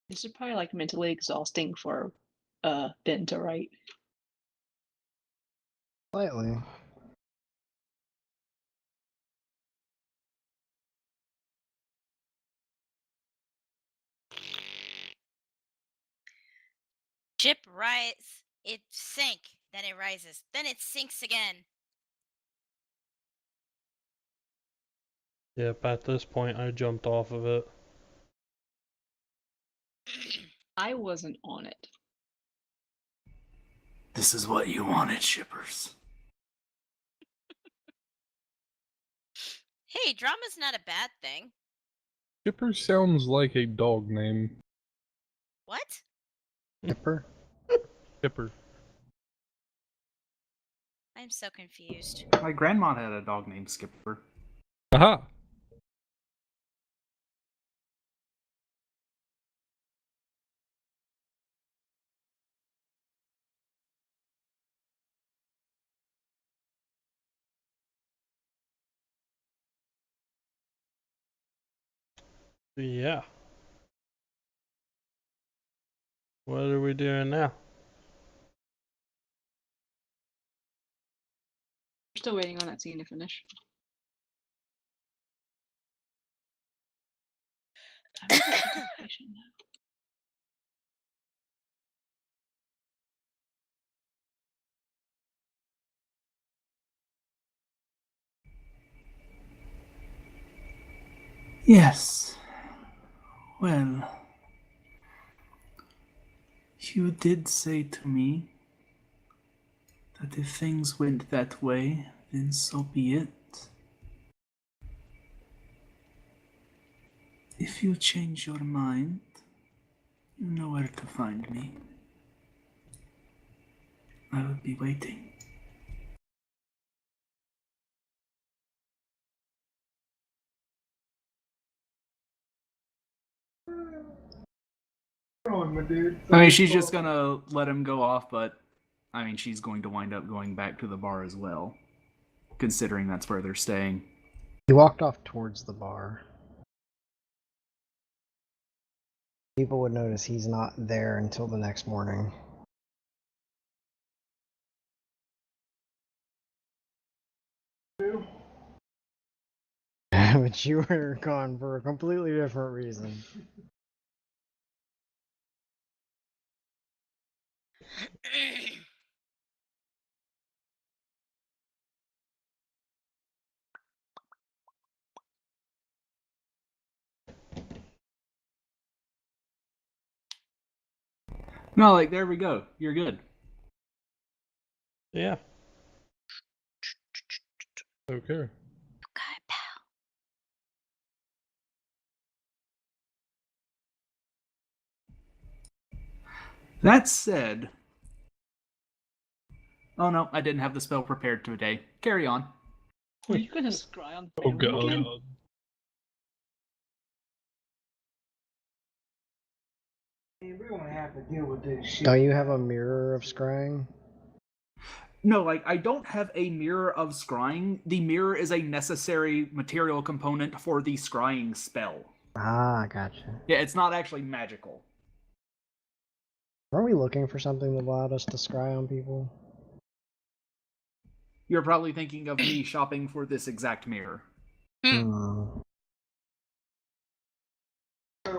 This is probably like mentally exhausting for Ben to write. Slightly. Ship rise. It sank. Then it rises. Then it sinks again. Yep, at this point I jumped off of it. I wasn't on it. This is what you wanted, shippers. Hey, drama's not a bad thing. Skipper sounds like a dog name. What? Skipper? Skipper. I'm so confused. My grandma had a dog named Skipper. Aha! Yeah. What are we doing now? We're still waiting on that scene to finish. I'm so impatient now. Yes. Well, you did say to me that if things went that way, then so be it. If you change your mind, you know where to find me. I will be waiting. I mean, she's just gonna let him go off, but I mean, she's going to wind up going back to the bar as well, considering that's where they're staying. He walked off towards the bar. People would notice he's not there until the next morning. But you were gone for a completely different reason. No, like, there we go. You're good. Yeah. Okay. That said... Oh no, I didn't have the spell prepared today. Carry on. Were you gonna scry on Oh Bailey god. again? We're gonna have to deal with this shit. Don't you have a mirror of scrying? No, like, I don't have a mirror of scrying. The mirror is a necessary material component for the scrying spell. Ah, gotcha. Yeah, it's not actually magical. Are we looking for something that allowed us to scry on people? You're probably thinking of me shopping for this exact mirror. Hmm.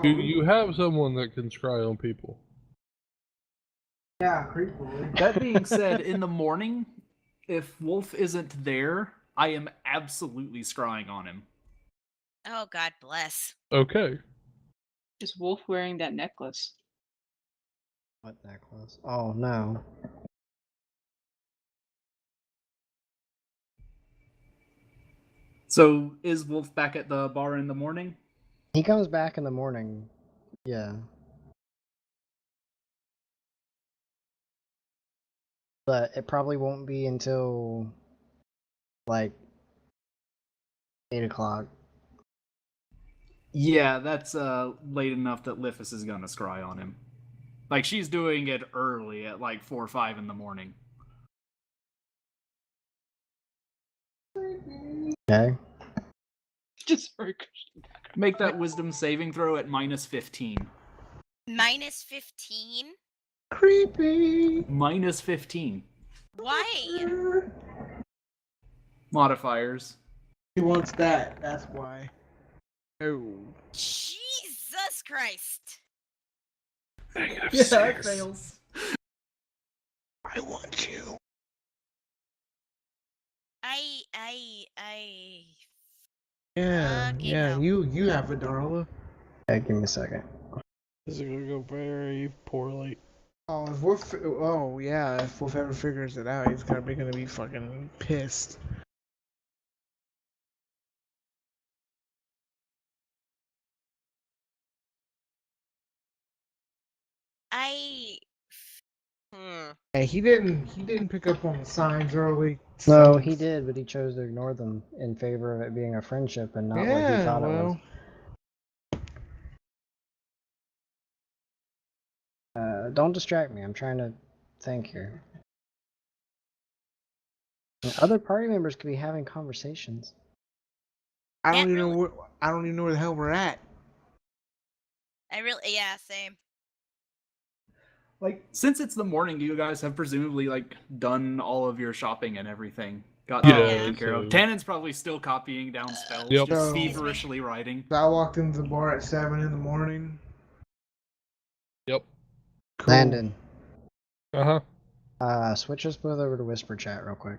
Do you have someone that can scry on people? Yeah, creepily. That being said, in the morning, if Wolf isn't there, I am absolutely scrying on him. Oh, God bless. Okay. Is Wolf wearing that necklace? What necklace? Oh, no. So, is Wolf back at the bar in the morning? He comes back in the morning. Yeah. But it probably won't be until, like, 8 o'clock. Yeah, that's late enough that Liffis is gonna scry on him. Like, she's doing it early at like 4 or 5 in the morning. Okay. Just very Christian. Make that wisdom saving throw at minus 15. Minus 15? Creepy. Minus 15. Why? Modifiers. He wants that. That's why. Oh. Jesus Christ! Negative Yeah, six. it fails. I want you. Yeah, Okay, yeah. no. You have it, Darla. Yeah, give me a second. This is gonna go very poorly. Oh, if Wolf. Oh, yeah. If Wolf ever figures it out, he's gonna be fucking pissed. Hey, he didn't pick up on the signs early. No, so- he did, but he chose to ignore them in favor of it being a friendship and not what he Yeah, thought it was. Don't distract me. I'm trying to think here. Other party members could be having conversations. I don't even know where the hell we're at. Yeah, same. Like, since it's the morning, you guys have presumably like done all of your shopping and everything. Got Yeah, that taken care of. so- Tannen's probably still copying down spells, Yep. just So- feverishly writing. So I walked into the bar at 7 in the morning. Yep. Cool. Landon, Switch us both over to Whisper Chat real quick.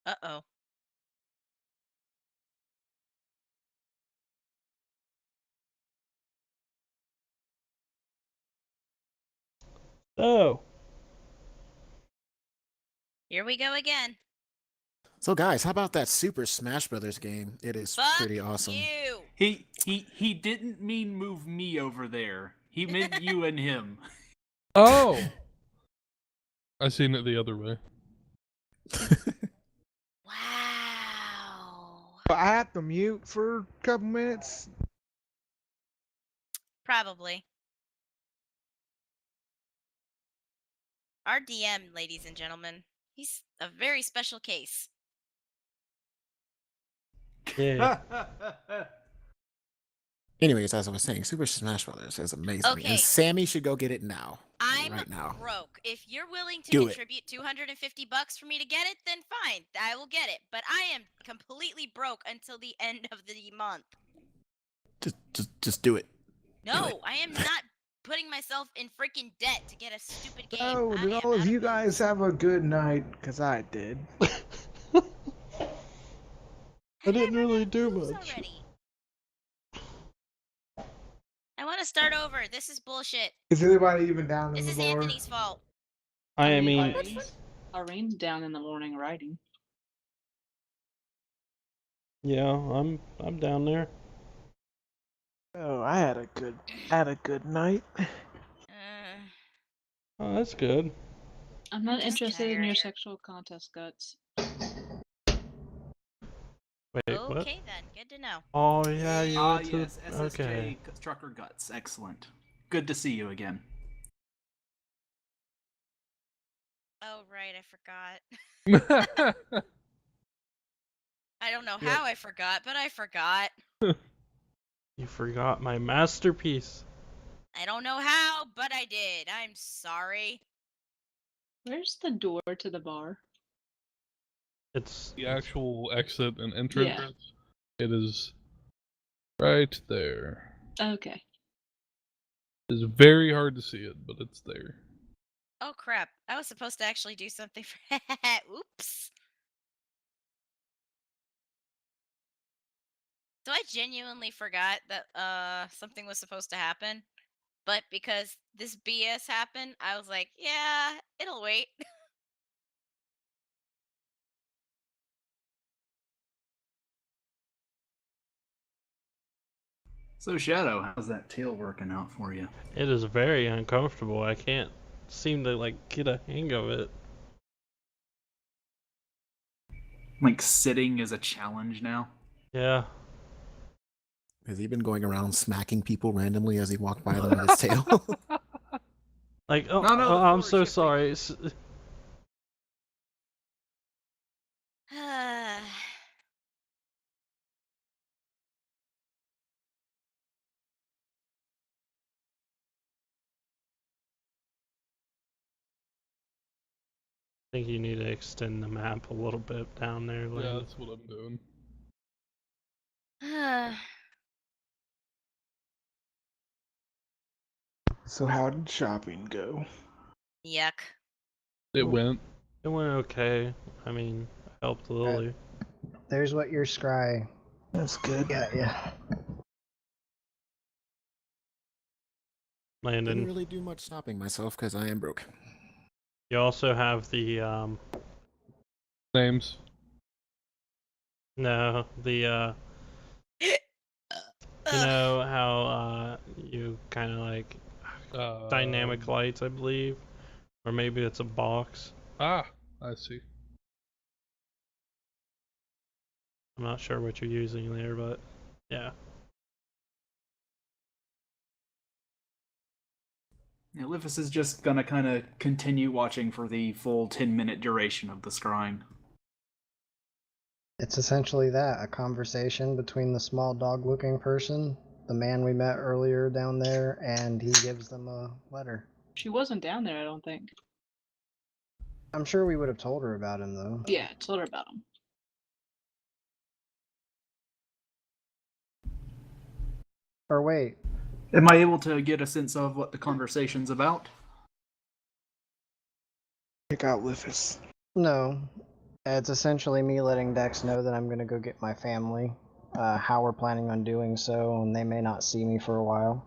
Uh-oh. Oh, Here we go again. So, guys, how about that Super Smash Brothers game? It is Fuck pretty awesome. you! He didn't mean move me over there. He meant you and him. Oh! I seen it the other way. Wow. I have to mute for a couple minutes. Probably. Our DM, ladies and gentlemen, he's a very special case. yeah. Anyways, as I was saying, Super Smash Brothers is amazing. Okay. And Sammy should go get it now. I'm right now. broke. If you're willing to Do it. contribute $250 for me to get it, then fine, I will get it. But I am completely broke until the end of the month. Just do it. No, I am not putting myself in freaking debt to get a stupid game. Oh, I did am all of out you this. guys have a good night? Because I did. I didn't really do Moves much. already. I want to start over. This is bullshit. Is anybody even down in This the is bar? Anthony's fault. I mean, Irene's down in the morning writing. yeah, I'm down there. Oh, I had a good night. Oh, that's good. I'm not Just interested in your tired. sexual contest guts. Wait, what? Okay then, good to know. Oh yeah, you went to Yes, SSJ okay. Trucker Guts. Excellent. Good to see you again. Oh right, I forgot. I don't know how I forgot, but I forgot. You forgot my masterpiece. I don't know how, but I did. I'm sorry. Where's the door to the bar? It's The actual exit and entrance. Yeah. It is right there. Okay. It's very hard to see it, but it's there. Oh crap! I was supposed to actually do something for. Oops. So I genuinely forgot that something was supposed to happen, but because this BS happened, I was like, yeah, it'll wait. So Shadow, how's that tail working out for you? It is very uncomfortable. I can't seem to like get a hang of it. Like sitting is a challenge now. Yeah. Has he been going around smacking people randomly as he walked by them with his tail? Like, oh, No, the I'm floor so is sorry. think you need to extend the map a little bit down there, Yeah, Lane. that's what I'm doing. So how did shopping go? Yuck. It went. It went okay. I mean, I helped Lily. There's what your scry That's good. got ya. Didn't Landon, really do much shopping myself because I am broke. you also have the Names. no, the you know how you kind of like dynamic lights, I believe, or maybe it's a box. Ah, I see. I'm not sure what you're using there, but yeah. Yeah, Liffus is just gonna kind of continue watching for the full 10-minute duration of the scrying. It's essentially that, a conversation between the small dog-looking person, the man we met earlier down there, and he gives them a letter. She wasn't down there, I don't think. I'm sure we would have told her about him, though. Yeah, told her about him. Or wait, Am I able to get a sense of what the conversation's about? Check out Liffus. no. It's essentially me letting Dex know that I'm going to go get my family, how we're planning on doing so, and they may not see me for a while.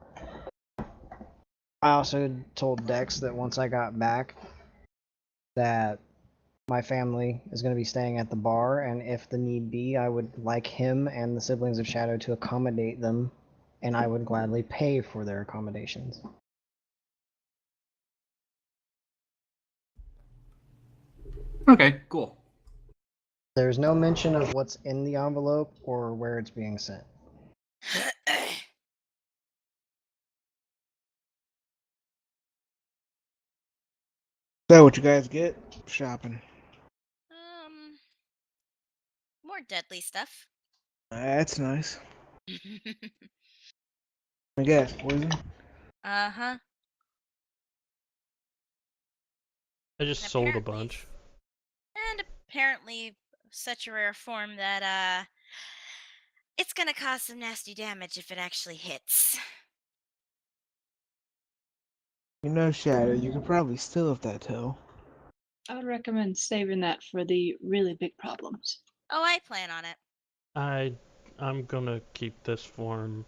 I also told Dex that once I got back, that my family is going to be staying at the bar, and if the need be, I would like him and the siblings of Shadow to accommodate them, and I would gladly pay for their accommodations. Okay, cool. There's no mention of what's in the envelope or where it's being sent. So what you guys get? Shopping. More deadly stuff. That's nice. I guess poison. Uh-huh. I just sold a bunch. And apparently such a rare form that it's gonna cause some nasty damage if it actually hits. You know, Shadow, you could probably steal off that toe. I would recommend saving that for the really big problems. Oh, I plan on it. I'm gonna keep this form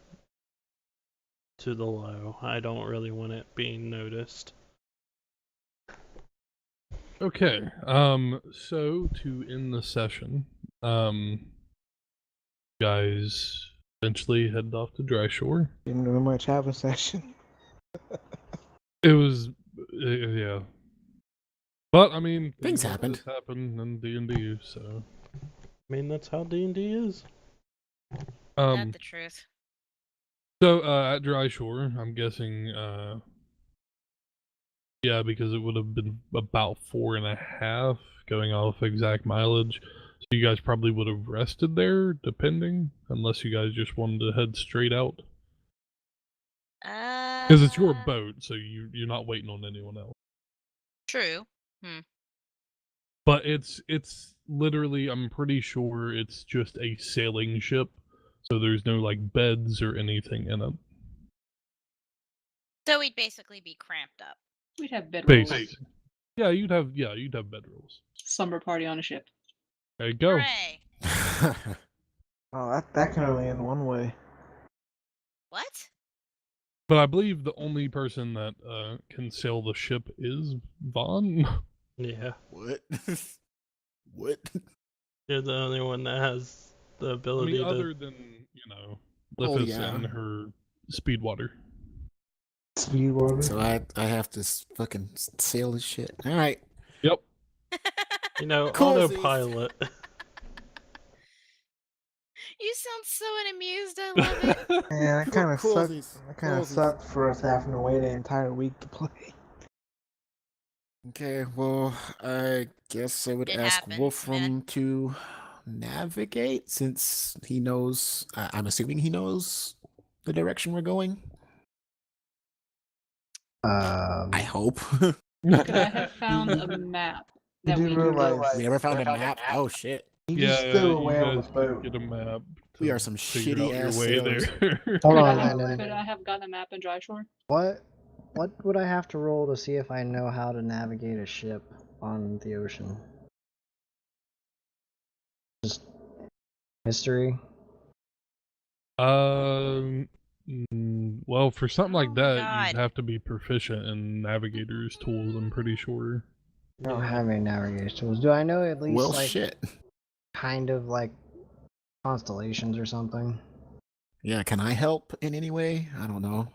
to the low. I don't really want it being noticed. Okay. So to end the session, guys eventually headed off to Dry Shore. Didn't really much have a session. It was, yeah. But I mean, Things happened. Happened in D&D, so. I mean, that's how D&D is. Not the truth. So at Dry Shore, I'm guessing, yeah, because it would have been about 4.5 going off exact mileage. So you guys probably would have rested there, depending, unless you guys just wanted to head straight out. Because it's your boat, so you're not waiting on anyone else. True. But it's literally, I'm pretty sure it's just a sailing ship, so there's no like beds or anything in it. So we'd basically be cramped up. We'd have bedrolls. Basically. Yeah, you'd have bedrolls. Slumber party on a ship. There you go. Hooray! Oh, that can only end one way. What? But I believe the only person that can sail the ship is Vaughn. Yeah. What? What? You're the only one that has the ability to... other than, Liffus yeah. and her speed water. Speed water. So I have to fucking sail this shit. All right. Yep. Autopilot. You sound so unamused. I love it. Yeah, that kind of sucked. Coolsies. That kind of sucked for us having to wait an entire week to play. Okay, well, I guess I would It ask happens, Wolfram man. to navigate since he knows. I'm assuming he knows the direction we're going. I hope. I have found a map that You we do can go. realize We ever found a map? Oh shit. he Yeah, just stowed you away on the guys can boat. get a map. We to are some figure shitty out your ass way sailors. there. Hold Could on, I, Landon. could I have gotten a map in Dry Shore? What would I have to roll to see if I know how to navigate a ship on the ocean? Just history. Well, for something Oh like my that, God. you'd have to be proficient in navigator's tools, I'm pretty sure. I don't have any navigation tools. Do I know at least Well, like shit. kind of like constellations or something? Yeah, can I help in any way? I don't know.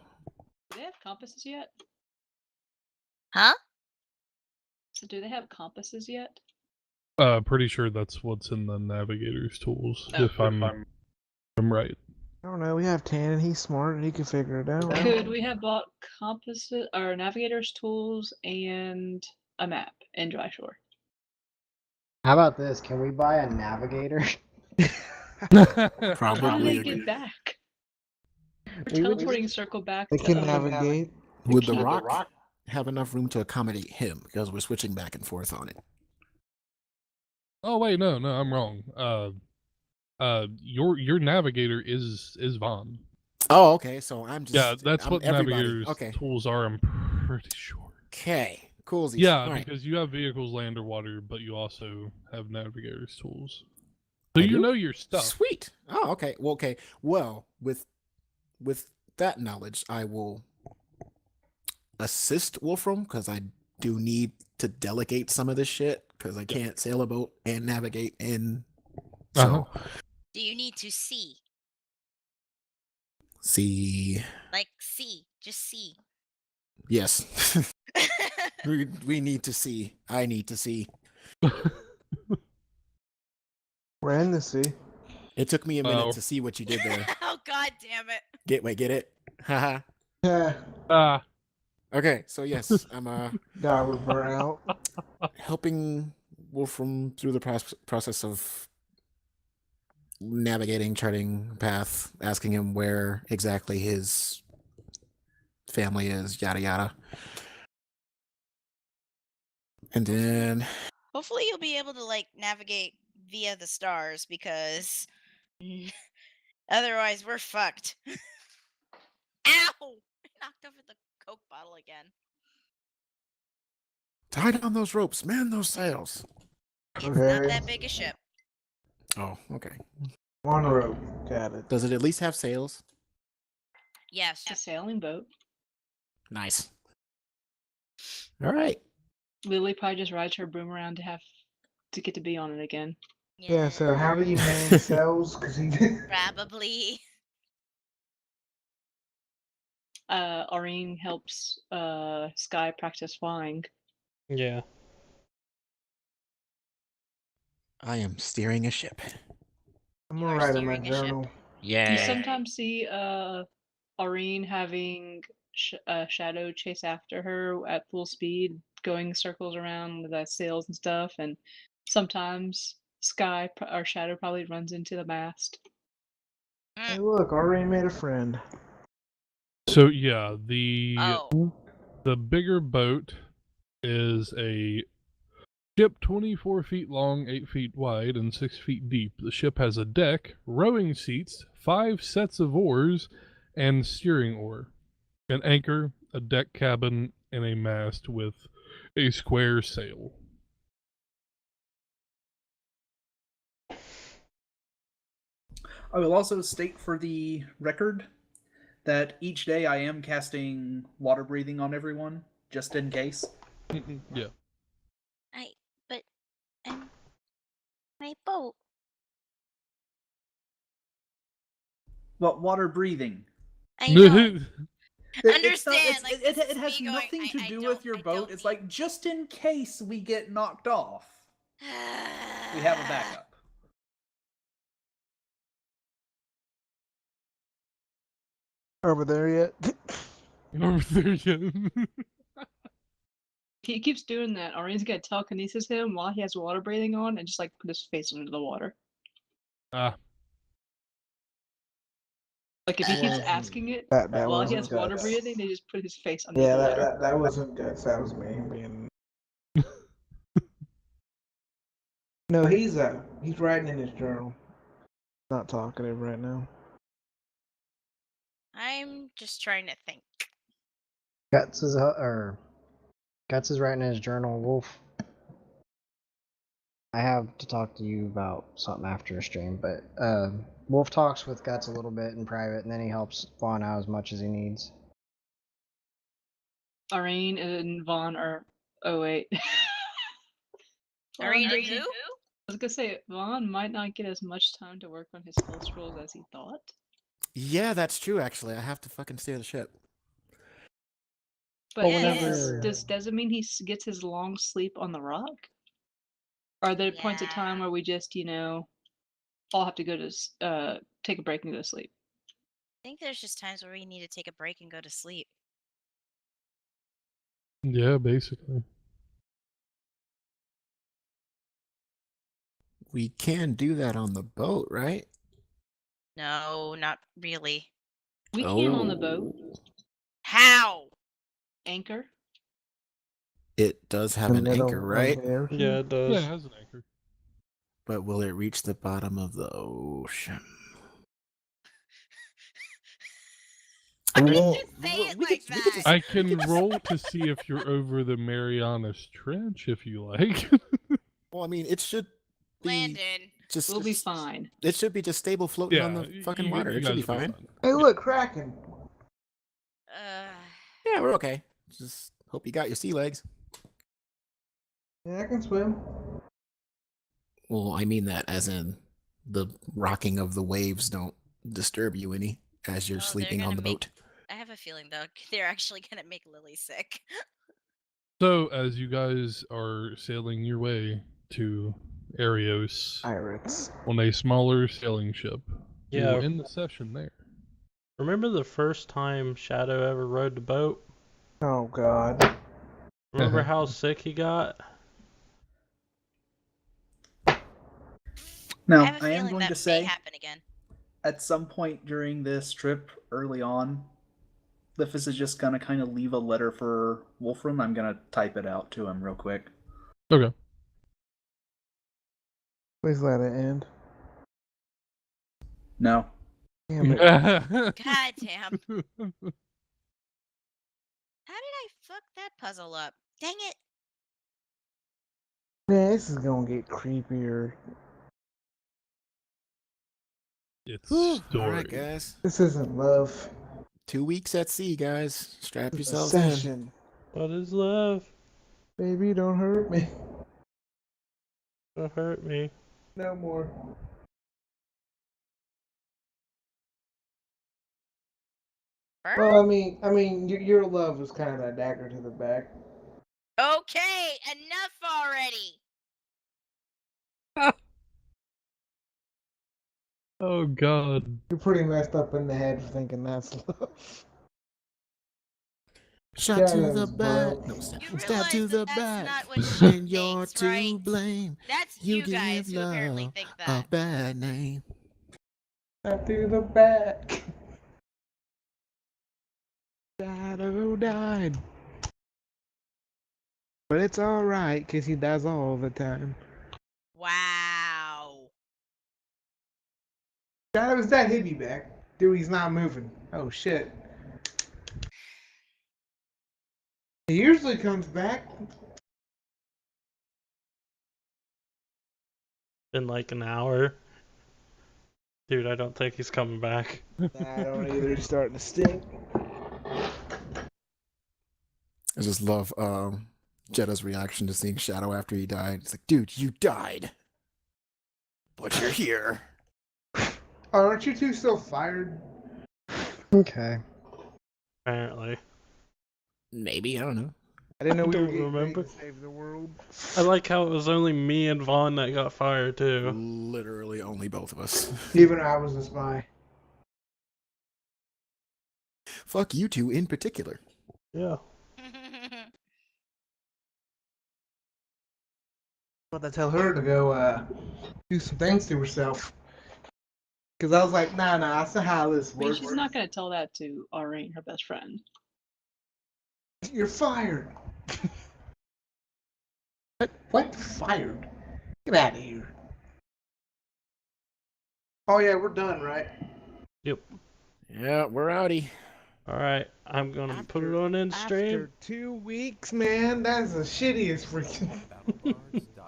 Do they have compasses yet? Huh? So do they have compasses yet? Pretty sure that's what's in the navigator's tools, Oh. if I'm right. I don't know. We have Tannen. He's smart and he can figure it out. Could we have bought compasses or navigator's tools and a map in Dry Shore? How about this? Can we buy a navigator? How do Probably. they get back? We're We would teleporting circle back They to can navigate. Would the rock have enough room to accommodate him? Because we're switching back and forth on it. Oh wait, no, I'm wrong. Your navigator is Vaughn. Oh, okay. So I'm just. Yeah, that's I'm what everybody. navigator's Okay. tools are, I'm pretty sure. Okay. Coolsies. Yeah, All right. because you have vehicles land or water, but you also have navigator's tools. So I you do? know your stuff. Sweet. Oh, okay. Well, okay. Well, with that knowledge, I will assist Wolfram because I do need to delegate some of this shit because I can't sail a boat and navigate in. So Do you need to see? see. Like see, just see. Yes. we need to see. I need to see. We're in the sea. It took me a minute Oh. to see what you did there. Oh God damn it! Get it? Haha. Yeah. Okay, so yes, I'm God, we're burnt out. helping Wolfram through the process of navigating, charting path, asking him where exactly his family is, yada yada. And then Hopefully you'll be able to like navigate via the stars because otherwise we're fucked. Ow! I knocked over the Coke bottle again. tie down those ropes, man those sails. It's not Okay. that big a ship. Oh, okay. One rope. Got it. Does it at least have sails? Yes. It's a sailing boat. Nice. All right. Lily probably just rides her broom around to get to be on it again. Yeah, so how do you man cells? Because he Probably. Aurene helps Sky practice flying. Yeah. I am steering a ship. I'm You gonna are write in my steering a ship. journal. Yeah. You sometimes see Aurene having Shadow chase after her at full speed, going circles around with sails and stuff, and sometimes Sky or Shadow probably runs into the mast. Hey, look, already made a friend. So yeah, the Oh. bigger boat is a ship 24 feet long, 8 feet wide, and 6 feet deep. The ship has a deck, rowing seats, 5 sets of oars, and steering oar, an anchor, a deck cabin, and a mast with a square sail. I will also state for the record that each day I am casting water breathing on everyone, just in case. Yeah. But my boat. Well, water breathing. I know. Understand, like, it this is has me going, nothing to I do don't- with your I boat. don't It's need- like, just in case we get knocked off, we have a backup. Over there yet? Over there yet? He keeps doing that. Aurene's gonna telekinesis him while he has water breathing on and just like put his face under the water. Like if he keeps asking it That while he wasn't has water guts. breathing, they just put his face under Yeah, the water. that wasn't guts. That was me being. No, he's writing in his journal. Not talkative right now. I'm just trying to think. Guts is writing in his journal. Wolf, I have to talk to you about something after the stream, but Wolf talks with Guts a little bit in private, and then he helps Vaughn out as much as he needs. Irene and Vaughn are. Oh wait. Irene and who? I was gonna say Vaughn might not get as much time to work on his spell scrolls as he thought. Yeah, that's true. Actually, I have to fucking steer the ship. But Well, whenever- does it mean he gets his long sleep on the rock? Are there points of time Yeah. where we just, all have to go to take a break and go to sleep? I think there's just times where we need to take a break and go to sleep. Yeah, basically. We can do that on the boat, right? No, not really. We can on the boat. How? Anchor. It does have In an the middle anchor, of right? the ocean? Yeah, it does. Yeah, it has an anchor. But will it reach the bottom of the ocean? I Well, didn't say it we like could- we that. could just- I can roll to see if you're over the Marianas Trench if you like. Well, I mean, it should be Landon. just. We'll be fine. It should be just stable floating Yeah, on the fucking you water. It should guys be will fine. Hey, look, Kraken. Yeah, we're okay. Just hope you got your sea legs. Yeah, I can swim. Well, I mean that as in the rocking of the waves don't disturb you any as you're Oh, they're sleeping on gonna the boat. I have a feeling though they're actually gonna make Lily sick. So, as you guys are sailing your way to Arios Pirates. on a smaller sailing ship, we Yeah. will end the session there. Remember the first time Shadow ever rode the boat? Oh, God. Remember how sick he got? Now, I have a I am feeling going that to may say, happen again. at some point during this trip, early on, Liffis is just gonna kind of leave a letter for Wolfram. I'm gonna type it out to him real quick. Okay. Please let it end. No. Damn it. God damn. How did I fuck that puzzle up? Dang it. Man, this is gonna get creepier. It's All story. right, guys. This isn't love. 2 weeks at sea, guys. Strap It's yourselves in. obsession. What is love? Baby, don't hurt me. Don't hurt me. No more. Well, I mean, your love was kind of that dagger to the back. Okay, enough already. Oh God. You're pretty messed up in the head for thinking that's love. Shot to the Shadow's back. broke. No, You stab realize to the that back. that's not what she And you're thinks, to right? blame. That's You you guys give who apparently love think a that. bad name. Shot to the back. Shadow died. But it's alright, because he dies all the time. Wow. Shadow's dead, he'll be back. Dude, he's not moving. Oh shit. He usually comes back. In like an hour. Dude, I don't think he's coming back. I don't either, he's starting to stink. I just love Jetta's reaction to seeing Shadow after he died. It's like, dude, you died. But you're here. Oh, aren't you two still fired? Okay. Apparently. Maybe, I don't know. I didn't know we I were don't getting ready remember. to save the world. I like how it was only me and Vaughn that got fired too. Literally only both of us. Even I was a spy. Fuck you two in particular. Yeah. But I tell her to go do some things to herself. Because I was like, nah, that's not how this I mean, works. she's not going to tell that to Irene, her best friend. You're fired. What? Fired? Get out of here. Oh yeah, we're done, right? Yep. Yeah, we're outie. Alright, I'm gonna put it on in stream. After 2 weeks, man, that's the shittiest freaking.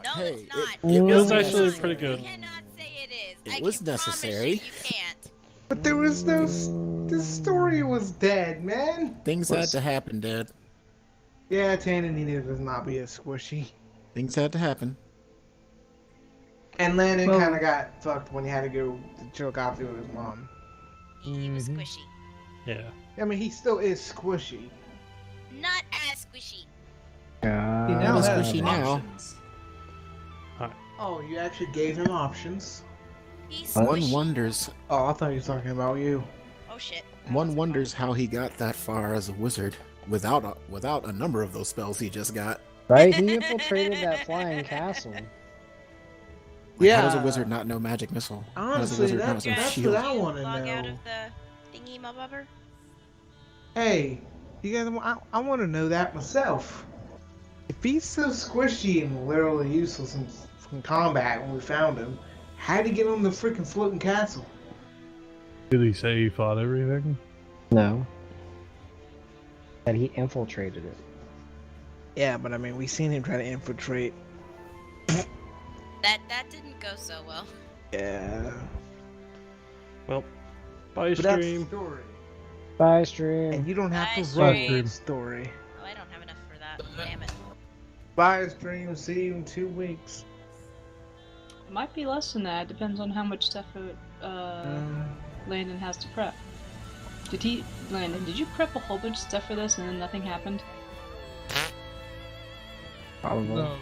No, Hey, it's not. it It was was actually necessary. pretty good. You cannot say it is. It I was can necessary. promise you can't. But there was no. The story was dead, man. Things had to happen, Dad. Yeah, Tannen needed to not be as squishy. Things had to happen. And Landon Well- kind of got fucked when he had to go to choke off with his mom. He was squishy. Yeah. I mean, he still is squishy. Not as squishy. He now He's has squishy now. options. Oh, you actually gave him options. He's One squishy. wonders. Oh, I thought you were talking about you. Oh shit. One wonders how he got that far as a wizard without a number of those spells he just got. Right? He infiltrated that flying castle. Like, how does a Yeah. wizard not know magic missile? How does a Honestly, wizard not that's know Guys, shield? what I you want to log out know. of the thingy mobber? Hey, you guys, I want to know that myself. If he's so squishy and literally useless in combat when we found him, how did he get on the freaking floating castle? Did he say he fought everything? No. That he infiltrated it. Yeah, but I mean, we seen him try to infiltrate. That didn't go so well. Yeah. Well, bye But that's the stream. story. Bye, stream. And you don't have Bye, to write stream. the story. Oh, I don't have enough for that. Damn it. Bye, stream. See you in 2 weeks. Might be less than that. Depends on how much stuff Landon has to prep. Landon, did you prep a whole bunch of stuff for this and then nothing happened? Probably. No.